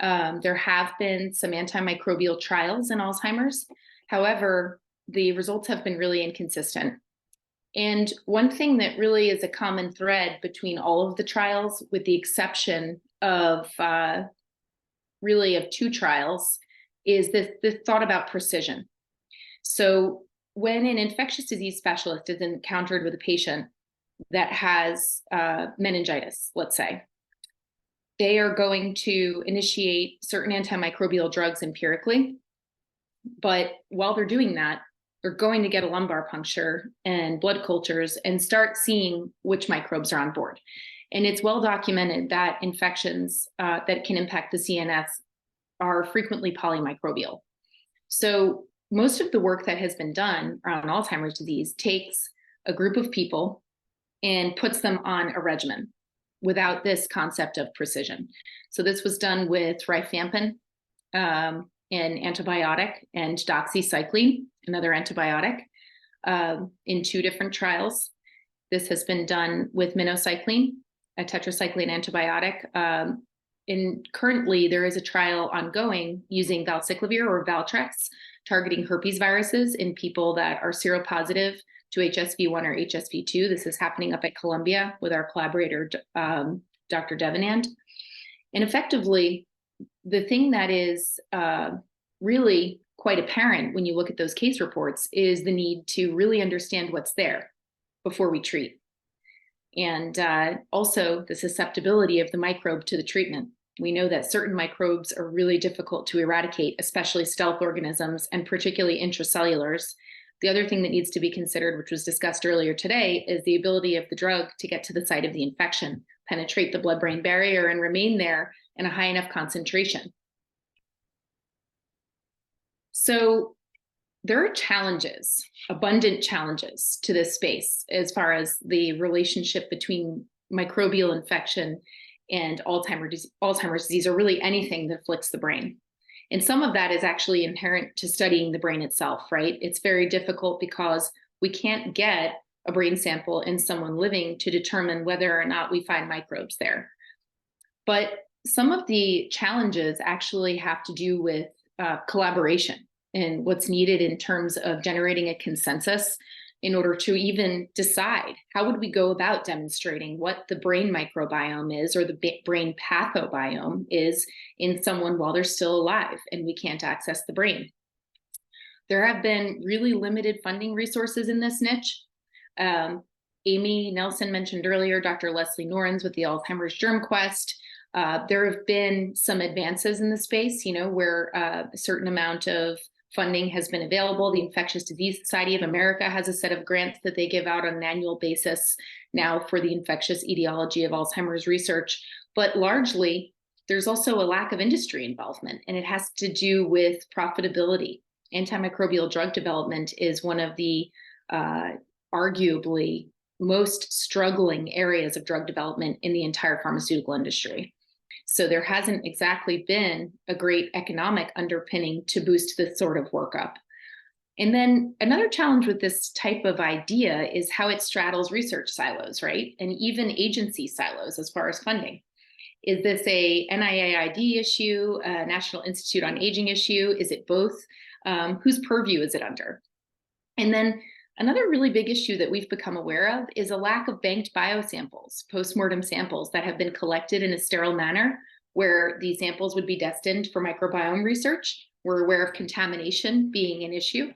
There have been some antimicrobial trials in Alzheimer's. However, the results have been really inconsistent. And one thing that really is a common thread between all of the trials, with the exception of really of 2 trials, is this thought about precision. So when an infectious disease specialist is encountered with a patient that has meningitis, let's say, they are going to initiate certain antimicrobial drugs empirically. But while they're doing that, they're going to get a lumbar puncture and blood cultures and start seeing which microbes are on board. And it's well documented that infections that can impact the CNS are frequently polymicrobial. So most of the work that has been done around Alzheimer's disease takes a group of people and puts them on a regimen without this concept of precision. So this was done with rifampin, an antibiotic, and doxycycline, another antibiotic, in 2 different trials. This has been done with minocycline, a tetracycline antibiotic, currently there is a trial ongoing using valciclovir or Valtrex targeting herpes viruses in people that are seropositive to HSV1 or HSV2. This is happening up at Columbia with our collaborator, Dr. Devinand. And effectively, the thing that is really quite apparent when you look at those case reports is the need to really understand what's there before we treat. And also the susceptibility of the microbe to the treatment. We know that certain microbes are really difficult to eradicate, especially stealth organisms and particularly intracellulars. The other thing that needs to be considered, which was discussed earlier today, is the ability of the drug to get to the site of the infection, penetrate the blood-brain barrier, and remain there in a high enough concentration. So there are challenges, abundant challenges to this space as far as the relationship between microbial infection and Alzheimer's disease, or really anything that afflicts the brain. And some of that is actually inherent to studying the brain itself, right? It's very difficult because we can't get a brain sample in someone living to determine whether or not we find microbes there. But some of the challenges actually have to do with collaboration and what's needed in terms of generating a consensus in order to even decide how would we go about demonstrating what the brain microbiome is or the brain pathobiome is in someone while they're still alive and we can't access the brain. There have been really limited funding resources in this niche. Amy Nelson mentioned earlier, Dr. Leslie Norens with the Alzheimer's GermQuest. There have been some advances in the space, where a certain amount of funding has been available. The Infectious Disease Society of America has a set of grants that they give out on an annual basis now for the infectious etiology of Alzheimer's research. But largely, there's also a lack of industry involvement, and it has to do with profitability. Antimicrobial drug development is one of the arguably most struggling areas of drug development in the entire pharmaceutical industry. So there hasn't exactly been a great economic underpinning to boost this sort of workup. And then another challenge with this type of idea is how it straddles research silos, right? And even agency silos as far as funding. Is this a NIAID issue, a National Institute on Aging issue? Is it both? Whose purview is it under? And then another really big issue that we've become aware of is a lack of banked biosamples, postmortem samples that have been collected in a sterile manner where these samples would be destined for microbiome research. We're aware of contamination being an issue.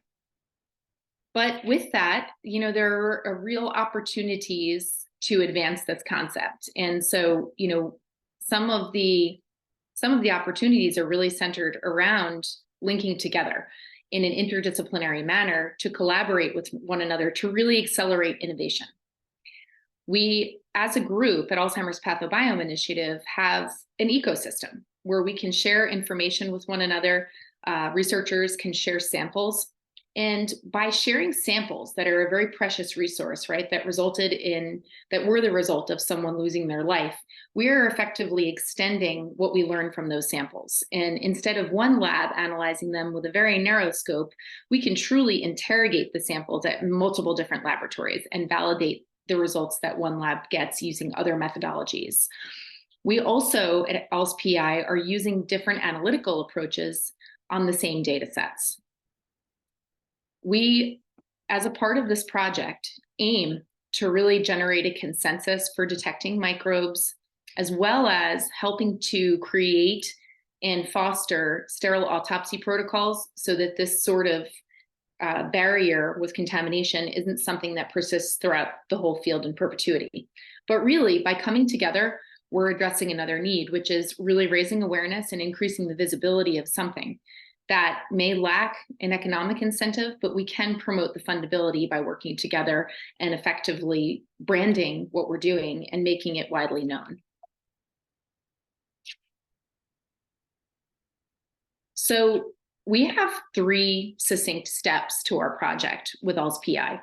But with that, there are real opportunities to advance this concept. And so, some of the opportunities are really centered around linking together in an interdisciplinary manner to collaborate with one another to really accelerate innovation. We, as a group at Alzheimer's Pathobiome Initiative, have an ecosystem where we can share information with one another. Researchers can share samples. And by sharing samples that are a very precious resource, right, that were the result of someone losing their life, we are effectively extending what we learn from those samples. And instead of one lab analyzing them with a very narrow scope, we can truly interrogate the samples at multiple different laboratories and validate the results that one lab gets using other methodologies. We also at ALZPI are using different analytical approaches on the same data sets. We, as a part of this project, aim to really generate a consensus for detecting microbes, as well as helping to create and foster sterile autopsy protocols so that this sort of barrier with contamination isn't something that persists throughout the whole field in perpetuity. But really, by coming together, we're addressing another need, which is really raising awareness and increasing the visibility of something that may lack an economic incentive, but we can promote the fundability by working together and effectively branding what we're doing and making it widely known. So we have 3 succinct steps to our project with ALZPI.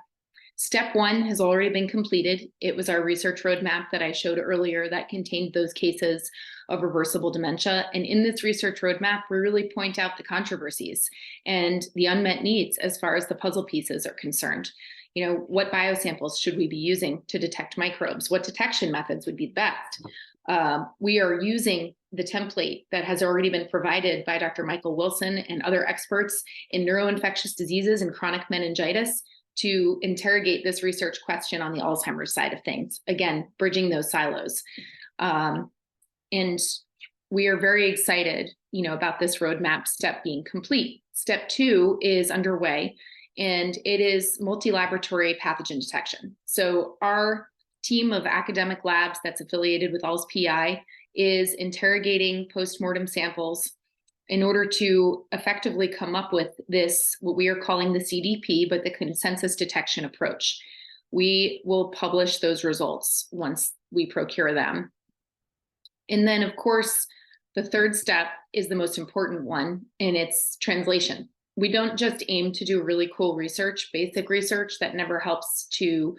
Step 1 has already been completed. It was our research roadmap that I showed earlier that contained those cases of reversible dementia. And in this research roadmap, we really point out the controversies and the unmet needs as far as the puzzle pieces are concerned. What biosamples should we be using to detect microbes? What detection methods would be the best? We are using the template that has already been provided by Dr. Michael Wilson and other experts in neuroinfectious diseases and chronic meningitis to interrogate this research question on the Alzheimer's side of things. Again, bridging those silos. And we are very excited, about this roadmap step being complete. Step 2 is underway, and it is multi-laboratory pathogen detection. So our team of academic labs that's affiliated with ALZPI is interrogating postmortem samples in order to effectively come up with this, what we are calling the CDP, but the consensus detection approach. We will publish those results once we procure them. And then, of course, the third step is the most important one, and it's translation. We don't just aim to do really cool research, basic research that never helps to,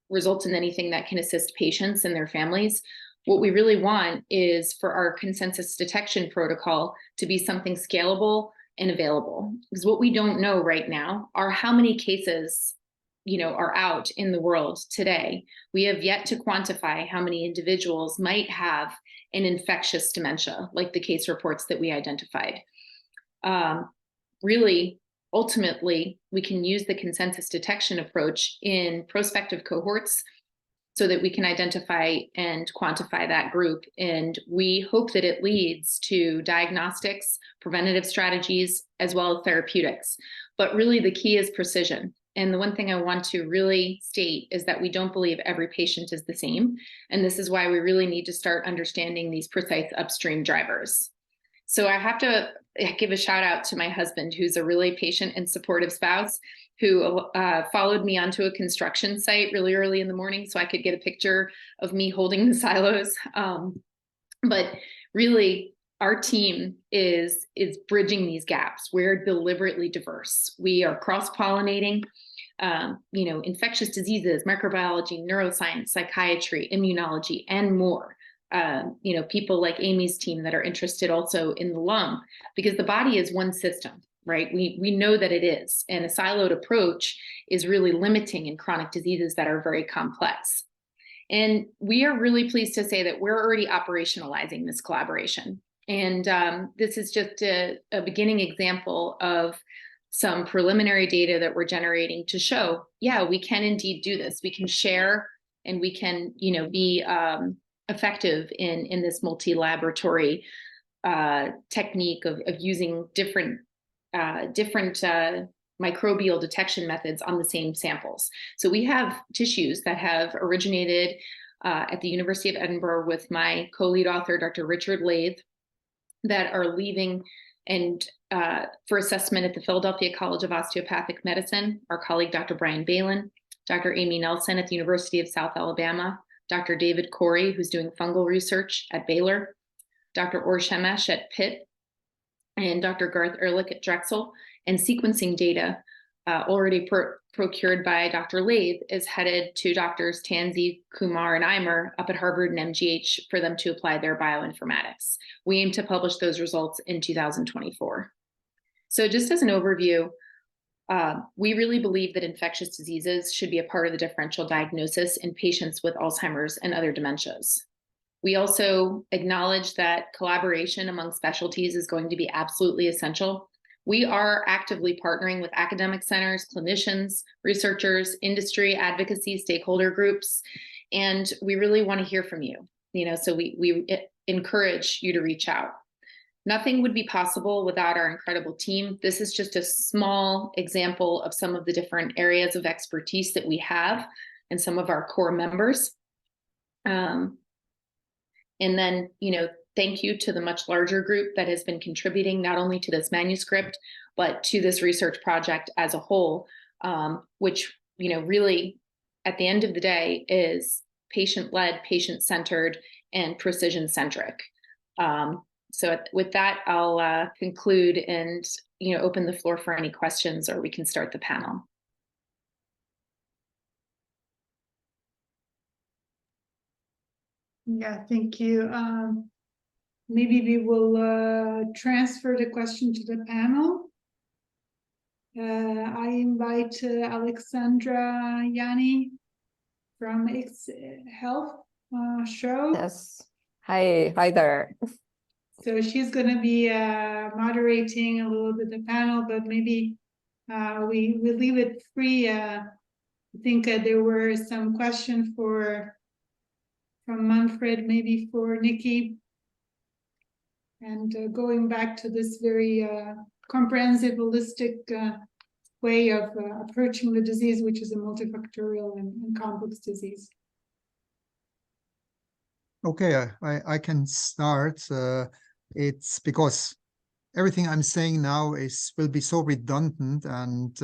result in anything that can assist patients and their families. What we really want is for our consensus detection protocol to be something scalable and available. Because what we don't know right now are how many cases, are out in the world today. We have yet to quantify how many individuals might have an infectious dementia, like the case reports that we identified. Really, ultimately, we can use the consensus detection approach in prospective cohorts so that we can identify and quantify that group. And we hope that it leads to diagnostics, preventative strategies, as well as therapeutics. But really the key is precision. And the one thing I want to really state is that we don't believe every patient is the same. And this is why we really need to start understanding these precise upstream drivers. So I have to give a shout out to my husband, who's a really patient and supportive spouse, who followed me onto a construction site really early in the morning so I could get a picture of me holding the silos. But really, our team is bridging these gaps. We're deliberately diverse. We are cross-pollinating, infectious diseases, microbiology, neuroscience, psychiatry, immunology, and more. People like Amy's team that are interested also in the lung, because the body is one system, right? We know that it is, and a siloed approach is really limiting in chronic diseases that are very complex. And we are really pleased to say that we're already operationalizing this collaboration. And this is just a beginning example of some preliminary data that we're generating to show, yeah, we can indeed do this. We can share, and we can, be effective in this multi-laboratory technique of using different microbial detection methods on the same samples. So we have tissues that have originated at the University of Edinburgh with my co-lead author, Dr. Richard Lathe, that are leaving and for assessment at the Philadelphia College of Osteopathic Medicine, our colleague, Dr. Brian Balin, Dr. Amy Nelson at the University of South Alabama, Dr. David Corey, who's doing fungal research at Baylor, Dr. Or Shemesh at Pitt, and Dr. Garth Ehrlich at Drexel. And sequencing data already procured by Dr. Lathe is headed to Drs. Tanzi, Kumar, and Eimer up at Harvard and MGH for them to apply their bioinformatics. We aim to publish those results in 2024. So just as an overview, we really believe that infectious diseases should be a part of the differential diagnosis in patients with Alzheimer's and other dementias. We also acknowledge that collaboration among specialties is going to be absolutely essential. We are actively partnering with academic centers, clinicians, researchers, industry, advocacy, stakeholder groups, and we really want to hear from you. So we encourage you to reach out. Nothing would be possible without our incredible team. This is just a small example of some of the different areas of expertise that we have and some of our core members. And then, thank you to the much larger group that has been contributing not only to this manuscript, but to this research project as a whole, which, really at the end of the day is patient-led, patient-centered, and precision-centric. So with that, I'll conclude and, open the floor for any questions, or we can start the panel. Yeah, thank you. Maybe we will transfer the question to the panel. I invite Aleksandra Jani from X-Healh Show. Yes. Hi there. So she's going to be moderating a little bit the panel, but maybe we leave it free. I think there were some questions from Manfred, maybe for Nikki. And going back to this very comprehensive, holistic way of approaching the disease, which is a multifactorial and complex disease. Okay, I can start. It's because everything I'm saying now will be so redundant and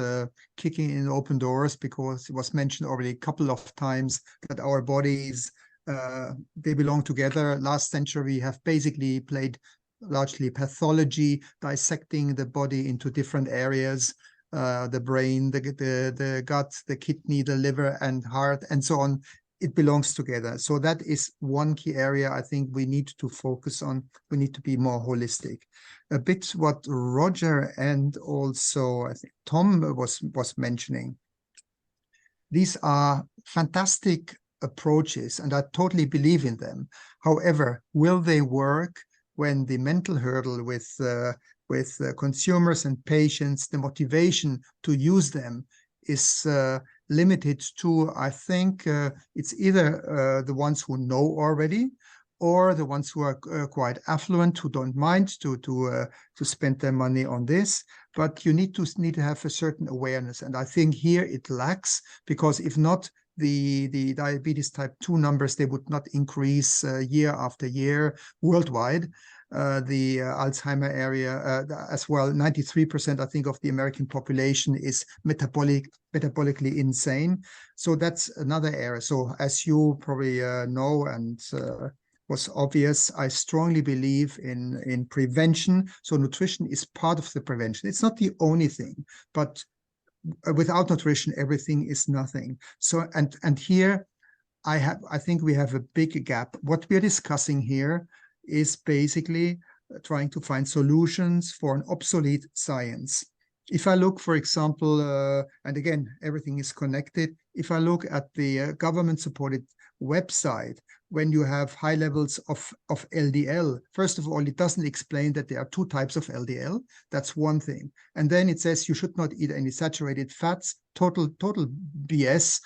kicking in open doors, because it was mentioned already a couple of times that our bodies, they belong together. Last century, we have basically played largely pathology, dissecting the body into different areas, the brain, the gut, the kidney, the liver and heart, and so on. It belongs together. So that is one key area I think we need to focus on. We need to be more holistic. A bit what Roger and also I think Tom was mentioning. These are fantastic approaches and I totally believe in them. However, will they work when the mental hurdle with consumers and patients, the motivation to use them is limited to, I think, it's either the ones who know already, or the ones who are quite affluent, who don't mind to spend their money on this. But you need to have a certain awareness, and I think here it lacks, because if not, the diabetes type 2 numbers, they would not increase year after year worldwide. The Alzheimer area as well, 93% I think of the American population is metabolically insane. So that's another area. So as you probably know, and was obvious, I strongly believe in prevention. So nutrition is part of the prevention. It's not the only thing, but without nutrition, everything is nothing. So and here I think we have a big gap. What we are discussing here is basically trying to find solutions for an obsolete science. If I look, for example, and again, everything is connected. If I look at the government-supported website, when you have high levels of LDL, first of all, it doesn't explain that there are 2 types of LDL. That's one thing. And then it says you should not eat any saturated fats, total BS.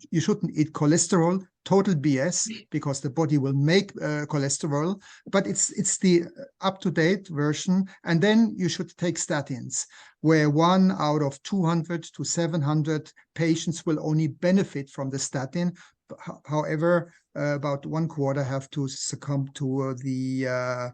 You shouldn't eat cholesterol, total BS, because the body will make cholesterol, but it's the up-to-date version. And then you should take statins, where 1 out of 200 to 700 patients will only benefit from the statin. However, about 1/4 have to succumb to the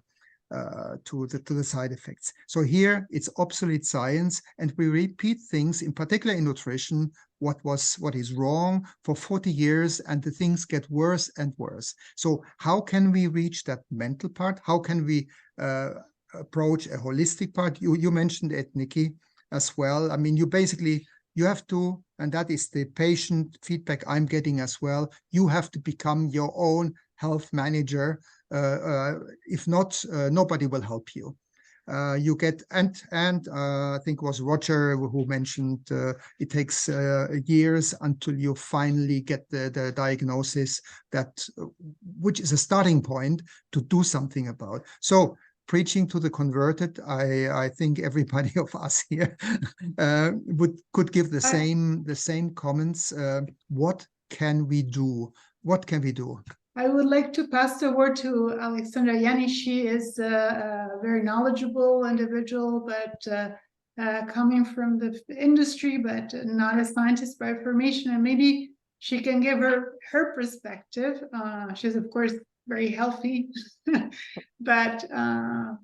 side effects. So here it's obsolete science, and we repeat things, in particular in nutrition, what is wrong for 40 years, and the things get worse and worse. So how can we reach that mental part? How can we approach a holistic part? You mentioned it, Nikki, as well. I mean, you have to, and that is the patient feedback I'm getting as well, you have to become your own health manager. If not, nobody will help you. You get, and I think it was Roger who mentioned it takes years until you finally get the diagnosis, which is a starting point to do something about. So preaching to the converted, I think everybody of us here could give the same comments. What can we do? What can we do? I would like to pass the word to Aleksandra Jani. She is a very knowledgeable individual, but coming from the industry, but not a scientist by formation, and maybe she can give her perspective. She's of course very healthy, but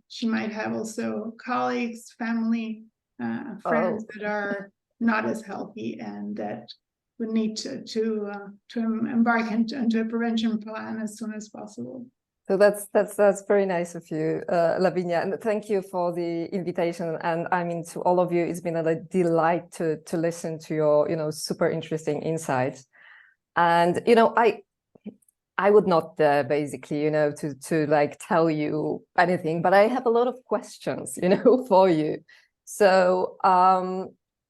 she might have also colleagues, family, friends that are not as healthy, and that would need to embark into a prevention plan as soon as possible. So that's very nice of you, Lavinia, and thank you for the invitation. And I mean, to all of you, it's been a delight to listen to your super interesting insights. And I would not basically to like tell you anything, but I have a lot of questions for you. So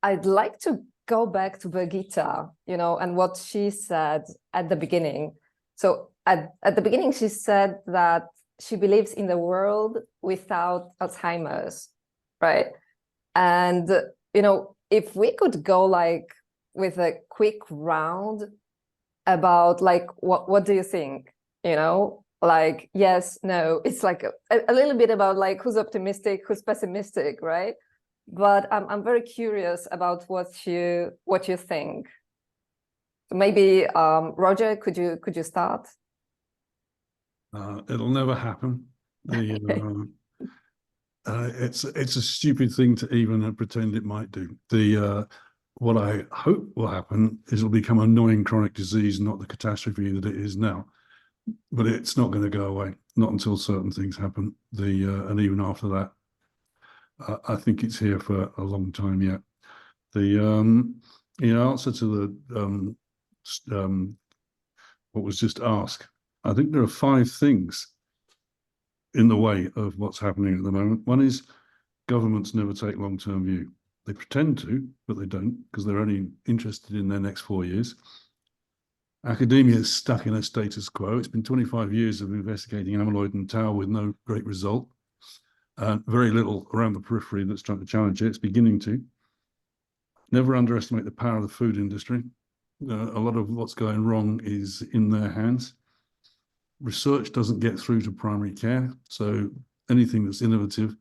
I'd like to go back to Birgitta, and what she said at the beginning. So at the beginning, she said that she believes in the world without Alzheimer's, right? And, you know, if we could go like with a quick round about like, what do you think? You know, like, yes, no, it's like a little bit about like who's optimistic, who's pessimistic, right? But I'm very curious about what you think. Maybe Roger, could you start? It'll never happen. It's a stupid thing to even pretend it might do. What I hope will happen is it'll become an annoying chronic disease, not the catastrophe that it is now. But it's not going to go away, not until certain things happen. And even after that, I think it's here for a long time yet. The answer to the what was just asked, I think there are 5 things in the way of what's happening at the moment. One is governments never take long-term view. They pretend to, but they don't, because they're only interested in their next 4 years. Academia is stuck in a status quo. It's been 25 years of investigating amyloid and tau with no great result. Very little around the periphery that's trying to challenge it. It's beginning to. Never underestimate the power of the food industry. A lot of what's going wrong is in their hands. Research doesn't get through to primary care, so anything that's innovative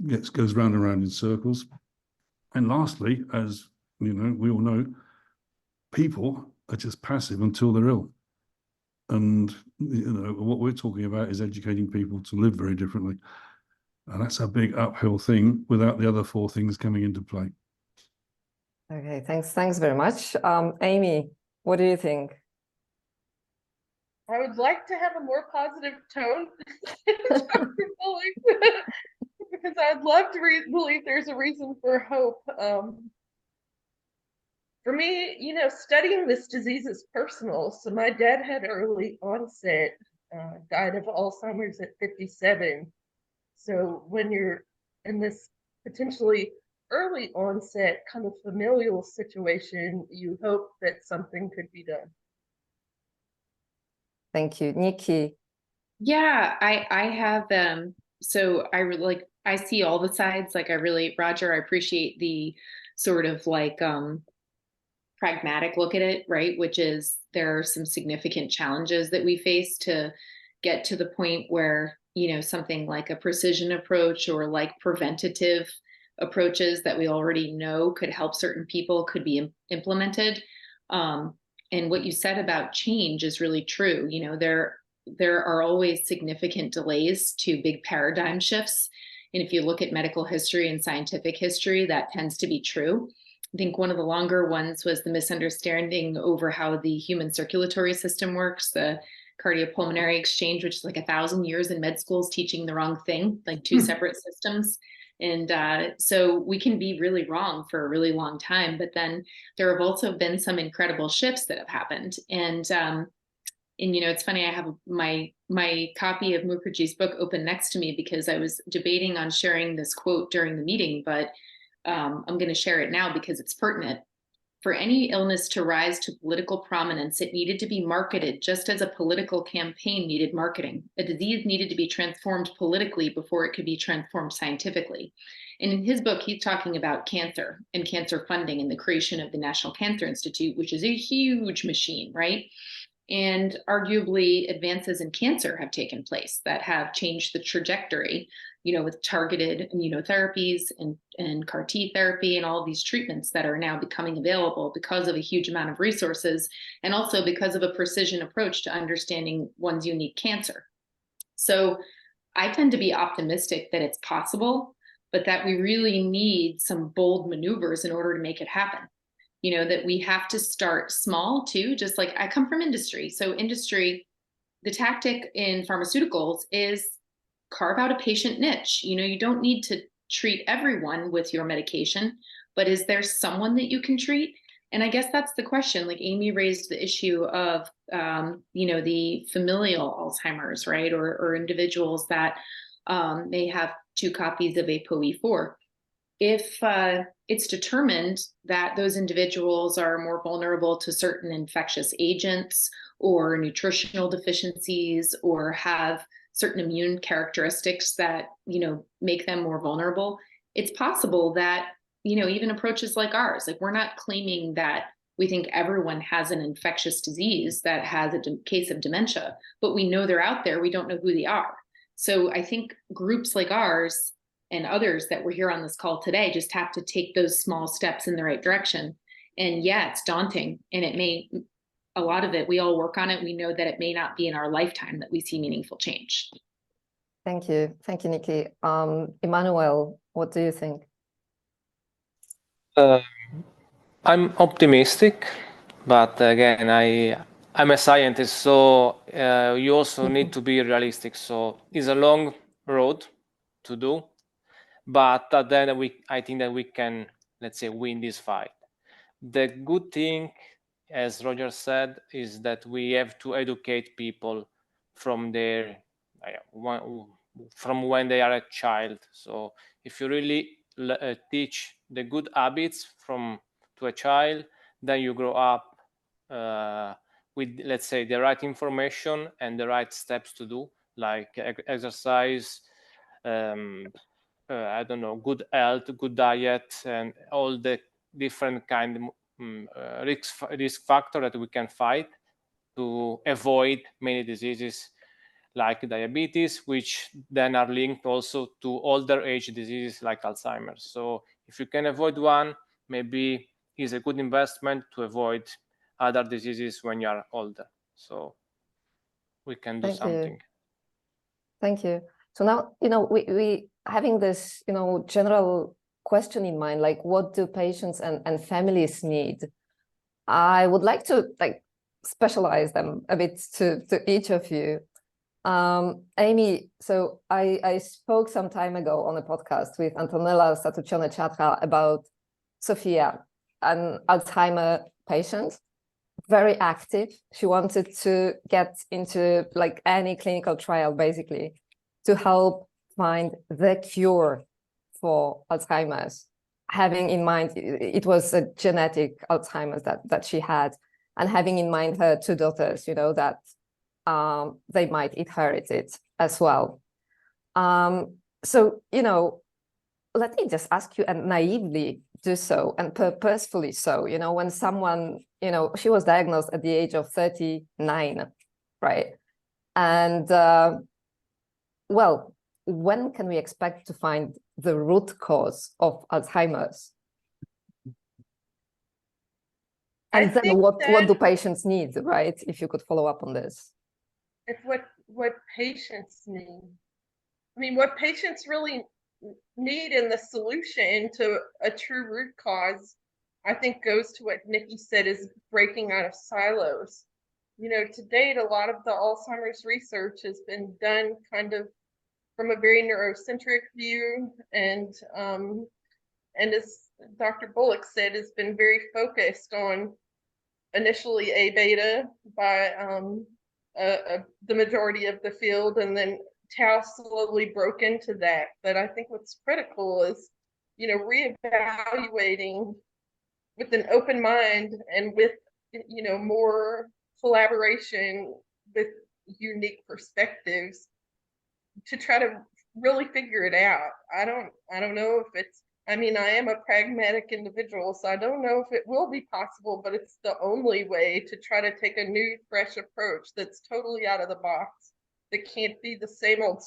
goes round and round in circles. And lastly, as you know, we all know, people are just passive until they're ill. And you know what we're talking about is educating people to live very differently. And that's a big uphill thing without the other 4 things coming into play. Okay, thanks very much. Amy, what do you think? I would like to have a more positive tone, because I'd love to believe there's a reason for hope. For me, you know, studying this disease is personal. So my dad had early onset, died of Alzheimer's at 57. So when you're in this potentially early onset kind of familial situation, you hope that something could be done. Thank you. Nikki. Yeah, I have so I see all the sides. Like Roger, I appreciate the sort of like pragmatic look at it, right? Which is there are some significant challenges that we face to get to the point where, you know, something like a precision approach or like preventative approaches that we already know could help certain people could be implemented. And what you said about change is really true. You know, there are always significant delays to big paradigm shifts. And if you look at medical history and scientific history, that tends to be true. I think one of the longer ones was the misunderstanding over how the human circulatory system works, the cardiopulmonary exchange, which is like 1,000 years in med schools teaching the wrong thing, like 2 separate systems. And so we can be really wrong for a really long time, but then there have also been some incredible shifts that have happened. And you know, it's funny, I have my copy of Mukherjee's book open next to me because I was debating on sharing this quote during the meeting, but I'm going to share it now because it's pertinent. For any illness to rise to political prominence, it needed to be marketed just as a political campaign needed marketing. A disease needed to be transformed politically before it could be transformed scientifically. And in his book, he's talking about cancer and cancer funding and the creation of the National Cancer Institute, which is a huge machine, right? And arguably advances in cancer have taken place that have changed the trajectory, you know, with targeted immunotherapies and CAR T therapy and all these treatments that are now becoming available because of a huge amount of resources and also because of a precision approach to understanding one's unique cancer. So I tend to be optimistic that it's possible, but that we really need some bold maneuvers in order to make it happen. You know, that we have to start small too, just like I come from industry. So industry, the tactic in pharmaceuticals is carve out a patient niche. You know, you don't need to treat everyone with your medication, but is there someone that you can treat? And I guess that's the question. Like Amy raised the issue of, you know, the familial Alzheimer's, right? Or individuals that may have 2 copies of ApoE4. If it's determined that those individuals are more vulnerable to certain infectious agents or nutritional deficiencies or have certain immune characteristics that, make them more vulnerable. It's possible that, even approaches like ours, like we're not claiming that we think everyone has an infectious disease that has a case of dementia, but we know they're out there. We don't know who they are. So I think groups like ours and others that were here on this call today just have to take those small steps in the right direction. And yeah, it's daunting. And a lot of it, we all work on it. We know that it may not be in our lifetime that we see meaningful change. Thank you. Thank you, Nikki. Emmanuel, what do you think? I'm optimistic, but again, I'm a scientist, so you also need to be realistic. So it's a long road to do, but then I think that we can, let's say, win this fight. The good thing, as Roger said, is that we have to educate people from when they are a child. So if you really teach the good habits to a child, then you grow up with, let's say, the right information and the right steps to do, like exercise, I don't know, good health, good diet, and all the different kind of risk factor that we can fight to avoid many diseases like diabetes, which then are linked also to older age diseases like Alzheimer's. So if you can avoid one, maybe it's a good investment to avoid other diseases when you are older. So we can do something. Thank you. So now, we having this, general question in mind, like what do patients and families need? I would like to specialize them a bit to each of you. Amy, so I spoke some time ago on a podcast with Antonella Satuccione-Chatra about Sophia, an Alzheimer patient, very active. She wanted to get into any clinical trial, basically, to help find the cure for Alzheimer's, having in mind it was a genetic Alzheimer's that she had, and having in mind her two daughters, that they might inherit it as well. So, let me just ask you, and naively do so, and purposefully so, when someone, she was diagnosed at the age of 39, right? And, well, when can we expect to find the root cause of Alzheimer's? And then what do patients need, right? If you could follow up on this. If what patients need. I mean, what patients really need in the solution to a true root cause, I think goes to what Nikki said, is breaking out of silos. To date, a lot of the Alzheimer's research has been done kind of from a very neurocentric view, and as Dr. Bullock said, has been very focused on initially A beta by the majority of the field, and then Tau slowly broke into that. But I think what's critical is, reevaluating with an open mind and with, more collaboration with unique perspectives to try to really figure it out. I don't know if it's, I am a pragmatic individual, so I don't know if it will be possible, but it's the only way to try to take a new, fresh approach that's totally out of the box, that can't be the same old,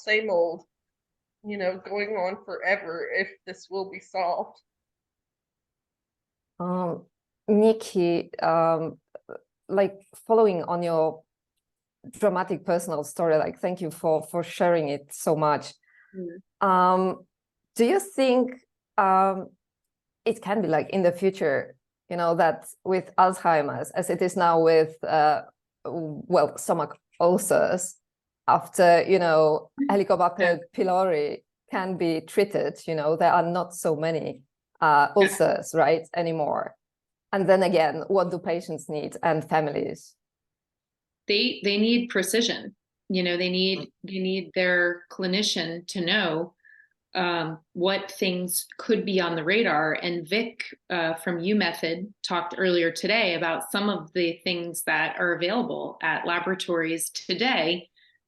going on forever if this will be solved. Nikki, following on your dramatic personal story, thank you for sharing it so much. Do you think it can be in the future, that with Alzheimer's, as it is now with stomach ulcers, after Helicobacter pylori can be treated, there are not so many ulcers, right, anymore. And then again, what do patients need and families? They need precision. They need their clinician to know what things could be on the radar. And Vik from UMethod talked earlier today about some of the things that are available at laboratories today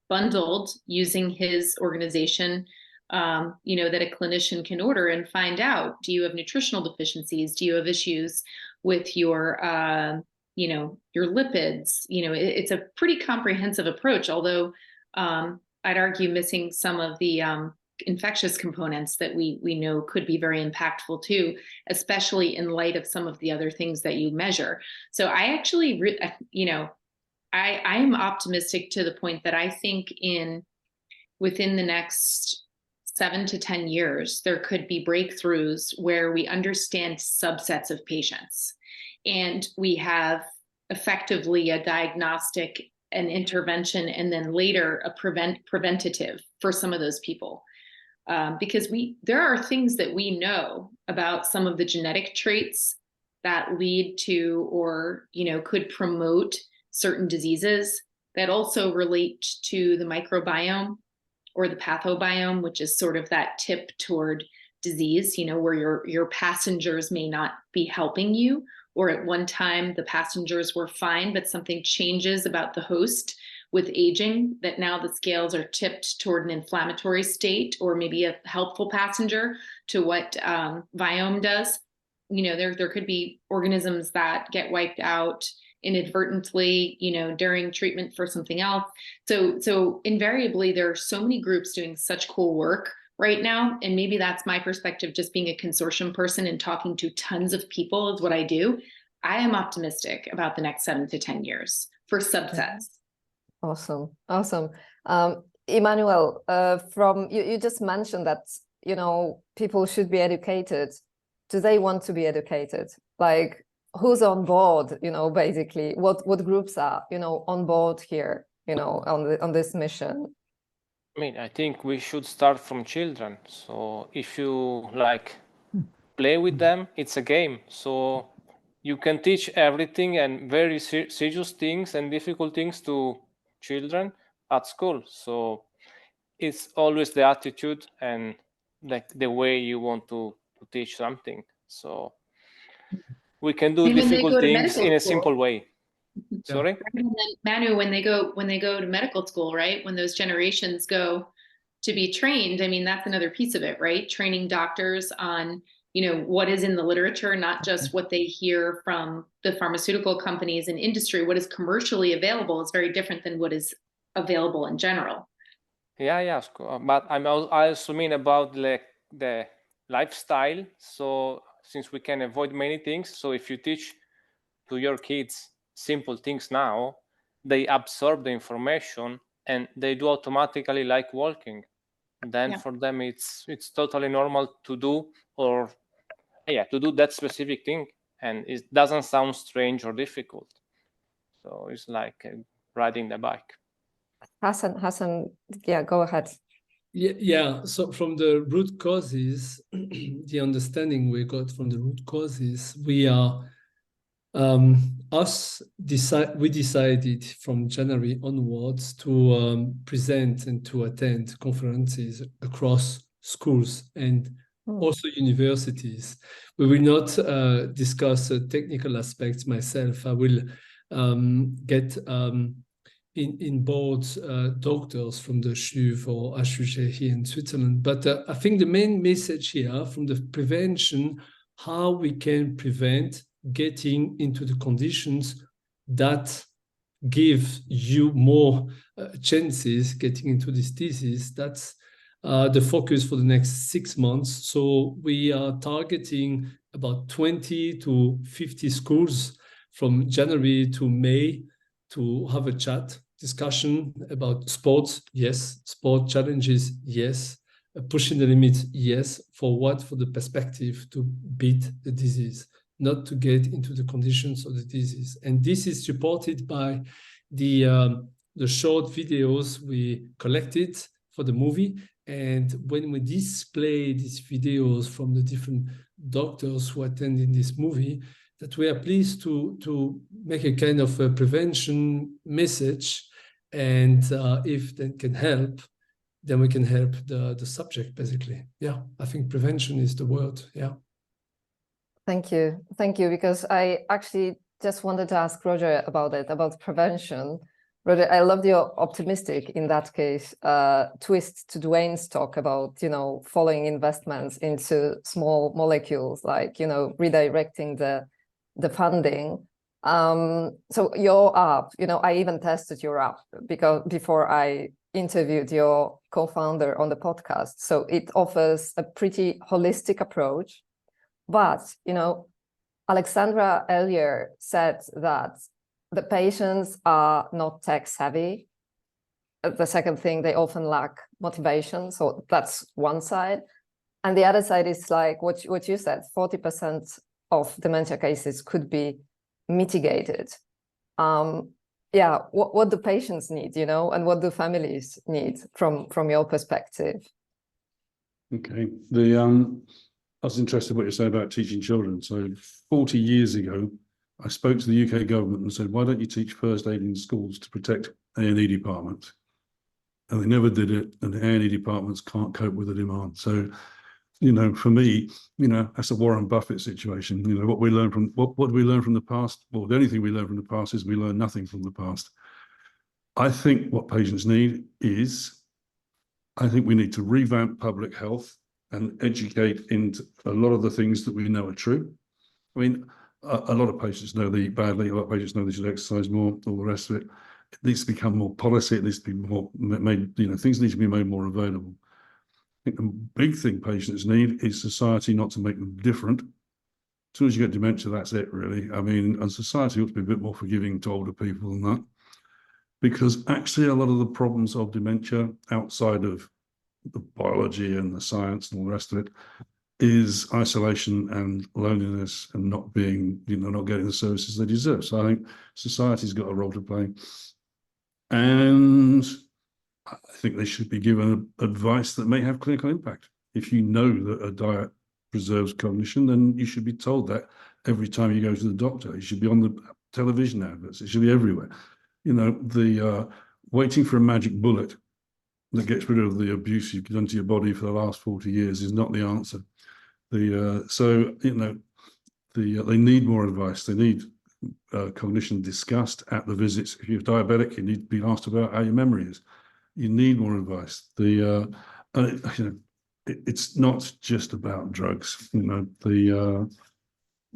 bundled using his organization, that a clinician can order and find out, do you have nutritional deficiencies? Do you have issues with your lipids? It's a pretty comprehensive approach, although I'd argue missing some of the infectious components that we know could be very impactful too, especially in light of some of the other things that you measure. So I actually, I am optimistic to the point that I think within the next 7 to 10 years, there could be breakthroughs where we understand subsets of patients and we have effectively a diagnostic, an intervention, and then later a preventative for some of those people. Because there are things that we know about some of the genetic traits that lead to or could promote certain diseases that also relate to the microbiome or the pathobiome, which is sort of that tip toward disease, where your passengers may not be helping you, or at one time the passengers were fine, but something changes about the host with aging, that now the scales are tipped toward an inflammatory state, or maybe a helpful passenger to what Viome does. There could be organisms that get wiped out inadvertently, during treatment for something else. So invariably, there are so many groups doing such cool work right now. And maybe that's my perspective, just being a consortium person and talking to tons of people is what I do. I am optimistic about the next 7 to 10 years for subsets. Awesome. Emmanuel, you just mentioned that, people should be educated. Do they want to be educated? Like, who's on board, basically what groups are, on board here, on this mission? I think we should start from children. So if you play with them, it's a game. So you can teach everything and very serious things and difficult things to children at school. So it's always the attitude and the way you want to teach something. So we can do difficult things in a simple way. Sorry? Manu, when they go to medical school, right? When those generations go to be trained, that's another piece of it, right? Training doctors on, what is in the literature, not just what they hear from the pharmaceutical companies and industry. What is commercially available is very different than what is available in general. Yeah, but I also mean about the lifestyle. So since we can avoid many things, so if you teach to your kids simple things now, they absorb the information and they do automatically like walking. Then for them it's totally normal to do to do that specific thing, and it doesn't sound strange or difficult. So it's like riding the bike. Hassan, go ahead. Yeah. So from the root causes, the understanding we got from the root causes, we are we decided from January onwards to present and to attend conferences across schools and also universities. We will not discuss technical aspects myself. I will get in board doctors from the CHUV or CHUV here in Switzerland. But I think the main message here from the prevention, how we can prevent getting into the conditions that give you more chances getting into this disease. That's the focus for the next 6 months. So we are targeting about 20 to 50 schools from January to May to have a chat, discussion about sports, yes, sport challenges, yes, pushing the limits, yes, for what? For the perspective to beat the disease, not to get into the conditions of the disease. And this is supported by the short videos we collected for the movie. And when we display these videos from the different doctors who attended this movie, that we are pleased to make a kind of a prevention message. And if that can help, then we can help the subject, basically. Yeah, I think prevention is the word. Yeah. Thank you, because I actually just wanted to ask Roger about prevention. Roger, I love your optimistic, in that case, twist to Dwayne's talk about, following investments into small molecules, like, redirecting the funding. So your app, I even tested your app because before I interviewed your co-founder on the podcast. So it offers a pretty holistic approach. But, Aleksandra earlier said that the patients are not tech savvy. The second thing, they often lack motivation. So that's one side. And the other side is like what you said, 40% of dementia cases could be mitigated. What do patients need, and what do families need from your perspective? Okay. I was interested in what you said about teaching children. So 40 years ago, I spoke to the UK government and said, why don't you teach first aid in schools to protect A&E departments? And they never did it, and the A&E departments can't cope with the demand. So, for me, that's a Warren Buffett situation. What we learn from what do we learn from the past? Well, the only thing we learn from the past is we learn nothing from the past. I think what patients need is, I think we need to revamp public health and educate into a lot of the things that we know are true. I mean, a lot of patients know they eat badly, a lot of patients know they should exercise more, all the rest of it. It needs to become more policy, it needs to be more made, things need to be made more available. I think the big thing patients need is society not to make them different. As soon as you get dementia, that's it, really. I mean, and society ought to be a bit more forgiving to older people than that. Because actually a lot of the problems of dementia outside of the biology and the science and all the rest of it is isolation and loneliness and not being, not getting the services they deserve. So I think society's got a role to play. And I think they should be given advice that may have clinical impact. If you know that a diet preserves cognition, then you should be told that every time you go to the doctor. It should be on the television adverts. It should be everywhere. The waiting for a magic bullet that gets rid of the abuse you've done to your body for the last 40 years is not the answer. They need more advice. They need cognition discussed at the visits. If you're diabetic, you need to be asked about how your memory is. You need more advice. It's not just about drugs.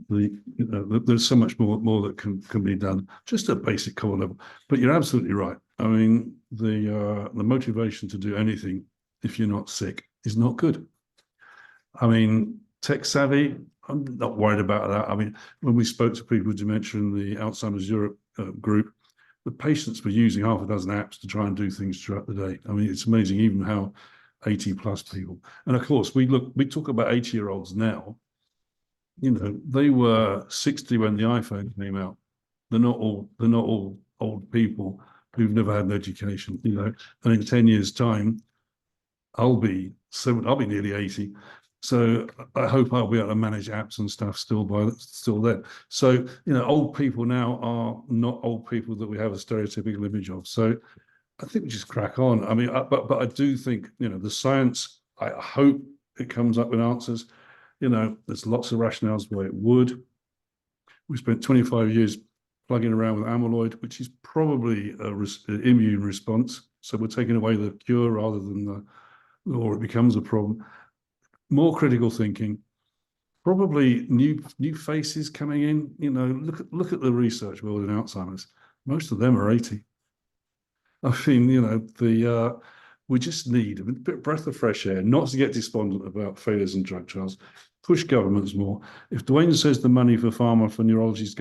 There's so much more that can be done, just at basic core level. But you're absolutely right. I mean, the motivation to do anything if you're not sick is not good. I mean, tech savvy, I'm not worried about that. I mean, when we spoke to people with dementia in the Alzheimer's Europe group, the patients were using half a dozen apps to try and do things throughout the day. I mean, it's amazing even how 80 plus people. And of course, we talk about 80-year-olds now. They were 60 when the iPhone came out. They're not all old people who've never had an education, and in 10 years' time, I'll be nearly 80. So I hope I'll be able to manage apps and stuff still then. So, old people now are not old people that we have a stereotypical image of. So I think we just crack on. I mean, but I do think, the science, I hope it comes up with answers. There's lots of rationales why it would. We spent 25 years plugging around with amyloid, which is probably an immune response. So we're taking away the cure rather than or it becomes a problem. More critical thinking, probably new faces coming in. Look at the research world in Alzheimer's. Most of them are 80. I mean, we just need a bit breath of fresh air, not to get despondent about failures in drug trials. Push governments more. If Dwayne says the money for pharma for neurology is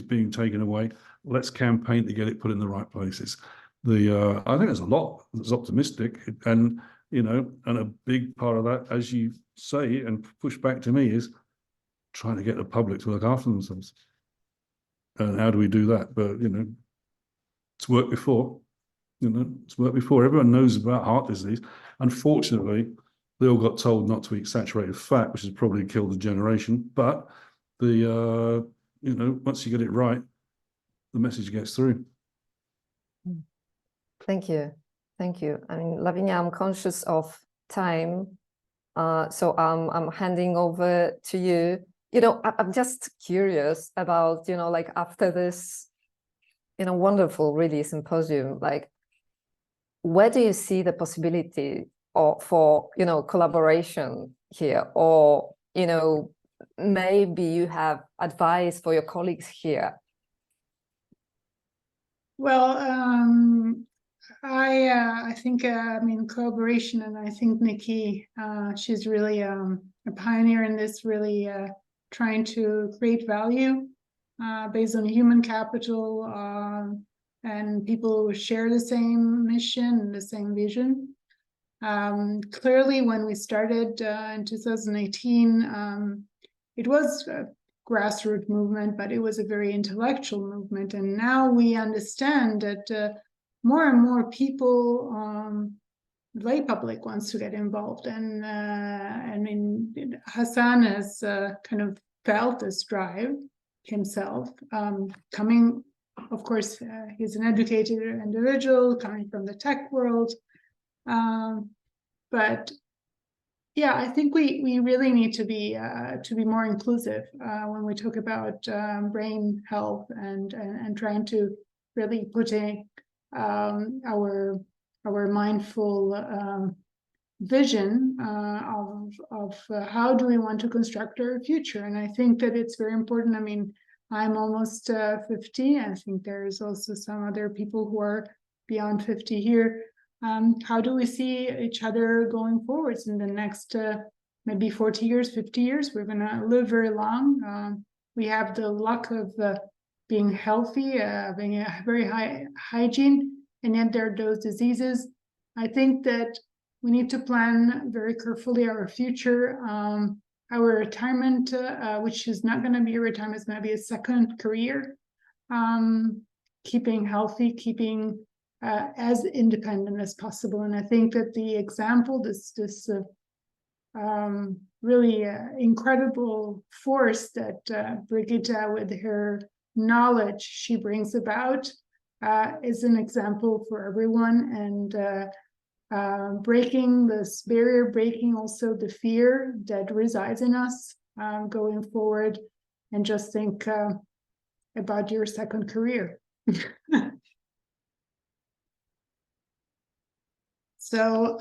being taken away, let's campaign to get it put in the right places. I think there's a lot that's optimistic, and a big part of that, as you say, and push back to me, is trying to get the public to look after themselves. And how do we do that? But it's worked before. It's worked before. Everyone knows about heart disease. Unfortunately, they all got told not to eat saturated fat, which has probably killed a generation. But once you get it right, the message gets through. Thank you. I mean, Lavinia, I'm conscious of time, so I'm handing over to you. I'm just curious about, like after this wonderful, really, symposium. Like, where do you see the possibility for collaboration here, or maybe you have advice for your colleagues here? Well, I think collaboration, and I think Nikki, she's really a pioneer in this, really trying to create value based on human capital and people who share the same mission and the same vision. Clearly, when we started in 2018, it was a grassroots movement, but it was a very intellectual movement. And now we understand that more and more people, lay public, wants to get involved. And Hassan has kind of felt this drive himself, coming, of course, he's an educated individual coming from the tech world. But yeah, I think we really need to be more inclusive when we talk about brain health and trying to really putting our mindful vision of how do we want to construct our future. And I think that it's very important. I mean, I'm almost 50. I think there's also some other people who are beyond 50 here. How do we see each other going forwards in the next maybe 40 years, 50 years? We're going to live very long. We have the luck of being healthy, having a very high hygiene, and yet there are those diseases. I think that we need to plan very carefully our future. Our retirement, which is not going to be a retirement, it's going to be a second career. Keeping healthy, keeping as independent as possible. And I think that the example, this really incredible force that Birgitta, with her knowledge she brings about, is an example for everyone. And breaking this barrier, breaking also the fear that resides in us going forward, and just think about your second career. So